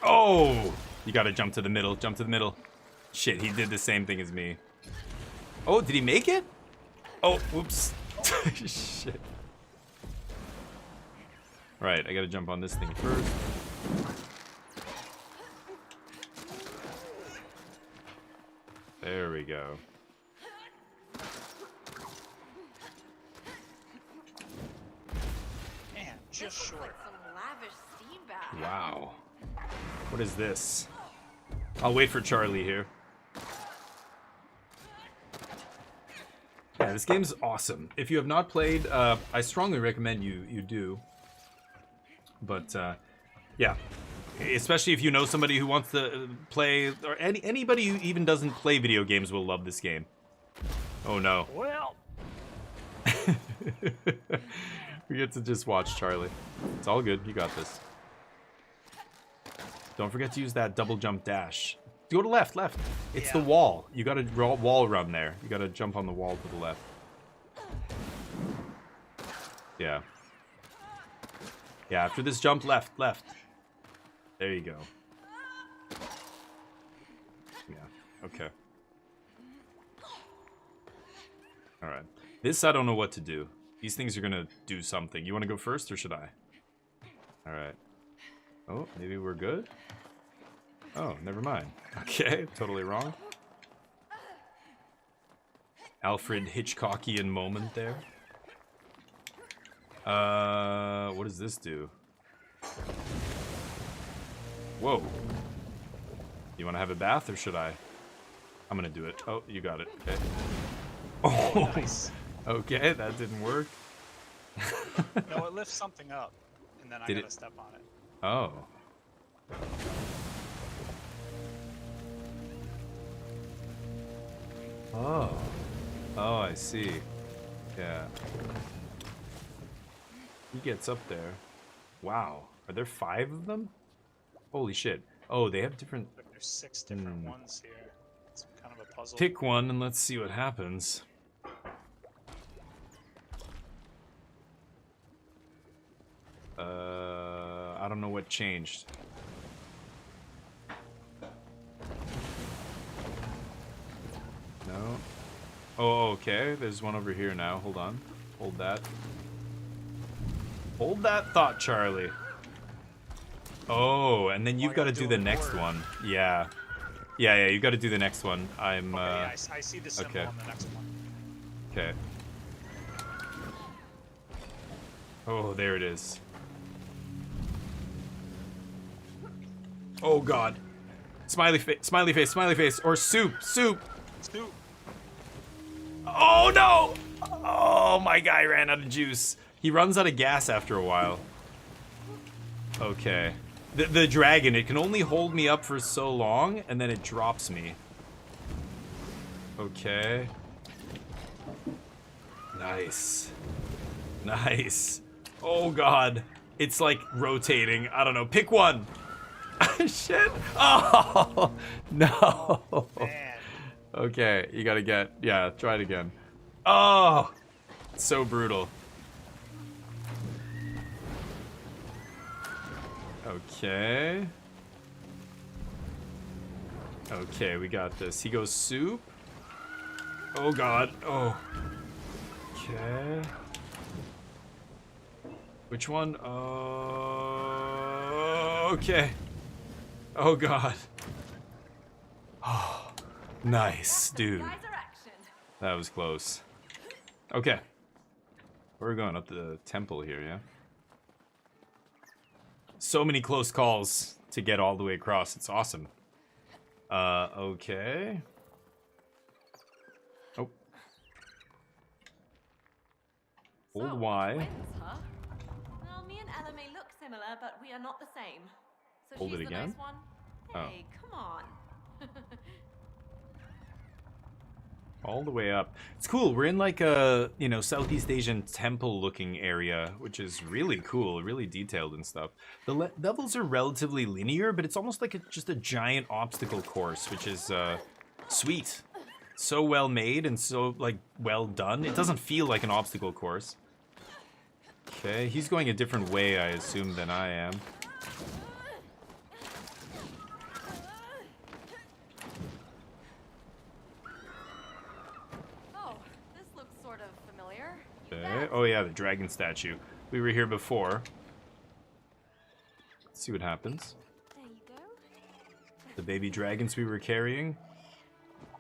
Oh! You gotta jump to the middle, jump to the middle. Shit, he did the same thing as me. Oh, did he make it? Oh, whoops. Shit. Right, I gotta jump on this thing first. There we go. Man, just short. Some lavish steam bath. Wow. What is this? I'll wait for Charlie here. Yeah, this game's awesome. If you have not played, I strongly recommend you do. But yeah, especially if you know somebody who wants to play, or anybody who even doesn't play video games will love this game. Oh no. Well, We get to just watch Charlie. It's all good. You got this. Don't forget to use that double jump dash. Go to left, left. It's the Yeah. wall. You got to wall run there. You got to jump on the wall to the left. Yeah. Yeah, after this jump, left, left. There you go. Yeah, okay. Alright. This, I don't know what to do. These things are gonna do something. You want to go first, or should I? Alright. Oh, maybe we're good? Oh, never mind. Okay, totally wrong. Alfred Hitchcockian moment there. What does this do? Whoa. You want to have a bath, or should I? I'm gonna do it. Oh, you got it. Okay. Oh, Nice. okay, that didn't work. No, it lifts something up, and then I Did gotta it? step on it. Oh. Oh. Oh, I see. Yeah. He gets up there. Wow. Are there 5 of them? Holy shit. Oh, they have different... But there's 6 different ones here. It's kind of a puzzle. Pick one and let's see what happens. I don't know what changed. No. Oh, okay. There's one over here now. Hold on. Hold that. Hold that thought, Charlie. Oh, and then you've I got to gotta do do the it next forward. one. Yeah. Yeah, you've got to do the next one. I'm, Okay, yeah, I see the symbol okay. on the next one. Okay. Oh, there it is. Oh, God. Smiley face, smiley face, smiley face. Or soup, soup. Soup. Oh, no. Oh, my guy ran out of juice. He runs out of gas after a while. Okay. The dragon, it can only hold me up for so long, and then it drops me. Okay. Nice. Nice. Oh, God. It's like rotating. I don't know. Pick one. Shit. Oh, no. Man. Okay, you gotta get... Yeah, try it again. Oh! So brutal. Okay. Okay, we got this. He goes soup. Oh, God. Oh. Okay. Which one? Okay. Oh, God. Oh, nice, dude. Guys are action. That was close. Okay. We're going up the temple here, yeah? So many close calls to get all the way across. It's awesome. Okay. Oh. Hold So, Y. twins, huh? Well, me and Ella may look similar, but we are not the same. So Hold she's it the again? nice one. Oh. Hey, come on. All the way up. It's cool. We're in like a, you know, Southeast Asian temple looking area, which is really cool, really detailed and stuff. The levels are relatively linear, but it's almost like just a giant obstacle course, which is sweet. So well made and so like well done. It doesn't feel like an obstacle course. Okay, he's going a different way, I assume, than I am. Oh, this looks sort of familiar. You Okay. bet. Oh yeah, the dragon statue. We were here before. Let's see what happens. There you go. The baby dragons we were carrying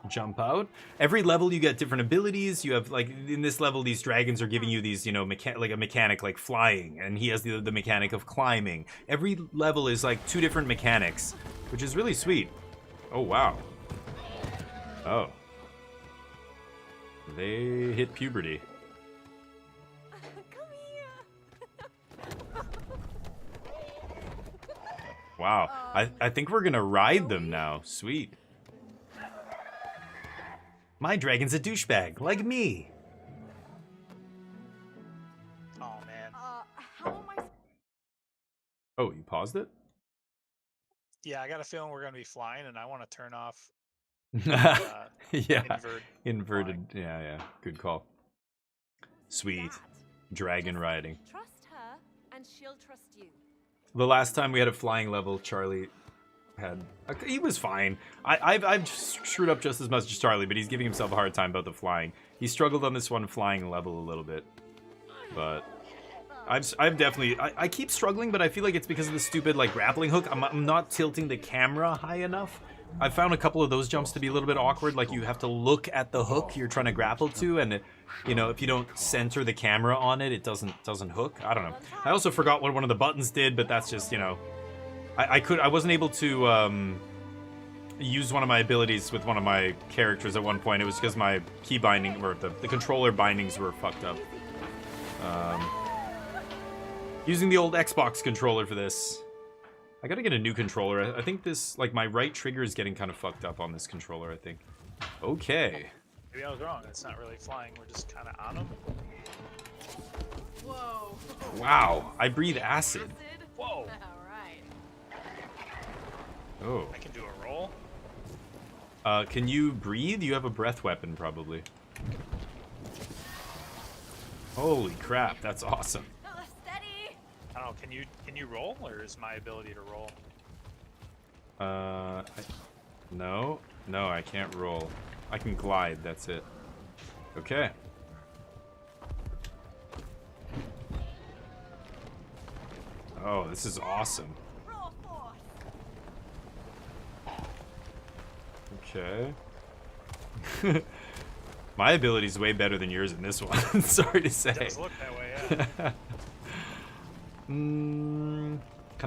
jump out. Every level you get different abilities. You have, like, in this level, these dragons are giving you these, you know, like a mechanic like flying, and he has the mechanic of climbing. Every level is like 2 different mechanics, which is really sweet. Oh wow. Oh. They hit puberty. Come here. Wow. I think we're gonna ride them now. Sweet. My dragon's a douchebag, like me. Oh man. How am I? Oh, you paused it? Yeah, I got a feeling we're gonna be flying, and I want to turn off Yeah. inverted. Yeah. Good call. Sweet. That? Dragon Just riding. Trust her, and she'll trust you. The last time we had a flying level, Charlie had... he was fine. I've screwed up just as much as Charlie, but he's giving himself a hard time about the flying. He struggled on this one flying level a little bit. But... I've definitely... I keep struggling, but I feel like it's because of the stupid, like, grappling hook. I'm not tilting the camera high enough. I found a couple of those jumps to be a little bit awkward. Like, you have to look at the hook you're trying to grapple to, and it, you know, if you don't center the camera on it, it doesn't hook. I don't know. I also forgot what one of the buttons did, but that's just, you know... I wasn't able to use one of my abilities with one of my characters at one point. It was because my key binding, or the controller bindings were fucked up. Using the old Xbox controller for this. I gotta get a new controller. I think this, like, my right trigger is getting kind of fucked up on this controller, I think. Okay. Maybe I was wrong. It's not really flying. We're just kind of on them. Whoa. Wow, I breathe acid. Acid? Whoa! All right. Oh. I can do a roll. Can you breathe? You have a breath weapon, probably. Holy crap, that's awesome. Steady. I don't know. Can you roll, or is my ability to roll? No, I can't roll. I can glide, that's it. Okay. Oh, this is awesome. Raw force. Okay. My ability's way better than yours in this one. Sorry to say. It does look that way, yeah. Can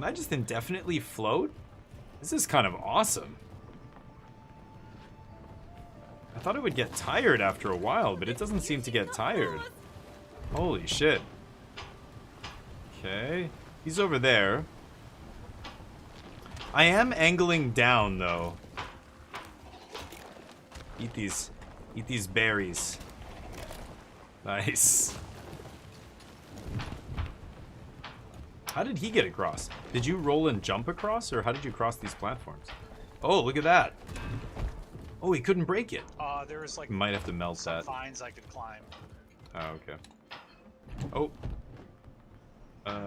I just indefinitely float? This is kind of awesome. I thought it would get tired after a while, but it doesn't seem to get tired. Holy shit. Okay. He's over there. I am angling down, though. Eat these berries. Nice. How did he get across? Did you roll and jump across, or how did you cross these platforms? Oh, look at that. Oh, he couldn't break it. There was like Might have to melt some that. vines I could climb. Oh, okay. Oh.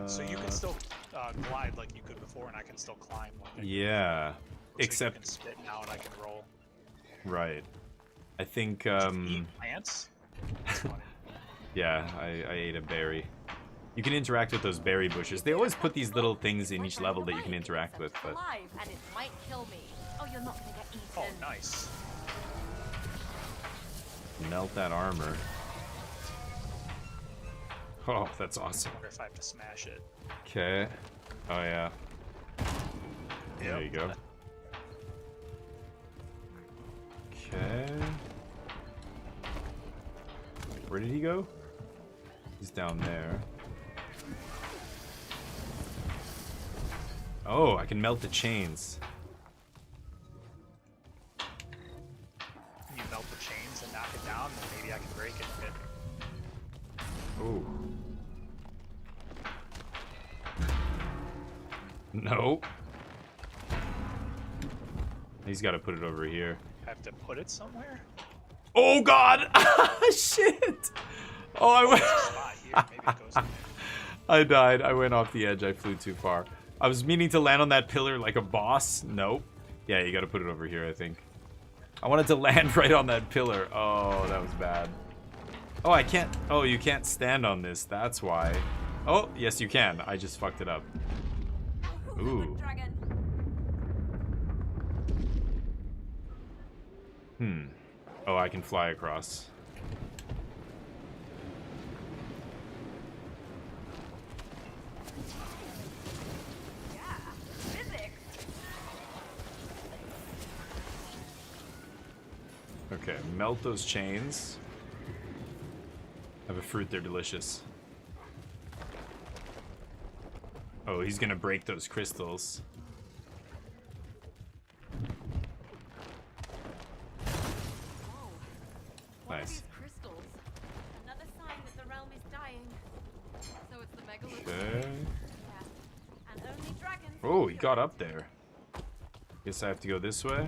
So you can still glide like you could before, and I can still climb. Like Yeah. looks like Except, you can spit now, and I can roll. right. I think, Eat plants? That's funny. yeah, I ate a berry. You can interact with those berry bushes. They always put these little things in each level that you can interact with, but... Alive, and it might kill me. Oh, you're not gonna get eaten. Oh, nice. Melt that armor. Oh, that's awesome. I wonder if I have to smash it. Okay. Oh, yeah. There you go. Okay. Where did he go? He's down there. Oh, I can melt the chains. You melt the chains and knock it down, then maybe I can break it a bit. Ooh. No. He's got to put it over here. I have to put it somewhere? Oh God! Shit! Oh, I went. Spot here. Maybe it goes in there. I died. I went off the edge. I flew too far. I was meaning to land on that pillar like a boss. Nope. Yeah, you got to put it over here, I think. I wanted to land right on that pillar. Oh, that was bad. Oh, I can't. Oh, you can't stand on this. That's why. Oh, yes, you can. I just fucked it up. Ooh. Dragon. Oh, I can fly across. Yeah. Physics. Okay, melt those chains. Have a fruit, they're delicious. Oh, he's gonna break those crystals. Whoa. What are Nice. these crystals? Another sign that the realm is dying. So it's the megalith. Okay. Yeah. And only dragons. Oh, he got up there. Guess I have to go this way.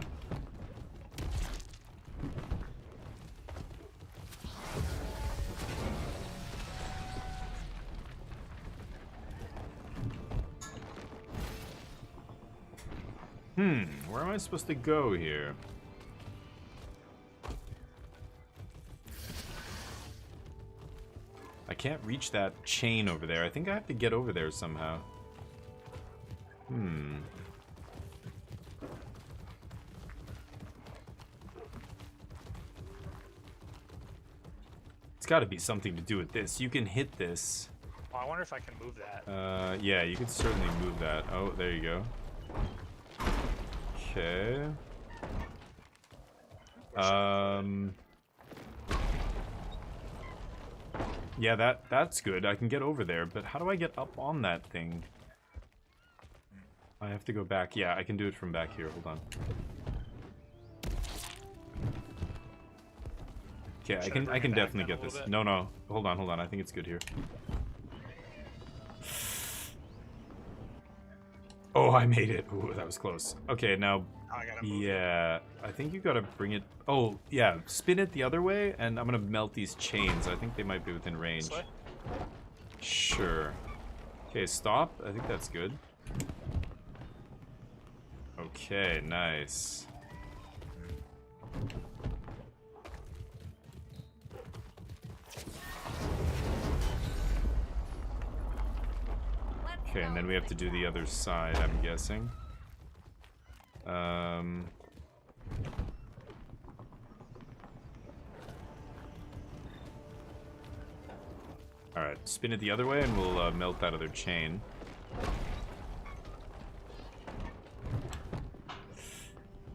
Where am I supposed to go here? I can't reach that chain over there. I think I have to get over there somehow. It's got to be something to do with this. You can hit this. Oh, I wonder if I can move that. Yeah, you could certainly move that. Oh, there you go. Okay. Yeah, that's good. I can get over there, but how do I get up on that thing? I have to go back. Yeah, I can do it from back here. Hold on. Okay, I can bring it back definitely then get a this. little bit? No. Hold on. I think it's good here. Oh, I made it. Ooh, that was close. Okay, now I gotta move it. yeah, I think you gotta bring it. Oh, yeah, spin it the other way, and I'm gonna melt these chains. I think they might be within range. This way? Sure. Okay, stop. I think that's good. Okay, nice. Okay, and then we have to do the other side, I'm guessing. Alright, spin it the other way and we'll melt that other chain.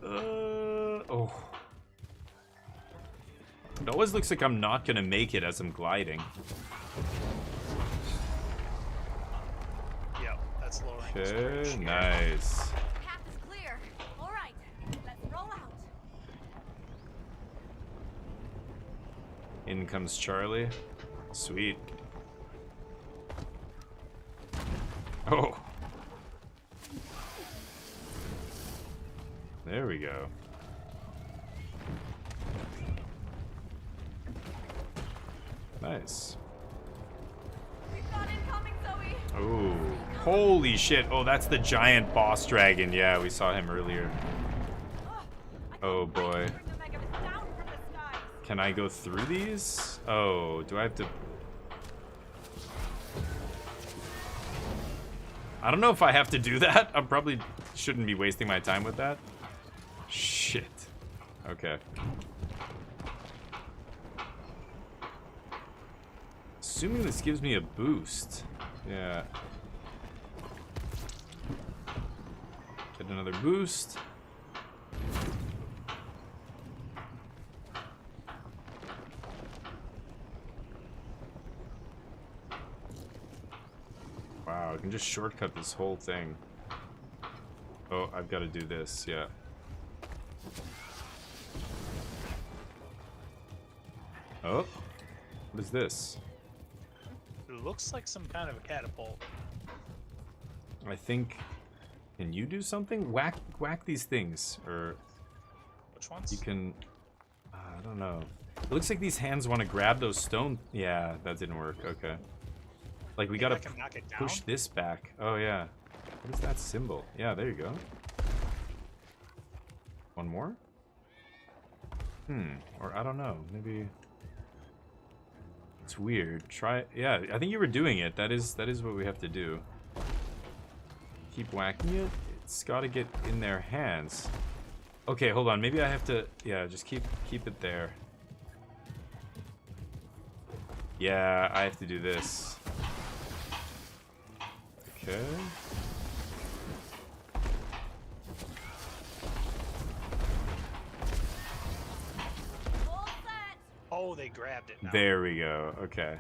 Oh. It always looks like I'm not gonna make it as I'm gliding. Yep, that's lowering this Okay, bridge. nice. Path is clear. All right. Let's roll out. In comes Charlie. Sweet. Oh. There we go. Nice. We've got incoming, Zoe. Oh, holy shit. Oh, that's the giant boss dragon. Yeah, we saw him earlier. Oh boy. Bring the megalith down from the skies. Can I go through these? Oh, do I have to... I don't know if I have to do that. I probably shouldn't be wasting my time with that. Shit. Okay. Assuming this gives me a boost. Yeah. Get another boost. Wow, I can just shortcut this whole thing. Oh, I've got to do this, yeah. Oh, what is this? It looks like some kind of a catapult. I think... Can you do something? Whack these things, or... Which ones? You can... I don't know. It looks like these hands want to grab those stone... Yeah, that didn't work, okay. Like, we gotta knock it down? push this back. Oh, yeah. What is that symbol? Yeah, there you go. One more? Or I don't know, maybe... It's weird. Try... Yeah, I think you were doing it. That is what we have to do. Keep whacking it. It's got to get in their hands. Okay, hold on. Maybe I have to... Yeah, just keep it there. Yeah, I have to do this. Okay. All set. Oh, they grabbed it now. There we go. Okay.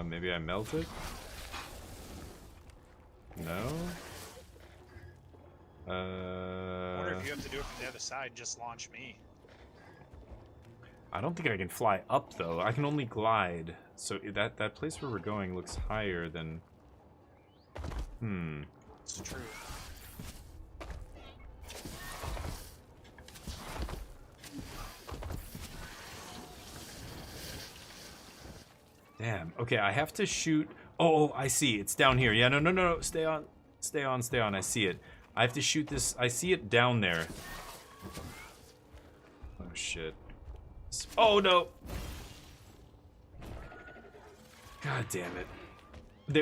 Maybe I melt it? No? I wonder if you have to do it from the other side, just launch me. I don't think I can fly up, though. I can only glide. So that place where we're going looks higher than... It's true. Damn. Okay, I have to shoot... Oh, I see. It's down here. Yeah, no. Stay on. Stay on. I see it. I have to shoot this... I see it down there. Oh, shit. Oh, no! God damn it.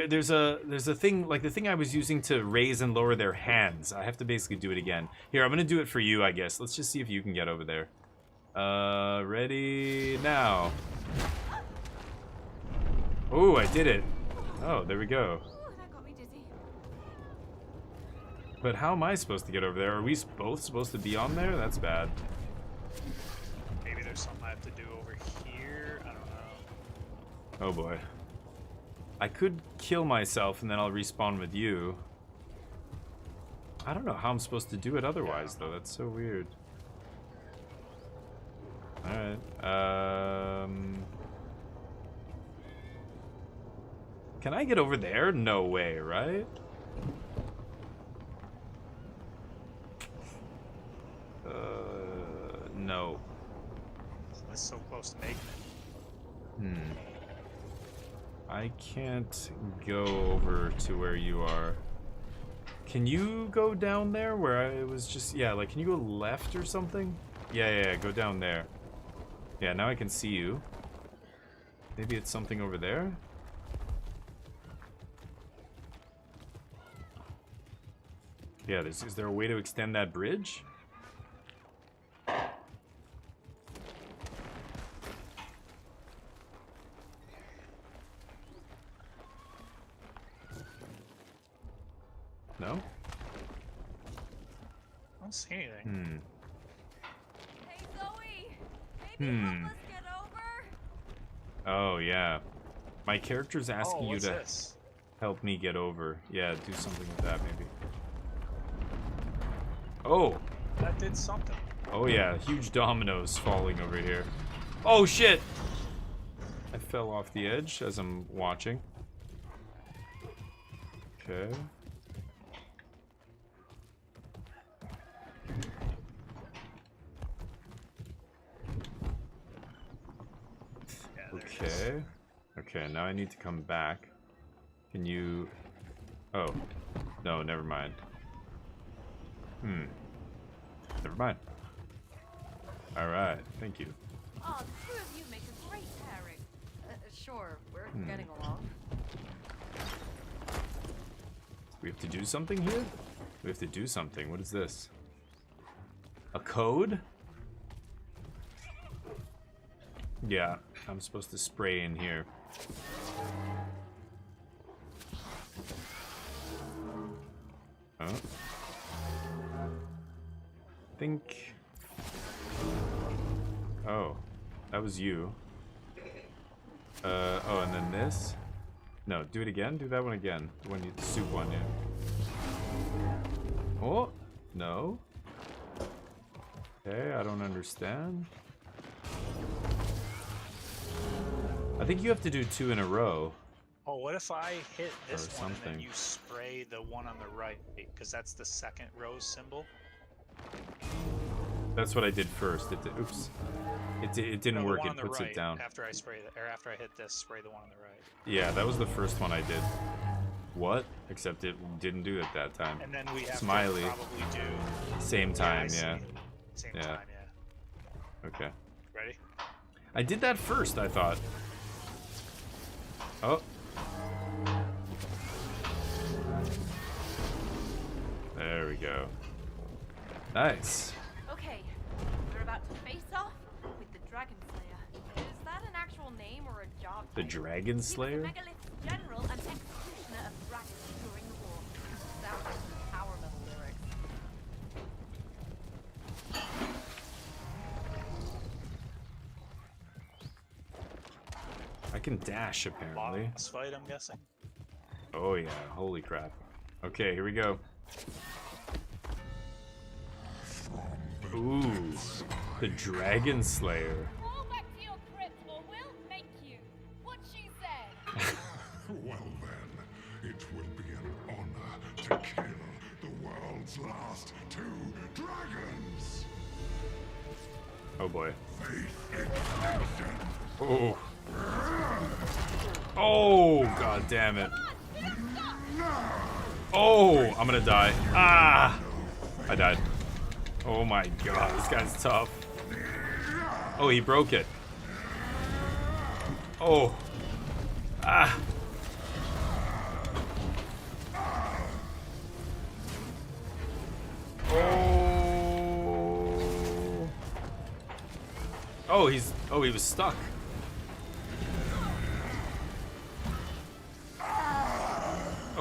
There's a thing, like the thing I was using to raise and lower their hands. I have to basically do it again. Here, I'm gonna do it for you, I guess. Let's just see if you can get over there. Ready now. Oh, I did it. Oh, there we go. Ooh, that got me dizzy. But how am I supposed to get over there? Are we both supposed to be on there? That's bad. Maybe there's something I have to do over here. I don't know. Oh boy. I could kill myself and then I'll respawn with you. I don't know how I'm supposed to do it otherwise, though. That's so weird. Alright. Can I get over there? No way, right? No. It's so close to making it. I can't go over to where you are. Can you go down there where I was just... Yeah, like, can you go left or something? Yeah, go down there. Yeah, now I can see you. Maybe it's something over there? Yeah, is there a way to extend that bridge? No? I don't see anything. Hey, Zoe. Maybe help us get over. Oh, yeah. My character's asking you what's to this? help me get over. Yeah, do something with that, maybe. Oh! That did something. Oh, yeah. Huge dominoes falling over here. Oh, shit! I fell off the edge as I'm watching. Okay. Okay. Okay, now I need to come back. Can you... Oh. No, never mind. Never mind. Alright, thank you. Oh, the two of you make a great pairing. Sure, we're getting along. We have to do something here? We have to do something. What is this? A code? Yeah, I'm supposed to spray in here. Oh. think... Oh, that was you. Oh, and then this? No, do it again? Do that one again. The one you, the soup one, yeah. Oh, no. Okay, I don't understand. I think you have to do 2 in a row. Oh, what if I hit this Or one and something. then you spray the one on the right? Because that's the second rose symbol. That's what I did first. Oops. It didn't No, the work. one It on the puts right, it down. After I spray or after I hit this, spray the one on the right. Yeah, that was the first one I did. What? Except it didn't do it that time. And then we have Smiley. to probably do Same time, I yeah. see. Same Yeah. time, yeah. Okay. Ready? I did that first, I thought. Oh. There we go. Nice. Okay, we're about to face off with the Dragon Slayer. Is that an actual name or a job? The title? Dragon He was Slayer? the megalith's general and executioner of dragons during the war. Sounds like some power metal lyrics. I can dash, apparently. Boss fight, I'm guessing. Oh, yeah. Holy crap. Okay, here we go. Ooh. The Dragon Slayer. Fall back to your crypt or we'll make you. What she said. Well then, it will be an honor to kill the world's last 2 dragons. Oh, boy. Faith extinction. Oh. Oh, god damn it. Oh, I'm gonna die. Ah! I died. Oh my god, this guy's tough. Oh, he broke it. Oh. Ah. Oh. Oh, he was stuck.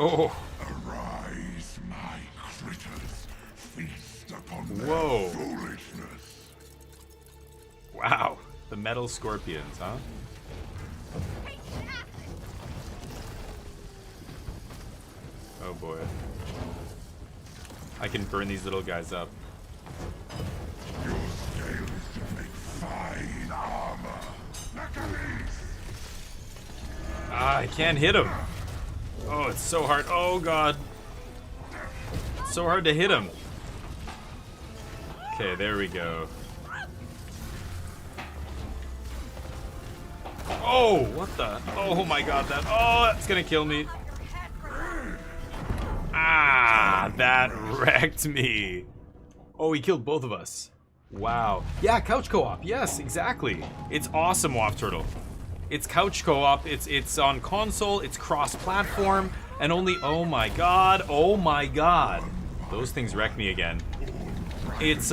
Oh. Arise, my critters. Feast upon Whoa. their foolishness. Wow. The metal scorpions, huh? Oh boy. I can burn these little guys up. Your scales should make fine armor. Maccabees! Ah, I can't hit him. Oh, it's so hard. Oh god. It's so hard to hit him. Okay, there we go. Oh, what the? Oh my god, that. Oh, that's gonna kill me. Ah, that wrecked me. Oh, he killed both of us. Wow. Yeah, couch co-op. Yes, exactly. It's awesome, Waft Turtle. It's couch co-op. It's on console. It's cross-platform, and only. Oh my god. Oh my god. Those things wreck me again. It's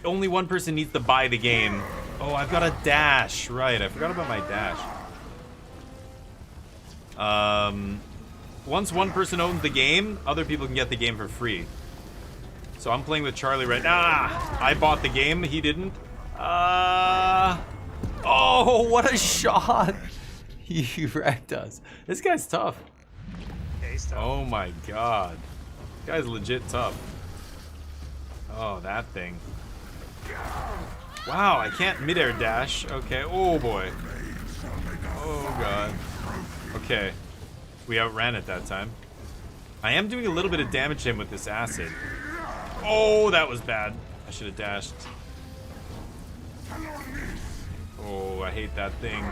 only one person needs to buy the game. Oh, I've got a dash. Right, I forgot about my dash. Once one person owns the game, other people can get the game for free. So I'm playing with Charlie right now. Ah, I bought the game, he didn't. Oh, what a shot! He wrecked us. This guy's tough. Yeah, he's tough. Oh my god. This guy's legit tough. Oh, that thing. Wow, I can't midair dash. Okay, oh boy. Oh god. Okay. We outran it that time. I am doing a little bit of damage to him with this acid. Oh, that was bad. I should have dashed. Oh, I hate that thing.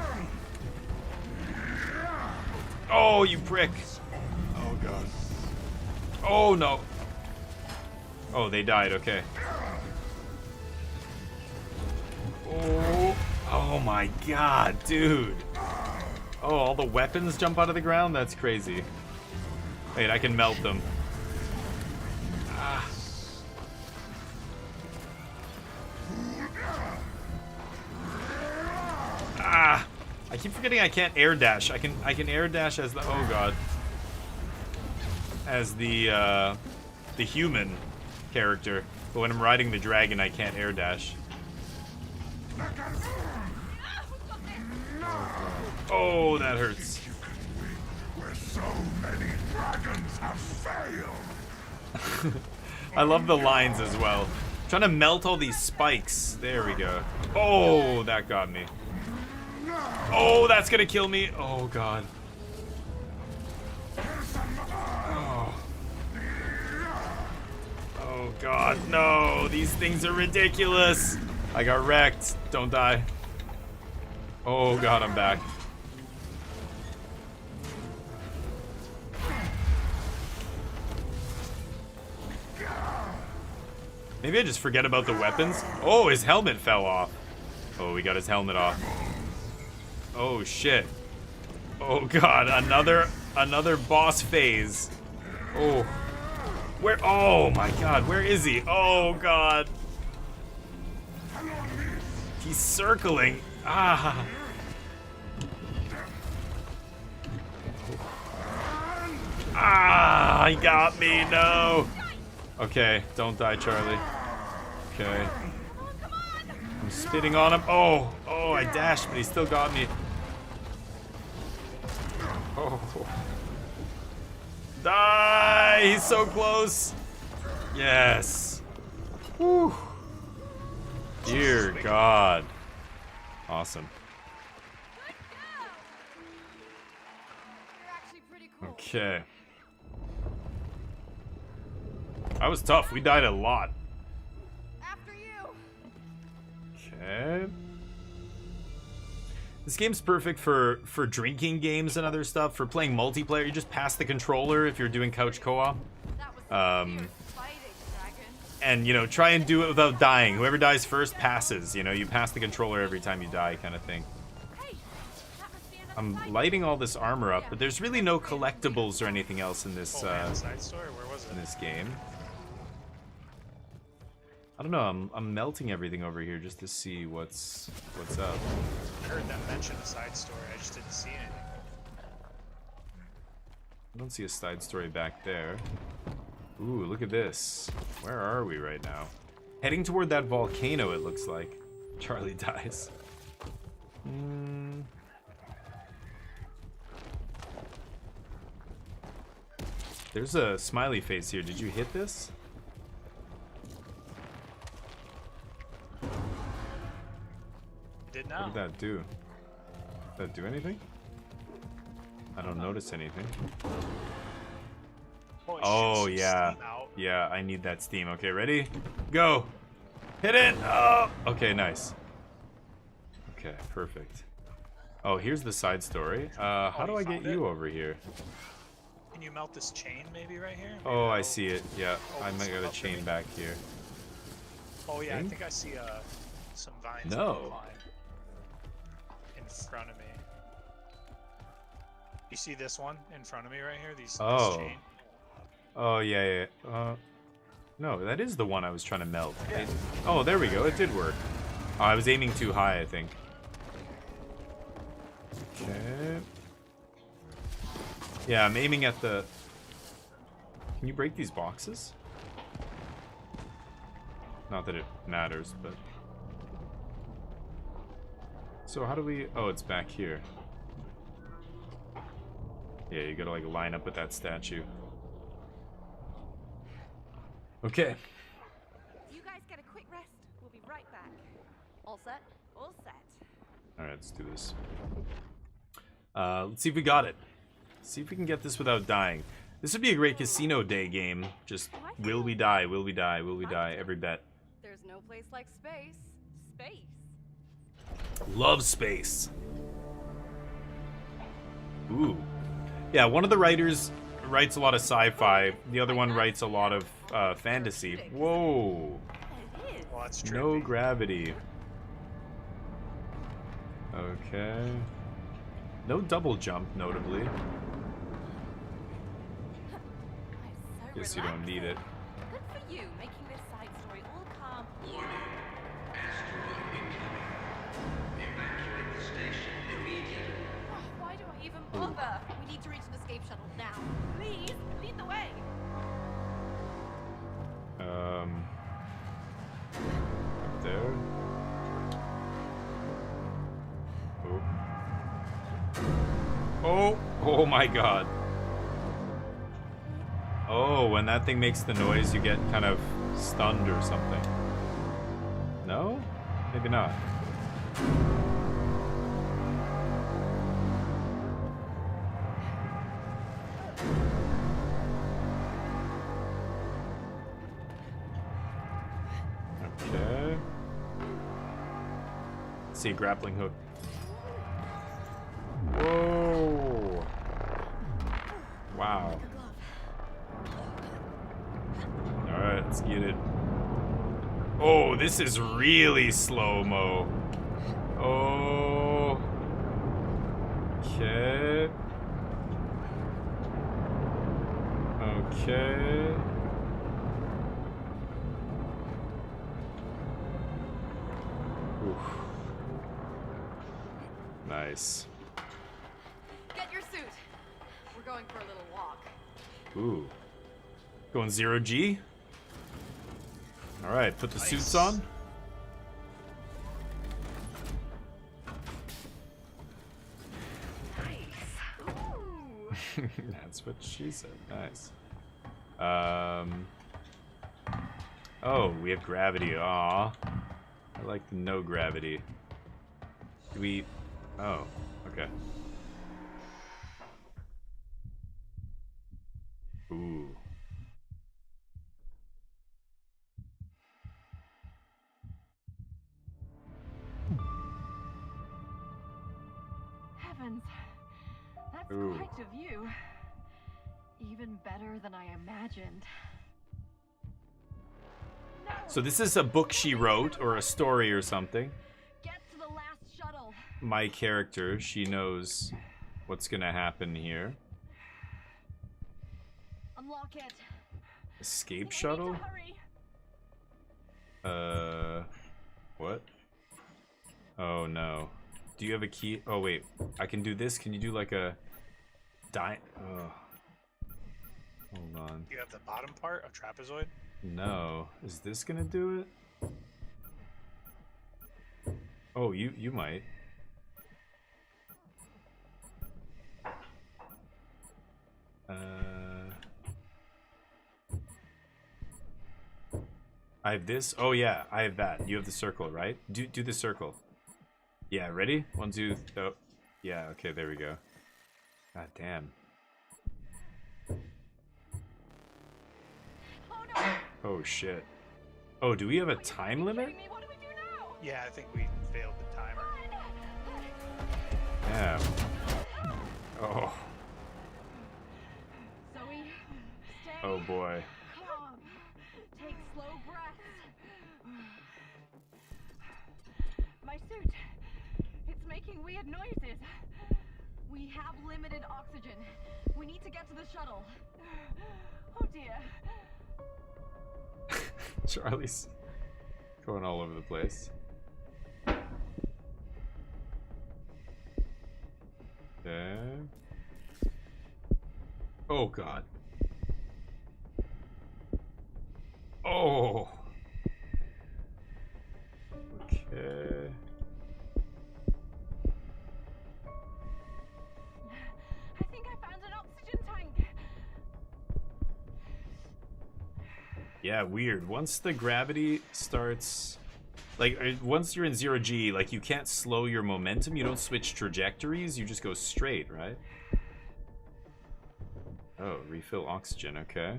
Oh, you prick. Oh god. Oh no. Oh, they died, okay. Oh, oh my god, dude. Oh, all the weapons jump out of the ground? That's crazy. Wait, I can melt them. Ah. Ah. I keep forgetting I can't air dash. I can air dash as the oh god. As the human. character, but when I'm riding the dragon, I can't air dash. Oh, that hurts. Where so many dragons have failed. I love the lines as well. Trying to melt all these spikes. There we go. Oh, that got me. Oh, that's gonna kill me. Oh, God. Oh, God, no. These things are ridiculous. I got wrecked. Don't die. Oh, God, I'm back. Maybe I just forget about the weapons. Oh, his helmet fell off. Oh, we got his helmet off. Oh, shit. Oh, God, another boss phase. Oh. Where? Oh, my God, where is he? Oh, God. He's circling. Ah. Ah, he got me. No. Okay, don't die, Charlie. Okay. I'm spitting on him. Oh, I dashed, but he still got me. Oh. Die! He's so close. Yes. Whew. Dear God. Awesome. You're actually pretty cool. Okay. That was tough. We died a lot. After you. Okay. This game's perfect for drinking games and other stuff. For playing multiplayer, you just pass the controller if you're doing couch co-op. That was fierce fighting, dragon. And, you know, try and do it without dying. Whoever dies first passes. You know, you pass the controller every time you die kind of thing. Hey, that must be another I'm side lighting all this armor up, but there's really no collectibles or anything else in this, Oh man, side story. Where was it? in this game. I don't know, I'm melting everything over here just to see what's up. I heard that mention a side story. I just didn't see anything. I don't see a side story back there. Ooh, look at this. Where are we right now? Heading toward that volcano, it looks like. Charlie dies. There's a smiley face here. Did you hit this? It did now. What did that do? Did that do anything? I don't notice anything. Holy Oh, shit, yeah. steam out. Yeah, I need that steam. Okay, ready? Go! Hit it! Oh! Okay, nice. Okay, perfect. Oh, here's the side story. How do you I get found it? you over here? Can you melt this chain maybe right here? Maybe Oh, I that'll- see it. Yeah, Oh, I might it's got a up chain there. back here. Oh yeah, Thing? I think I see some vines No. on the line in front of me. You see this one in front of me right here? This Oh. chain? Oh, yeah. No, that is the one I was trying to melt. Oh, there we go. It did work. Oh, I was aiming too high, I think. Okay. Yeah, I'm aiming at the... Can you break these boxes? Not that it matters, but... So how do we... Oh, it's back here. Yeah, you gotta, like, line up with that statue. Okay. You guys get a quick rest. We'll be right back. All set? All set. Alright, let's do this. Let's see if we got it. See if we can get this without dying. This would be a great casino day game. Just, will we die? Will we die? Will we die? Every bet. There's no place like space. Space. Love space. Ooh. Yeah, one of the writers writes a lot of sci-fi. The other one writes a lot of fantasy. Whoa. It is. Well, that's trippy. No gravity. Okay. No double jump, notably. I'm so Guess you don't need it. Good for you, making this side story all calm. Oh, why do I even bother? We need to reach an escape shuttle now. Please, lead the way. Up there. Oh, oh my god. Oh, when that thing makes the noise, you get kind of stunned or something. No? Maybe not. Okay. Let's see, grappling hook. Whoa. Wow. Alright, let's get it. Oh, this is really slow-mo. Oh. Okay. Okay. Oof. Nice. Get your suit. We're going for a little walk. Ooh. Going 0G? Alright, put the suits on. That's what she said. Nice. Oh, we have gravity. Aw. I like the no gravity. Do we... Oh, okay. Ooh. Heavens. That's Ooh. quite a view. Even better than I imagined. No! So this is a book she wrote, or a story or something. Get to the last shuttle. My character, she knows what's gonna happen here. Unlock it. Escape We need to shuttle? hurry. What? Oh no. Do you have a key? Oh wait, I can do this. Can you do like a Oh. Hold on. You have the bottom part of trapezoid? No. Is this gonna do it? Oh, you might. I have this. Oh yeah, I have that. You have the circle, right? Do the circle. Yeah, ready? 1, 2. Oh, yeah. Okay, there we go. God damn. Oh no! Oh shit. Oh, do we have a time limit? Kidding me? What do we do now? Yeah, I think we failed the timer. Damn. Oh. Zoe, stay Oh boy. calm. Take slow breaths. My suit. It's making weird noises. We have limited oxygen. We need to get to the shuttle. Oh dear. Charlie's going all over the place. Okay. Oh god. Oh. Okay. I think I found an oxygen tank. Yeah, weird. Once the gravity starts, like, once you're in 0G, like, you can't slow your momentum. You don't switch trajectories. You just go straight, right? Oh, refill oxygen. Okay.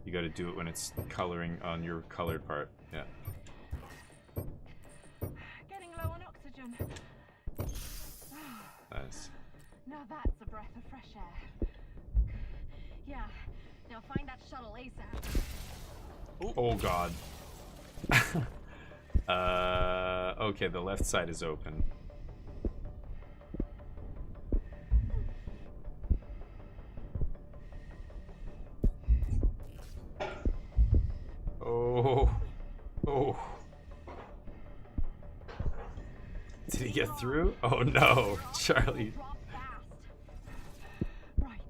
You got to do it when it's coloring on your colored part. Yeah. Getting low on oxygen. Nice. Now that's a breath of fresh air. Yeah. Now find that shuttle ASAP. Oh god. Okay, the left side is open. Oh. Oh. Did he get through? Oh no, Charlie. Drop fast. Right.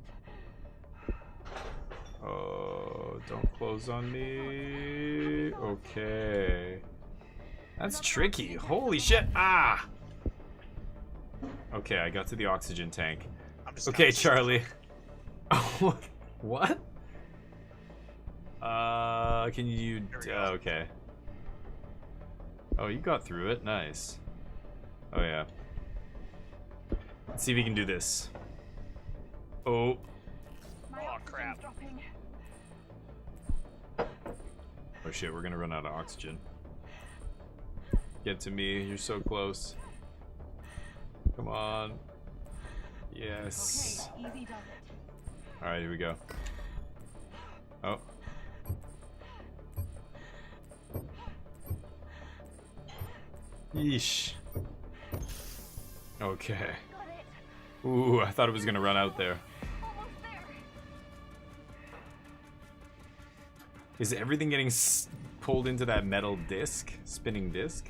close on me. Okay. That's tricky. Holy shit. Ah! Okay, I got to the oxygen tank. I'm just Okay, kinda stuck. Charlie. Oh, what? Can you... There we go. okay. Oh, you got through it. Nice. Oh, yeah. Let's see if we can do this. Oh. Oh crap. Oh shit, we're gonna run out of oxygen. Get to me, you're so close. Come on. Yes. Okay, easy does it. Alright, here we go. Oh. Yeesh. Okay. Got it. Ooh, I thought it was gonna run out there. Almost there. Is everything getting pulled into that metal disc? Spinning disc?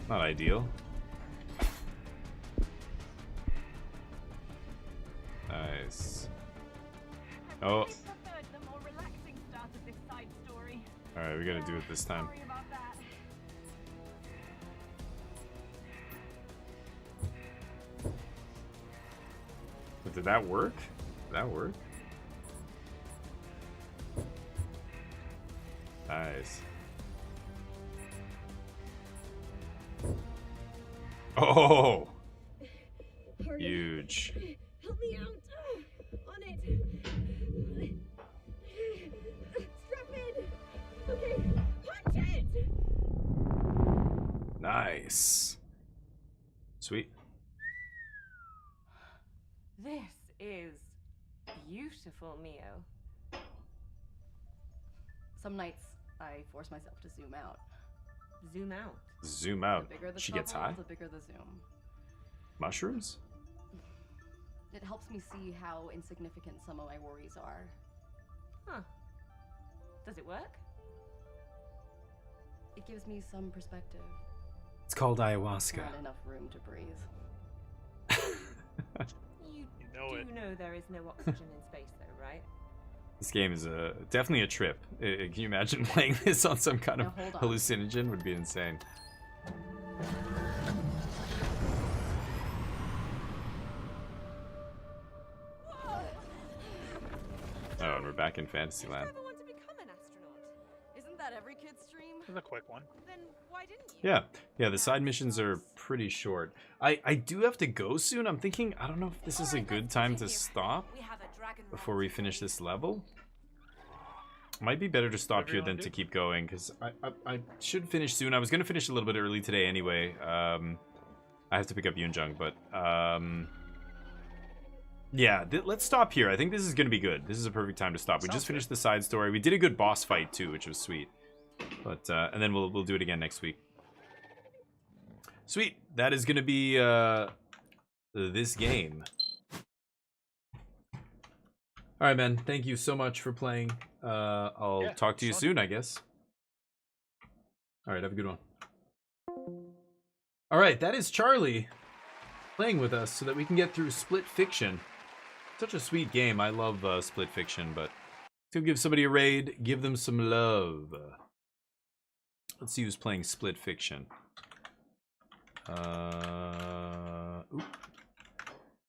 Not ideal. Nice. I Oh. really preferred the more relaxing start of this side story. Alright, we gotta do it this time. Sorry about that. But did that work? Did that work? Nice. Oh! Huge. Help me out. On it. Strap in. Okay. Punch it. Nice. Sweet. This is beautiful, Mio. Some nights I force myself to zoom out. Zoom out. Zoom out. The bigger the She gets trouble, high. the bigger the zoom. Mushrooms? It helps me see how insignificant some of my worries are. Huh. Does it work? It gives me some perspective. It's called ayahuasca. Not enough room to breathe. You know it. do know there is no oxygen in space, though, right? This game is definitely a trip. Can you imagine playing this on some kind of Now, hold on. hallucinogen? Would be insane. Oh, and we're back in Fantasyland. Ever want to become an astronaut? Isn't that every kid's dream? This is a quick one. Then why didn't you? Yeah, the side missions are pretty short. I do have to go soon. I'm thinking, I don't know if this is a good time to stop We have a dragon before we finish this level. Might be better to stop Whatever you here wanna than do. to keep going, because I should finish soon. I was going to finish a little bit early today anyway. I have to pick up Yunjung, but yeah, let's stop here. I think this is going to be good. This is a perfect time to stop. We Sounds just finished good. the side story. We did a good boss fight too, which was sweet. But and then we'll do it again next week. Sweet. That is going to be this game. All right, man. Thank you so much for playing. I'll Yeah, talk to you fun. soon, I guess. All right, have a good one. All right, that is Charlie playing with us so that we can get through Split Fiction. Such a sweet game. I love Split Fiction, but to give somebody a raid, give them some love. Let's see who's playing Split Fiction. Oop.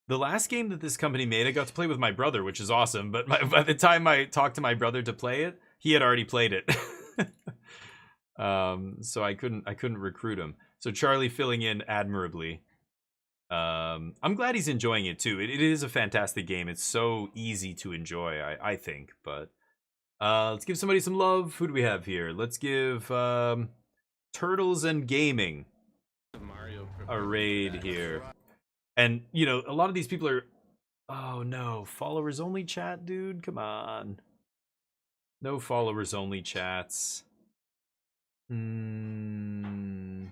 The last game that this company made, I got to play with my brother, which is awesome. But by the time I talked to my brother to play it, he had already played it. So I couldn't recruit him. So Charlie filling in admirably. I'm glad he's enjoying it too. It is a fantastic game. It's so easy to enjoy, I think. But let's give somebody some love. Who do we have here? Let's give Turtles and Gaming a raid here. And, you know, a lot of these people are... Oh, no. Followers only chat, dude? Come on. No followers only chats. Coin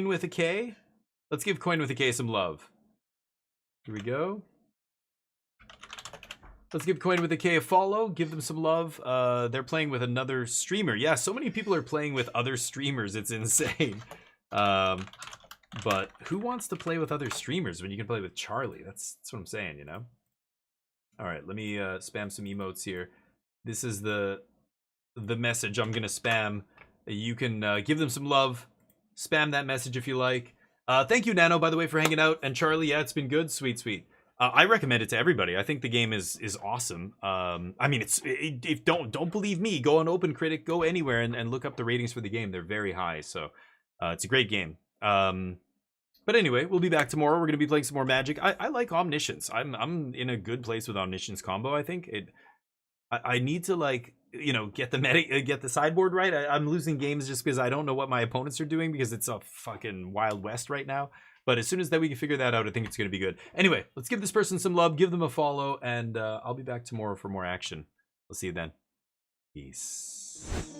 with a K? Let's give Coin with a K some love. Here we go. Let's give Coin with a K a follow. Give them some love. They're playing with another streamer. Yeah, so many people are playing with other streamers. It's insane. But who wants to play with other streamers when you can play with Charlie? That's what I'm saying, you know? All right, let me spam some emotes here. This is the message I'm going to spam. You can give them some love. Spam that message if you like. Thank you, Nano, by the way, for hanging out. And Charlie, yeah, it's been good. Sweet, sweet. I recommend it to everybody. I think the game is awesome. I mean, if don't believe me, go on OpenCritic, go anywhere and look up the ratings for the game. They're very high, so it's a great game. But anyway, we'll be back tomorrow. We're gonna be playing some more Magic. I like Omniscience. I'm in a good place with Omniscience combo. I think I need to, like, you know, get the sideboard right. I'm losing games just because I don't know what my opponents are doing because it's a fucking Wild West right now. But as soon as that we can figure that out, I think it's going to be good. Anyway, let's give this person some love, give them a follow, and I'll be back tomorrow for more action. We'll see you then. Peace.